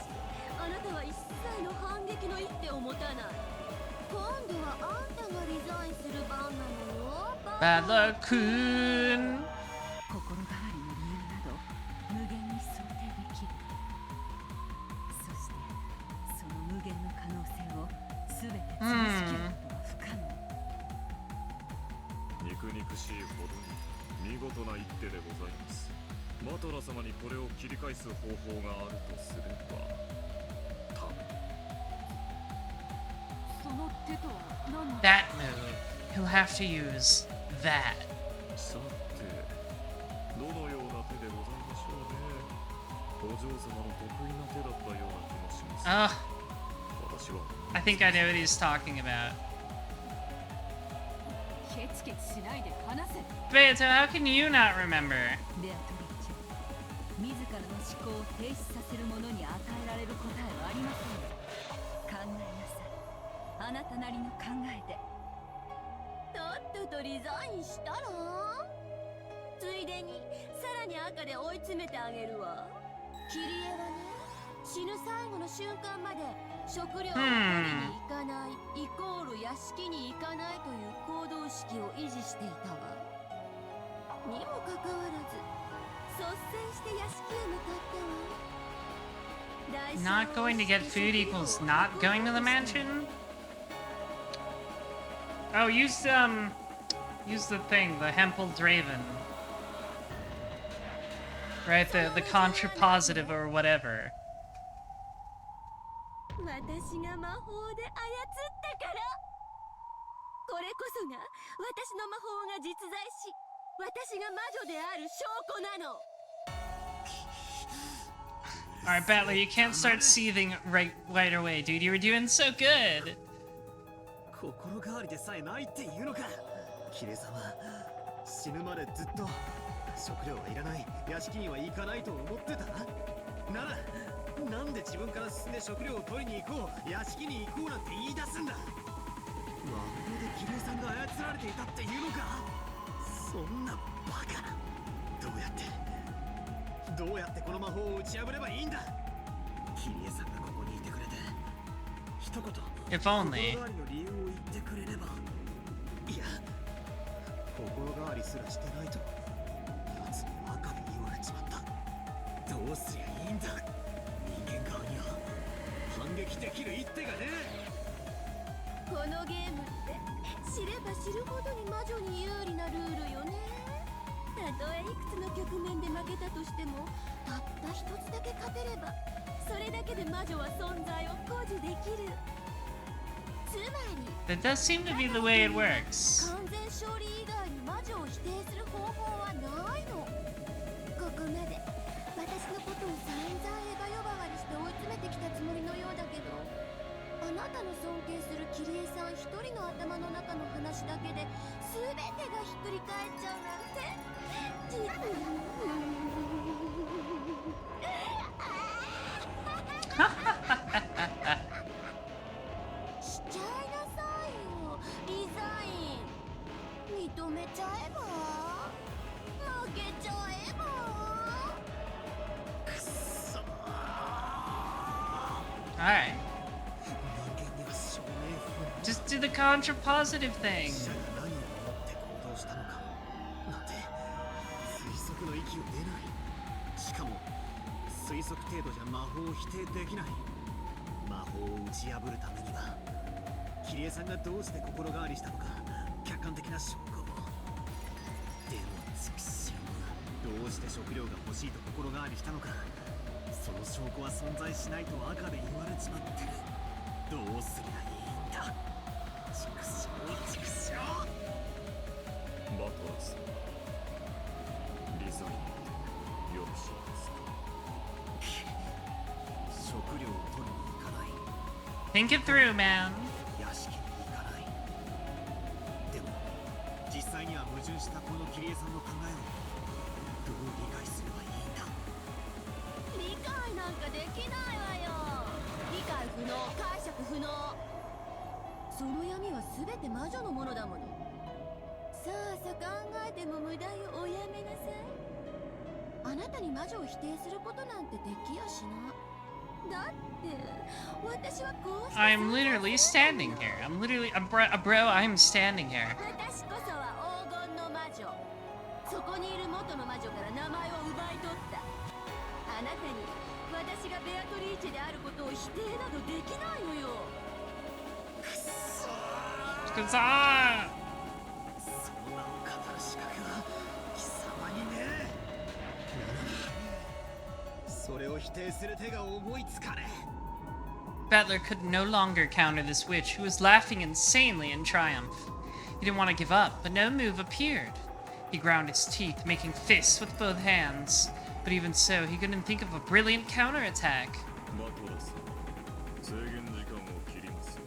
あなたは一切の反撃の一手を持たない。今度はあんたがリザインする番なのよ。 Battler Kun. 心変わりの理由など無限に想定できる。そしてその無限の可能性を全て潰しきることは不可能。肉肉しいほどに見事な一手でございます。マトラ様にこれを切り返す方法があるとすれば、多分その手とは何の That move. He'll have to use that. さて、どのような手でございましょうね。お嬢様の得意な手だったような気もします。 Oh, 私は I think I know what he's talking about. ケチケチしないで話せ。 Beto, how can you not remember? ベアトリッチェ、自らの思考を停止させる者に与えられる答えはありません。考えなさい。あなたなりの考えで。とっととリザインしたらついでにさらに赤で追い詰めてあげるわ。キリエはね、死ぬ最後の瞬間まで食料を取りに行かないイコール屋敷に行かないという行動式を維持していたわ。にもかかわらず率先して屋敷へ向かったわ。 Not going to get food equals not going to the mansion? Oh, use the thing, the Hempel Draven. Right, the contrapositive or whatever. 私が魔法で操ったから。これこそが私の魔法が実在し、私が魔女である証拠なの。 Alright, Battler, you can't start seething right away, dude. You were doing so good. 心変わりでさえないっていうのか。キレさんは死ぬまでずっと食料はいらない、屋敷には行かないと思ってたなら、なんで自分から進んで食料を取りに行こう、屋敷に行こうなんて言い出すんだ。魔法でキレさんが操られていたっていうのか。そんなバカな。どうやってこの魔法を打ち破ればいいんだ。キリエさんがここにいてくれて一言 If 心 only. 変わりの理由を言ってくれれば。いや、心変わりすらしてないと奴に赤に言われちまった。どうすりゃいいんだ。人間側には反撃できる一手がね。このゲームって知れば知るほどに魔女に有利なルールよね。たとえいくつの局面で負けたとしても、たった一つだけ勝てればそれだけで魔女は存在を誇示できる。つまり That does seem to be the way it works. 完全勝利以外に魔女を否定する方法はないの。ここまで私のこと散々エヴァ呼ばわりして追い詰めてきたつもりのようだけど、あなたの尊敬するキリエさん一人の頭の中の話だけで全てがひっくり返っちゃうなんて。しちゃいなさいよ、リザイン。認めちゃえば、負けちゃえば。くっそー。 Alright. 人間には証明不能。 Just do the contra-positive thing. 死者が何を思って行動したのかなんて推測の域を出ない。しかも推測程度じゃ魔法を否定できない。魔法を打ち破るためにはキリエさんがどうして心変わりしたのか客観的な証拠を。でも畜生はどうして食料が欲しいと心変わりしたのか、その証拠は存在しないと赤で言われちまってる。どうすりゃいいんだ。畜生畜生。バトラス、リザインよろしいですか。食料を取りに行かない。 Think it through, man. 屋敷に行かない。でも実際には矛盾したこのキリエさんの考えをどう理解すればいいんだ。理解なんかできないわよ。理解不能、解釈不能。その闇は全て魔女のものだもの。さあさ考えても無駄よ。おやめなさい。あなたに魔女を否定することなんてできやしない。だって私はこうして。 I'm literally standing here. I'm literally bro. I'm standing here. 私こそは黄金の魔女。そこにいる元の魔女から名前を奪い取った。あなたに私がベアトリーチェであることを否定などできないのよ。くっそー。 Cause I... その名を語る資格は貴様にねえ。それを否定する手が思いつかねえ。 Battler could no longer counter this witch, who was laughing insanely in triumph. He didn't want to give up, but no move appeared. He ground his teeth, making fists with both hands. But even so, he couldn't think of a brilliant counterattack. バトラス、制限時間を切りますが、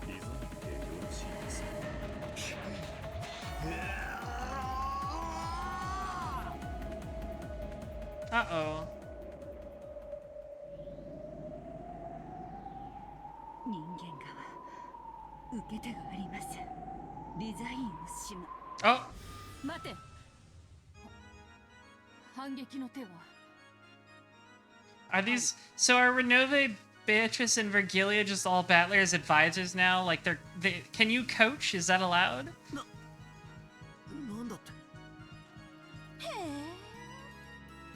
リザインでよろしいですか。 Uh-oh. 人間側受け手があります。リザインをしOh, 待て。反撃の手は are these... So are Renove, Beatrice, and Virgilia just all Battler's advisors now? Like, they... Can you coach? Is that allowed? なんだって。へ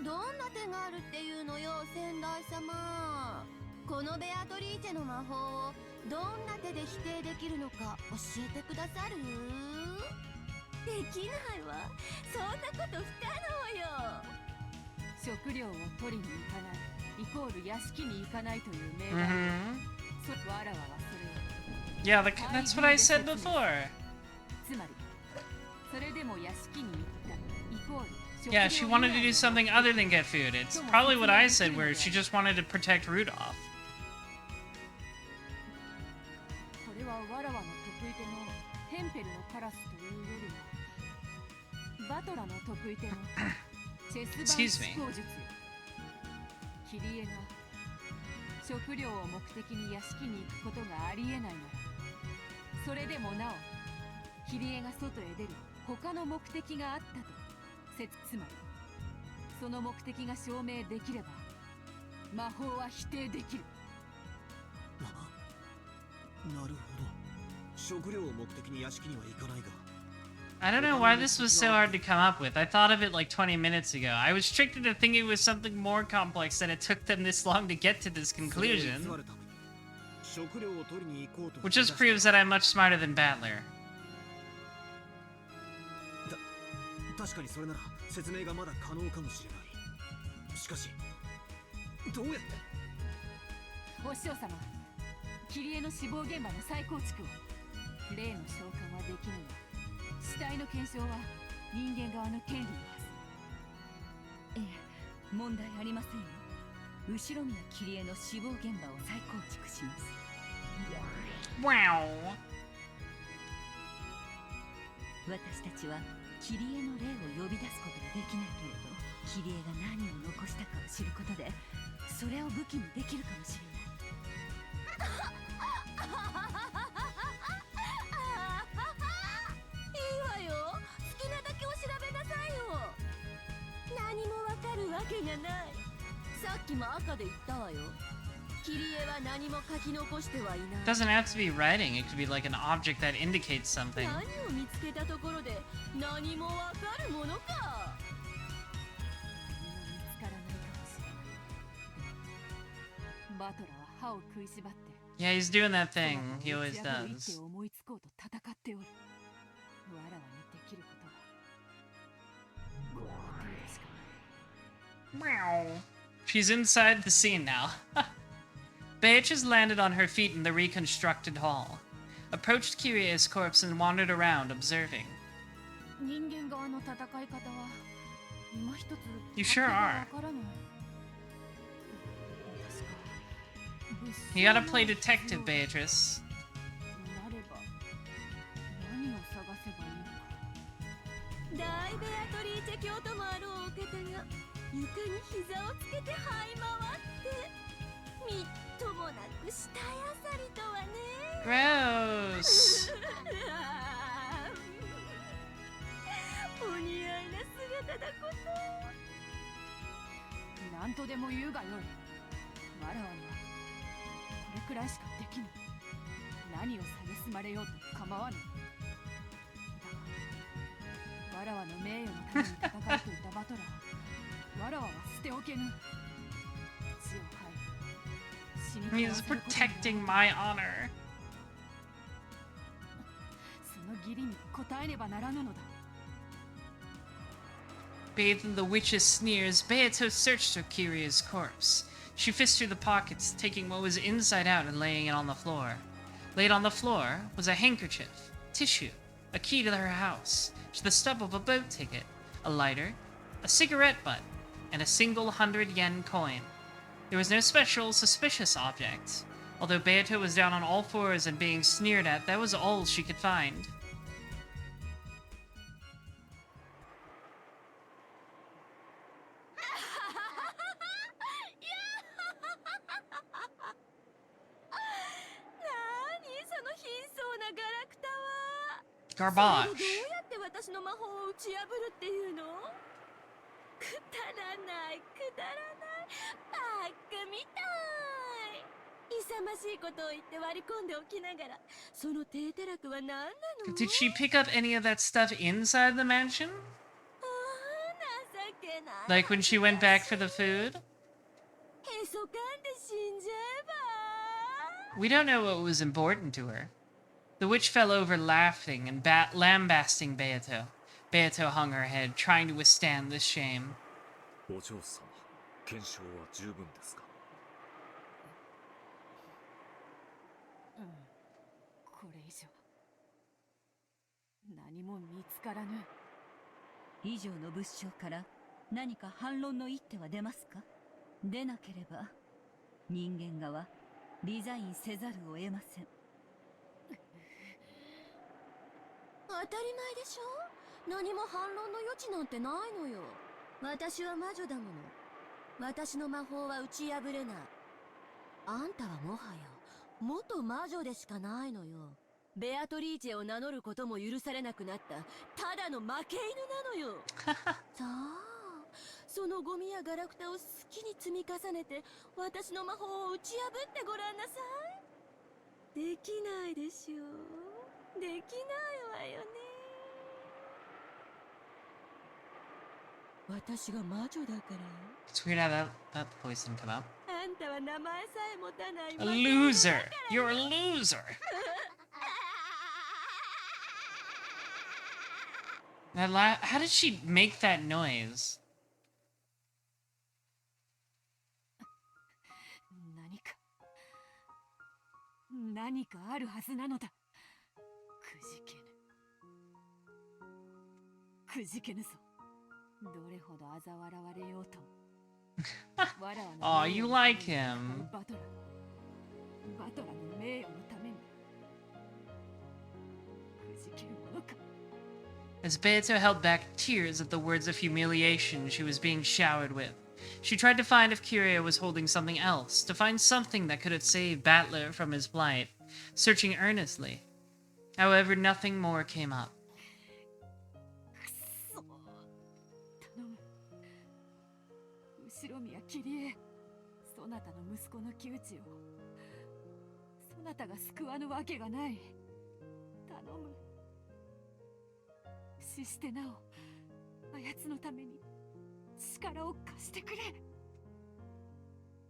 え、どんな手があるっていうのよ、先代様。このベアトリーチェの魔法をどんな手で否定できるのか教えてくださる？できないわ。そんなこと不可能よ。食料を取りに行かないイコール屋敷に行かないという命令。 Mm-hmm. わらわはそれを Yeah, that's what I said before. つまりそれでも屋敷に行ったイコール Yeah, she wanted to do something other than get food. It's probably what I said, where she just wanted to protect Rudolph. これはわらわの得意手のテンペルのカラスというよりもバトラの得意手のチェスバン思考術よ。キリエが食料を目的に屋敷に行くことがありえないなら、それでもなおキリエが外へ出る他の目的があったとつまりその目的が証明できれば魔法は否定できる。なるほど。食料を目的に屋敷には行かないが。 I don't know why this was so hard to come up with. I thought of it like 20 minutes ago. I was tricked into thinking it was something more complex than it took them this long to get to this conclusion. Which just proves that I'm much smarter than Battler. 確かにそれなら説明がまだ可能かもしれない。しかしどうやって？お師匠様、キリエの死亡現場の再構築を。例の召喚はできぬが、死体の検証は人間側の権利のはず。ええ、問題ありませんよ。後宮桐江の死亡現場を再構築します。Wow. 私たちは桐江の霊を呼び出すことができないけれど、桐江が何を残したかを知ることで、それを武器にできるかもしれない。いいわよ。好きなだけお調べなさいよ。何もわかるわけがない。さっきも赤で言ったわよ。桐江は何も書き残してはいない。 Doesn't have to be writing, it could be like an object that indicates something. 何を見つけたところで何もわかるものか。見つからないかもしれない。バトラは歯を食いしばって Yeah, he's doing that thing. He そな always たの一 does. 手を思いつこうと戦っておる。わらわにできることはこの程度しかない。 Meow. She's inside the scene now. Beatrice landed on her feet in the reconstructed hall, approached Kyrie's corpse and wandered around, observing. 人間側の戦い方は今一つ You sure are. わからない。 You gotta play detective, Beatrice. なれば何を探せばいいのか。大ベアトリーチェ教ともあろうお方が床に膝をつけて這い回ってみっともなくしたやさりとはね。 Gross. お似合いな姿だこと。何とでも言うがよい。わらわにはこれくらいしかできぬ。何を蔑まれようと構わぬ。だがわらわの名誉のために戦うといったバトラー、わらわは捨ておけぬ。血を吐い死に He's 絶わせることになる。 protecting my honor. その義理に応えねばならぬのだ。 Bathed in the witch's sneers, Beato searched for Kyrie's corpse. She fished through the pockets, taking what was inside out and laying it on the floor. Laid on the floor was a handkerchief, tissue, a key to her house, the stub of a boat ticket, a lighter, a cigarette butt, and a single 100-yen coin. There was no special suspicious object. Although Beato was down on all fours and being sneered at, that was all she could find. それを Garbage. どうやって私の魔法を打ち破るっていうの？くだらないくだらないバカみたい。勇ましいことを言って割り込んでおきながら、その低たらくは何なの？ Did she pick up any of that stuff inside the mansion? ああ、情けない。 Like when she went back for the food? へそかんで死んじゃえば。 We don't know what was important to her. The witch fell over laughing and lambasting Beato. Beato hung her head, trying to withstand this shame. お嬢様、検証は十分ですか？これ以上何も見つからぬ。以上の物証から何か反論の一手は出ますか？出なければ人間側リザインせざるを得ません。当たり前でしょ。何も反論の余地なんてないのよ。私は魔女だもの。私の魔法は打ち破れない。あんたはもはや元魔女でしかないのよ。ベアトリーチェを名乗ることも許されなくなったただの負け犬なのよ。さあ、そのゴミやガラクタを好きに積み重ねて私の魔法を打ち破ってごらんなさい。できないでしょう。できないわよね。私が魔女だからよ。 It's weird how that voice didn't come out. あんたは名前さえ持たない A loser! You're a loser! How did she make that noise? 何かあるはずなのだ。くじけぬ。くじけぬぞ。どれほど嘲笑われようと Oh, you like him. バトラの名誉のためにくじけるものか。 As Beato held back tears at the words of humiliation she was being showered with, she tried to find if Kiria was holding something else, to find something that could have saved Battler from his plight, searching earnestly. However, nothing more came up. くそ、頼む。後ろ宮キリエ、そなたの息子の窮地をそなたが救わぬわけがない。頼む。死してなおあやつのために力を貸してくれ。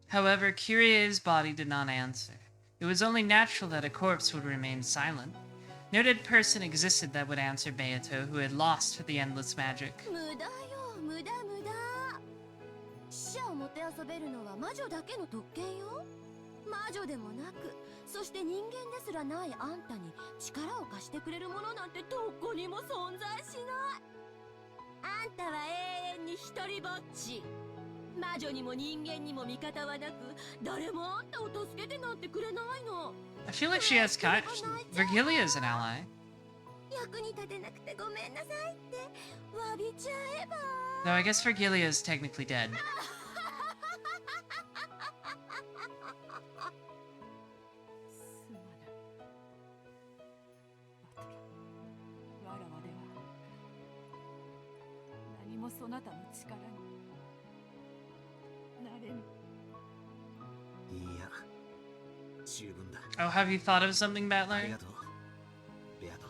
However, Kirie's body did not answer. It was only natural that a corpse would remain silent. No dead person existed that would answer Beato, who had lost the endless magic. 無駄よ、無駄無駄。死者をもてあそべるのは魔女だけの特権よ。魔女でもなく、そして人間ですらないあんたに力を貸してくれるものなんてどこにも存在しない。あんたは永遠に一人ぼっち。魔女にも人間にも味方はなく、誰もあんたを助けてなんてくれないの。 I feel like she has kind. Virgilia is an ally. 役に立てなくてごめんなさいって詫びちゃえば。 Though I guess Virgilia is technically dead. すまぬ。バトラ、わらわでは何もそなたの力になれぬ。いや、十分だ。 Oh, have you thought of something, あり Battler? がとう、ベアト。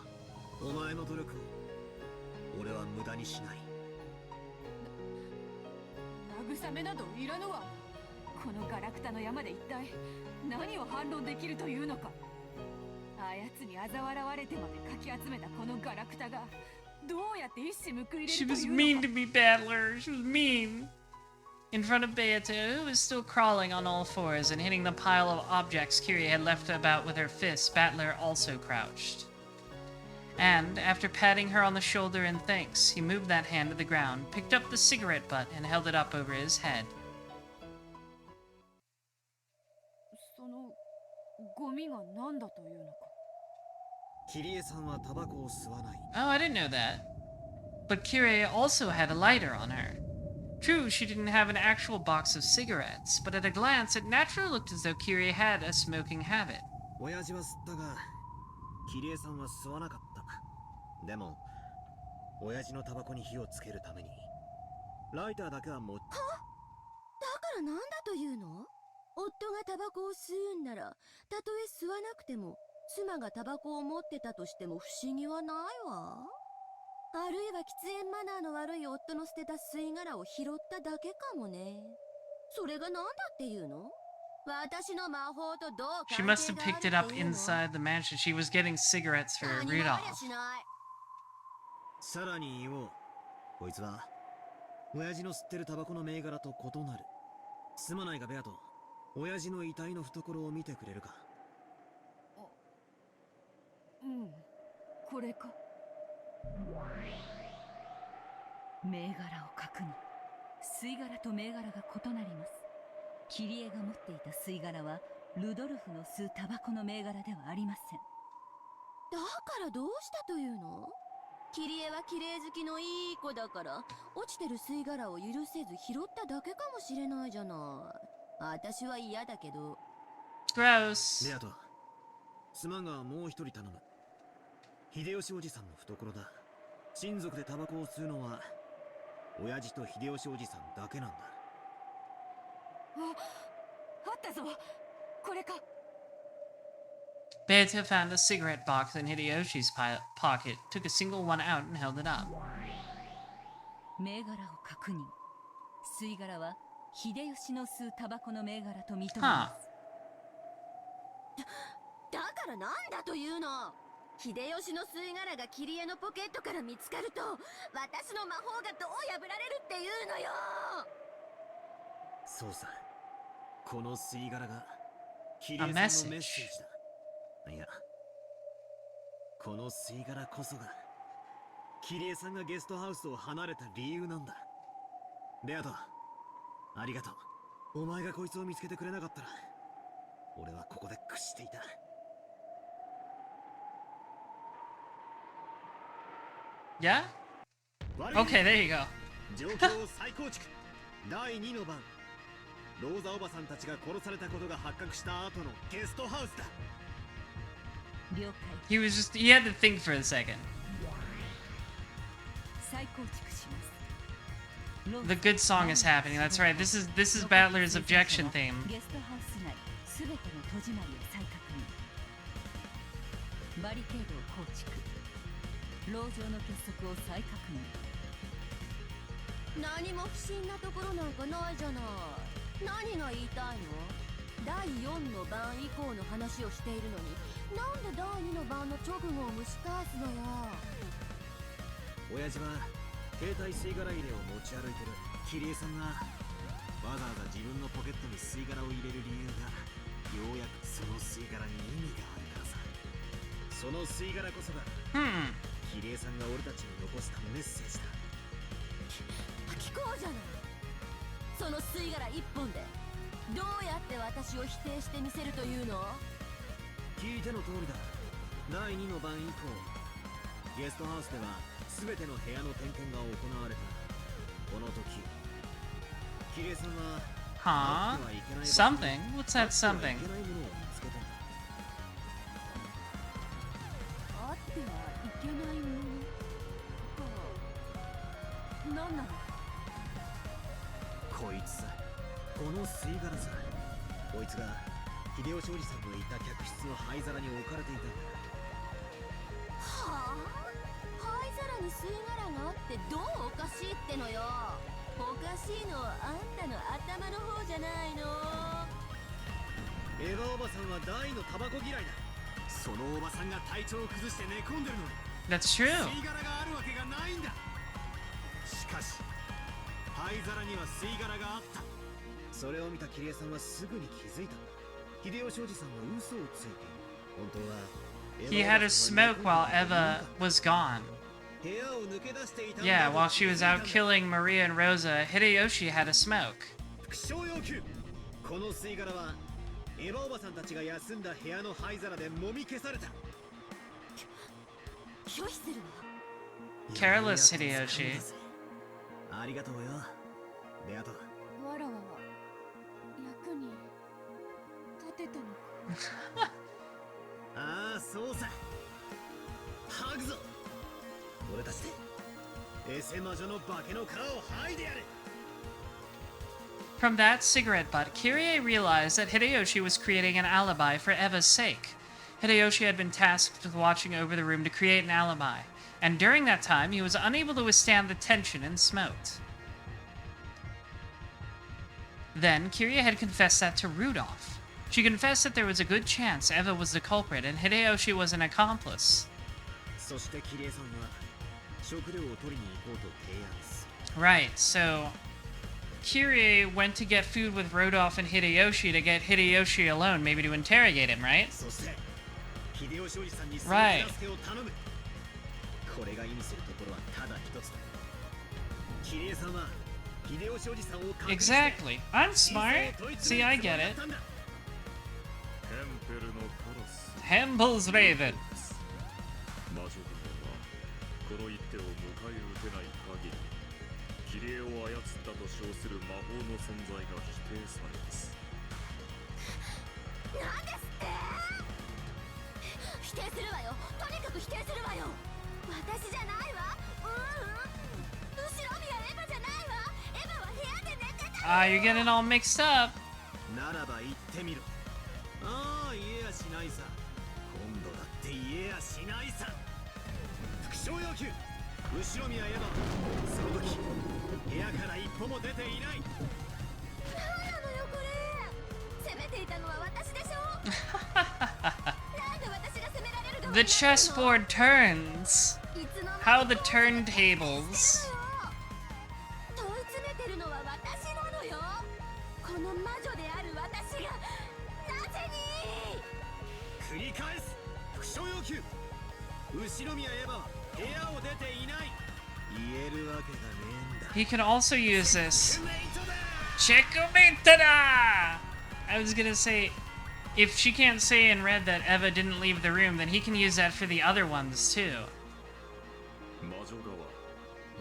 お前の努力を俺は無駄にしない。慰めなどいらぬわ。このガラクタの山で一体何を反論できるというのか。あやつに嘲笑われてまでかき集めたこのガラクタがどうやって一矢報いれ She ると was いうの mean か。 to me, Battler. She was mean. In front of Beato, who was still crawling on all fours and hitting the pile of objects Kiria had left about with her fists, Battler also crouched. And, after patting her on the shoulder in thanks, he moved that hand to the ground, picked up the cigarette butt, and held it up over his head. そのゴミが何だというのか。キリエさんはタバコを吸わない。 Oh, I didn't know that. But Kiria also had a lighter on her. True, she didn't have an actual box of cigarettes, but at a glance it naturally looked as though Kiria had a smoking habit. 親父は吸ったが、キリエさんは吸わなかった。でも、親父のタバコに火をつけるために、ライターだけは持っ。だからなんだというの？夫がタバコを吸うんなら、たとえ吸わなくても、妻がタバコを持ってたとしても不思議はないわ。あるいは喫煙マナーの悪い夫の捨てた吸い殻を拾っただけかもね。それがなんだっていうの？私の魔法とどう She 関 must 係 have があ picked る it up っていうの？ inside the mansion. She was getting cigarettes for 何もありゃ Rudolph. しない。さらに言おう。こいつは、親父の吸ってるタバコの銘柄と異なる。すまないがベアト、親父の遺体の懐を見てくれるか。うん、これか。銘柄を確認。吸い殻と銘柄が異なります。キリエが持っていた吸い殻はルドルフの吸うタバコの銘柄ではありません。だからどうしたというの？キリエは綺麗好きのいい子だから、落ちてる吸い殻を許せず拾っただけかもしれないじゃない。私は嫌だけど。Gross. ベアト、すまんがもう一人頼む。秀吉おじさんの懐だ。親族でタバコを吸うのは、親父と秀吉おじさんだけなんだ。あったぞ。これか。Beato found a cigarette box in Hideyoshi's pocket, took a single one out and held it up. 銘柄を確認。吸い殻は秀吉の吸うタバコの銘柄と認めます。だからなんだというの？秀吉の吸い殻がキリエのポケットから見つかると、私の魔法がどう破られるっていうのよ。そうさ。この吸い殻がキリエさんのメッセージだ。いや、この吸い殻こそがキリエさんがゲストハウスを離れた理由なんだ。ベアト、ありがとう。お前がこいつを見つけてくれなかったら俺はここで屈していた。 Yeah? Okay, there you go. 状況を再構築。第2の番、ローザおばさんたちが殺されたことが発覚した後のゲストハウスだ。了解。 He had to think for a second. 再構築します。 The good song is happening. That's right. This is Battler's objection theme. ゲストハウス内すべての戸締まりを再確認。バリケードを構築。牢城の結束を再確認。何も不審なところなんかないじゃない。何が言いたいの？第4の番以降の話をしているのに、なんで第2の番の直後を蒸し返すのよ。親父は携帯吸い殻入れを持ち歩いてるキリエさんがわざわざ自分のポケットに吸い殻を入れる理由が、ようやくその吸い殻に意味があるからさ。その吸い殻こそがキリエさんが俺たちに残したメッセージだ。聞こうじゃない。その吸い殻一本でどうやって私を否定してみせるというの？聞いての通りだ。第2の番以降、ゲストハウスでは全ての部屋の点検が行われた。この時キリエさんは Huh? Something? What's that something? あってはいけないものか。何なの？こいつさ、この吸い殻さ。こいつが秀吉おじさんのいた客室の灰皿に置かれていたんだ。はあ？灰皿に吸い殻があってどうおかしいってのよ。おかしいのはあんたの頭の方じゃないの。エヴァおばさんは大のタバコ嫌いだ。そのおばさんが体調を崩して寝込んでるのに That's true. 吸い殻があるわけがないんだ。しかし灰皿には吸い殻があった。それを見たキリエさんはすぐに気づいた。秀吉おじさんは嘘をついている。本当は He had a smoke while Eva was gone. 部屋を抜け出していたんだ。 Yeah, while she was out killing Maria and Rosa, Hideyoshi had a smoke. 副将要求。この吸い殻はエヴァおばさんたちが休んだ部屋の灰皿で揉み消された。拒否するわ。 Careless Hideyoshi. ありがとうよ。で、あとわらわは役に立てたのか。ああ、そうさ。吐くぞ。俺たちでエセ魔女の化けの皮を剥いでやる。 From that cigarette butt, Kyrie realized that Hideyoshi was creating an alibi for Eva's sake. Hideyoshi had been tasked with watching over the room to create an alibi, and during that time, he was unable to withstand the tension and smoked. Then, Kyrie had confessed that to Rudolph. She confessed that there was a good chance Eva was the culprit and Hideyoshi was an accomplice. そしてキリエさんは食料を取りに行こうと提案す。 Right, so Kyrie went to get food with Rudolph and Hideyoshi to get Hideyoshi alone, maybe to interrogate him, right? そして秀吉おじさんにその Right. 助けを頼む。これが意味するところはただ一つだ。キリエさんは秀吉おじさんを隠して Exactly. I'm smart. See, I get it. テンペルのカラス Hamble's Raven. 魔女軍はこの一手を迎え撃てない限りキリエを操ったと称する魔法の存在が否定されます。なんですって？否定するわよ。とにかく否定するわよ。私じゃないわ。後ろ宮エヴァじゃないわ。エヴァは部屋で寝てた。 Ah, you're getting all mixed up. ならば言ってみろ。ああ、言えやしないさ。今度だって言えやしないさ。副将要求。後ろ宮エヴァはその時部屋から一歩も出ていない。何なのよこれ。攻めていたのは私でしょ。なんで私が責められる側になるの？ The chessboard turns. いつの間に How the turntables. 問い詰めてるのは私なのよ。この魔女である私がなぜに？繰り返す。副将要求。後ろ宮エヴァは部屋を出ていない。言えるわけがねえんだ。 He can also use this メイトだ。Checkmate-da! I was gonna say, if she can't say in red that Eva didn't leave the room, then he can use that for the other ones too. 魔女側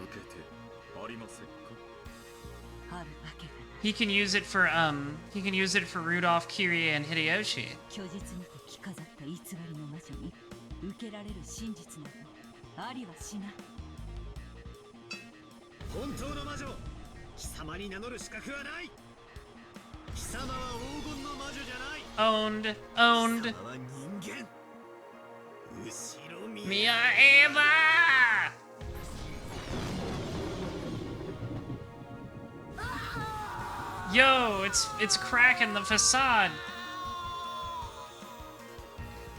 受けてありませんか？ あるわけが He can use it for Rudolph, Kyrie, and Hideyoshi. 虚実にて着飾った偽りの魔女に受けられる真実などありはしない。本当の魔女、貴様に名乗る資格はない。貴様は黄金の魔女じゃない。 Owned. 貴様は人間。後ろ見 Mia Eva! Yo, it's cracking the facade.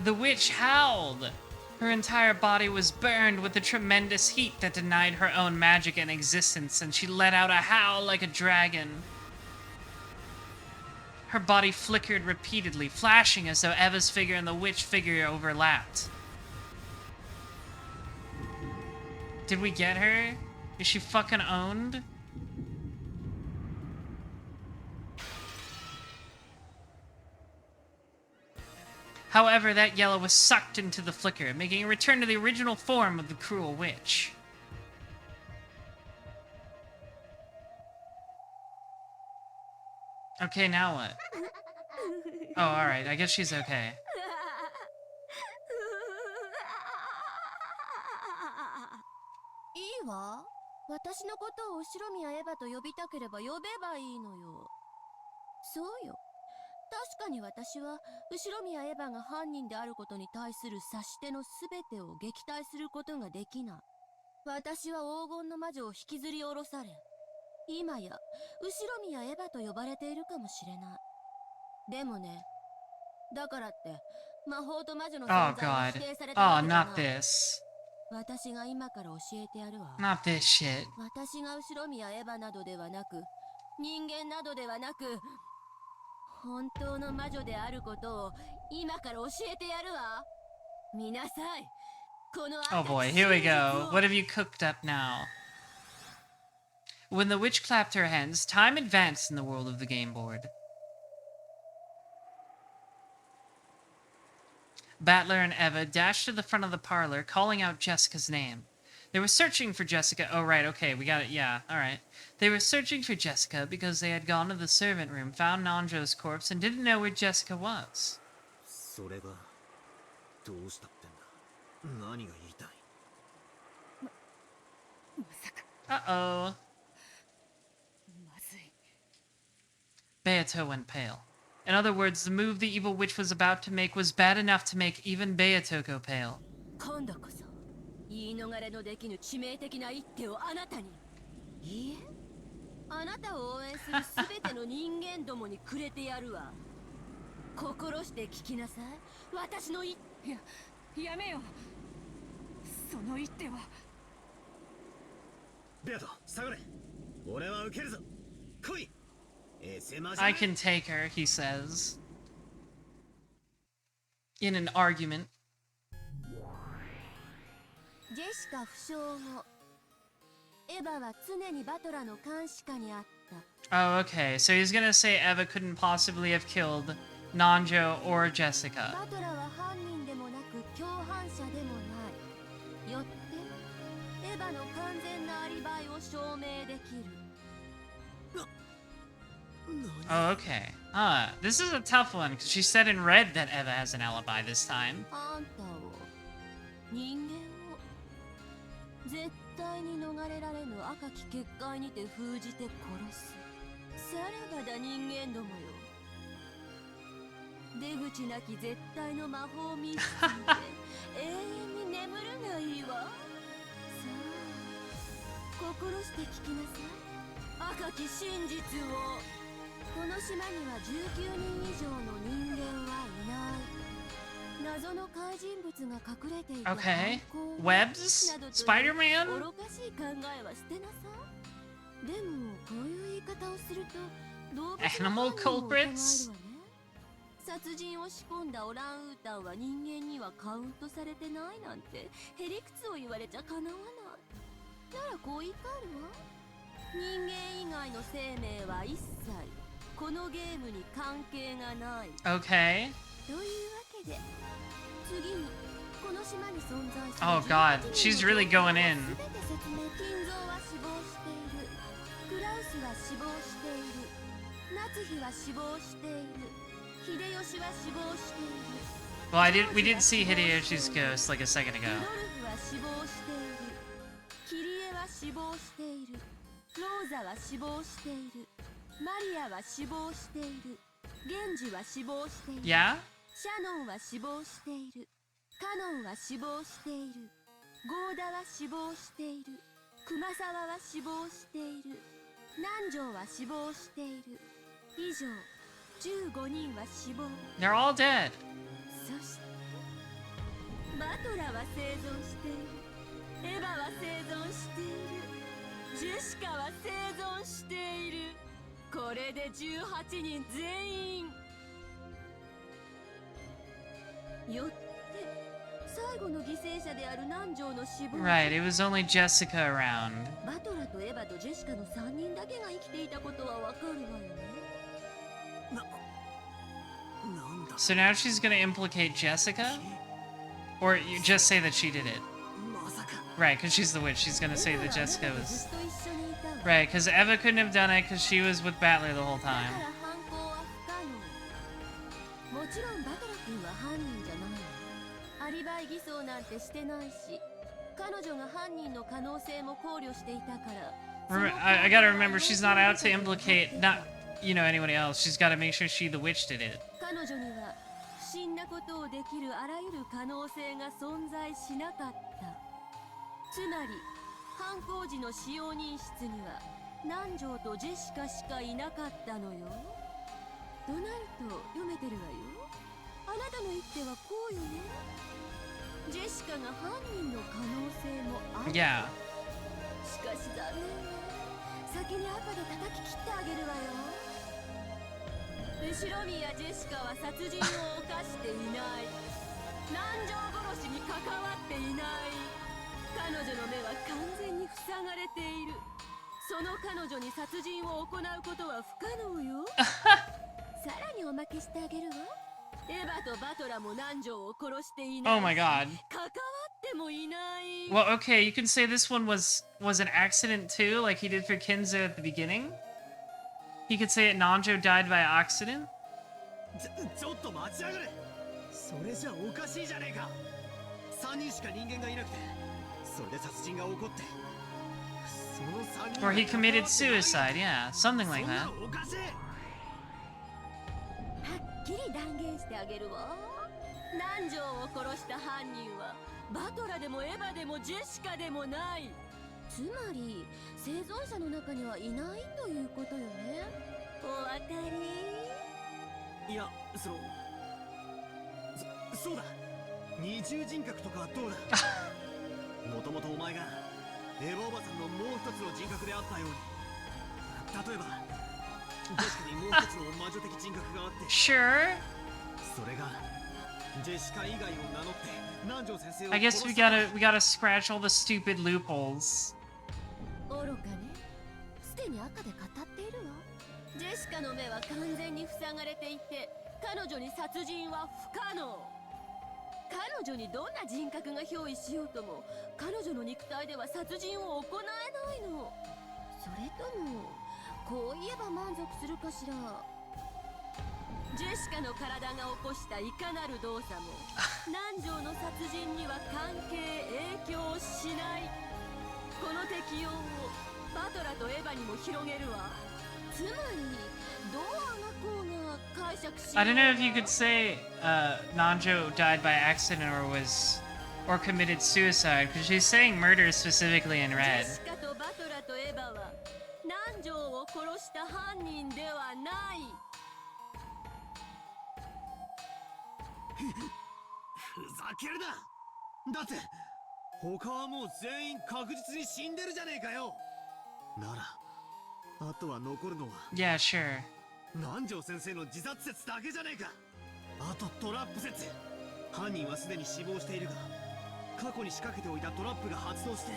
The witch howled. Her entire body was burned with the tremendous heat that denied her own magic and existence, and she let out a howl like a dragon. Her body flickered repeatedly, flashing as though Eva's figure and the witch figure overlapped. Did we get her? Is she fucking owned? However, that yellow was sucked into the flicker, making a return to the original form of the cruel witch. Okay, now what? Oh, alright, I guess she's okay. いいわ。私のことを後ろ宮エヴァと呼びたければ呼べばいいのよ。そうよ。確かに私は後ろ宮エヴァが犯人であることに対する察し手の全てを撃退することができない。私は黄金の魔女を引きずり下ろされ、今や後ろ宮エヴァと呼ばれているかもしれない。でもね、だからって魔法と魔女の Oh 存在を god. 否定されたわ Oh, けじゃ not ない。 this. 私が今から教えてやるわ。 Not this shit. 私が後ろ宮エヴァなどではなく、人間などではなく、本当の魔女であることを今から教えてやるわ。見なさい。この Oh boy, here we go. What have you cooked up now? When the witch clapped her hands, time advanced in the world of the game board. Battler and Eva dashed to the front of the parlor, calling out Jessica's name. They were searching for Jessica. Oh, right, okay, we got it. Yeah, alright. They were searching for Jessica because they had gone to the servant room, found Nanjo's corpse, and didn't know where Jessica was. それがどうしたってんだ。何が言いたい。まさか Uh-oh. まずい。 Beato went pale. In other words, the move the evil witch was about to make was bad enough to make even Beato go pale. 今度こそ言い逃れのできぬ致命的な一手をあなたに。いいえ、あなたを応援するすべての人間どもにくれてやるわ。心して聞きなさい。私のいやめよ。その一手は。ベアト、下がれ。俺は受けるぞ。来い。I can take her, he says. In an argument. ジェシカ負傷後、エヴァは常にバトラの監視下にあった。 Oh, okay. So he's gonna say Eva couldn't possibly have killed Nanjo or Jessica. バトラは犯人でもなく共犯者でもない。よってエヴァの完全なアリバイを証明できる。 Oh, okay. This is a tough one, because she said in red that Eva has an alibi this time. あんたを、人間を、絶対に逃れられぬ赤き結界にて封じて殺す。さらばだ人間どもよ。出口なき絶対の魔法密室にて永遠に眠るがいいわ。さあ、心して聞きなさい。赤き真実を。この島には19人以上の人間はいない。謎の怪人物が隠れていた。 Okay. Webs? Spider-Man? 愚かしい考えは捨てなさい。でもこういう言い方をすると動物の Animal 犯人を疑えるわね。 culprits? 殺人を仕込んだオランウータンは人間にはカウントされてないなんてへりくつを言われちゃかなわない。ならこう言い換えるわ。人間以外外の生命は一切このゲームに関係がない。 Okay. というわけで次にこの島に存在する Oh god, she's really going in. 全て説明。金蔵は死亡している。クラウスは死亡している。夏日は死亡している。秀吉は死亡している。 Well, we did see Hideyoshi's ghost like a second ago. ルドルフは死亡している。キリエは死亡している。ローザは死亡している。マリアは死亡している。ゲンジは死亡している。 Yeah? シャノンは死亡している。カノンは死亡している。ゴーダは死亡している。クマサワは死亡している。南條は死亡している。以上15人は死亡。 They're all dead. そしてバトラは生存している。エヴァは生存している。ジェシカは生存している。これで18人全員。よって最後の犠牲者である南條の死亡。 Right, it was only Jessica around. バトラとエヴァとジェシカの3人だけが生きていたことはわかるわよね。なんだ So now she's gonna implicate Jessica? Or you just say that she did it? まさか Right, because she's the witch. She's gonna say that Jessica ず was... っと一緒にいたわ。 Right, because Eva couldn't have done it because she was with Battler the whole だから time. 犯行は不可能。もちろんバトラ君は犯人じゃない。アリバイ偽装なんてしてないし、彼女が犯人の可能性も考慮していたから。 I gotta remember, she's not out to implicate, not, anyone else. She's gotta make sure she, the witch, did it. 彼女には不審なことをできるあらゆる可能性が存在しなかった。つまり犯行時の使用人室には南條とジェシカしかいなかったのよ。となると読めてるわよ。あなたの一手はこうよね。ジェシカが犯人の可能性もある。 Yeah. しかし残念ね。先に赤で叩き切ってあげるわよ。後ろ宮ジェシカは殺人を犯していない。南條殺しに関わっていない。彼女の目は完全に塞がれている。その彼女に殺人を行うことは不可能よ。さらにおまけしてあげるわ。エヴァとバトラも南條を殺していない。 Oh my god. 関わってもいない。 Well, okay, you can say this one was an accident too, like he did for Kinzo at the beginning. He could say that Nanjo died by accident. ちょっと待ち上がれ。それじゃおかしいじゃねえか。3人しか人間がいなくて、それで殺人が起こって、その3人 Or he committed suicide, yeah, something like that. おかしい。はっきり断言してあげるわ。南條を殺した犯人はバトラでもエヴァでもジェシカでもない。つまり生存者の中にはいないということよね。お分かり？いや、そうだ。二重人格とかどうだ。もともとお前がエヴァおばさんのもう一つの人格であったように、例えばジェシカにもう一つの魔女的人格があって、 Sure. それがジェシカ以外を名乗って南條先生を I guess we gotta scratch all the stupid loopholes. 愚かね。すでに赤で語っているわ。ジェシカの目は完全に塞がれていて、彼女に殺人は不可能。彼女にどんな人格が憑依しようとも、彼女の肉体では殺人を行えないの。それともこう言えば満足するかしら。ジェシカの体が起こしたいかなる動作も南條の殺人には関係影響しない。この適用をバトラとエヴァにも広げるわ。つまりどうあがこうが解釈しよう。 I don't know if you could say Nanjo died by accident or committed suicide, because she's saying murder specifically in ジェ red. シカとバトラとエヴァは南條を殺した犯人ではない。ふざけるな。だって他はもう全員確実に死んでるじゃねえかよ。ならあとは残るのは Yeah, sure. 南條先生の自殺説だけじゃねえか。あとトラップ説。犯人はすでに死亡しているが、過去に仕掛けておいたトラップが発動して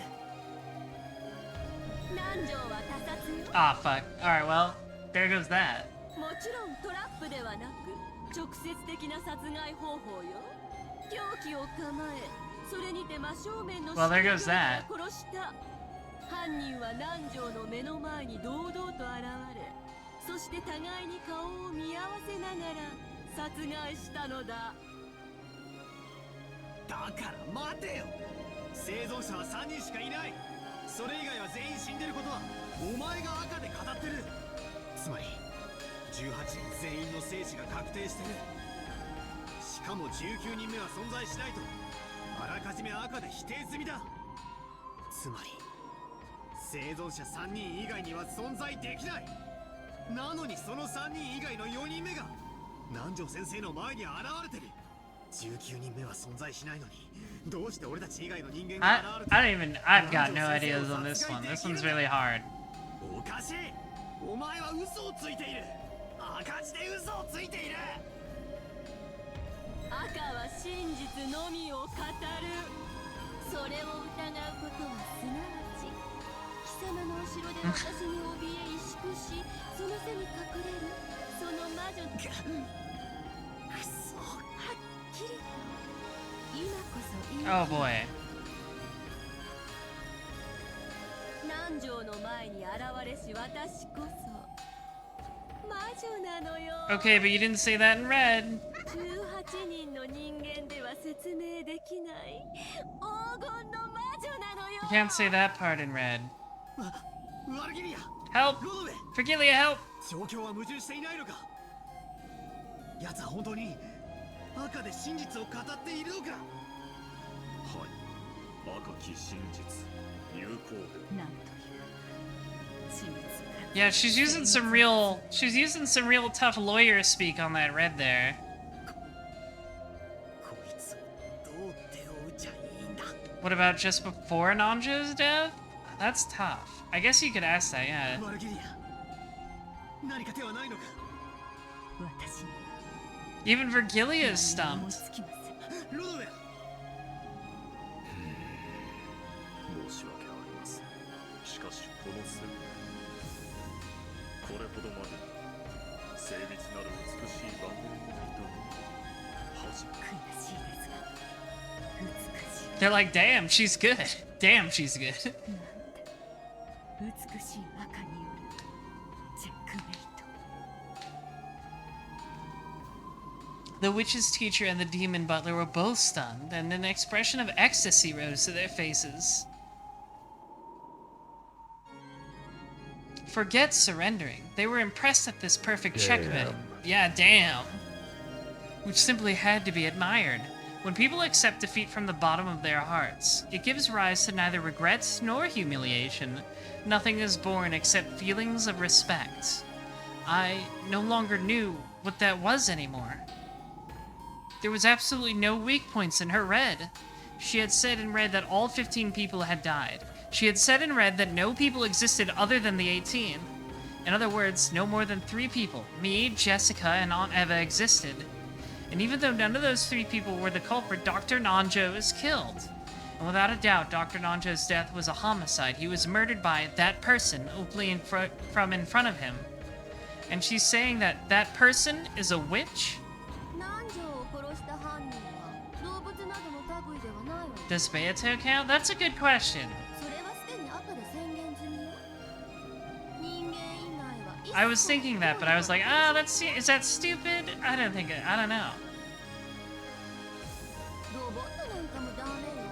南條は他殺よ。 Ah, fuck. Alright, well, there goes that. もちろんトラップではなく直接的な殺害方法よ。凶器を構え、それにて真正面の Well, there goes that. 殺した。犯人は南條の目の前に堂々と現れ、そして互いに顔を見合わせながら殺害したのだ。だから待てよ。生存者は3人しかいない。それ以外は全員死んでることはお前が赤で語ってる。つまり18人全員の生死が確定してる。しかも19人目は存在しないとあらかじめ赤で否定済みだ。つまり生存者3人以外には存在できない。なのにその3人以外の4人目が南條先生の前に現れてる。19人目は存在しないのにどうして俺たち以外の人間が現れてる。 I don't even, I've got no ideas on this one. This one's really hard. おかしい。お前は嘘をついている。赤字で嘘をついている。赤は真実のみを語る。それを疑うことはすなわち貴様の後ろで私に怯え萎縮し、その背に隠れるその魔女。くそ、はっきりと今こそ言い Oh boy. 南條の前に現れし私こそ魔女なのよ。 Okay, but you didn't say that in red. 18人の人間では説明できない黄金の魔女なのよ。 You can't say that part in red. ワルギリア Help! ロドウェイ Forgilia, help! 状況は矛盾していないのか。奴は本当に赤で真実を語っているのか。はい、赤き真実有効で。なんという緻密か Yeah, she's using some real tough lawyer speak on that red there. こいつをどう手を打っちゃいいんだ。 What about just before Nanjo's death? That's tough. I guess you could ask that, yeah. ワルギリア何か手はないのか。私に Even Vergilia is 何も stumped. つきません。ロドウェア申し訳ありません。しかしこの戦これほどまで精密なる美しい魔法を見たのは初めて。悔しいですが美しい。 They're like, damn, she's good. Damn, she's good. 美しい赤によるチェックメイト。 The witch's teacher and the demon butler were both stunned, and an expression of ecstasy rose to their faces. Forget surrendering. They were impressed at this perfect checkmate. Yeah, damn. Which simply had to be admired. When people accept defeat from the bottom of their hearts, it gives rise to neither regrets nor humiliation. Nothing is born except feelings of respect. I no longer knew what that was anymore. There was absolutely no weak points in her red. She had said in red that all 15 people had died. She had said in red that no people existed other than the 18. In other words, no more than 3 people, me, Jessica, and Aunt Eva existed. And even though none of those 3 people were the culprit, Dr. Nanjo is killed. And without a doubt, Dr. Nanjo's death was a homicide. He was murdered by that person openly from in front of him. And she's saying that that person is a witch? 南條を殺した犯人は動物などの類ではないわよ。 Does Beato count? That's a good question. それはすでに赤で宣言済みよ。人間以外は一切 I was thinking that, but I was like, ah, is that stupid? I don't know. ロボットなんかもダメよ。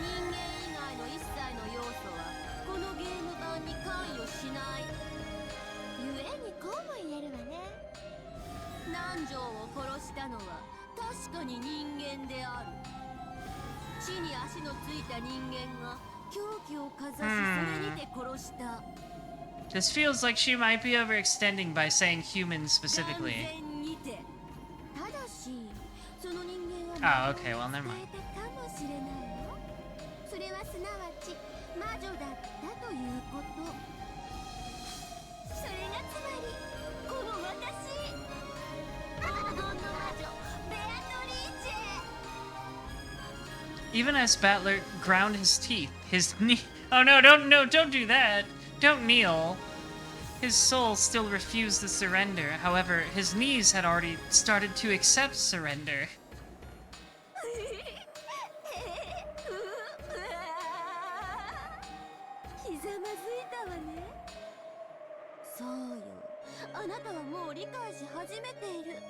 人間以外の一切の要素はこのゲーム版に関与しない。故にこうも言えるわね。南條を殺したのは確かに人間である。地に足のついた人間が凶器をかざし、それにて殺した。 This feels like she might be overextending by saying humans specifically. 完全にて。ただし、その人間は Oh, okay, well, never mind. 伝えたかもしれないよ。それはすなわち魔女だったということ。それがつまりこの私、黄金の魔女ベアトリーチェ。 Even as Battler ground his teeth, his knee, Oh no, don't do that. Don't kneel. His soul still refused to surrender. However, his knees had already started to accept surrender. ひざまずいたわね。そうよ、あなたはもう理解し始めている。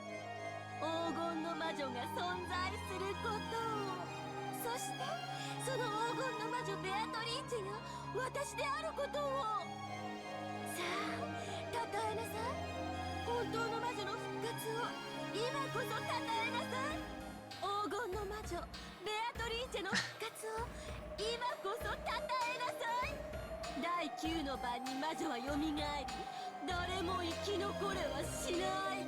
黄金の魔女が存在することを。そしてその黄金の魔女ベアトリーチェが私であることを。さあ、称えなさい。本当の魔女の復活を今こそ称えなさい。黄金の魔女ベアトリーチェの復活を今こそ称えなさい。第9の晩に魔女はよみがえり、誰も生き残れはしない。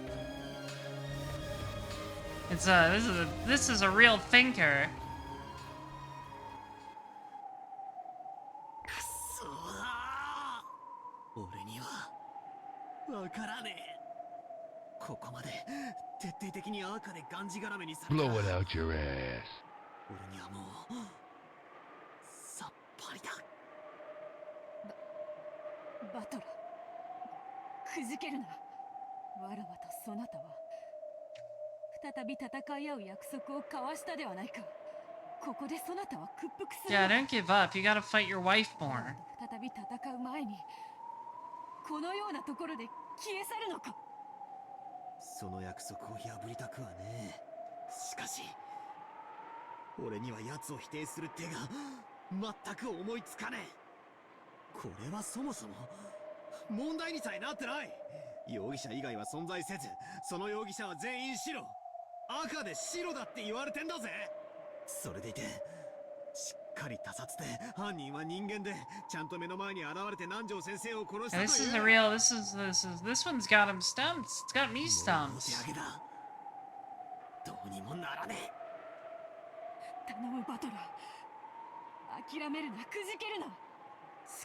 This is a real thinker. くそー、俺にはわからねえ。ここまで徹底的に赤でがんじがらめにされた。 Blow it out your ass. 俺にはもうさっぱりだ。バトラ、くじけるな。わらわとそなたは再び戦い合う約束を交わしたではないか。ここでそなたは屈服する。 Yeah, don't give up. You gotta fight your wife more. 再び戦う前にこのようなところで消え去るのか。その約束を破りたくはねえ。しかし俺には奴を否定する手が全く思いつかねえ。これはそもそも問題にさえなってない。容疑者以外は存在せず、その容疑者は全員白。赤で白だって言われてんだぜ。それでいてしっかり他殺で、犯人は人間でちゃんと目の前に現れて南條先生を殺した Yeah, と this いう。 is a real. This one's got him stumped. It's got me もうお手 stumped. 上げだ。どうにもならねえ。頼むバトラ、諦めるな、くじけるな。思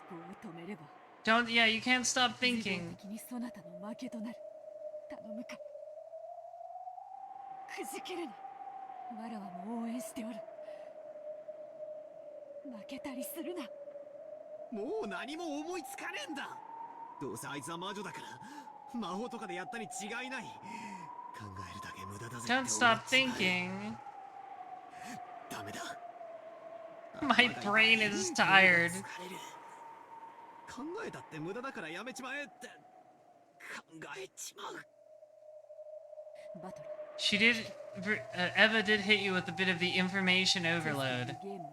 考を止めれば Don't. Yeah, you can't stop 自動 thinking. 的にそなたの負けとなる。頼むか、くじけるな。わらわも応援しておる。負けたりするな。もう何も思いつかねえんだ。どうせあいつは魔女だから魔法とかでやったに違いない。考えるだけ無駄だぜ。 Don't stop thinking. ダメだ。 My brain is tired. 疲れる。考えたって無駄だからやめちまえって考えちまう。バトラ、 She did. Eva did hit you with a bit of the information overload. ゲームは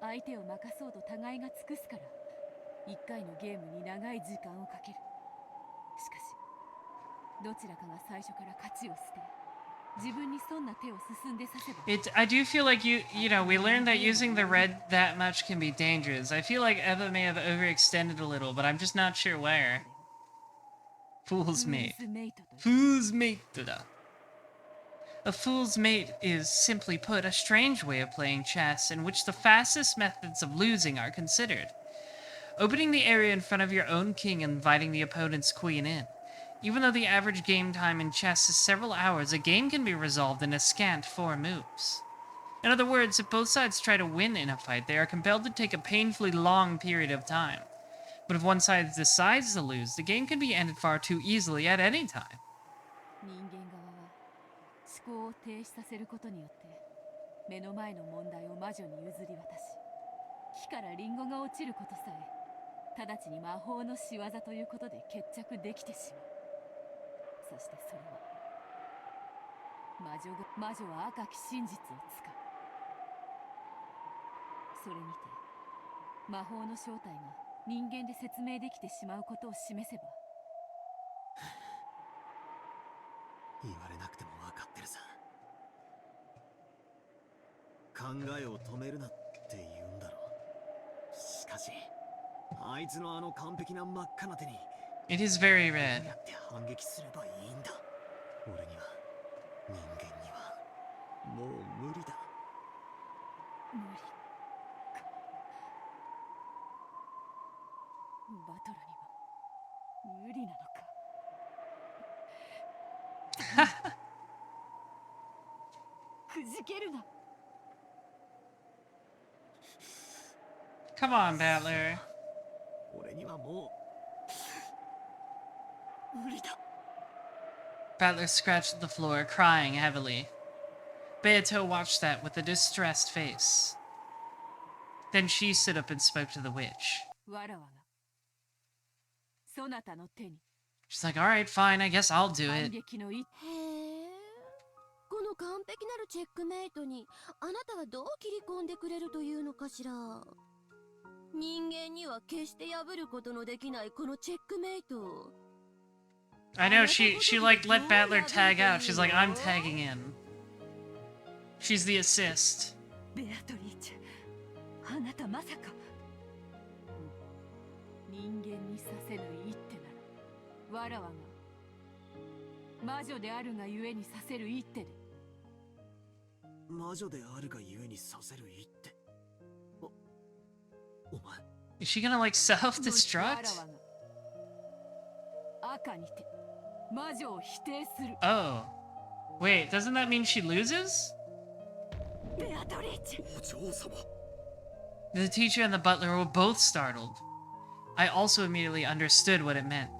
相手を任そうと互いが尽くすから一回のゲームに長い時間をかける。しかしどちらかが最初から勝ちを捨て、自分に損な手を進んでさせば。 I do feel like you know, we learned that using the red that much can be dangerous. I feel like Eva may have overextended a little, but I'm just not sure where. Fool's mate. フーズメイトという Fool's mate だ。A fool's mate is, simply put, a strange way of playing chess in which the fastest methods of losing are considered. Opening the area in front of your own king and inviting the opponent's queen in. Even though the average game time in chess is several hours, a game can be resolved in a scant 4 moves. In other words, if both sides try to win in a fight, they are compelled to take a painfully long period of time. But if one side decides to lose, the game can be ended far too easily at any time. 人間側は思考を停止させることによって目の前の問題を魔女に譲り渡し、木からリンゴが落ちることさえ直ちに魔法の仕業ということで決着できてしまう。そしてそれは魔女は赤き真実を使う。それにて魔法の正体が人間で説明できてしまうことを示せば。言われなくても分かってるさ。考えを止めるなって言うんだろう。しかしあいつのあの完璧な真っ赤な手に It is very どう red. やって反撃すればいいんだ。俺には人間にはもう無理だ。無理か。バトルには無理なのか。くじけるな。Come on, Battler. 俺にはもう無理だ。 Battler scratched at the floor, crying heavily. Beato watched that with a distressed face. Then she stood up and spoke to the witch. わらわがそなたの手に She's like, alright, fine, I guess I'll do 反 it. 撃の一へえ。この完璧なるチェックメイトにあなたがどう切り込んでくれるというのかしら。人間には決して破ることのできないこのチェックメイト。 I know, she like let Battler tag out. She's like, I'm tagging in. She's the assist. ベアトリーチェ、あなたまさか人間にさせぬ一手ならわらわが魔女であるがゆえにさせる一手で。魔女であるがゆえにさせる一手。お前 Is she gonna like わら self-destruct? わが赤にて魔女を否定する。 Oh. Wait, doesn't that mean she loses? ベアトリーチェ、お嬢様。 The teacher and the butler were both startled. I also immediately understood what it meant.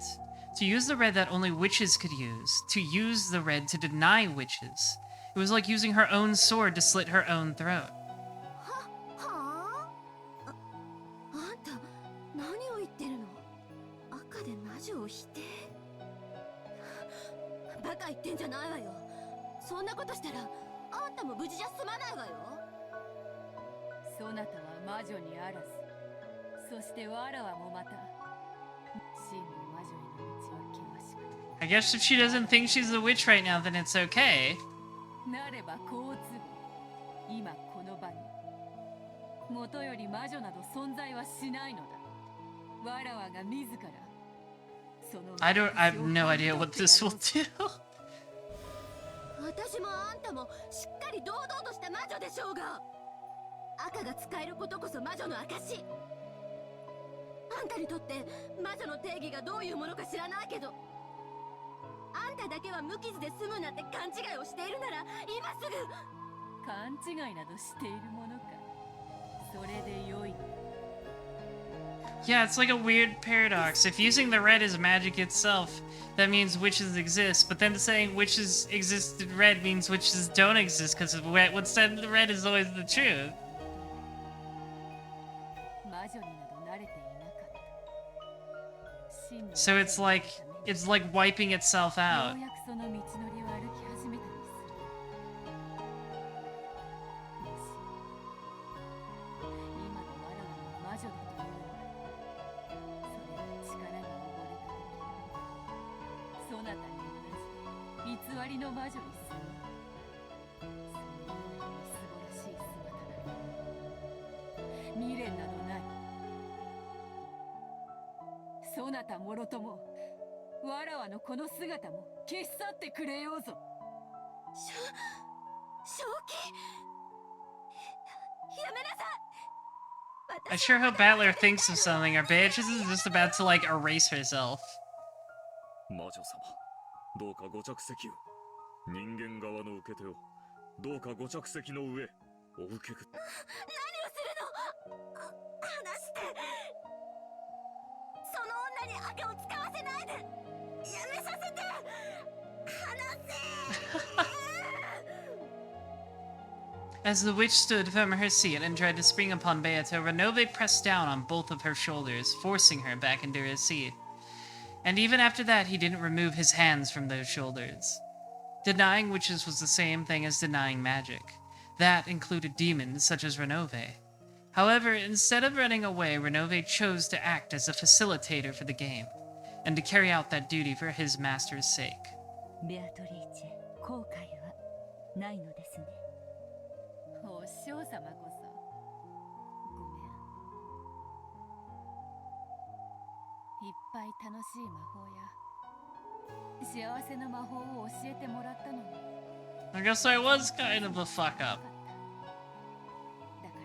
To use the red that only witches could use. To use the red to deny witches. It was like using her own sword to slit her own throat. はあ、あんた何を言ってるの。赤で魔女を否定。バカ言ってんじゃないわよ。そんなことしたらあんたも無事じゃ済まないわよ。そなたは魔女にあらず、そしてわらわもまた真の魔女への道は険しく、 I guess if she doesn't think she's a witch right now, then it's okay. なれば好都合、今この場にもとより魔女など存在はしないのだ。わらわが自らその I have no idea what this will do. 私もあんたもしっかり堂々とした魔女でしょうが。赤が使えることこそ魔女の証。あんたにとって魔女の定義がどういうものか知らないけど、あんただけは無傷で済むなんて勘違いをしているなら今すぐ。勘違いなどしているものか。それでよいの。 Yeah, it's like a weird paradox. If using the red is magic itself, that means witches exist. But then saying witches exist in red means witches don't exist because what's said in the red is always the truth. 魔女になど慣れていなかった。真の So it's like wiping itself よ out. うやくその道のりを歩き始めたにする。よし、今のわらわが魔女だというのは、それは力に溺れた時、そなたに同じ偽りの魔女にする。そのようなみすぼらしい姿など未練などない。そなたもろともわらわのこの姿も消し去ってくれようぞ。正気。やめなさい。 I sure hope Battler thinks of something, or Beatrice is just about to like erase herself. 魔女様、どうかご着席を。人間側の受け手をどうかご着席の上お受けく。何をするの。離して。その女に赤を使わせないで。やめさせて。離せ。 As the witch stood from her seat and tried to spring upon Beato, Renove pressed down on both of her shoulders, forcing her back into her seat. And even after that, he didn't remove his hands from those shoulders. Denying witches was the same thing as denying magic. That included demons such as Renove. However, instead of running away, Renove chose to act as a facilitator for the game, and to carry out that duty for his master's sake. ベアトリーチェ、後悔はないのですね。お師匠様こそごめん。いっぱい楽しい魔法や幸せな魔法を教えてもらったのに。 I guess I was kind of a fuck up. だから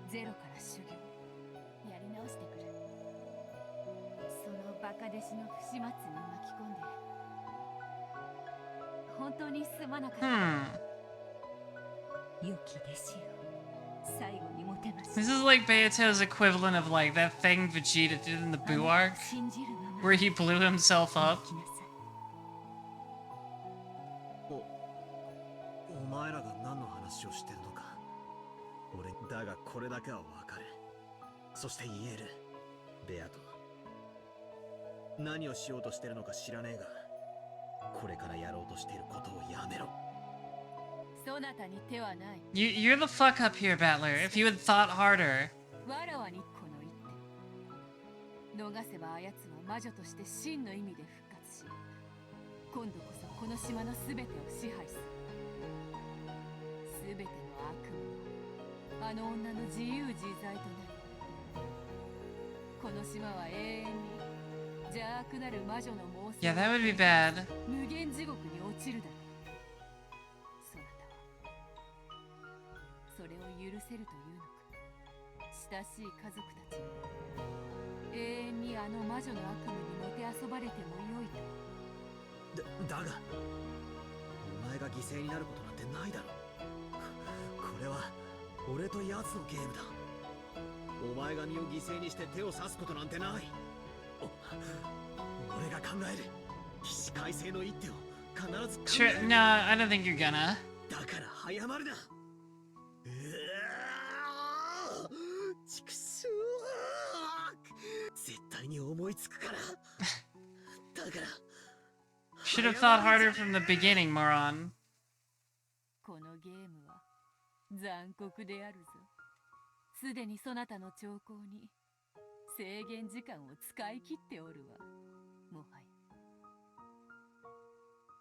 ゼロから修行やり直してくる。そのバカ弟子の不始末に巻き込んで本当にすまなかった。良き弟子よ、最後にもてました。 This is like Bayato's equivalent of like that thing Vegeta did in the Boo arc, 信じるまま where he blew himself up. 生きなさい。お前らが何の話をしてるのか俺だがこれだけは分かる。そして言える。ベアト、何をしようとしてるのか知らねえが、これからやろうとしていることをやめろ。そなたに手はない。 You're the fuck up here, Battler. If you had thought harder. わらわにこの一手。逃せばあやつは魔女として真の意味で復活し、今度こそこの島の全てを支配する。全ての悪夢はあの女の自由自在となる。この島は永遠に邪悪なる魔女の妄想 Yeah, that would be bad. 無限地獄に落ちるだろう。そなたはそれを許せるというのか。親しい家族たちに永遠にあの魔女の悪夢にもてあそばれてもよいと。だがお前が犠牲になることなんてないだろう。これは俺と奴のゲームだ。お前が身を犠牲にして手を刺すことなんてない。俺が考える起死回生の一手を必ず考える。 No, I don't think you're gonna. だから早まるな。ちくしょう、絶対に思いつくから。だから Should have thought harder from the beginning, moron. このゲームは残酷であるぞ。すでにそなたの兆候に制限時間を使い切っておるわ。もは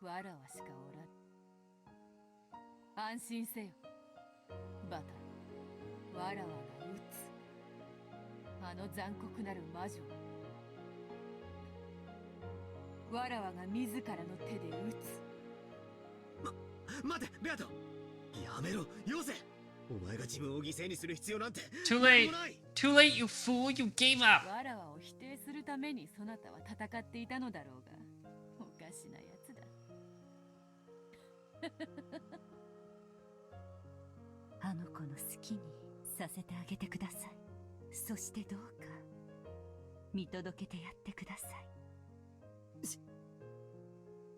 やわらわしかおらぬ。安心せよバトル。わらわが撃つあの残酷なる魔女をわらわが自らの手で撃つ。待てベアト、やめろよせ。お前が自分を犠牲にする必要なんて Too late. Too late, you fool. You gave up. わらわを否定するためにそなたは戦っていたのだろうが、おかしなやつだ。あの子の好きにさせてあげてください。そしてどうか見届けてやってください。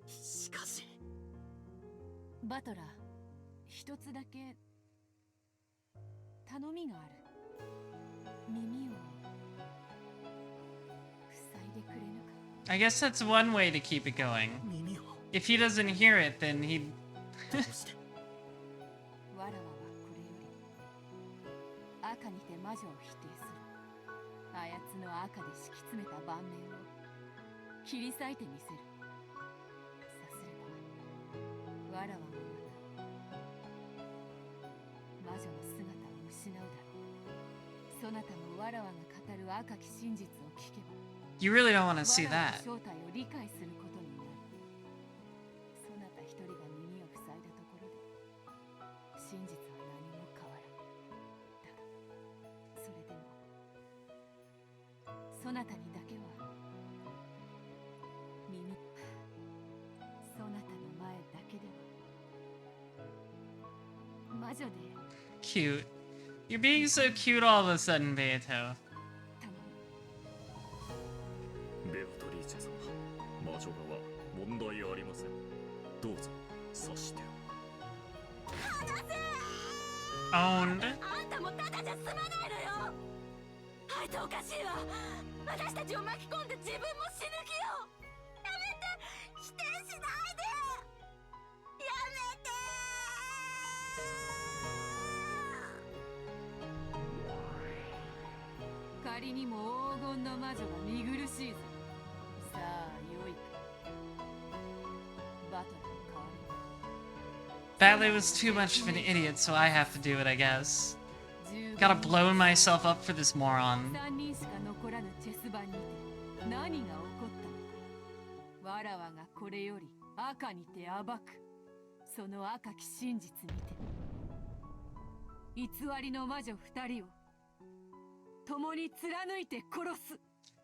しかしバトラー、一つだけ頼みがある。耳を塞いでくれぬか。 I guess that's one way to keep it going. 耳を If he doesn't hear it, then he'd. どうしてわらわはこれより赤にて魔女を否定する。あやつの赤で敷き詰めた盤面を切り裂いてみせる。さすればわらわもまた魔女の姿を失うだろう。そなたもわらわが語る赤き真実を聞けば You really don't want to see わらわ that. の正体を理解することになる。そなた一人が耳を塞いだところで真実は何も変わらん。だがそれでもそなたにだけは耳、そなたの前だけでは魔女で Cute. You're being so cute all of a sudden, Beato. 頼む。ベアトリーチェ様、魔女側問題ありません。どうぞ察してを。 Owned. あんたもただじゃ済まないのよ。あいつおかしいわ。私たちを巻き込んで自分も死ぬ気よ。やめて、否定しないで。やめて。仮にも黄金の魔女が見苦しいぞ。さあよいか。バトルの代わり Batley was too much of an idiot, so I have to do it, I guess. Gotta blow myself up for this moron. 3人しか残らぬチェス盤にて何が起こったのか。わらわがこれより赤にて暴く。その赤き真実にて偽りの魔女2人を共に貫いて殺す。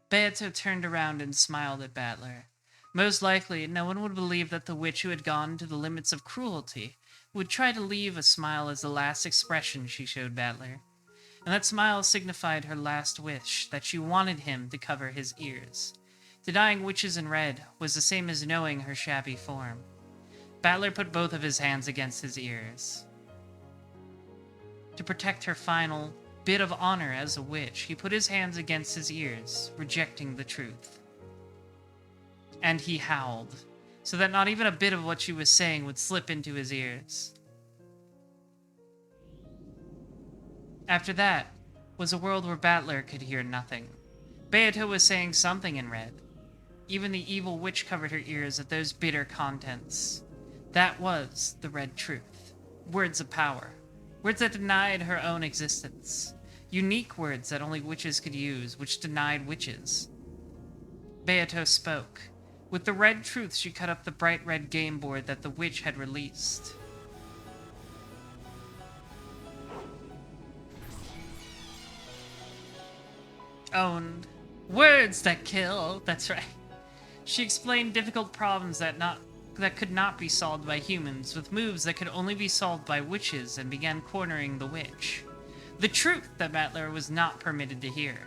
Beato turned around and smiled at Battler. Most likely, no one would believe that the witch who had gone to the limits of cruelty would try to leave a smile as the last expression she showed Battler. and that smile signified her last wish, that she wanted him to cover his ears. Denying witches in red was the same as knowing her shabby form. Battler put both of his hands against his ears. To protect her final bit of honor as a witch, he put his hands against his ears, rejecting the truth. And he howled, so that not even a bit of what she was saying would slip into his ears. After that was a world where Battler could hear nothing. Beato was saying something in red. Even the evil witch covered her ears at those bitter contents. That was the red truth. Words of power. Words that denied her own existence. Unique words that only witches could use, which denied witches. Beato spoke. With the red truth, she cut up the bright red game board that the witch had released. Owned. Words that kill. That's right. She explained difficult problems that could not be solved by humans, with moves that could only be solved by witches, and began cornering the witch. The truth that Battler was not permitted to hear.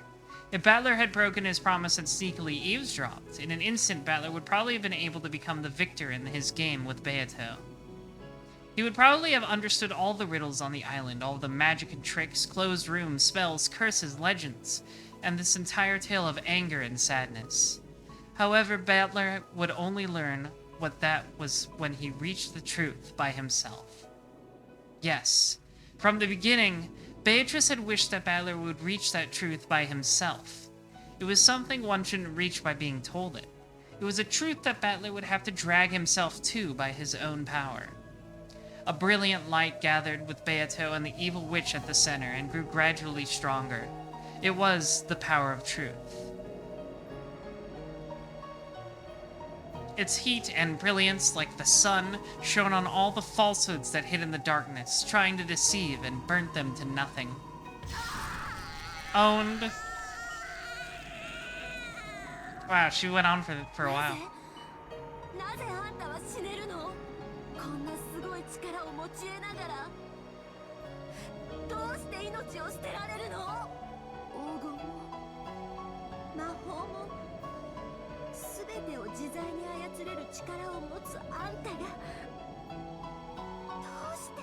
If Battler had broken his promise and sneakily eavesdropped, in an instant Battler would probably have been able to become the victor in his game with Beato. He would probably have understood all the riddles on the island, all the magic and tricks, closed rooms, spells, curses, legends, and this entire tale of anger and sadness. However, Battler would only learn what that was when he reached the truth by himself. Yes, from the beginning, Beatrice had wished that Battler would reach that truth by himself. It was something one shouldn't reach by being told it. It was a truth that Battler would have to drag himself to by his own power. A brilliant light gathered with Beato and the evil witch at the center and grew gradually stronger. It was the power of truth. Its heat and brilliance, like the sun, shone on all the falsehoods that hid in the darkness, trying to deceive and burnt them to nothing. Owned. Wow, she went on for a while. なぜあんたは死ねるの？こんなすごい力を持ち得ながらどうして命を捨てられるの？黄金も魔法も全てを自在に操れる力を持つあんたがどうして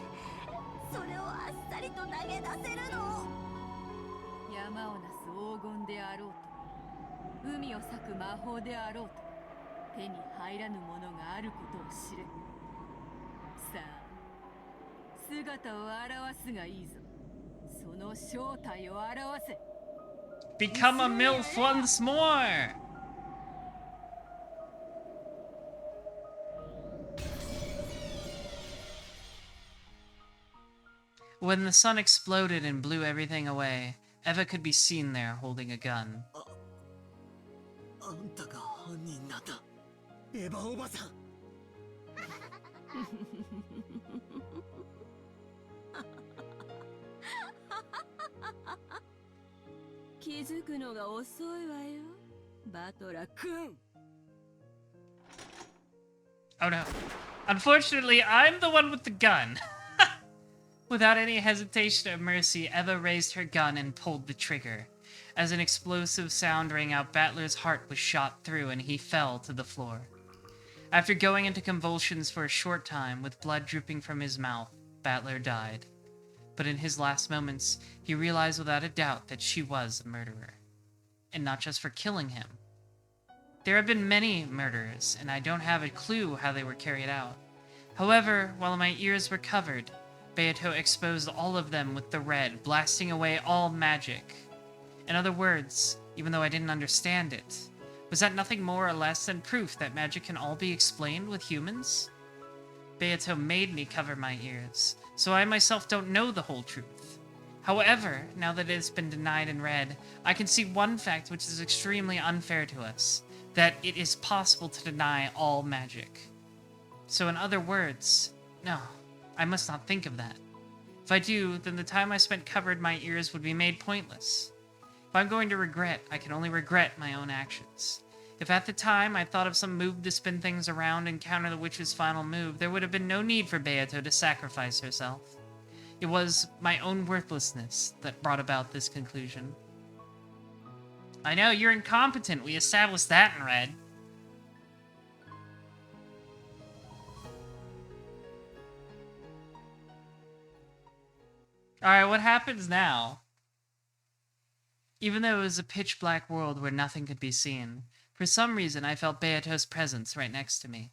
それをあっさりと投げ出せるの？山をなす黄金であろうと海を裂く魔法であろうと手に入らぬものがあることを知れ。さあ姿を現すがいいぞ。その正体を表せ。 Become a MILF once more! When the sun exploded and blew everything away, Eva could be seen there holding a gun. あんたが犯人なんだ。エヴァおばさん。気づくのが遅いわよ、バトラ君。Oh no. Unfortunately, I'm the one with the gun. Without any hesitation or mercy, Eva raised her gun and pulled the trigger. As an explosive sound rang out, Battler's heart was shot through and he fell to the floor. After going into convulsions for a short time, with blood dripping from his mouth, Battler died. But in his last moments, he realized without a doubt that she was a murderer. And not just for killing him. There have been many murders, and I don't have a clue how they were carried out. However, while my ears were covered, Beato exposed all of them with the red, blasting away all magic. In other words, even though I didn't understand it, was that nothing more or less than proof that magic can all be explained with humans? Beato made me cover my ears, so I myself don't know the whole truth. However, now that it has been denied and read, I can see one fact which is extremely unfair to us, that it is possible to deny all magic. So in other words, no, I must not think of that. If I do, then the time I spent covered my ears would be made pointless. If I'm going to regret, I can only regret my own actions. If at the time I thought of some move to spin things around and counter the witch's final move, there would have been no need for Beato to sacrifice herself. It was my own worthlessness that brought about this conclusion. I know, you're incompetent. We established that in Red. Alright, what happens now? Even though it was a pitch black world where nothing could be seen, for some reason I felt Beato's presence right next to me.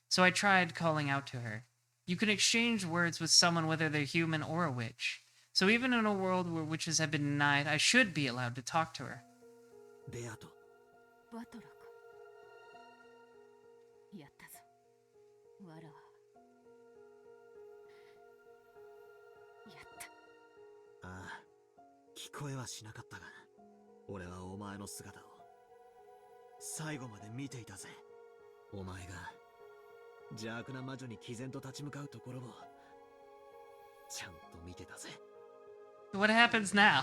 So I tried calling out to her. You can exchange words with someone whether they're human or a witch. So even in a world where witches have been denied, I should be allowed to talk to her. ベアト。バトラか。やったぞ。わらわ。やった。ああ、聞こえはしなかったが、俺はお前の姿を最後まで見ていたぜ。お前が邪悪な魔女に毅然と立ち向かうところをちゃんと見てたぜ。What happens now?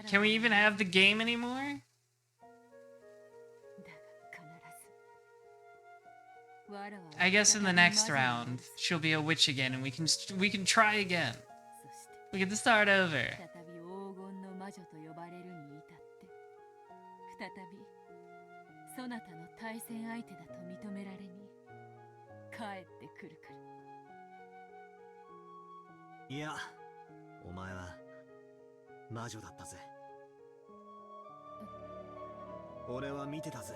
Can we even have the game anymore? だが必ず。わらわは I guess in the next round, she'll be a witch again and we can try again. そして We can start over. 再び黄金の魔女と呼ばれるに至って再びそなたの対戦相手だと認められに帰ってくるから。いや、お前は魔女だったぜ。俺は見てたぜ。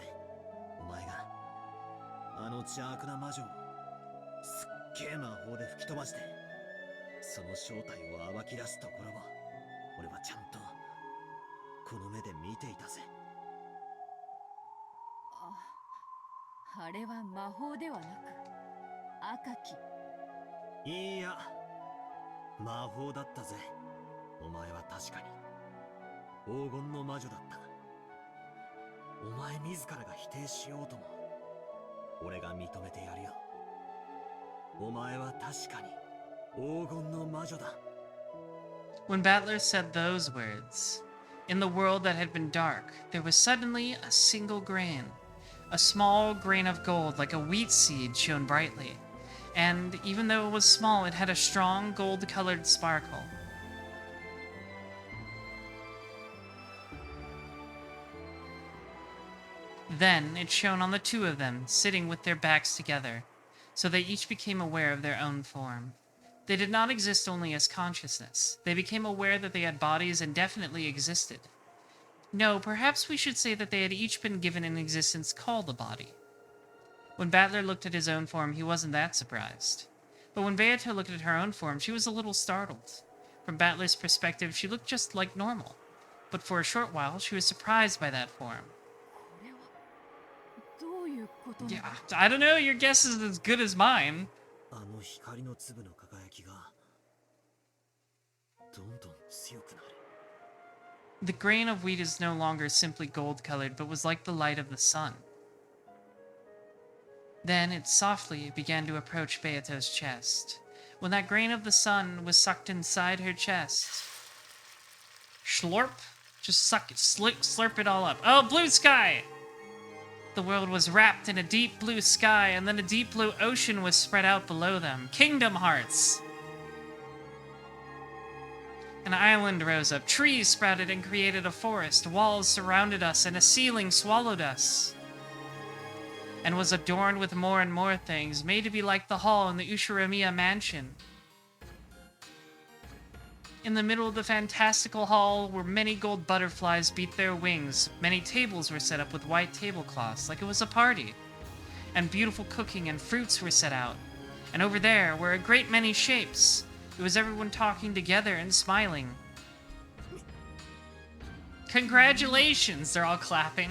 お前があの邪悪な魔女をすっげえ魔法で吹き飛ばしてその正体を暴き出すところを俺はちゃんとこの目で見ていたぜ。あれは魔法ではなく赤き。いや、魔法だったぜ。お前は確かに黄金の魔女だった。お前自らが否定しようとも俺が認めてやるよ。お前は確かに黄金の魔女だ。 When Battler said those words, in the world that had been dark, there was suddenly a single grain. A small grain of gold, like a wheat seed, shone brightly. And even though it was small, it had a strong gold-colored sparkle. Then it shone on the two of them, sitting with their backs together, so they each became aware of their own form. They did not exist only as consciousness. They became aware that they had bodies and definitely existed. No, perhaps we should say that they had each been given an existence called a body. When Battler looked at his own form, he wasn't that surprised. But when Beato looked at her own form, she was a little startled. From Battler's perspective, she looked just like normal. But for a short while, she was surprised by that form. これはどういうことなの？ Yeah, I don't know, your guess is as good as mine. あの光の粒の輝きがどんどん強くなる。 The grain of wheat is no longer simply gold-colored, but was like the light of the sun. Then it softly began to approach Beato's chest. When that grain of the sun was sucked inside her chest... Slurp? Just suck it, slurp it all up. Oh, blue sky! The world was wrapped in a deep blue sky, and then a deep blue ocean was spread out below them. Kingdom Hearts! An island rose up, trees sprouted and created a forest, walls surrounded us, and a ceiling swallowed us. And was adorned with more and more things, made to be like the hall in the Ushiramiya mansion. In the middle of the fantastical hall, where many gold butterflies beat their wings, many tables were set up with white tablecloths, like it was a party. And beautiful cooking and fruits were set out. And over there were a great many shapes. It was everyone talking together and smiling. Congratulations! They're all clapping.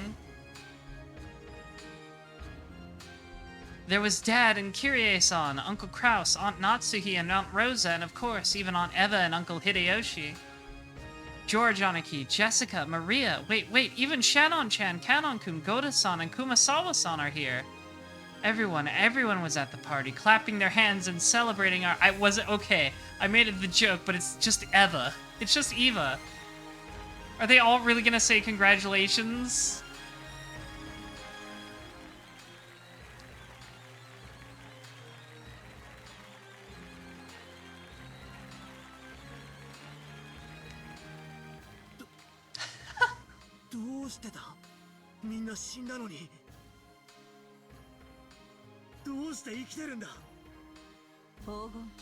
There was Dad and Kyrie-san, Uncle Kraus, Aunt Natsuhi and Aunt Rosa, and of course, even Aunt Eva and Uncle Hideyoshi. George Anaki, Jessica, Maria, wait, even Shannon-chan, Kanon-kun, Goda-san, and Kumasawa-san are here. Everyone was at the party, clapping their hands and celebrating our... Okay, I made it the joke, but it's just Eva. It's just Eva. Are they all really gonna say congratulations? うしてた？みんな死んだのに。どうして生きてるんだ？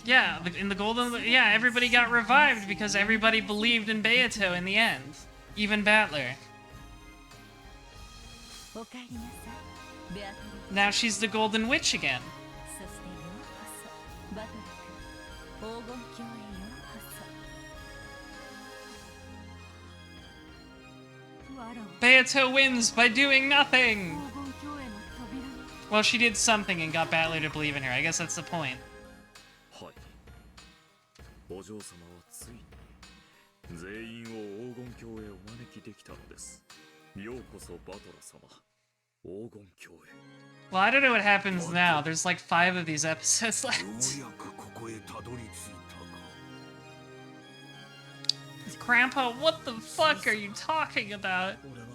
Yeah, in the golden... Yeah, everybody got revived because everybody believed in Beato in the end. Even Battler. Now she's the Golden Witch again. Beato wins by doing nothing! Well, she did something and got Battler to believe in her. I guess that's the point. はい。お嬢様はついに全員を黄金鏡へお招きできたのです。ようこそバトラ様、黄金鏡へ。Well, I don't know what happens now. There's like 5 of these episodes left. ようやくここへたどり着いたか。 Grandpa, what the fuck are you talking about? 俺は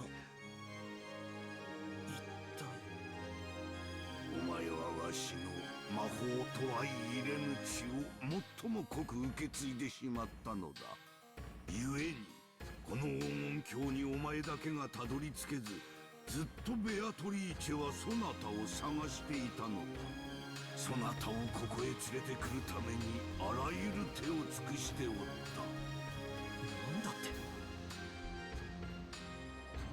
お前はわしの魔法とは入れぬ血を最も濃く受け継いでしまったのだ。故にこの黄金鏡にお前だけがたどり着けず、ずっとベアトリーチェはそなたを探していたのだ。そなたをここへ連れてくるためにあらゆる手を尽くしておった。なんだって。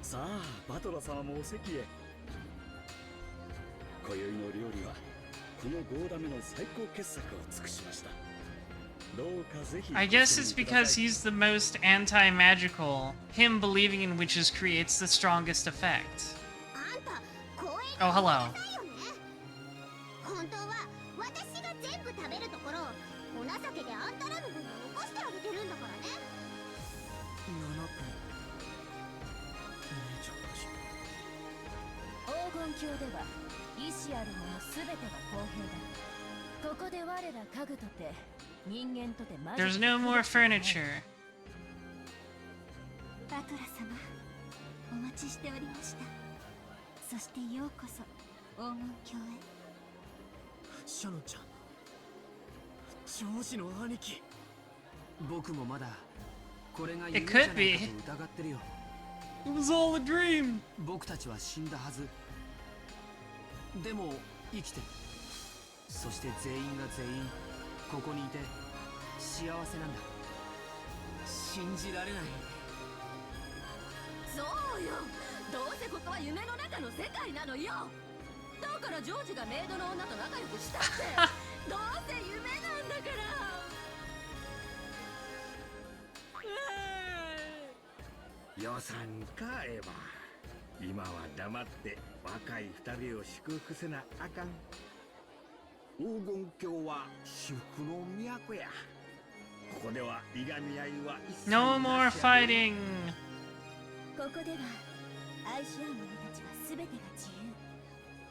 さあバトラ様もお席へ。今宵の料理はこの5ダメの最高傑作を尽くしました。どうかぜひ。 I guess it's because he's the most anti-magical. Him believing in witches creates the strongest effect. Oh, hello. 本当は私が全部食べるところお情けであんたらの分を起こしてあげてるんだからね。7分。姉ちゃんたち。黄金鏡では意志あるもの全てが公平だ。ここで我ら家具とて人間とてマジ There's no more furniture. バトラ様、お待ちしておりました。そしてようこそ黄金鏡へ。シャノンちゃん、長子の兄貴。僕もまだこれが It 夢じゃない could か be. と疑ってるよ。 It was all a dream. 僕たちは死んだはず。でも生きてる。そして全員が全員ここにいて幸せなんだ。信じられない。そうよ、どうせここは夢の中の世界なのよ。だからジョージがメイドの女と仲良くしたってどうせ夢なんだから。予算かエヴァ。今は黙って若い二人を祝福せなあかん。黄金鏡は至福の都や。ここではいがみ合いは一切 No more なしやで。 fighting. ここでは愛し合う者たちは全てが自由。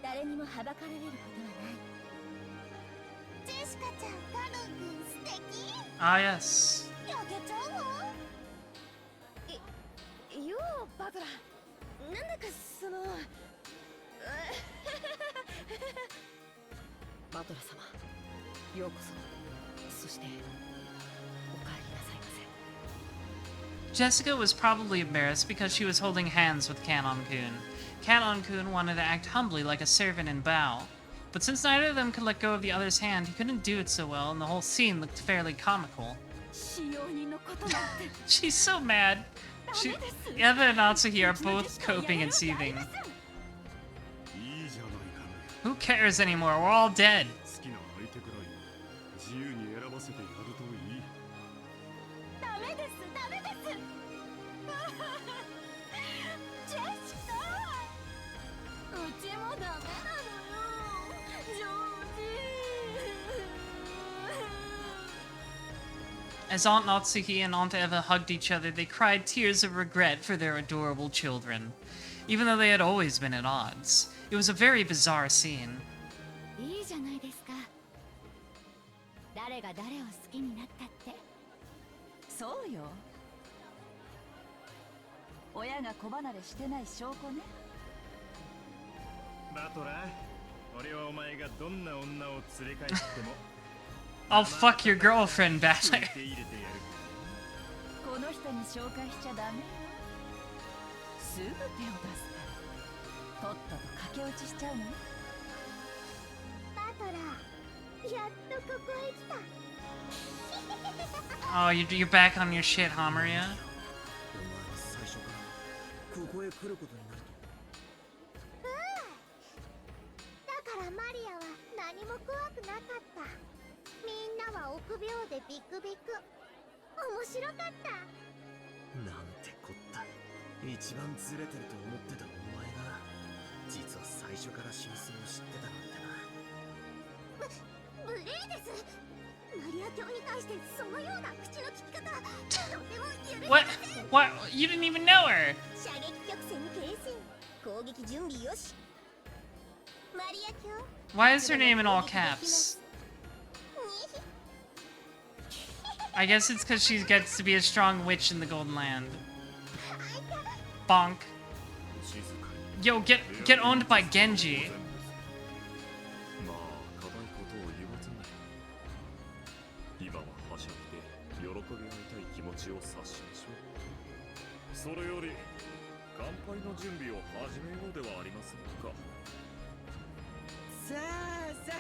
誰にもはばかられることはない。ジェシカちゃん、カノン君素敵。 Ah, yes. 焼けちゃうわ。ようバトラー、なんだかそのバトラ様、ようこそ。そしてお帰りなさいませ。 Jessica was probably embarrassed because she was holding hands with Kanon-kun. Kanon-kun wanted to act humbly like a servant and bow. But since neither of them could let go of the other's hand, he couldn't do it so well, and the whole scene looked fairly comical. 使用人のことなんて She's so mad. Eva and Natsuki are both coping and seething. いいじゃないかね。 Who cares anymore? We're all dead. 好きな相手くらい自由に選ばせてやるといい。ダメです、ダメです。ジェシカ。うちもダメなのよ、ジョージ。 As Aunt Natsuki and Aunt Eva hugged each other, they cried tears of regret for their adorable children, even though they had always been at odds. It was a very bizarre scene. いいじゃないですか。誰が誰を好きになったって。そうよ。親が子離れしてない証拠ね。バトラー、俺はお前がどんな女を連れ帰っても I'll fuck your girlfriend, Battler. この人に紹介しちゃダメよ。すぐ手を出すからとっとと駆け落ちしちゃうのよ。バトラー、やっとここへ来た。Oh, you're back on your shit, huh, Maria? お前は最初からここへ来ることになると。だからマリアは何も怖くなかった。みんなは臆病でビクビク。面白かった。なんてこった。一番ずれてると思ってたお前が実は最初から真相を知ってたなんてな。無礼です。マリア教に対してそのような口の利き方、とても許せません。 What? You didn't even know her! 射撃曲線形成、攻撃準備よし。マリア教 Why is her name in all caps? I guess it's because she gets to be a strong witch in the Golden Land. Bonk. Yo, get owned by Genji. まあ、課題ことを言わずに。今ははしゃぎで喜び合いたい気持ちを察しましょう。それより乾杯の準備を始めようではありませんか。さあさあ、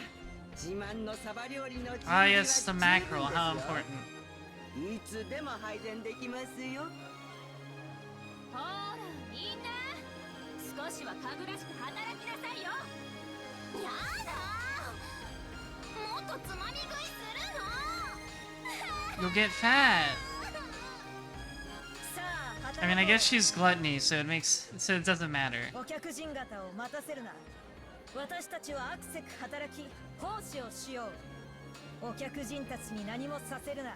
自慢のサバ料理の準備 Ah, は yes, the 十分 mackerel. ですよ。 How important. いつでも配膳できますよ。ほらみんな少しはかぐらしく働きなさいよ。やだー、もっとつまみ食いするの。 You'll get fat. さあ I mean, I guess she's gluttony, so it doesn't matter. お客人方を待たせるな。私たちはアクセク働き奉仕をしよう。お客人たちに何もさせるな。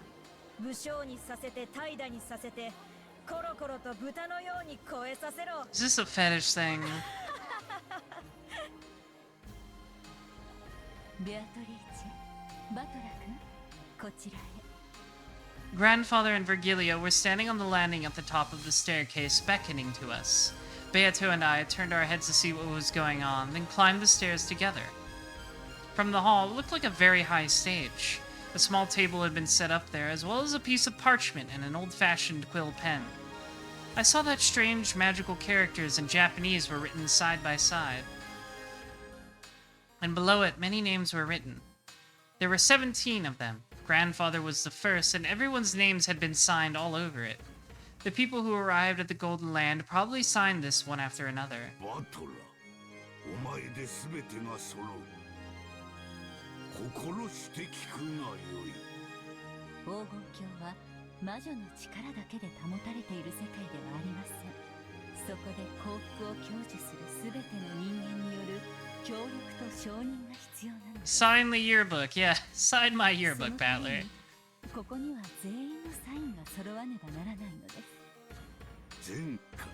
武将にさせて怠惰にさせてコロコロと豚のように肥えさせろ。 Is this a fetish thing? ベアトリーチェ、バトラ君、こちらへ。Grandfather and Virgilio were standing on the landing at the top of the staircase, beckoning to us. Beato and I turned our heads to see what was going on, then climbed the stairs together. From the hall, it looked like a very high stage. A small table had been set up there, as well as a piece of parchment and an old-fashioned quill pen. I saw that strange magical characters in Japanese were written side by side. And below it, many names were written. There were 17 of them. Grandfather was the first, and everyone's names had been signed all over it. The people who arrived at the Golden Land probably signed this one after another. バトラ、お前で全てが揃う。心して聞くがよい。黄金鏡は魔女の力だけで保たれている世界ではありません。そこで幸福を享受するすべての人間による協力と承認が必要なのです。 Sign the yearbook. Yeah, sign my yearbook, そのため Battler. にここには全員のサインが揃わねばならないのです。前回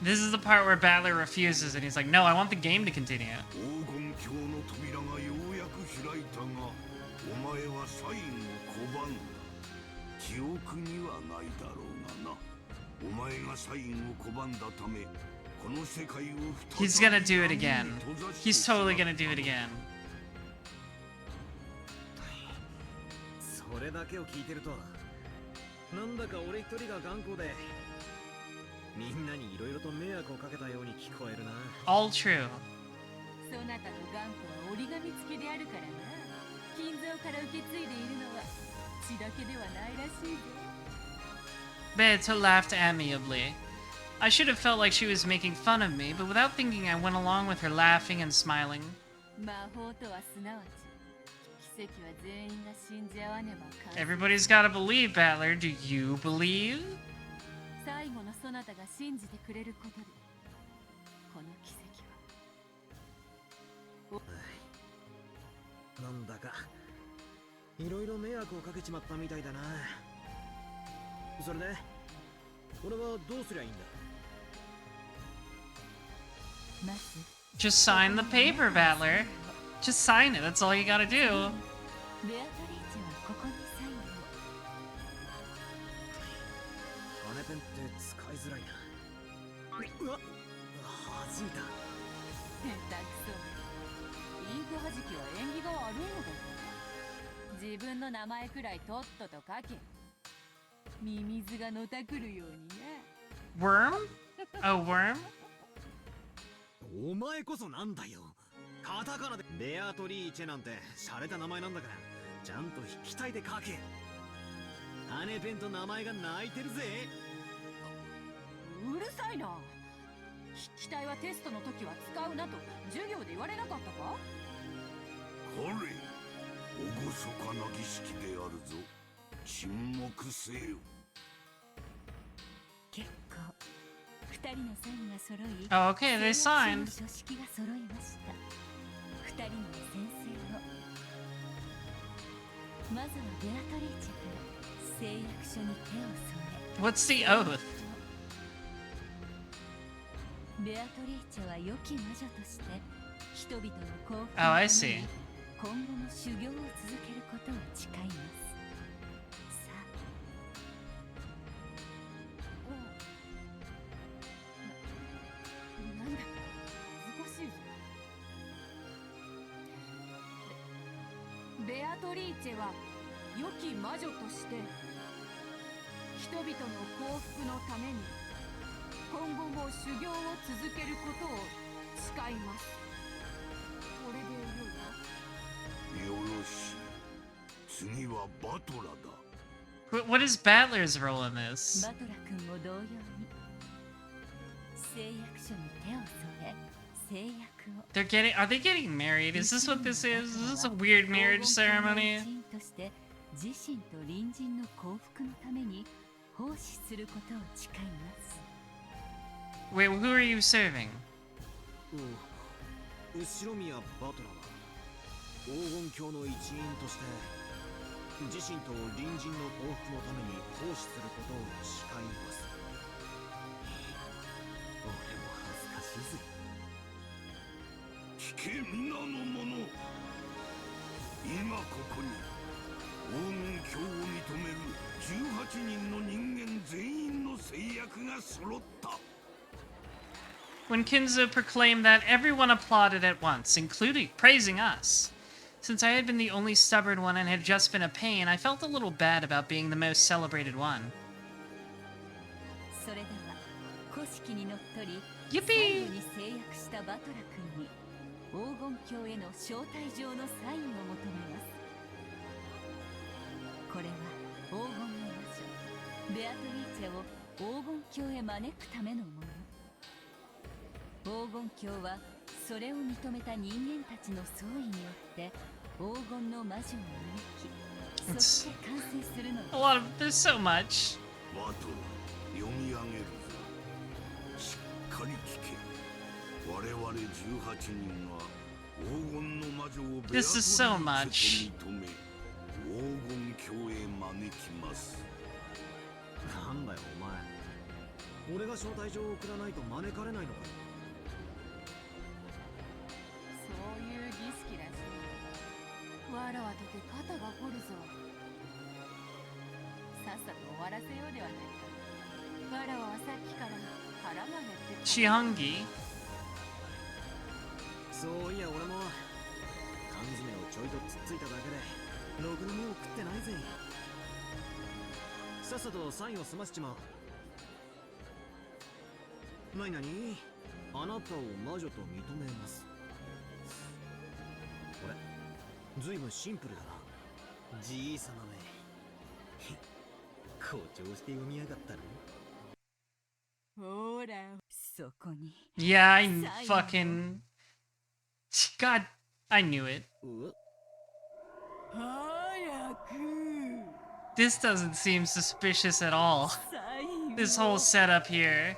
This is the part where Battler refuses, and he's like, no, I want the game to continue. 黄金鏡の扉がようやく開いたが、お前はサインを拒んだ。記憶にはないだろうがな。お前がサインを拒んだため、この世界を He's gonna do it again. He's totally gonna do it again. それだけを聞いてるとなんだか俺一人が頑固でみんなに色々と迷惑をかけたように聞こえるな。 All true. そなたの頑固は折り紙付きであるからな。金蔵から受け継いでいるのは血だけではないらしいぞ。 Beato laughed amiably. I should have felt like she was making fun of me, but without thinking I went along with her laughing and smiling. 魔法とはすなわち奇跡は全員が信じ合わねば完成。 Everybody's gotta believe, Battler. Do you believe? 最後のそなたが信じてくれることでこの奇跡は。なんだかいろいろ迷惑をかけちまったみたいだな。それで俺はどうすりゃいいんだ。まず Just sign the paper, Battler. Just sign it. That's all you gotta do. ベアトリーチェはここにサインを。羽ペンって使いづらいな。うわ、はじいた。下手くそ。インクはじきは縁起が悪いのだぞ。自分の名前くらいとっとと書け。ミミズがのたくるようにね。Worm? A worm? お前こそなんだよ。カタカナでベアトリーチェなんて洒落た名前なんだから、ちゃんと筆記体で書け。羽ペンと名前が泣いてるぜ。うるさいな。筆記体はテストの時は使うなと授業で言われなかったか？彼、厳かな儀式であるぞ。沈黙せよ。結構二人のサインが揃い、 Oh, okay, they 誓約書 signed. の書式が揃いました。二人の宣誓を。まずはベアトリーチェから誓約書に手を添え。 What's the oath? ベアトリーチェは良き魔女として人々の幸福の Oh, た I め see. に今後も修行を続けることを誓います。さなんだか難しいぞ。ベアトリーチェは良き魔女として人々の幸福のために今後も修行を続けることを誓います。これでよいか？よろしい。次はバトラだ。What is Battler's role in あ、 this? バトラ君も同様に誓約書に手を添え誓約を。 They're getting. Are they getting married? Is this what this is? Is this a weird marriage ceremony? 黄金鏡の一員として自身と隣人の幸福のために奉仕することを誓います。 Wait, who are you serving? 後宮バトラは黄金鏡の一員として自身と隣人の幸福のために奉仕することを誓います。俺も恥ずかしいぜ。聞け皆の者、今ここに黄金鏡を認める18人の人間全員の誓約が揃った。 When Kinzo proclaimed that, everyone applauded at once, including praising us. Since I had been the only stubborn one and had just been a pain, I felt a little bad about being the most celebrated one. それでは古式にのっとり Yippee! 最後に誓約したバトラ君に黄金鏡への招待状のサインを求めます。これは黄金の魔女ベアトリーチェを黄金鏡へ招くためのもの。黄金鏡はそれを認めた人間たちの総意によって黄金の魔女を招き、そして完成するのです。 A lot of. There's so much. バトラ、読み上げるぞ。しっかり聞け。我々18人は黄金の魔女をベアトリー This is so much. チェと認め、黄金鏡へ招きます。なんだよお前。俺が招待状を送らないと招かれないのかよ。そういう儀式らしい。わらわとて肩が凝るぞ。さっさと終わらせようではないか。わらわはさっきから腹が減って。 Shihangi. そういや俺も缶詰をちょいとつっついただけでろくなもんを食ってないぜ。さっさとサインを済ませちまう。なになに、あなたを魔女と認めます。これずいぶんシンプルだな。じいさまめ誇張して読みやがったの。ほら、そこに Yeah, I fucking. God, I knew it. 早く。 This doesn't seem suspicious at all. This whole setup here.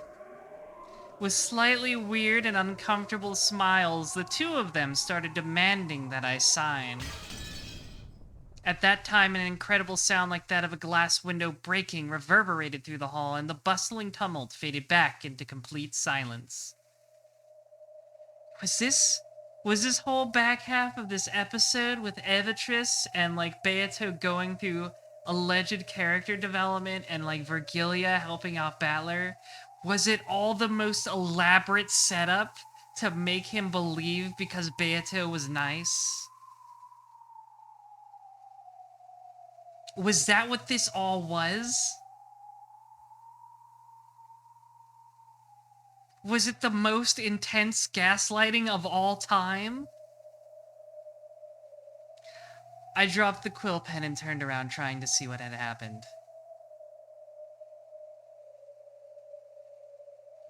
With slightly weird and uncomfortable smiles, the two of them started demanding that I sign. At that time, an incredible sound like that of a glass window breaking reverberated through the hall, and the bustling tumult faded back into complete silence. Was this whole back half of this episode with Evatris and like Beato going through alleged character development and like Virgilia helping out Battler? Was it all the most elaborate setup to make him believe because Beato was nice? Was that what this all was? Was it the most intense gaslighting of all time? I dropped the quill pen and turned around trying to see what had happened.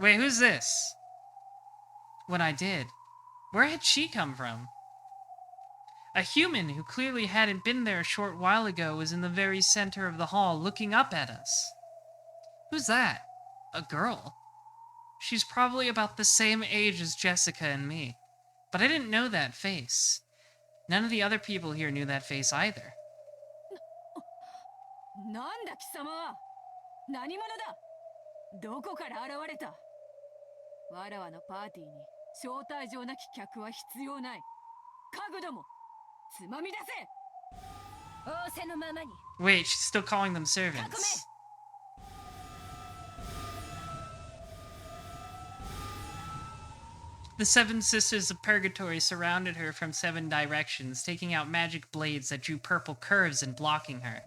Wait, who's this? When I did, where had she come from? A human who clearly hadn't been there a short while ago was in the very center of the hall looking up at us. Who's that? A girl? She's probably about the same age as Jessica and me, but I didn't know that face. None of the other people here knew that face either. なんだ貴様は。何者だ。どこから現れた。わらわのパーティーに招待状なき客は必要ない。家具ども、つまみ出せ。仰せのままに。 Wait, she's still calling them servants. The 7 Sisters of Purgatory surrounded her from 7 directions, taking out magic blades that drew purple curves and blocking her.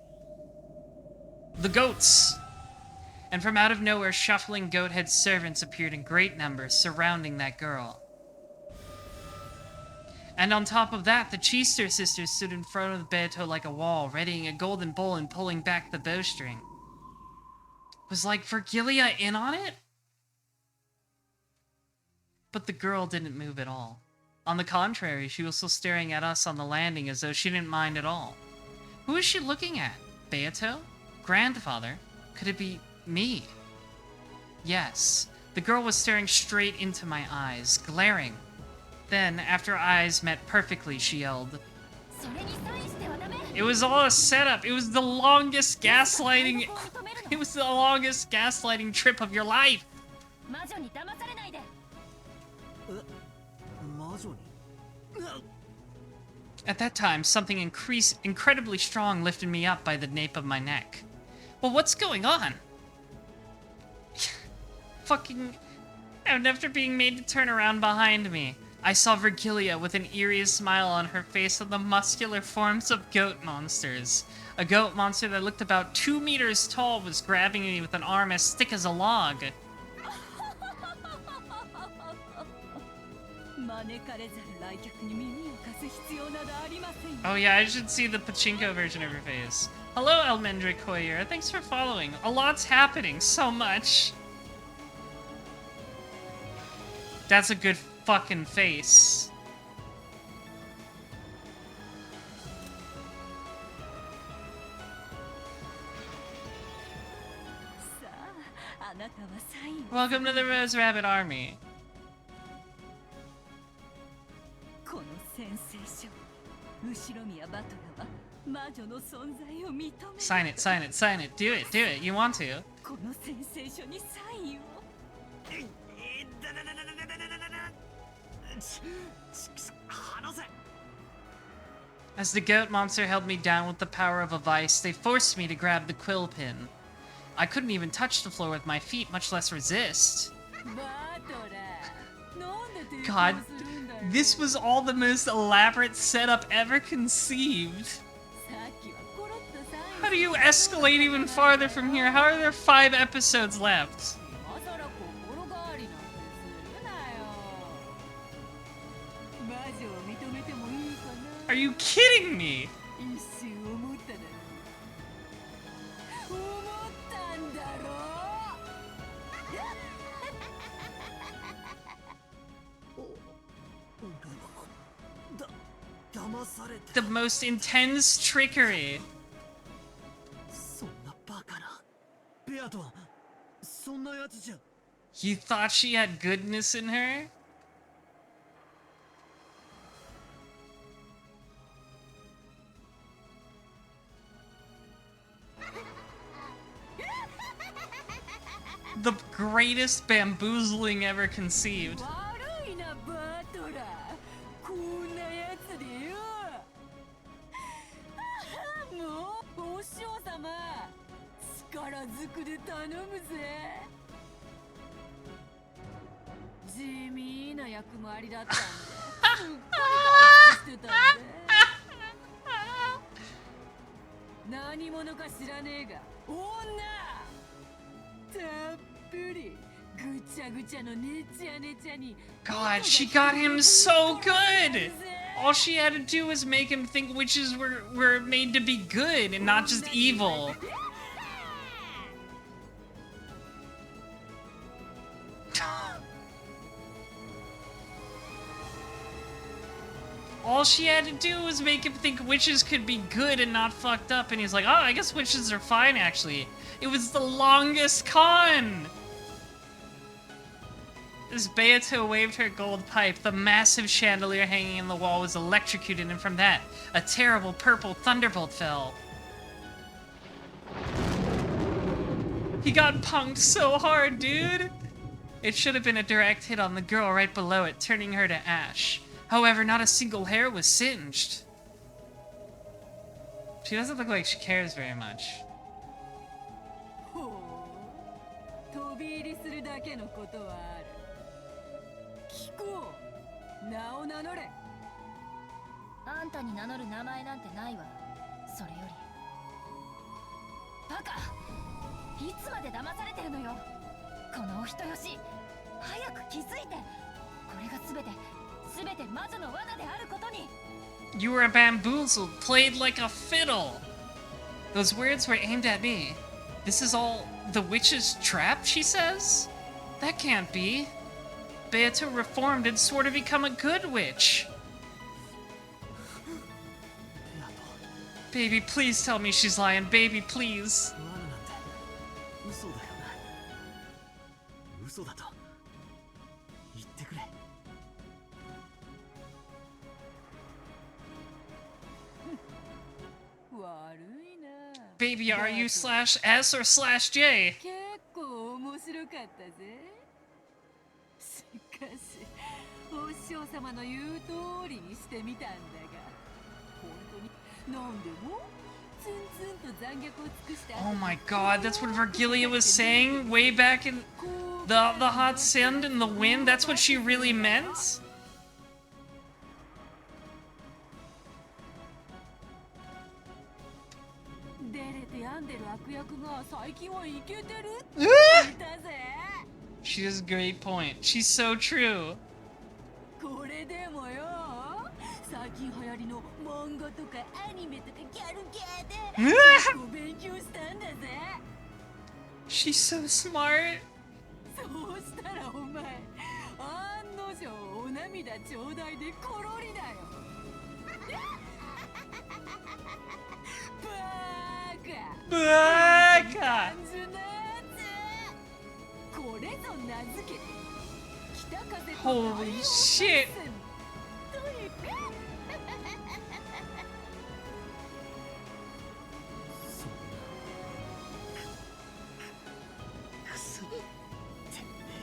The goats! And from out of nowhere, shuffling goat-head servants appeared in great numbers, surrounding that girl. And on top of that, the Cheester sisters stood in front of the Beto like a wall, readying a golden bowl and pulling back the bowstring. Was like Virgilia in on it? But the girl didn't move at all. On the contrary, she was still staring at us on the landing as though she didn't mind at all. Who is she looking at? Beato? Grandfather? Could it be me? Yes. The girl was staring straight into my eyes, glaring. Then, after her eyes met perfectly, she yelled. It was all a setup. It was the longest gaslighting... It was the longest gaslighting trip of your life. At that time, something incredibly strong lifted me up by the nape of my neck. Well, what's going on? Fucking... And after being made to turn around behind me, I saw Virgilia with an eerie smile on her face of the muscular forms of goat monsters. A goat monster that looked about 2 meters tall was grabbing me with an arm as thick as a log. Oh yeah, I should see the pachinko version of her face. Hello, Elmendrick Hoyer. Thanks for following. A lot's happening. So much. That's a good fucking face. Welcome to the Rose Rabbit Army. Sign it, sign it, sign it. Do it, do it. You want to. As the goat monster held me down with the power of a vice, they forced me to grab the quill pin. I couldn't even touch the floor with my feet, much less resist. God, this was all the most elaborate setup ever conceived. How do you escalate even farther from here? How are there 5 episodes left? Are you kidding me? The most intense trickery. You thought she had goodness in her? The greatest bamboozling ever conceived. God, she got him so good! All she had to do was make him think witches were made to be good and not just evil. All she had to do was make him think witches could be good and not fucked up, and he's like, oh, I guess witches are fine, actually. It was the longest con! As Beato waved her gold pipe, the massive chandelier hanging in the wall was electrocuted, and from that, a terrible purple thunderbolt fell. He got punked so hard, dude! It should have been a direct hit on the girl right below it, turning her to ash. However, not a single hair was singed. She doesn't look like she cares very much. 飛び入りするだけのことはある。聞こう。名を名乗れ。あんたに名乗る名前なんてないわ。それより。バカ！いつまで騙されてるのよ。このお人よし。早く気づいて。これが全て魔女の罠であることに。You were bamboozled, played like a fiddle. Those words were aimed at me. This is all the witch's trap, she says? That can't be. Beato reformed and swore to become a good witch. Baby, please tell me she's lying. Baby, please. 嘘だよな。嘘だと言ってくれ。Baby, are you /S or /J? 結構面白かったぜ。しかし、お師匠様の言う通りにしてみたんだが、本当に何でもツンツンと残虐を尽くした。 Oh my god, that's what Virgilia was saying way back in the hot sand and the wind? That's what she really meant? She has a great point. She's so true. これでもよ、最近流行りの漫画とかアニメとかギャルゲーでご勉強したんだぜ。She's so smart. そうしたらお前、案の定お涙ちょうだいでコロリだよ。バカ。これぞ名付けて北風と Holy shit.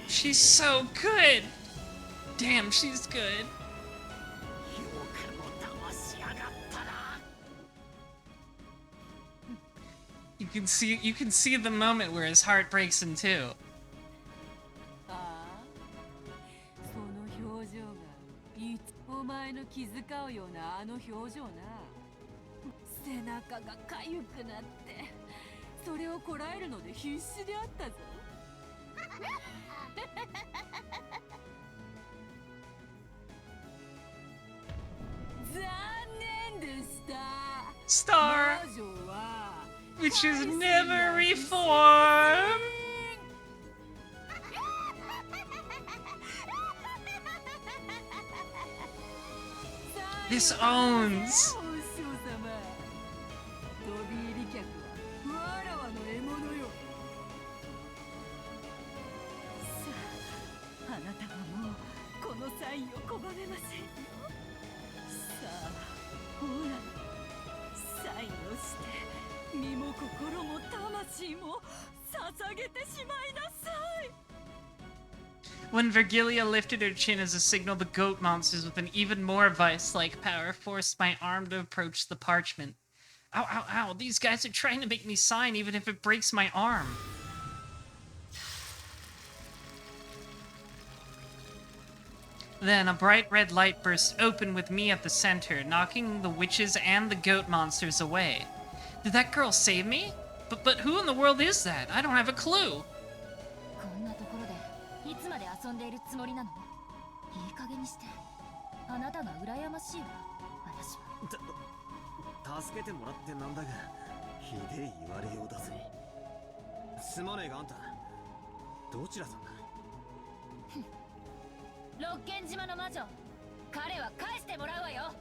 She's so good. Damn, she's good. You can see the moment where his heart breaks in two. その表情がお前の気遣うようなあの表情な。背中がかゆくなってそれをこらえるので必死であったぞ。残念でした。 Star, which is never reformed. This owns. あなたはもうこのサインを拒めませんよ。さあ、ほら、サインをして身も心も魂も捧げてしまいなさい。 When Virgilia lifted her chin as a signal, the goat monsters with an even more vice-like power forced my arm to approach the parchment. Ow, ow, ow, these guys are trying to make me sign even if it breaks my arm. Then a bright red light burst open with me at the center, knocking the witches and the goat monsters away. Did that girl save me? But who in the world is that? I don't have a clue. こんなところで遊んでいるつもりなの？いい加減にして。あなたが羨ましいわ、私は。助けてもらってなんだが、ひでえ言われようだぜ。すまねえがあんた、どちらさんだ？六軒島の魔女、彼は返してもらうわよ。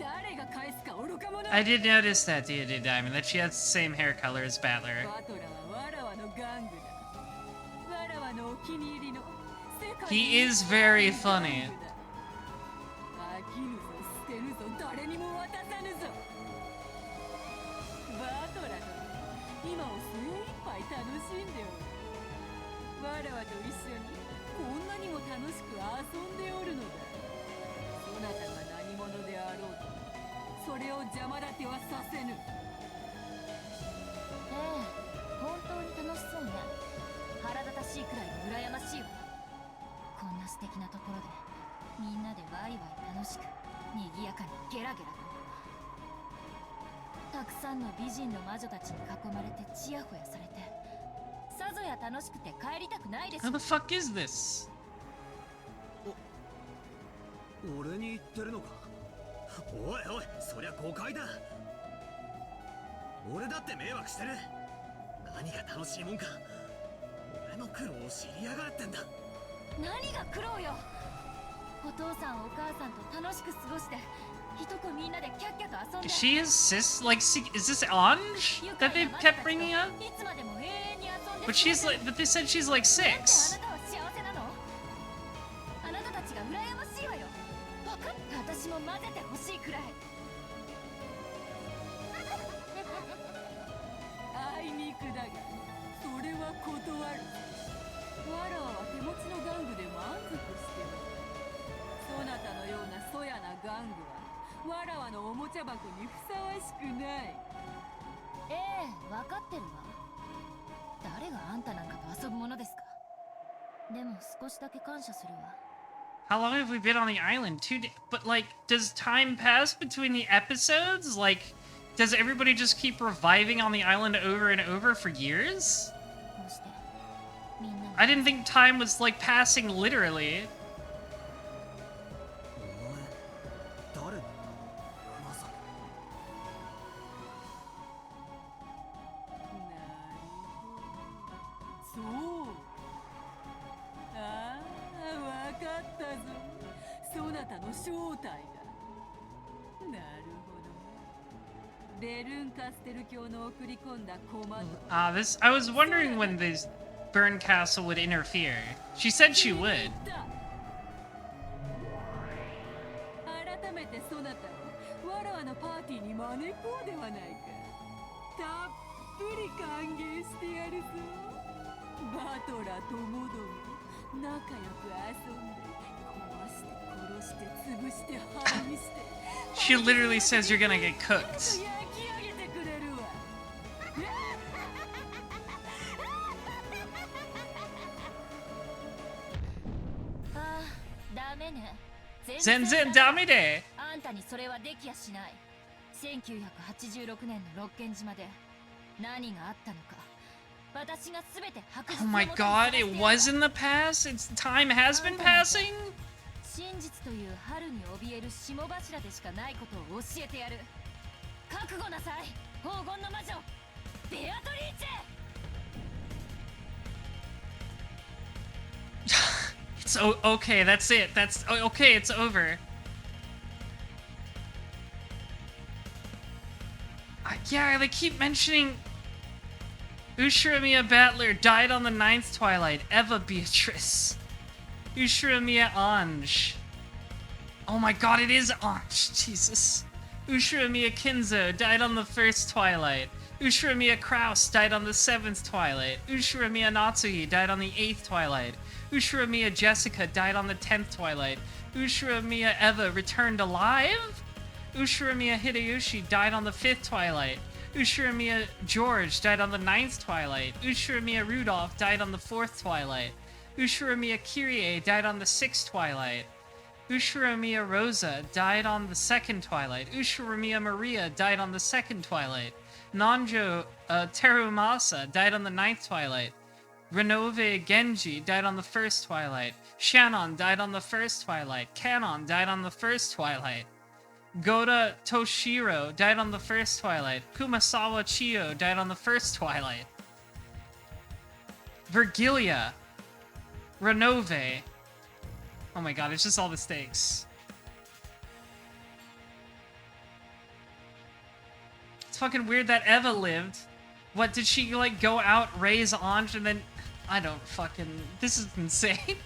誰が返すか愚か者。 I did notice that, D&D Diamond, that she has the same hair color as Battler. バトラはわらわの玩具だ。わらわのお気に入りの世界 He is very funny. 飽きぬぞ、捨てるぞ、誰にも渡さぬぞ。バトラ殿、今を精一杯楽しんでおる。わらわと一緒にこんなにも楽しく遊んでおるのだ。そなたが何者であろうと、それを邪魔立てはさせぬ。ええ、本当に楽しそうね。腹立たしいくらい羨ましいわ。こんな素敵なところでみんなでワイワイ楽しく賑やかにゲラゲラと。たくさんの美人の魔女たちに囲まれてチヤホヤされて、さぞや楽しくて帰りたくないでしょ。 How the fuck is this? 俺に言ってるのか？おいおい、そりゃ誤解だ。俺だって迷惑してる。何が楽しいもんか。俺の苦労を知りやがってんだ。何が苦労よ。お父さんお母さんと楽しく過ごして、いとこみんなでキャッキャと遊んで。 She is sis? Like, is this Ange that they've kept bringing up? いつまでも永遠に遊んで。 But she's like, but they said she's like 6. あなたは幸せなの？あなたたちが羨ましいわよ。わかった。私も混ぜてほしいくらい。あいにくだが、それは断る。わらわは手持ちの玩具で満足しておる。そなたのようなそやな玩具はわらわのおもちゃ箱にふさわしくない。ええ、わかってるわ。誰があんたなんかと遊ぶものですか。でも少しだけ感謝するわ。 How long have we been on the island? 2 days. But like, does time pass between the episodes? Like, does everybody just keep reviving on the island over and over for years? I didn't think time was like passing literally. 誰？まさか。そう。ああ、わかったぞ。そなたの正体が。なるほど。ベルンカステル教の送り込んだコマンド。This, I was wondering when this Burn Castle would interfere. She said she would. 改めてそなたをわらわのパーティーに招こうではないか。たっぷり歓迎してやるぞ。バトラともども仲良く遊んで、壊して殺して潰して破壊して。She literally says you're gonna get cooked. 焼き上げてくれるわ。ああ、ダメね。全然ダメで。あんたにそれはできやしない。1986年の六軒島で何があったのか、私が全て白日 Oh my god, it was in the past? It's time has been passing? 真実という春に怯える霜柱でしかないことを教えてやる。覚悟なさい、黄金の魔女ベアトリーチェ。 It's okay, that's it. That's okay, it's over. Yeah, they keep mentioning Ushiromiya Battler died on the 9th Twilight. Eva Beatrice. Ushiromiya Ange. Oh my god, it is Ange. Jesus. Ushiromiya Kinzo died on the 1st Twilight. Ushiromiya Kraus died on the 7th Twilight. Ushiromiya Natsuhi died on the 8th Twilight. Ushiromiya Jessica died on the 10th Twilight. Ushiromiya Eva returned alive? Ushiromiya Hideyoshi died on the 5th Twilight. Ushiromiya George died on the 9th Twilight. Ushiromiya Rudolph died on the 4th Twilight. Ushiromiya Kyrie died on the 6th Twilight. Ushiromiya Rosa died on the 2nd Twilight. Ushiromiya Maria died on the 2nd Twilight. Nanjo Terumasa died on the 9th Twilight. Renove Genji died on the 1st Twilight. Shannon died on the 1st Twilight. Kanon died on the 1st Twilight. Goda Toshiro died on the 1st Twilight. Kumasawa Chiyo died on the 1st Twilight. Virgilia. Renove. Oh my god, it's just all the stakes. It's fucking weird that Eva lived. What, did she, like, go out, raise Ange, and then... I don't fucking... This is insane.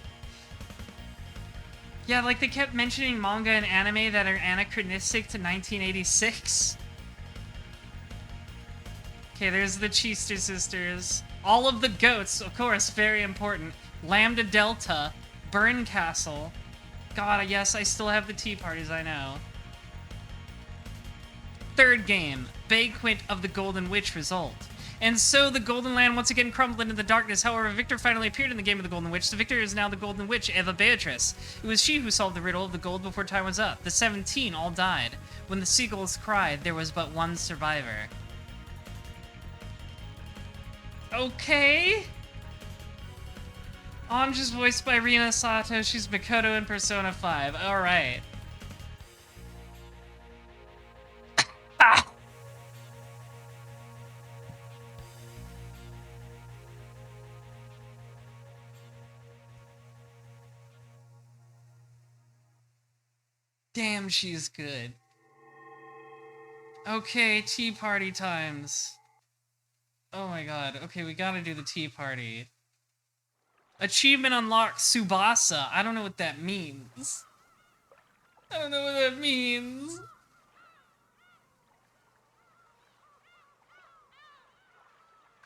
Yeah, like, they kept mentioning manga and anime that are anachronistic to 1986. Okay, there's the Cheester sisters. All of the goats, of course, very important. Lambda Delta. Burn Castle. God, yes, I still have the tea parties, I know. Third game. Banquet of the Golden Witch result. And so the Golden Land once again crumbled into the darkness. However, Victor finally appeared in the game of the Golden Witch. The victor is now the Golden Witch, Eva Beatrice. It was she who solved the riddle of the gold before time was up. The 17 all died. When the seagulls cried, there was but one survivor. Okay. Ange is voiced by Rina Sato. She's Mikoto in Persona 5. Alright. Ah! Damn, she's good. Okay, tea party times. Oh my god. Okay, we gotta do the tea party. Achievement unlocked, Tsubasa. I don't know what that means. I don't know what that means.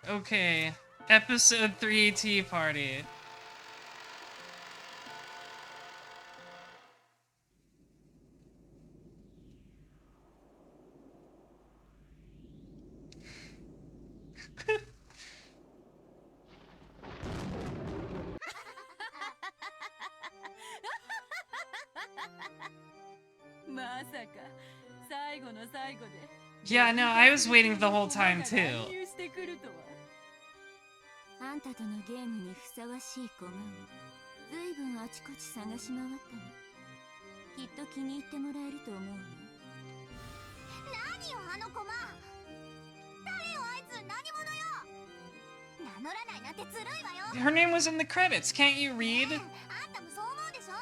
Okay, episode 3 tea party. Yeah, no, I was waiting the whole time too. あんたとのゲームにふさわしい駒をずいぶんあちこち探し回ったの。きっと気に入ってもらえると思うの。何よあの駒。誰よあいつ、何者よ。名乗らないなんてずるいわよ。 Her name was in the credits. Can't you read? あんたもそう思うでしょ。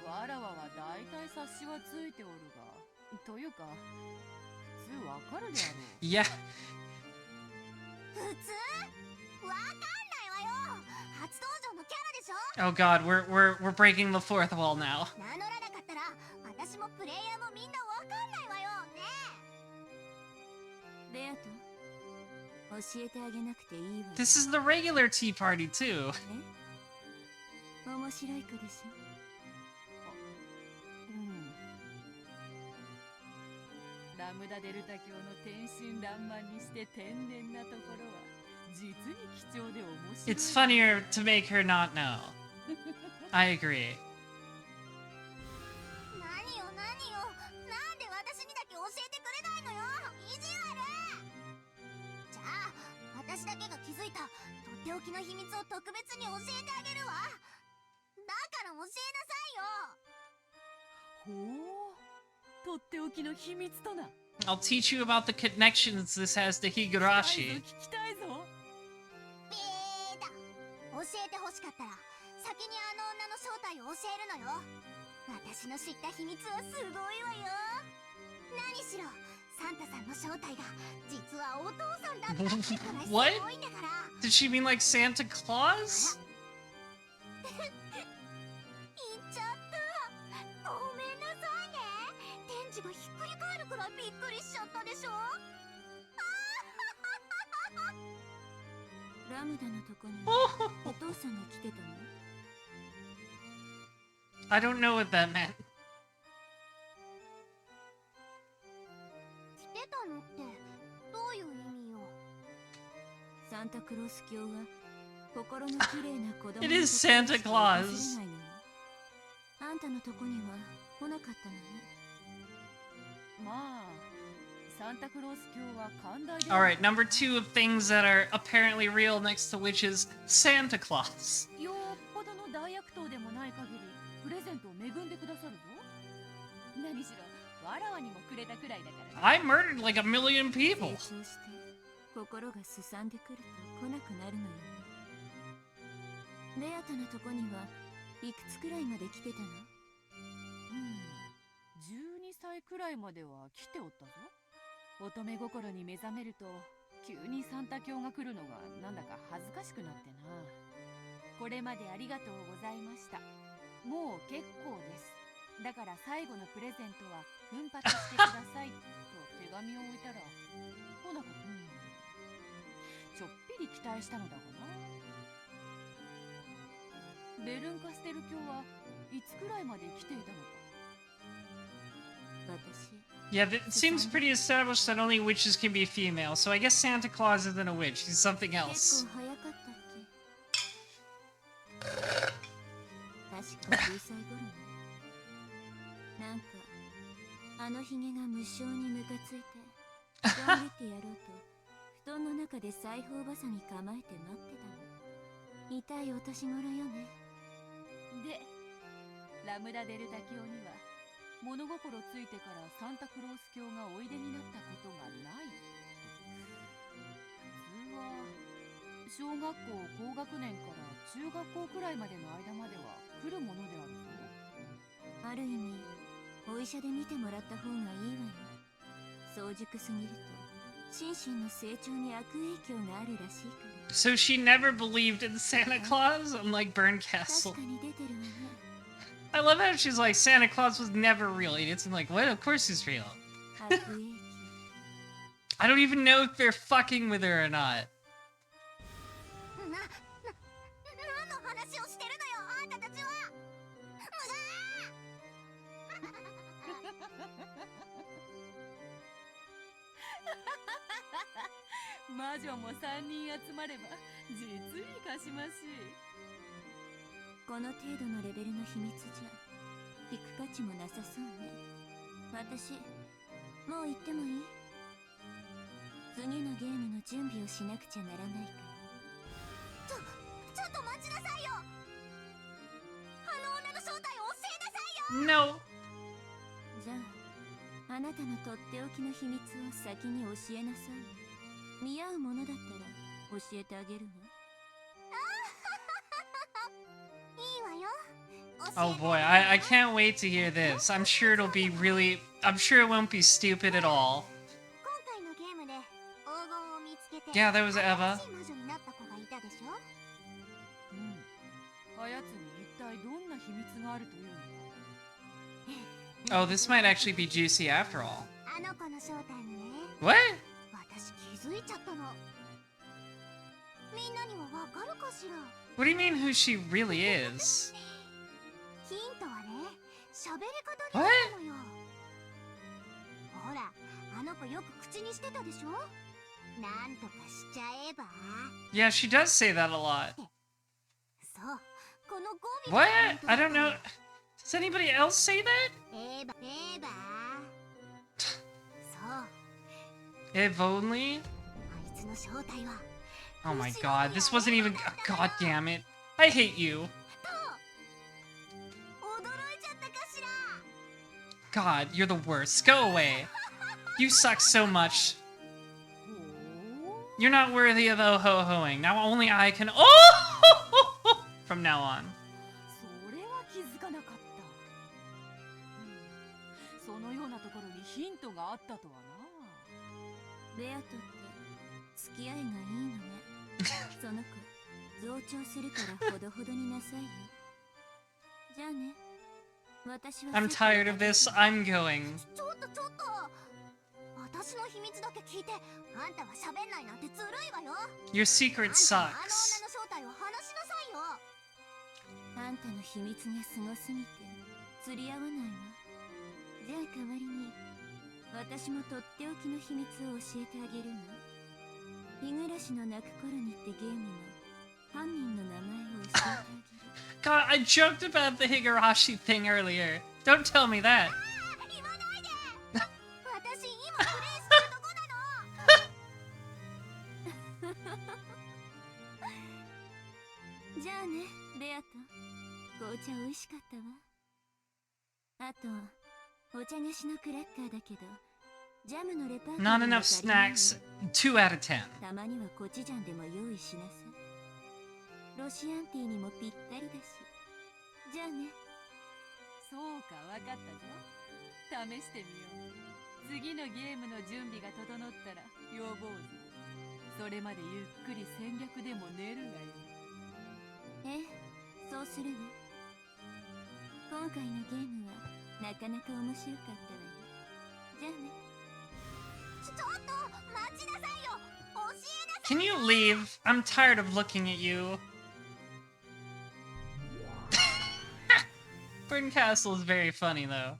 わらわは大体察しはついておるが、というか普通わかるであろう。Yeah. 普通わかんないわよ。初登場のキャラでしょ。 Oh god, we're breaking the fourth wall now. 名乗らなかったら私もプレイヤーもみんなわかんないわよね。ベアト、教えてあげなくていいわよ。 This is the regular tea party too. 面白い子でしょ。ラムダデルタ教の天真爛漫にして天然なところは実に貴重で面白い。 It's funnier to make her not know. I agree. 何よ何よ。なんで私にだけ教えてくれないのよ。意地悪。じゃあ私だけが気づいたとっておきの秘密を特別に教えてあげるわ。だから教えなさいよ。ほう。とっておきの秘密とな。 I'll teach you about the connections this has to Higurashi. 聞きたいぞ。だ。教えてほしかったら先にあの女の正体を教えるのよ。私の知った秘密はすごいわよ。何しろサンタさんの正体が実はお父さんだったってくらいすご What? いんだから。 Did she mean like Santa Claus? 言っちゃった。ごめんなさいね。天地がひっくり返るくらいびっくりしちゃったでしょ。ラムダのとこにお父さんが来てたの？ I don't know what that meant. 来てたのってどういう意味よ。サンタクロース教は心の綺麗な子供 It is Santa Claus. あんたのとこには来なかったのね。まあ All right, number 2 of things that are apparently real next to witches: Santa Claus. I murdered like 1 million people. 心がすさんでくると来なくなるのよね。ベアタのとこにはいくつくらいまで来てたの？12歳くらいまでは来ておったぞ。乙女心に目覚めると急にサンタ教が来るのがなんだか恥ずかしくなってな。これまでありがとうございました。もう結構です。だから最後のプレゼントは奮発してくださいと手紙を置いたら、ほなかちょっぴり期待したのだがな。ベルンカステル教はいつくらいまで来ていたのか。Yeah, it seems pretty established that only witches can be female, so I guess Santa Claus isn't a witch, he's something else. 確か9歳頃ね。なんかあのヒゲが無性にムカついて布団出てやろうと布団の中で裁縫ばさみ構えて待ってたの。痛いお年頃よね。でラムダデルタ教には物心ついてからサンタクロース教がおいでになったことがないと。普通は小学校高学年から中学校くらいまでの間までは来るものであるぞ。ある意味お医者で見てもらった方がいいわよ。早熟すぎると心身の成長に悪影響があるらしいから。 So she never believed in Santa Claus, unlike Burn 確 Castle. かに出てるわね。 I love how she's like, Santa Claus was never real. And it's like, what? Of course he's real. 悪影響 I don't even know if they're fucking with her or not. 何の話をしてるのよ、あんたたちは。魔女も3人集まれば実にかしましい。この程度のレベルの秘密じゃ聞く価値もなさそうね。私もう行ってもいい？次のゲームの準備をしなくちゃならないから。ちょっと待ちなさいよ。あの女の正体を教えなさいよ。 No. じゃああなたのとっておきの秘密を先に教えなさい。見合うものだったら教えてあげるわ。Oh boy, I can't wait to hear this. I'm sure it'll be really... I'm sure it won't be stupid at all. Yeah, that was Eva. あやつに一体どんな秘密があるというのか。 Oh, this might actually be juicy after all. あの子の正体にね。 What? 私気づいちゃったの。みんなにはわかるかしら。 What do you mean who she really is? ヒントはね、喋り方にあるのよ。ほら、あの子よく口にしてたでしょ。なんとかしちゃえば。 Yeah, she does say that a lot. そう、この語尾 What? I don't know. Does anybody else say that? エヴァ。そう。 If only? あいつの正体は。 Oh my god, this wasn't even... God damn it. I hate you. God, you're the worst. Go away. You suck so much. You're not worthy of oh-ho-hoing. Now only I can... Oh! From now on. それは気づかなかった。そのようなところにヒントがあったとはな。ベアトって付き合いがいいのね。その子増長するからほどほどになさいよ。じゃあね。I'm tired of this. I'm going. ちょっと。私の秘密だけ聞いて、あんたは喋んないなんてずるいわよ。 Your secret あ sucks. の女の正体を話しなさいよ。あんたの秘密がすごすぎて釣り合わないわ。じゃあ代わりに私もとっておきの秘密を教えてあげるわ。日暮らしの泣く頃にってゲームの犯人の名前を教えてあげる。God, I joked about the Higurashi thing earlier. Don't tell me that. 言わないで。私今プレイしてるじゃあね、ベアと。紅茶美味しかったわ。あと、お茶菓子のクラッカーだけど、ジャムのレパートリー Not が enough 足りないわ。 snacks. 2 out of 10. たまにはコチュジャンでも用意しなさい。ロシアンティーにもぴったりだし。じゃあね。そうか、わかったぞ。試してみよう。次のゲームの準備が整ったら要望ぞ。それまでゆっくり戦略でも練るがよ。ええ、そうするわ。今回のゲームはなかなか面白かったわよ。じゃあね。ちょっと待ちなさいよ。教えなさい。 Can you leave? I'm tired of looking at you. Burn Castle is very funny though.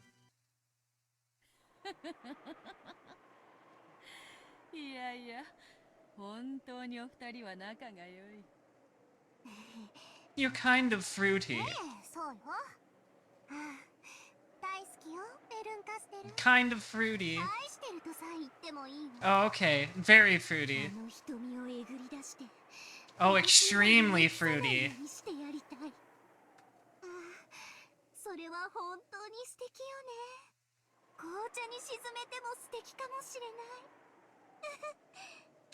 いやいや、本当にお二人は仲が良い。You're kind of fruity. そうよ。大好きよ、ベルンカステル。 Kind of fruity. 愛してるとさえ言ってもいいOh, わ。okay. Very fruity. あの瞳をえぐり出して。 Oh, extremely fruity. してやりたい。それは本当に素敵よね。紅茶に沈めても素敵かもしれな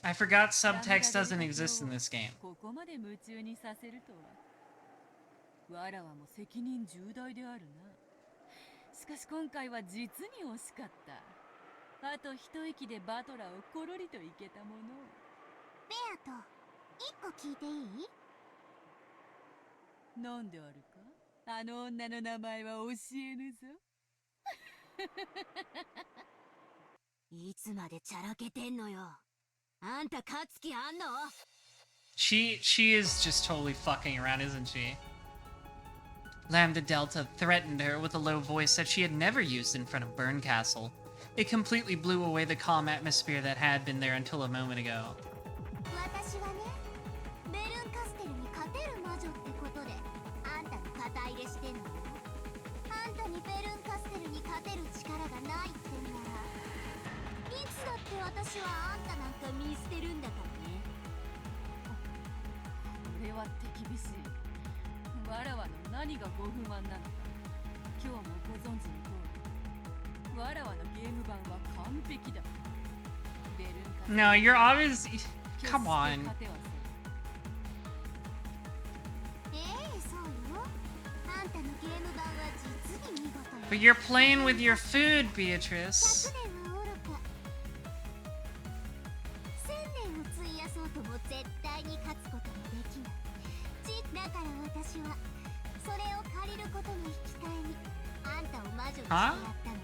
い。 I forgot subtext doesn't exist in this game. ここまで夢中にさせるとは。わらわも責任重大であるな。しかし今回は実に惜しかった。あと一息でバトラーをコロリといけたもの。ベアと一個聞いていい？なんであるか？あの女の名前は教えぬぞ。いつまでチャラけてんのよ。あんた勝つ気あんの？ She is just totally fucking around, isn't she? Lambda Delta threatened her with a low voice that she had never used in front of Burn Castle. It completely blew away the calm atmosphere that had been there until a moment ago. 私はね、ベルンカステルに勝てる魔女ってことであんたに肩入れしてんのよ。あんたにベルンカステルに勝てる力がないってんなら、いつだって私はあんたなんか見捨てるんだからね。これは手厳しい。わらわの何がご不満なのか。今日もご存知の通り、わらわのゲーム版は完璧だ。ベルンカステル No, you're obviously. Come on. 決して勝てはせん。そうよ。あんたのゲーム版は実に見事よ。 But you're playing with your food, Beatrice. 100年はおろか、1000年を費やそうとも絶対に勝つこともできない。だから私はそれを借りることの引き換えにあんたを魔女にしてやったのよ。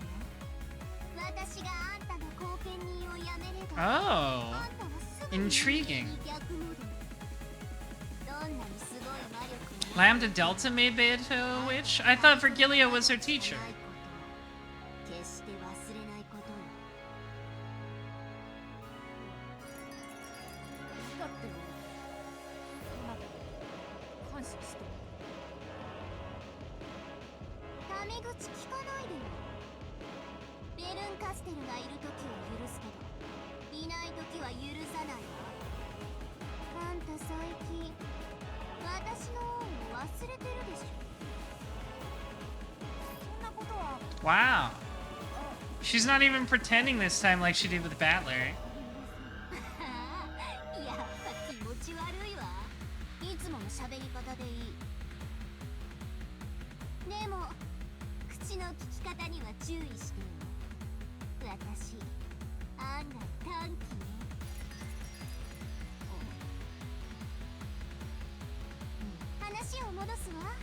私があんたの後見人をやめれば、 Oh, あんたはすぐに intriguing. 逆戻り。どんなにすごい魔力も Lambda Delta made Beato a witch? I thought Virgilia was her teacher. 決して忘れないことよ。だってあなた感謝してる。タメ口聞かないでよ。ベルンカステルがいるときは許すけど、いないときは許さないわ。あんた最近私の恩を忘れてるでしょ。そんなことは。 Wow. She's not even pretending this time like she did with Battler. やっぱ気持ち悪いわ。いつもの喋り方でいい。でも口の利き方には注意してよ。私案外短気ね。話を戻すわ。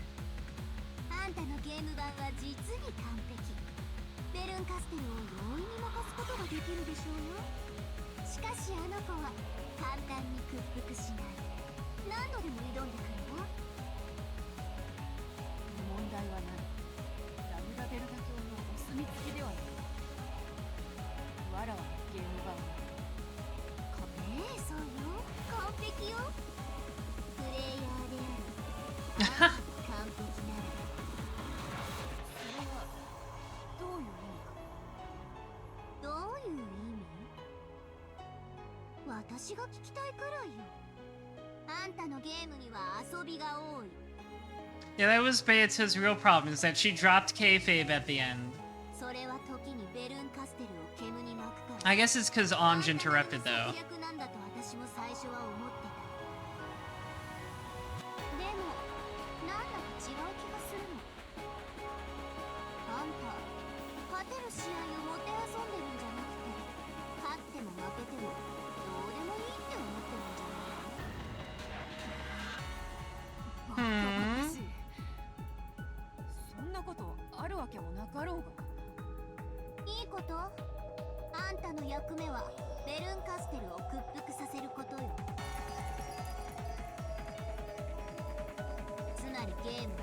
あんたのゲーム版は実に完璧。ベルンカステルを容易に任すことができるでしょうよ。しかしあの子は簡単に屈服しない。何度でも挑んでくるわ。問題はない。ラムダベルタ教のお墨付きではない。わらわのゲーム版はそうよ、完璧よ。プレイヤーである完璧なら。それはどういう意味か。どういう意味？私が聞きたいくらいよ。ああんたのゲームには遊びが多い。 Yeah, that was Beata's real problem, is that she dropped kayfabe at the end. それは時にベルンカステルを煙に巻くから。 I guess it's because Anj interrupted, though. 策略なんだと私も最初は思ってた。でもなんだか違う気がするの。あんた勝てる試合をもてあそんでるんじゃなくて、勝っても負けてもどうでもいいって思ってるんじゃないの？そんなことあるわけもなかろうが。いいこと？あんたの役目はベルンカステルを屈服させることよ。つまりゲームに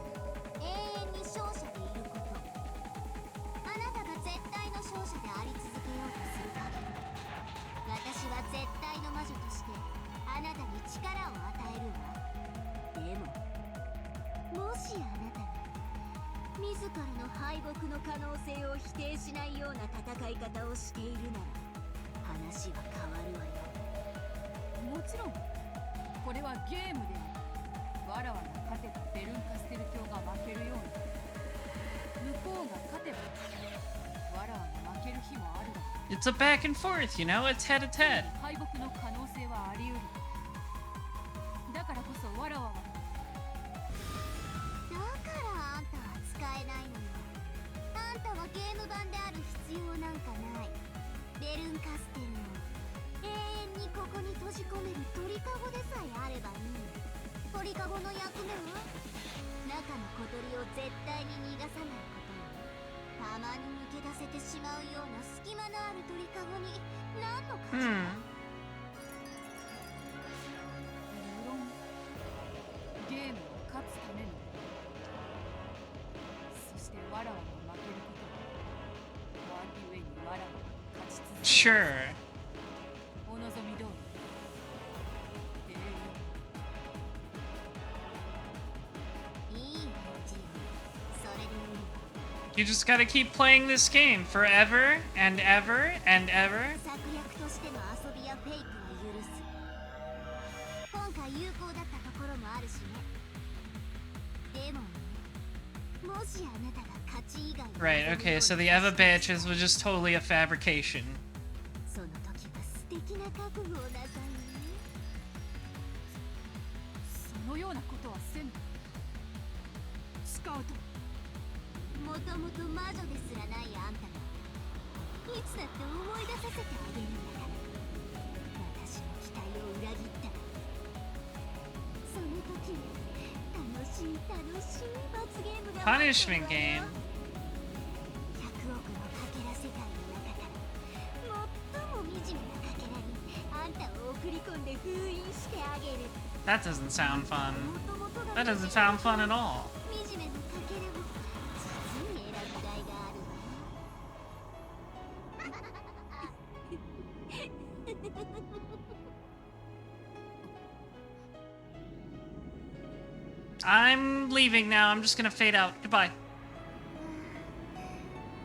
永遠に勝者でいること。あなたが絶対の勝者であり続けようとする限り、私は絶対の魔女としてあなたに力を与えるわ。でももしあなたが自らの敗北の可能性を否定しないような戦い方をしているなら話は変わるわよ。もちろんこれはゲームである。わらわが勝てばベルンカステル教が負けるように、向こうが勝てばわらわが負ける日もあるわ。 It's a back and forth, you know? It's head to head. 敗北の可能性はあり得る。だからこそわらわはだからあんたは使えないのよ。あんたはゲーム版である必要なんかない。ベルンカステルを永遠にここに閉じ込める鳥かごでさえあればいい。鳥かごの役目は中の小鳥を絶対に逃がさないことよ。たまに抜け出せてしまうような隙間のある鳥かごに何の価値が？無論ゲームを勝つために、そしてわらわが負けることは悪ゆえにわらわが勝ち続ける。 Sure. お望み通り永遠。いい返事よ。それでいい。 You just gotta keep playing this game forever and ever and ever. 策略としての遊びやフェイクは許す。今回有効だったところもあるしね。でもね、もしあなたが勝ち以外の Right, okay, so the Eva Beatrice was just totally a fabrication. その時は素敵な覚悟をなさいね。そのようなことはせん。スカウト、もともと魔女ですらないあんたがいつだって思い出させてあげるんだから。私の期待を裏切ったらその時に楽しい罰ゲームが Punishment game. 100億のかけら世界の中から最も惨めなかけらにあんたを送り込んで封印してあげる。 That doesn't sound fun. That doesn't sound fun at all. 惨めなかけらを実に選ぶ甲斐があるわ。I'm leaving now. I'm just gonna fade out. Goodbye.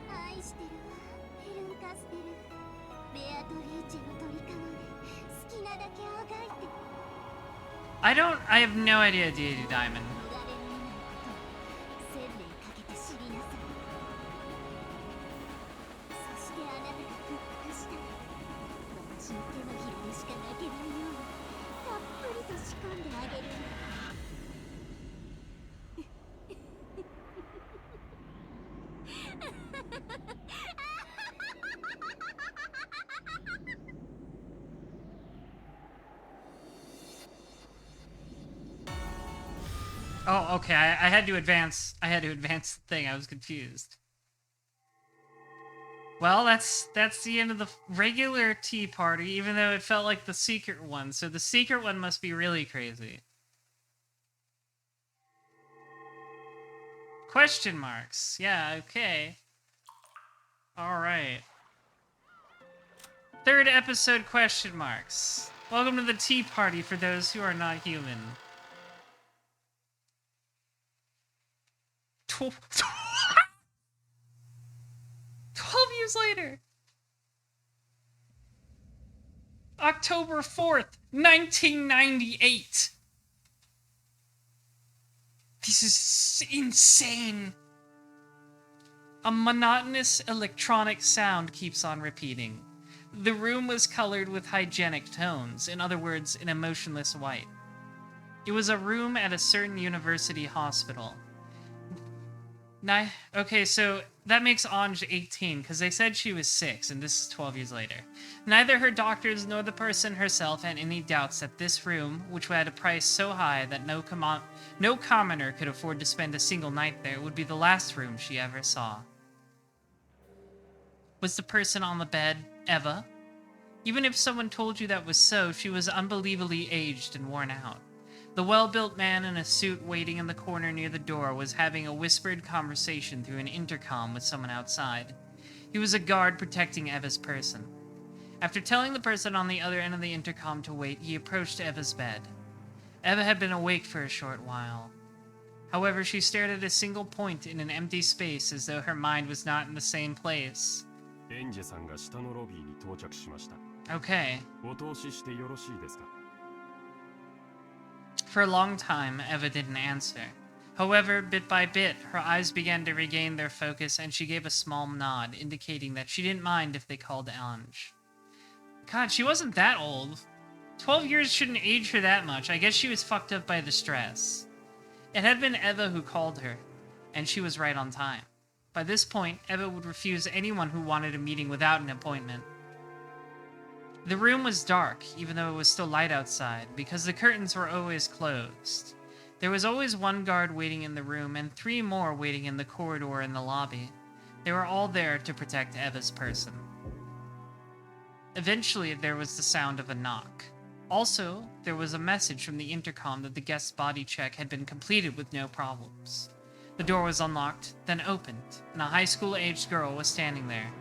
愛してるわ、ベルンカステル。ベアトリーチェの鳥かごで好きなだけあがいて。 I have no idea, Deity Diamond. 逃れられないことを1000年かけて知りなさい。そしてあなたが屈服したら私の手のひらでしか泣けないようにたっぷりと仕込んであげるんだ。Oh, okay. I had to advance. I had to advance the thing. I was confused. Well, that's the end of the regular tea party, even though it felt like the secret one. So the secret one must be really crazy. Question marks. Yeah, okay. Alright. Third episode question marks. Welcome to the tea party for those who are not human. 12 years later. October 4th, 1998. This is insane. A monotonous electronic sound keeps on repeating. The room was colored with hygienic tones, in other words, an emotionless white. It was a room at a certain university hospital. Okay, so that makes Ange 18, because they said she was 6, and this is 12 years later. Neither her doctors nor the person herself had any doubts that this room, which had a price so high that no commoner could afford to spend a single night there, would be the last room she ever saw. Was the person on the bed Eva? Even if someone told you that was so, she was unbelievably aged and worn out. The well-built man in a suit waiting in the corner near the door was having a whispered conversation through an intercom with someone outside. He was a guard protecting Eva's person. After telling the person on the other end of the intercom to wait, he approached Eva's bed. Eva had been awake for a short while. However, she stared at a single point in an empty space as though her mind was not in the same place. Okay. For a long time, Eva didn't answer. However, bit by bit, her eyes began to regain their focus and she gave a small nod, indicating that she didn't mind if they called Ange. God, she wasn't that old. 12 years shouldn't age her that much. I guess she was fucked up by the stress. It had been Eva who called her, and she was right on time. By this point, Eva would refuse anyone who wanted a meeting without an appointment. The room was dark, even though it was still light outside, because the curtains were always closed. There was always one guard waiting in the room, and 3 more waiting in the corridor in the lobby. They were all there to protect Eva's person. Eventually, there was the sound of a knock. Also, there was a message from the intercom that the guest's body check had been completed with no problems. The door was unlocked, then opened, and a high school-aged girl was standing there.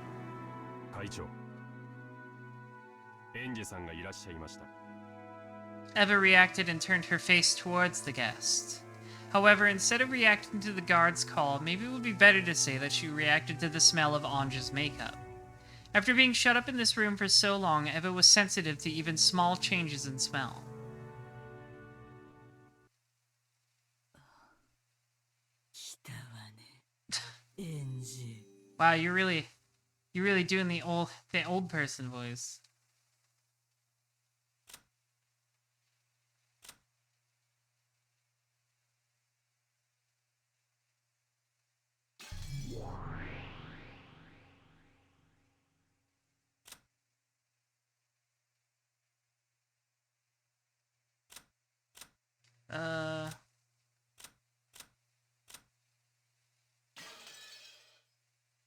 Eva reacted and turned her face towards the guest. However, instead of reacting to the guard's call, maybe it would be better to say that she reacted to the smell of Ange's makeup. After being shut up in this room for so long, Eva was sensitive to even small changes in smell. Wow, you're really doing the old person voice.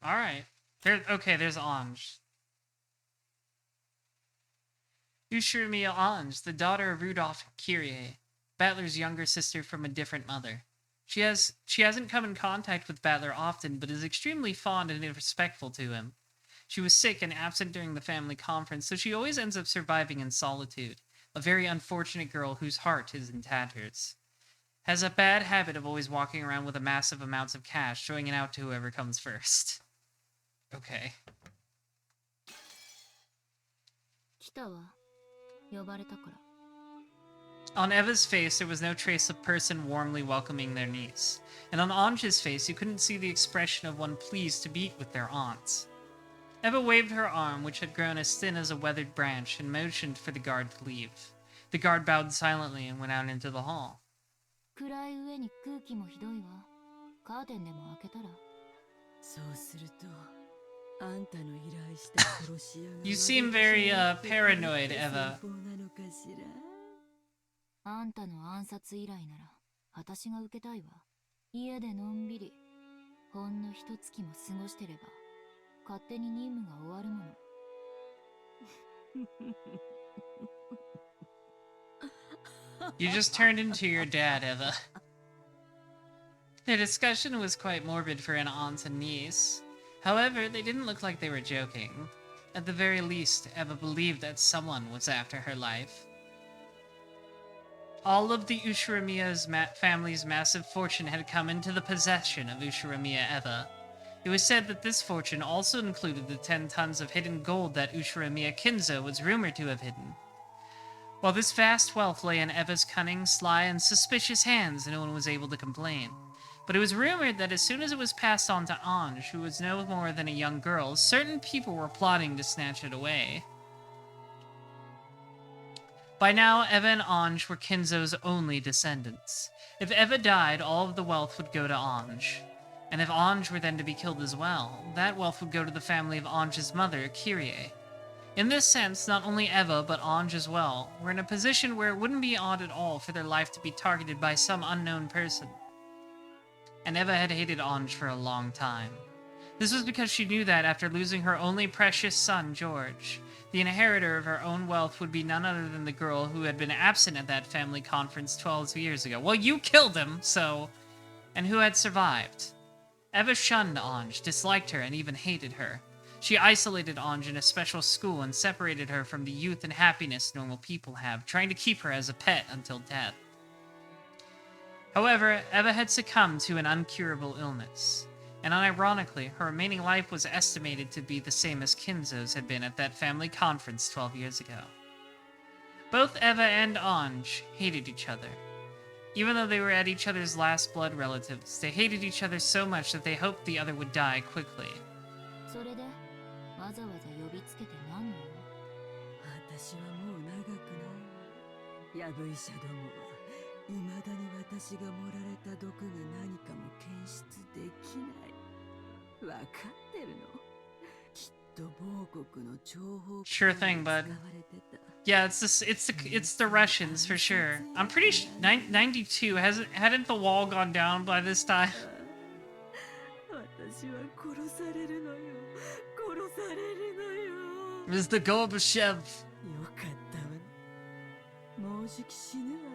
Alright. There's Ange. Ushirimiya Ange, the daughter of Rudolph Kyrie, Battler's younger sister from a different mother. She hasn't come in contact with Battler often, but is extremely fond and respectful to him. She was sick and absent during the family conference, so she always ends up surviving in solitude. A very unfortunate girl whose heart is in tatters. Has a bad habit of always walking around with a massive amounts of cash, throwing it out to whoever comes first. Okay. On Eva's face, there was no trace of person warmly welcoming their niece. And on Ange's face, you couldn't see the expression of one pleased to meet with their aunt. Eva waved her arm, which had grown as thin as a weathered branch, and motioned for the guard to leave. The guard bowed silently and went out into the hall. You seem very paranoid, Eva. あんたの暗殺依頼なら私が受けたいわ。家でのんびりほんの一月も過ごしてれば勝手に任務が終わるもの。You just turned into your dad, Eva. Their discussion was quite morbid for an aunt and niece. However, they didn't look like they were joking. At the very least, Eva believed that someone was after her life. All of the Ushirimiya's family's massive fortune had come into the possession of Ushirimiya Eva. It was said that this fortune also included the 10 tons of hidden gold that Ushirimiya Kinzo was rumored to have hidden. While this vast wealth lay in Eva's cunning, sly, and suspicious hands, no one was able to complain. But it was rumored that as soon as it was passed on to Ange, who was no more than a young girl, certain people were plotting to snatch it away. By now, Eva and Ange were Kinzo's only descendants. If Eva died, all of the wealth would go to Ange. And if Ange were then to be killed as well, that wealth would go to the family of Ange's mother, Kyrie. In this sense, not only Eva, but Ange as well, were in a position where it wouldn't be odd at all for their life to be targeted by some unknown person. And Eva had hated Ange for a long time. This was because she knew that after losing her only precious son, George, the inheritor of her own wealth would be none other than the girl who had been absent at that family conference 12 years ago. Well, you killed him, so... And who had survived? Eva shunned Ange, disliked her, and even hated her. She isolated Ange in a special school and separated her from the youth and happiness normal people have, trying to keep her as a pet until death. However, Eva had succumbed to an uncurable illness, and unironically, her remaining life was estimated to be the same as Kinzo's had been at that family conference 12 years ago. Both Eva and Ange hated each other. Even though they were at each other's last blood relatives, they hated each other so much that they hoped the other would die quickly. それでわざわざ呼びつけて何の私はもう長くない。ヤブ医者どもは未だに私が盛られた毒が何かも検出できない。わかってるの？きっと某国の諜報機 Sure 関 thing, に使わ bud. れてた。Yeah, it's the Russians for sure. I'm pretty sure 92 hadn't the wall gone down by this time. 私は殺されるのよ。殺されるのよ。 Mr. Gorbachev. よかったわね。もうじき死ぬわよ。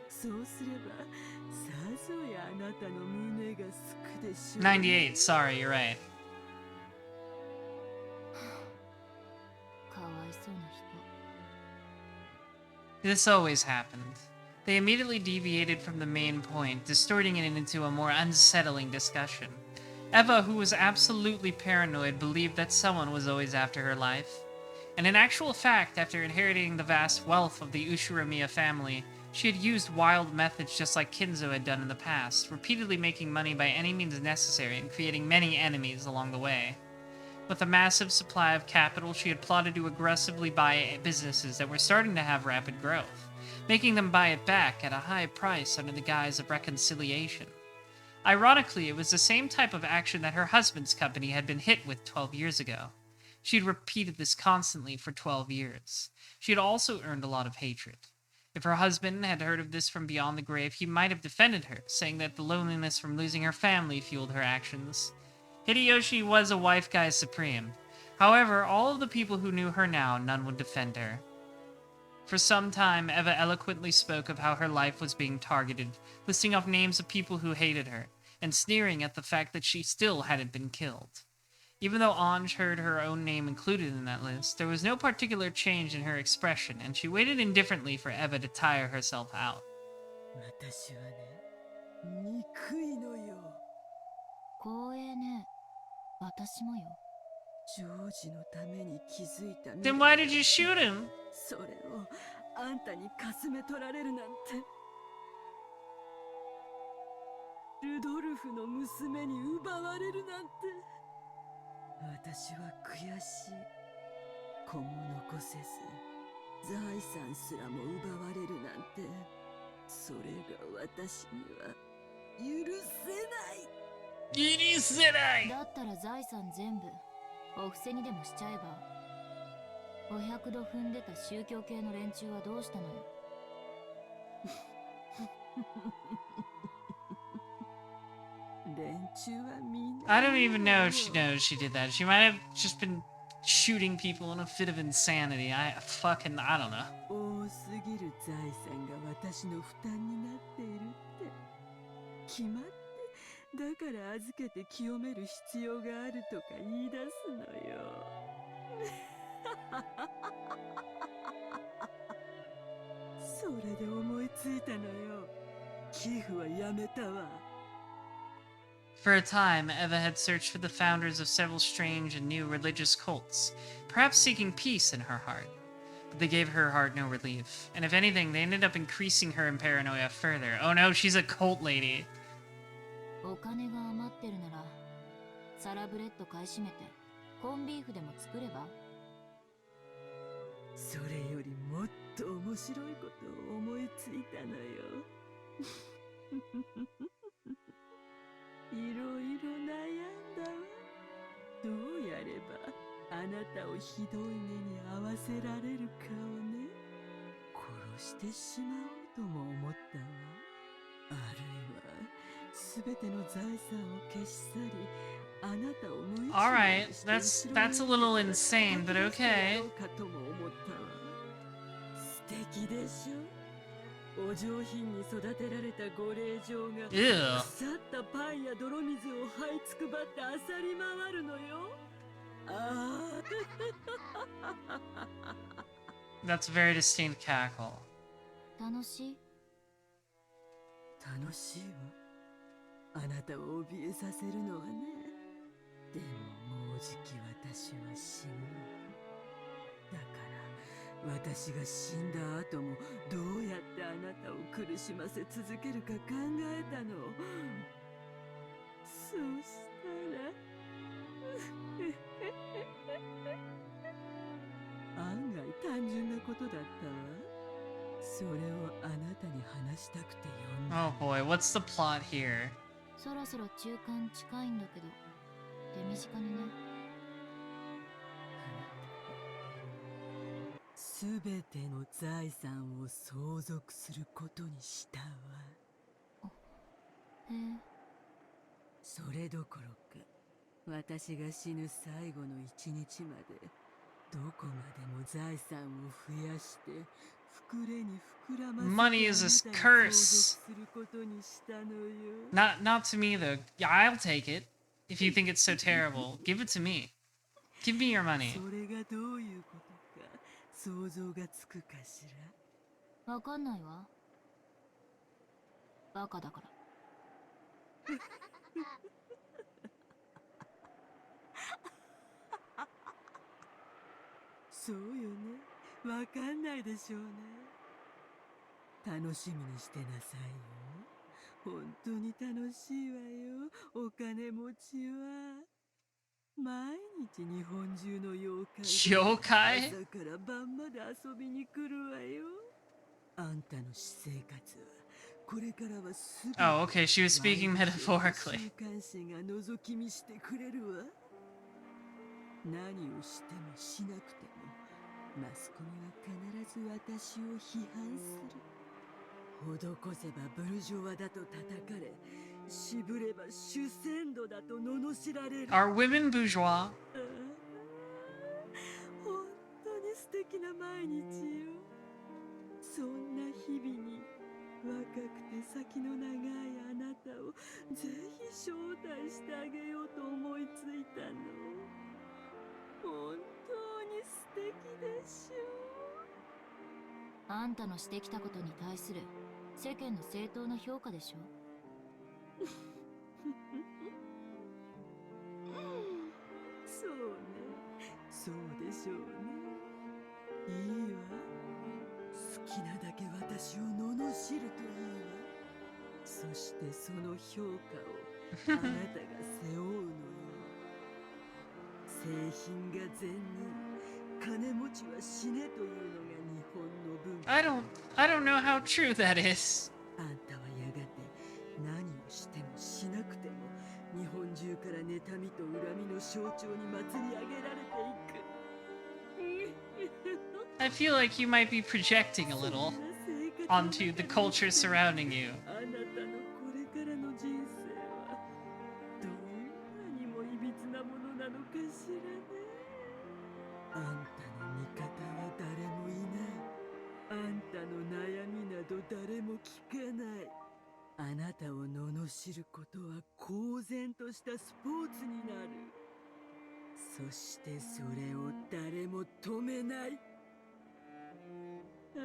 そうすれば、さぞやあなたの胸がすくでしょう。98, sorry, you're right. かわいそうな人 This always happened. They immediately deviated from the main point, distorting it into a more unsettling discussion. Eva, who was absolutely paranoid, believed that someone was always after her life. And in actual fact, after inheriting the vast wealth of the Ushiromiya family, she had used wild methods just like Kinzo had done in the past, repeatedly making money by any means necessary and creating many enemies along the way. With a massive supply of capital, she had plotted to aggressively buy businesses that were starting to have rapid growth, making them buy it back at a high price under the guise of reconciliation. Ironically, it was the same type of action that her husband's company had been hit with 12 years ago. She had repeated this constantly for 12 years. She had also earned a lot of hatred. If her husband had heard of this from beyond the grave, he might have defended her, saying that the loneliness from losing her family fueled her actions. Hideyoshi was a wife guy supreme. However, all of the people who knew her now, none would defend her. For some time, Eva eloquently spoke of how her life was being targeted, listing off names of people who hated her, and sneering at the fact that she still hadn't been killed. Even though Ange heard her own name included in that list, there was no particular change in her expression, and she waited indifferently for Eva to tire herself out. 私はね、憎いのよ。光栄ね私もよジョージのために気づいた。 Then why did you shoot him? それをあんたにかすめ取られるなんて。ルドルフの娘に奪われるなんて。私は悔しい。子も残せず財産すらも奪われるなんて。それが私には許せない。許せない。だったら財産全部お布施にでもしちゃえば。500度踏んでた宗教系の連中はどうしたのよ。連中はみんな。 I don't even know if she knows she did that. She might have just been shooting people in a fit of insanity. I don't know. 多すぎる財産が私の負担になっているって決まってだから預けて清める必要があるとか言い出すのよ。それで思いついたのよ。寄付はやめたわ。 For a time, Eva had searched for the founders of several strange and new religious cults, perhaps seeking peace in her heart. but they gave her heart no relief. And if anything, they ended up increasing her in paranoia further. Oh no, she's a cult lady. お金が余ってるなら、サラブレッド買い占めて、コンビーフでも作れば？それよりもっと面白いことを思いついたのよ。いろいろ悩んだわ。どうやればあなたをひどい目に遭わせられるかをね。殺してしまおうとも思ったわ。あるいは全ての財産を消し去り、あなたを無一文 Alright, にして後ろ that's a little insane, but に okay. かとも思ったわ。素敵でしょ。お上品に育てられたご令嬢が Ew. 腐ったパンや泥水を這いつくばってあさり回るのよ。ああ。That's a very distinct cackle. 楽しい？楽しいわ。あなたを怯えさせるのはね。でももうじき私は死ぬ。だから私が死んだ後もどうやってあなたを苦しませ続けるか考えたの。そうしたら案外単純なことだったわ。それをあなたに話したくて呼んだ。 Oh boy, what's the plot here? そろそろ中間近いんだけど、手短にね。すべての財産を相続することにしたわ。へえ。それどころか、私が死ぬ最後の一日まで、どこまでも財産を増やして、膨れに膨らませて Money is a あなたに相続 curse. することにしたのよ。Not to me though. Yeah, I'll take it. If you think it's so terrible, give it to me. Give me your money. それがどういうことか想像がつくかしら。わかんないわ。バカだから。そうよね。わかんないでしょうね。楽しみにしてなさいよ。本当に楽しいわよ。お金持ちは。毎日日本中の妖怪が朝から晩まで遊びに来るわよ。あんたの私生活はこれからはすべて Oh, okay, she was speaking metaphorically. 週刊誌が覗き見してくれるわ。何をしてもしなくてもマスコミは必ず私を批判する。施せばブルジョワだと叩かれ、渋れば主戦度だと罵られる。 Are women bourgeois? 本当に素敵な毎日よ。そんな日々に若くて先の長いあなたをぜひ招待してあげようと思いついたの。本当に素敵でしょ。あんたのしてきたことに対する世間の正当な評価でしょ。そうね、そうでしょうね。いいわ。好きなだけ私を罵るといいわ。そしてその評価をあなたが背負うのよ。製品が善人、金持ちは死ねというのが日本の文化。I don't know how true that is. あんたはやがて何をしてもしなくても日本中から妬みと恨みの象徴に祭り上げられていく。I feel like you might be projecting a little onto the culture surrounding you. あなたのこれからの人生はどんなにもいびつなものなのかしらね。あんたの味方は誰もいない。あんたの悩みなど誰も聞かない。あなたを罵ることは公然としたスポーツになる。そしてそれを誰も止めない。ああ、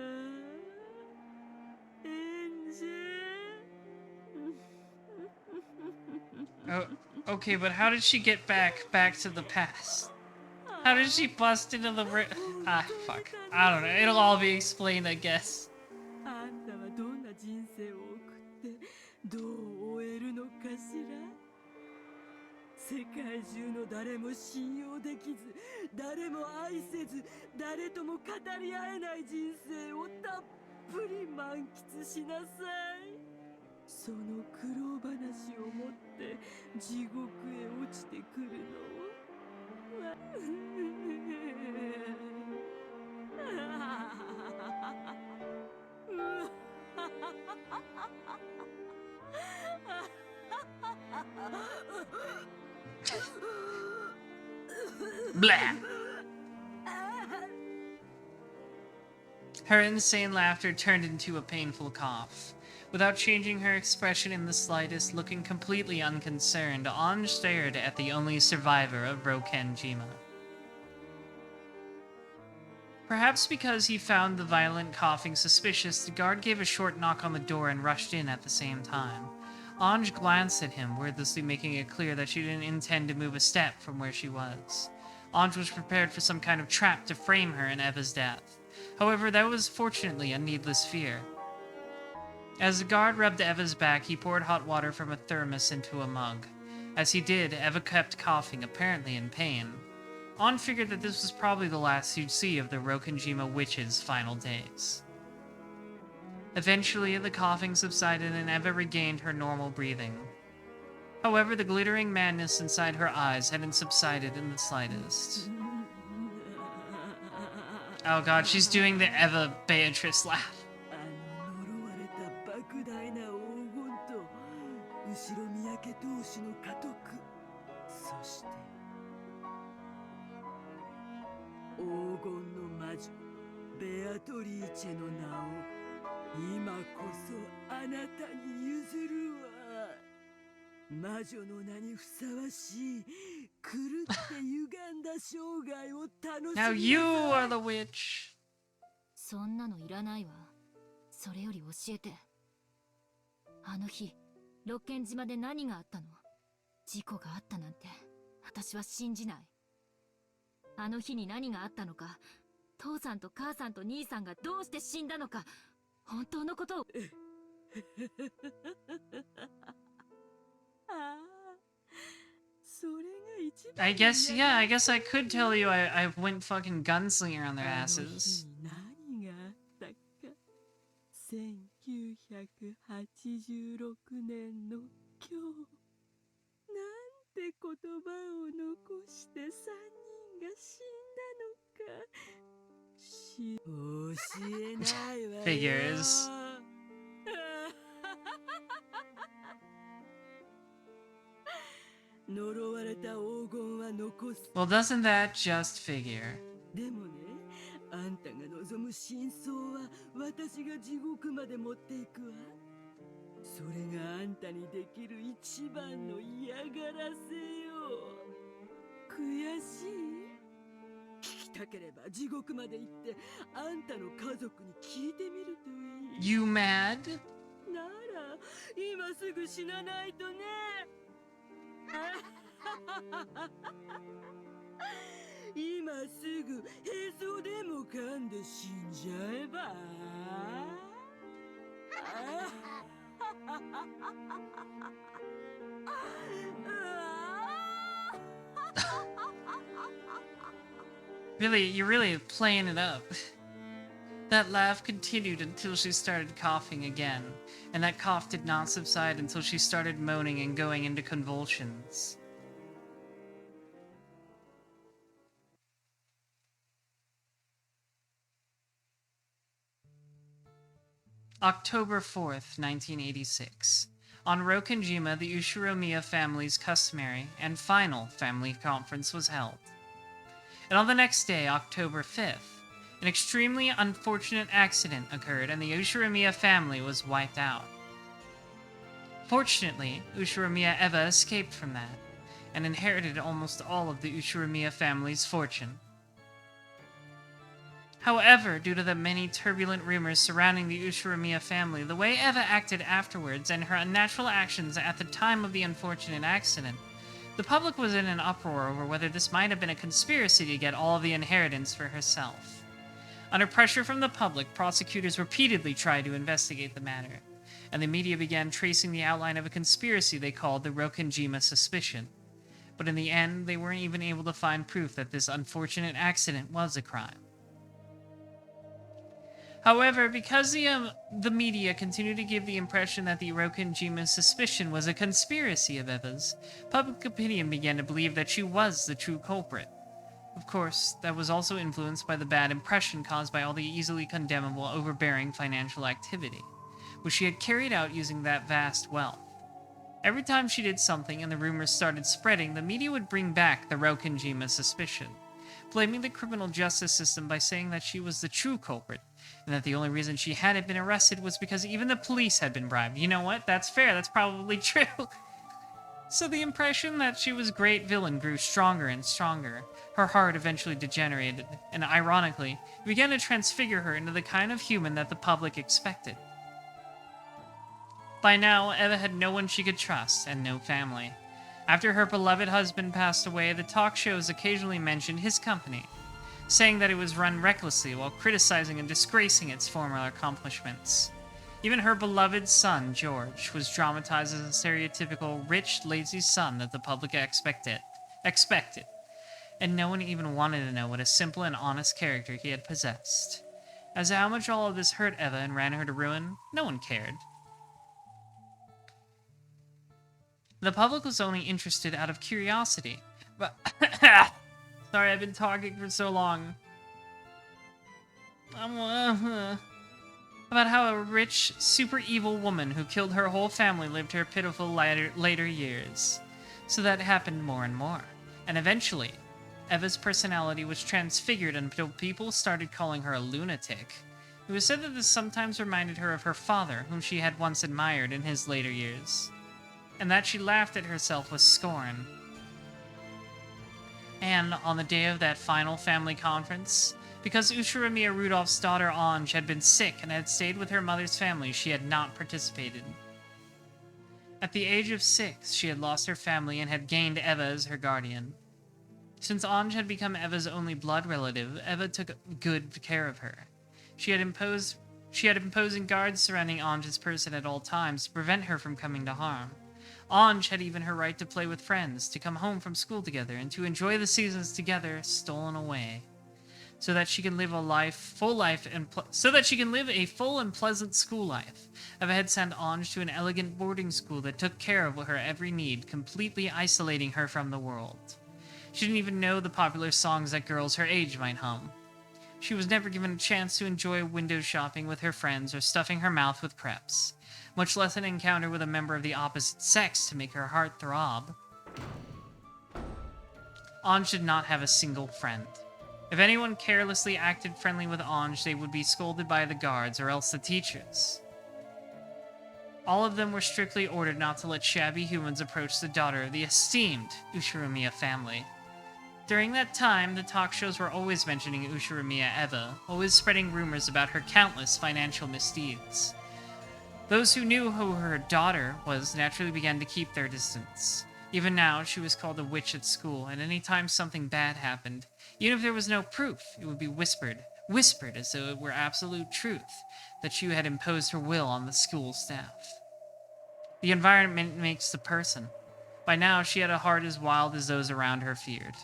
エンジェル。 Oh, okay, but how did she get back to the past? あ How did she bust into the fuck. I don't know. It'll all be explained, I guess. あんたはどんな人生を送ってどう終えるのかしら。世界中の誰も信用できず、誰も愛せず、誰とも語り合えない人生をたっぷり満喫しなさい。その苦労話を持って地獄へ落ちてくるのを。Blah. Her insane laughter turned into a painful cough. Without changing her expression in the slightest, looking completely unconcerned, Anj stared at the only survivor of Rokenjima. Perhaps because he found the violent coughing suspicious, the guard gave a short knock on the door and rushed in at the same time. Anj glanced at him, wordlessly making it clear that she didn't intend to move a step from where she was. Anj was prepared for some kind of trap to frame her in Eva's death. However, that was fortunately a needless fear. As the guard rubbed Eva's back, he poured hot water from a thermos into a mug. As he did, Eva kept coughing, apparently in pain. On figured that this was probably the last he'd see of the Rokenjima witch's final days. Eventually, the coughing subsided and Eva regained her normal breathing. However, the glittering madness inside her eyes hadn't subsided in the slightest. Oh god, she's doing the Eva Beatrice laugh. 呪われた莫大な黄金と後ろ三宅同士の家督、そして黄金の魔女ベアトリーチェの名を今こそあなたに譲るわ。魔女の名にふさわしい狂って歪んだ生涯を楽しみなさい。 Now you are the witch. そんなのいらないわ。それより教えて。あの日、六軒島で何があったの？事故があったなんて、私は信じない。あの日に何があったのか、父さんと母さんと兄さんがどうして死んだのか、本当のことを。I guess, yeah, I guess I could tell you I went fucking gunslinger on their asses. 何があったか。1986年の今日、なんて言葉を残して3人が死んだのか。教えないわよ。Figures. Well, doesn't that just figure? でもね、あんたが望む真相は私が地獄まで持っていくわ。それがあんたにできる一番の嫌がらせよ。悔しい？聞きたければ地獄まで行ってあんたの家族に聞いてみるといい。 You mad? なら今すぐ死なないとね。今すぐへそでも噛んで死んじゃえば。Really, you're really playing it up. That laugh continued until she started coughing again, and that cough did not subside until she started moaning and going into convulsions. October 4th, 1986. On Rokenjima, the Ushiromiya family's customary and final family conference was held. And on the next day, October 5th, an extremely unfortunate accident occurred and the Ushiromiya family was wiped out. Fortunately, Ushiromiya Eva escaped from that, and inherited almost all of the Ushiromiya family's fortune. However, due to the many turbulent rumors surrounding the Ushiromiya family, the way Eva acted afterwards, and her unnatural actions at the time of the unfortunate accident, The public was in an uproar over whether this might have been a conspiracy to get all of the inheritance for herself. Under pressure from the public, prosecutors repeatedly tried to investigate the matter, and the media began tracing the outline of a conspiracy they called the Rokenjima suspicion. But in the end, they weren't even able to find proof that this unfortunate accident was a crime. However, because the media continued to give the impression that the Rokenjima suspicion was a conspiracy of Eva's, public opinion began to believe that she was the true culprit. Of course, that was also influenced by the bad impression caused by all the easily condemnable, overbearing financial activity, which she had carried out using that vast wealth. Every time she did something and the rumors started spreading, the media would bring back the Rokenjima suspicion, blaming the criminal justice system by saying that she was the true culprit, and that the only reason she hadn't been arrested was because even the police had been bribed. You know what? That's fair. That's probably true. So the impression that she was a great villain grew stronger and stronger. Her heart eventually degenerated, and ironically, began to transfigure her into the kind of human that the public expected. By now, Eva had no one she could trust, and no family. After her beloved husband passed away, the talk shows occasionally mentioned his company, saying that it was run recklessly while criticizing and disgracing its former accomplishments. Even her beloved son, George, was dramatized as a stereotypical rich, lazy son that the public expected. And no one even wanted to know what a simple and honest character he had possessed. As to how much all of this hurt Eva and ran her to ruin, no one cared. The public was only interested out of curiosity. But sorry, I've been talking for so long. About how a rich, super evil woman who killed her whole family lived her pitiful later years. So that happened more and more. And eventually, Eva's personality was transfigured until people started calling her a lunatic. It was said that this sometimes reminded her of her father, whom she had once admired in his later years, and that she laughed at herself with scorn. And on the day of that final family conference, because Ushiromiya Rudolph's daughter Ange had been sick and had stayed with her mother's family, she had not participated. At the age of 6, she had lost her family and had gained Eva as her guardian. Since Ange had become Eva's only blood relative, Eva took good care of her. She had imposing guards surrounding Ange's person at all times to prevent her from coming to harm. Ange had even her right to play with friends, to come home from school together, and to enjoy the seasons together stolen away, so that she can live a full and pleasant school life. Eva had sent Ange to an elegant boarding school that took care of her every need, completely isolating her from the world. She didn't even know the popular songs that girls her age might hum. She was never given a chance to enjoy window shopping with her friends or stuffing her mouth with crepes, much less an encounter with a member of the opposite sex to make her heart throb. Ange did not have a single friend. If anyone carelessly acted friendly with Ange, they would be scolded by the guards or else the teachers. All of them were strictly ordered not to let shabby humans approach the daughter of the esteemed Ushiromiya family. During that time, the talk shows were always mentioning Ushiromiya Eva, always spreading rumors about her countless financial misdeeds. Those who knew who her daughter was naturally began to keep their distance. Even now, she was called a witch at school, and any time something bad happened, even if there was no proof, it would be whispered as though it were absolute truth, that she had imposed her will on the school staff. The environment makes the person. By now, she had a heart as wild as those around her feared.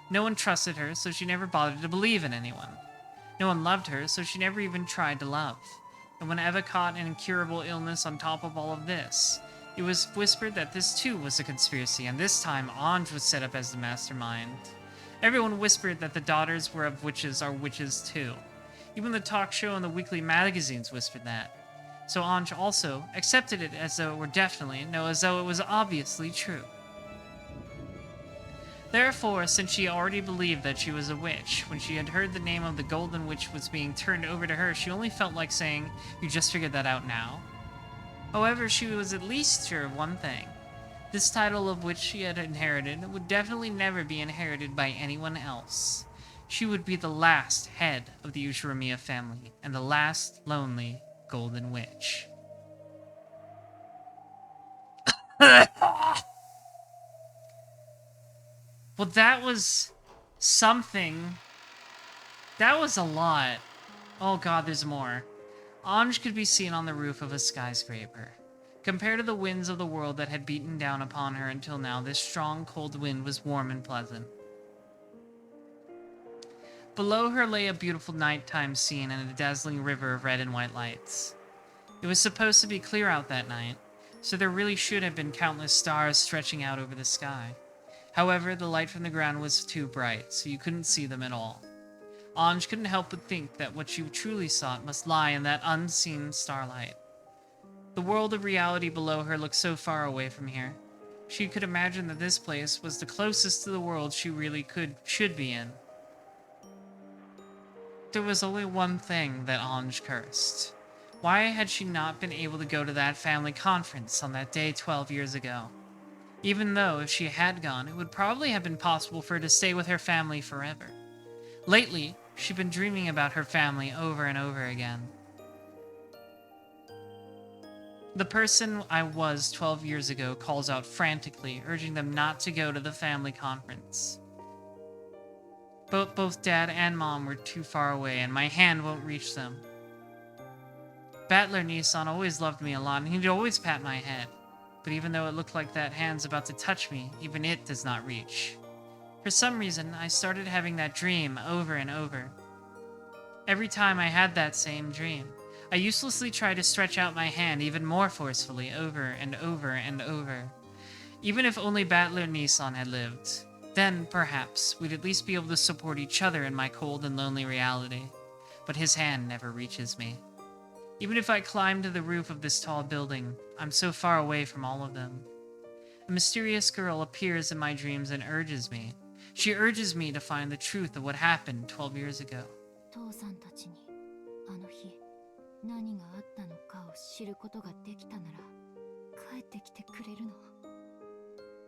No one trusted her, so she never bothered to believe in anyone. No one loved her, so she never even tried to love. And when Eva caught an incurable illness on top of all of this, it was whispered that this too was a conspiracy, and this time Ange was set up as the mastermind. Everyone whispered that the daughters of witches are witches too. Even the talk show and the weekly magazines whispered that. So Ange also accepted it as though it were definitely, no, as though it was obviously true. Therefore, since she already believed that she was a witch, when she had heard the name of the Golden Witch was being turned over to her, she only felt like saying, "You just figured that out now?" However, she was at least sure of one thing. This title of which she had inherited would definitely never be inherited by anyone else. She would be the last head of the Ushiromiya family, and the last lonely Golden Witch. Well, that was something. That was a lot. Oh god, there's more. Anj could be seen on the roof of a skyscraper. Compared to the winds of the world that had beaten down upon her until now, this strong, cold wind was warm and pleasant. Below her lay a beautiful nighttime scene and a dazzling river of red and white lights. It was supposed to be clear out that night, so there really should have been countless stars stretching out over the sky. However, the light from the ground was too bright, so you couldn't see them at all. Anj couldn't help but think that what she truly sought must lie in that unseen starlight. The world of reality below her looked so far away from here. She could imagine that this place was the closest to the world she really should be in. There was only one thing that Anj cursed. Why had she not been able to go to that family conference on that day 12 years ago? Even though, if she had gone, it would probably have been possible for her to stay with her family forever. Lately, she'd been dreaming about her family over and over again. The person I was 12 years ago calls out frantically, urging them not to go to the family conference. Both Dad and Mom were too far away, and my hand won't reach them. Battler Nissan always loved me a lot, and he'd always pat my head. But even though it looked like that hand's about to touch me, even it does not reach. For some reason, I started having that dream over and over. Every time I had that same dream, I uselessly tried to stretch out my hand even more forcefully over and over and over. Even if only Battler Nissan had lived, then, perhaps, we'd at least be able to support each other in my cold and lonely reality. But his hand never reaches me. Even if I climb to the roof of this tall building, I'm so far away from all of them. A mysterious girl appears in my dreams and urges me. She urges me to find the truth of what happened 12 years ago. 父さんたちにあの日何があったのかを知ることができたなら帰ってきてくれるの。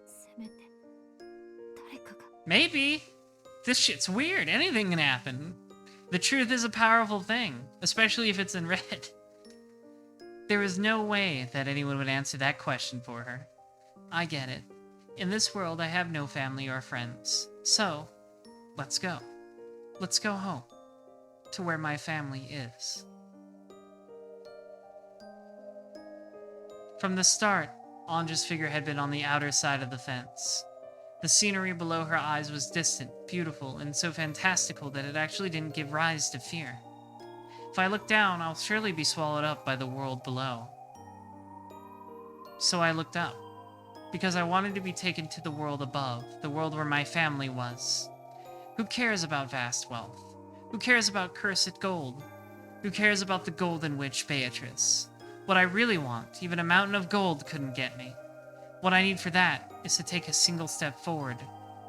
せめて誰かが。Maybe. This shit's weird. Anything can happen. The truth is a powerful thing, especially if it's in red. There is no way that anyone would answer that question for her. I get it. In this world, I have no family or friends. So, let's go. Let's go home. To where my family is. From the start, Anja's figure had been on the outer side of the fence. The scenery below her eyes was distant, beautiful, and so fantastical that it actually didn't give rise to fear. If I look down, I'll surely be swallowed up by the world below. So I looked up, because I wanted to be taken to the world above, the world where my family was. Who cares about vast wealth? Who cares about cursed gold? Who cares about the golden witch Beatrice? What I really want, even a mountain of gold couldn't get me. What I need for that is to take a single step forward.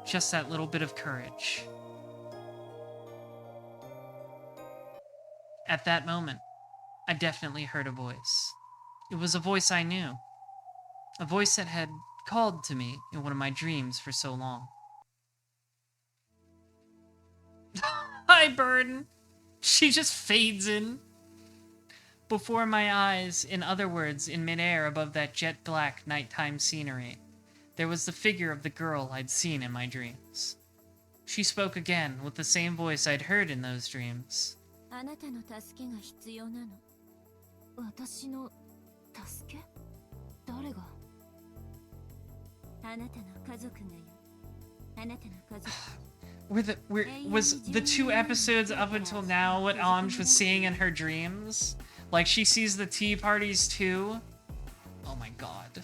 Just that little bit of courage. At that moment, I definitely heard a voice. It was a voice I knew. A voice that had called to me in one of my dreams for so long. Hi, Burden! She just fades in. Before my eyes, in other words, in midair above that jet black nighttime scenery, there was the figure of the girl I'd seen in my dreams. She spoke again with the same voice I'd heard in those dreams. あなたの助けが必要なの。私の助け？誰が？あなたの家族がよ。あなたの家族。Was the 2 episodes up until now what Anj was seeing in her dreams? Like she sees the tea parties too? Oh my god.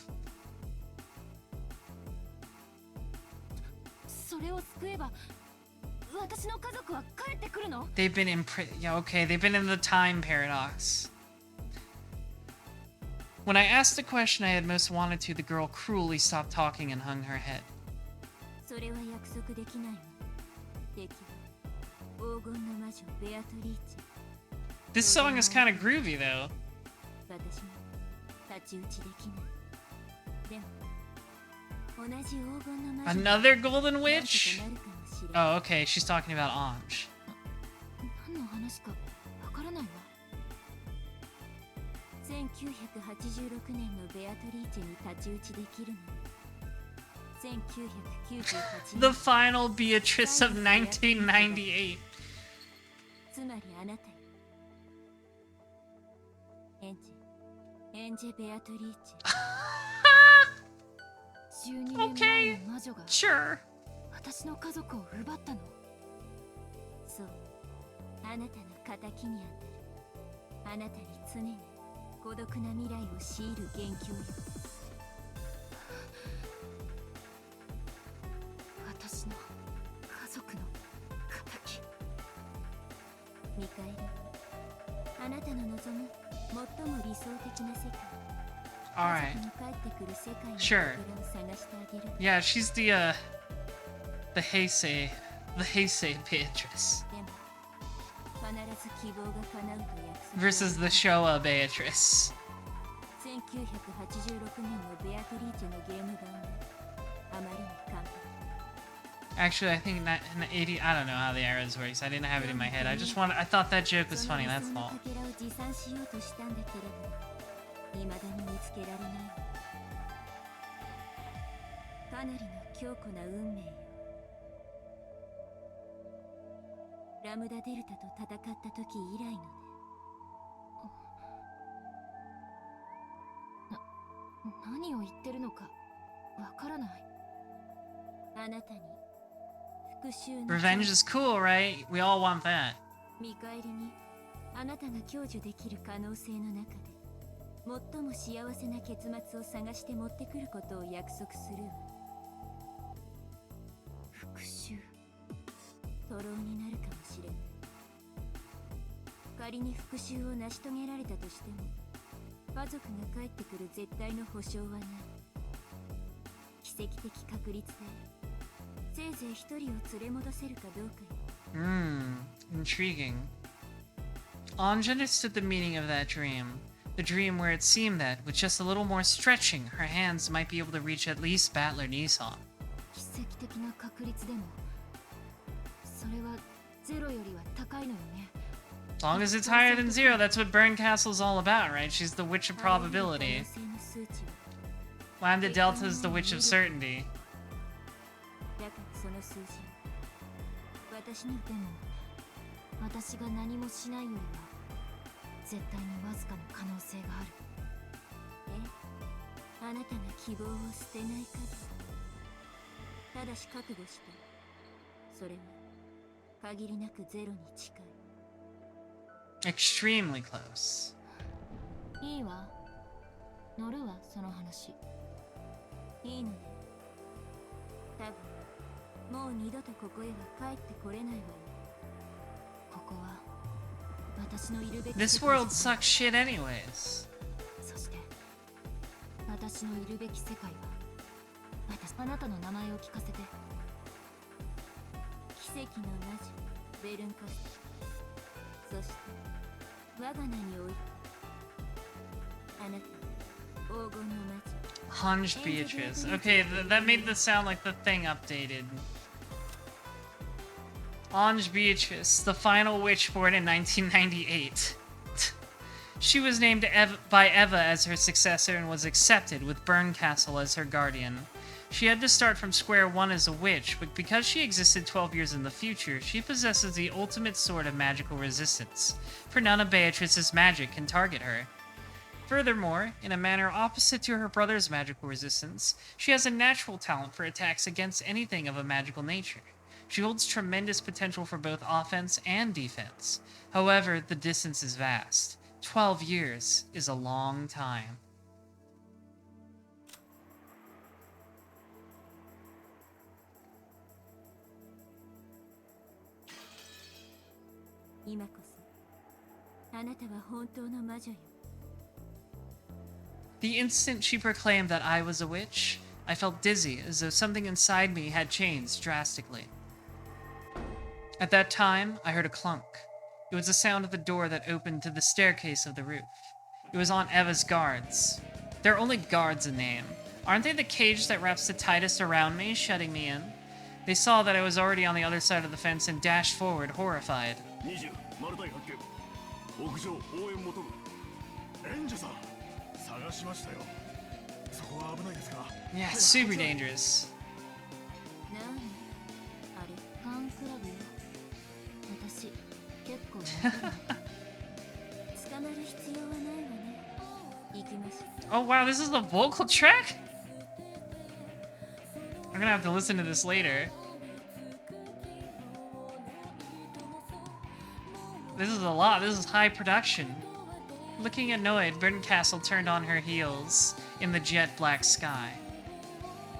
それを救えば私の家族は帰ってくるの？ They've been yeah, okay, they've been in the time paradox. When I asked the question I had most wanted to, the girl cruelly stopped talking and hung her head. それは約束できないわ。敵は黄金の魔女ベアトリーチ。 This song is kind of groovy though. 私も太刀打ちできない。でも同じ黄金の魔女。 Another golden witch? Oh, okay, she's talking about Anj. 何の話かわからないわ。1986年のベアトリーチェに太刀打ちできるの。The final Beatrice of 1998. つまりあなたよ。エンジェベアトリーチェ。12年前の魔女が Sure. 私の家族を奪ったの。そう、あなたの敵にあたる。あなたに常に孤独な未来を強いる元凶よ。私の家族の敵。見返り、あなたの望む最も理想的な世界。 Alright. Sure. Yeah, she's the Heisei Beatrice. Versus the Showa Beatrice. 1986年のベアトリーチェのゲーム版はあまりに完璧。 Actually, I think in the 80, I don't know how the arrows works. I didn't have it in my head. I thought that joke was funny, that's all. 未だに見つけられない。かなりの強固な運命よ。ラムダデルタと戦った時以来のね。何を言ってるのかわからない。あなたに復讐の Revenge is cool, right? We all want that. 見返りにあなたが享受できる可能性の中で最も幸せな結末を探して持ってくることを約束するわ。復讐、徒労になるかもしれない。仮に復讐を成し遂げられたとしても家族が帰ってくる絶対の保証はない。奇跡的確率でせいぜい一人を連れ戻せるかどうかよ。Intriguing. Anj understood the meaning of that dream. The dream where it seemed that, with just a little more stretching, her hands might be able to reach at least Battler Nissan. 奇跡的な確率でも、それはゼロよりは高いのよね。As long as it's higher than 0, that's what Burn Castle's all about, right? She's the witch of probability. Lambda Delta is the witch of certainty. だからその数字、私にでも、私が何もしないよりは絶対にわずかな可能性がある。あなたが希望を捨てない限り。ただし覚悟して、それは限りなくゼロに近い。Extremely close. いいわ。乗るわ、その話。いいのね。多分、もう二度とここへは帰ってこれないわよ。ここは、私のいるべき This world sucks shit anyways. そして、私のいるべき世界は、あなたの名前を聞かせて。奇跡の魔女、ベルンカスト。そして、我が名において、あなた、黄金の魔女。Hunch Beatrice. Okay, that made this sound like the thing updated. Anj Beatrice, the final witch born in 1998. She was named by Eva as her successor and was accepted, with Burn Castle as her guardian. She had to start from square one as a witch, but because she existed 12 years in the future, she possesses the ultimate sword of magical resistance, for none of Beatrice's magic can target her. Furthermore, in a manner opposite to her brother's magical resistance, she has a natural talent for attacks against anything of a magical nature. She holds tremendous potential for both offense and defense. However, the distance is vast. 12 years is a long time. The instant she proclaimed that I was a witch, I felt dizzy, as though something inside me had changed drastically. At that time, I heard a clunk. It was the sound of the door that opened to the staircase of the roof. It was Aunt Eva's guards. They're only guards in name. Aren't they the cage that wraps the tightest around me, shutting me in? They saw that I was already on the other side of the fence and dashed forward, horrified. Yeah, super dangerous. wow, this is the vocal track? I'm gonna have to listen to this later. This is a lot. This is high production. Looking annoyed, Berncastle turned on her heels in the jet black sky.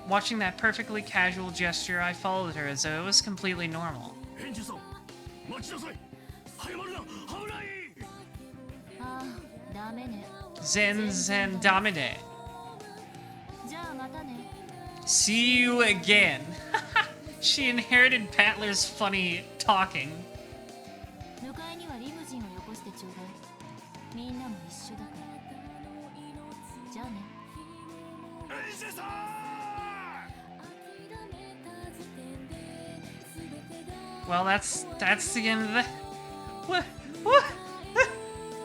Watching that perfectly casual gesture, I followed her as though it was completely normal. Zen Zen Damine. See you again. She inherited Patler's funny talking. Well, that's the end of the... What?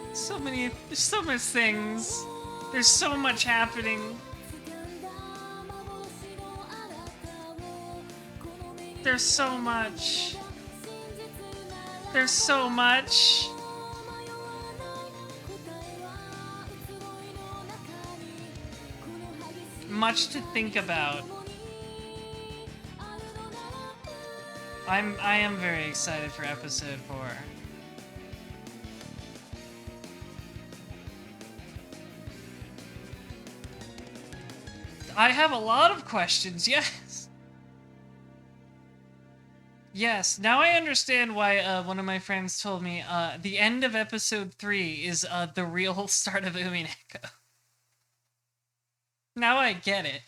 There's so much things. There's so much happening. There's so much. There's so much. Much to think about. I am very excited for episode 4. I have a lot of questions, yes. Yes, now I understand why one of my friends told me the end of episode 3 is the real start of Umineko. Now I get it.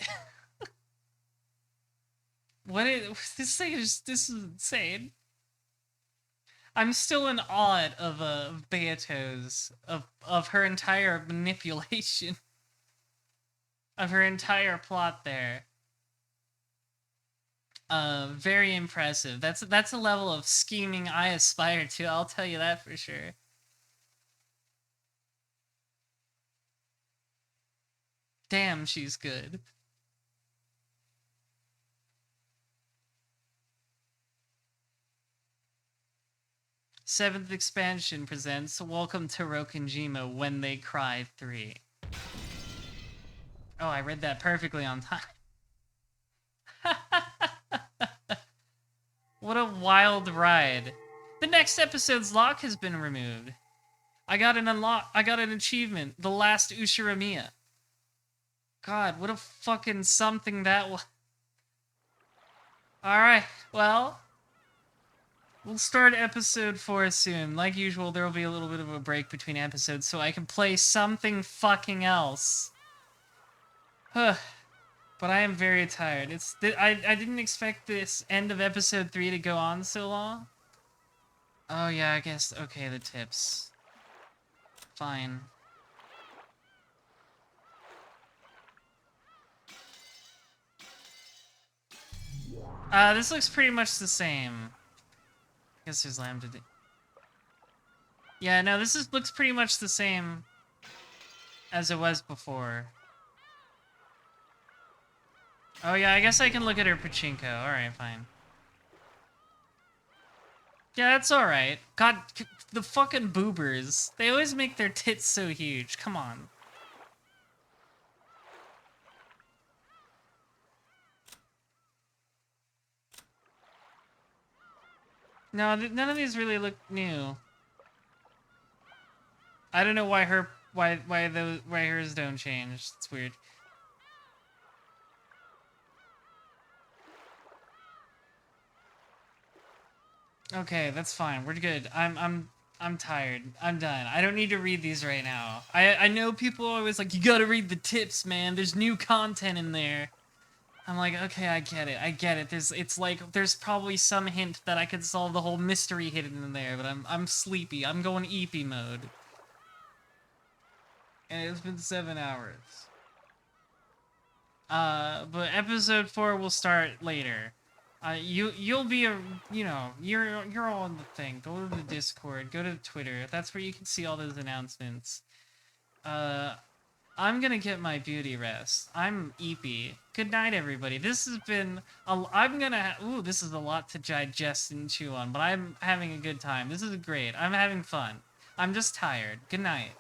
This is insane. I'm still in awe of Beato's, of her entire manipulation. Of her entire plot there. Very impressive. That's a level of scheming I aspire to, I'll tell you that for sure. Damn, she's good. Seventh expansion presents Welcome to Rokenjima When They Cry 3. Oh, I read that perfectly on time. What a wild ride. The next episode's lock has been removed. I got an achievement. The last Ushiramiya. God, what a fucking something that was. Alright, well. We'll start episode 4 soon. Like usual, there will be a little bit of a break between episodes so I can play something fucking else. Huh. But I am very tired. I didn't expect this end of episode 3 to go on so long. Oh yeah, I guess, okay, the tips. Fine. This looks pretty much the same. I guess there's Lambda. Yeah, no, looks pretty much the same as it was before. Oh yeah, I guess I can look at her pachinko. Alright, fine. Yeah, that's alright. God, the fucking boobers. They always make their tits so huge. Come on. No, none of these really look new. I don't know why hers don't change. It's weird. Okay, that's fine. We're good. I'm tired. I'm done. I don't need to read these right now. I know people are always like, you gotta read the tips, man. There's new content in there. I'm like, okay, I get it. I get it. There's probably some hint that I could solve the whole mystery hidden in there, but I'm sleepy. I'm going EP mode. And it's been 7 hours. But episode 4 will start later. You'll be you're all in the thing. Go to the Discord, go to Twitter. That's where you can see all those announcements. I'm gonna get my beauty rest. I'm EP. Good night, everybody. This has been this is a lot to digest and chew on, but I'm having a good time. This is great. I'm having fun. I'm just tired. Good night.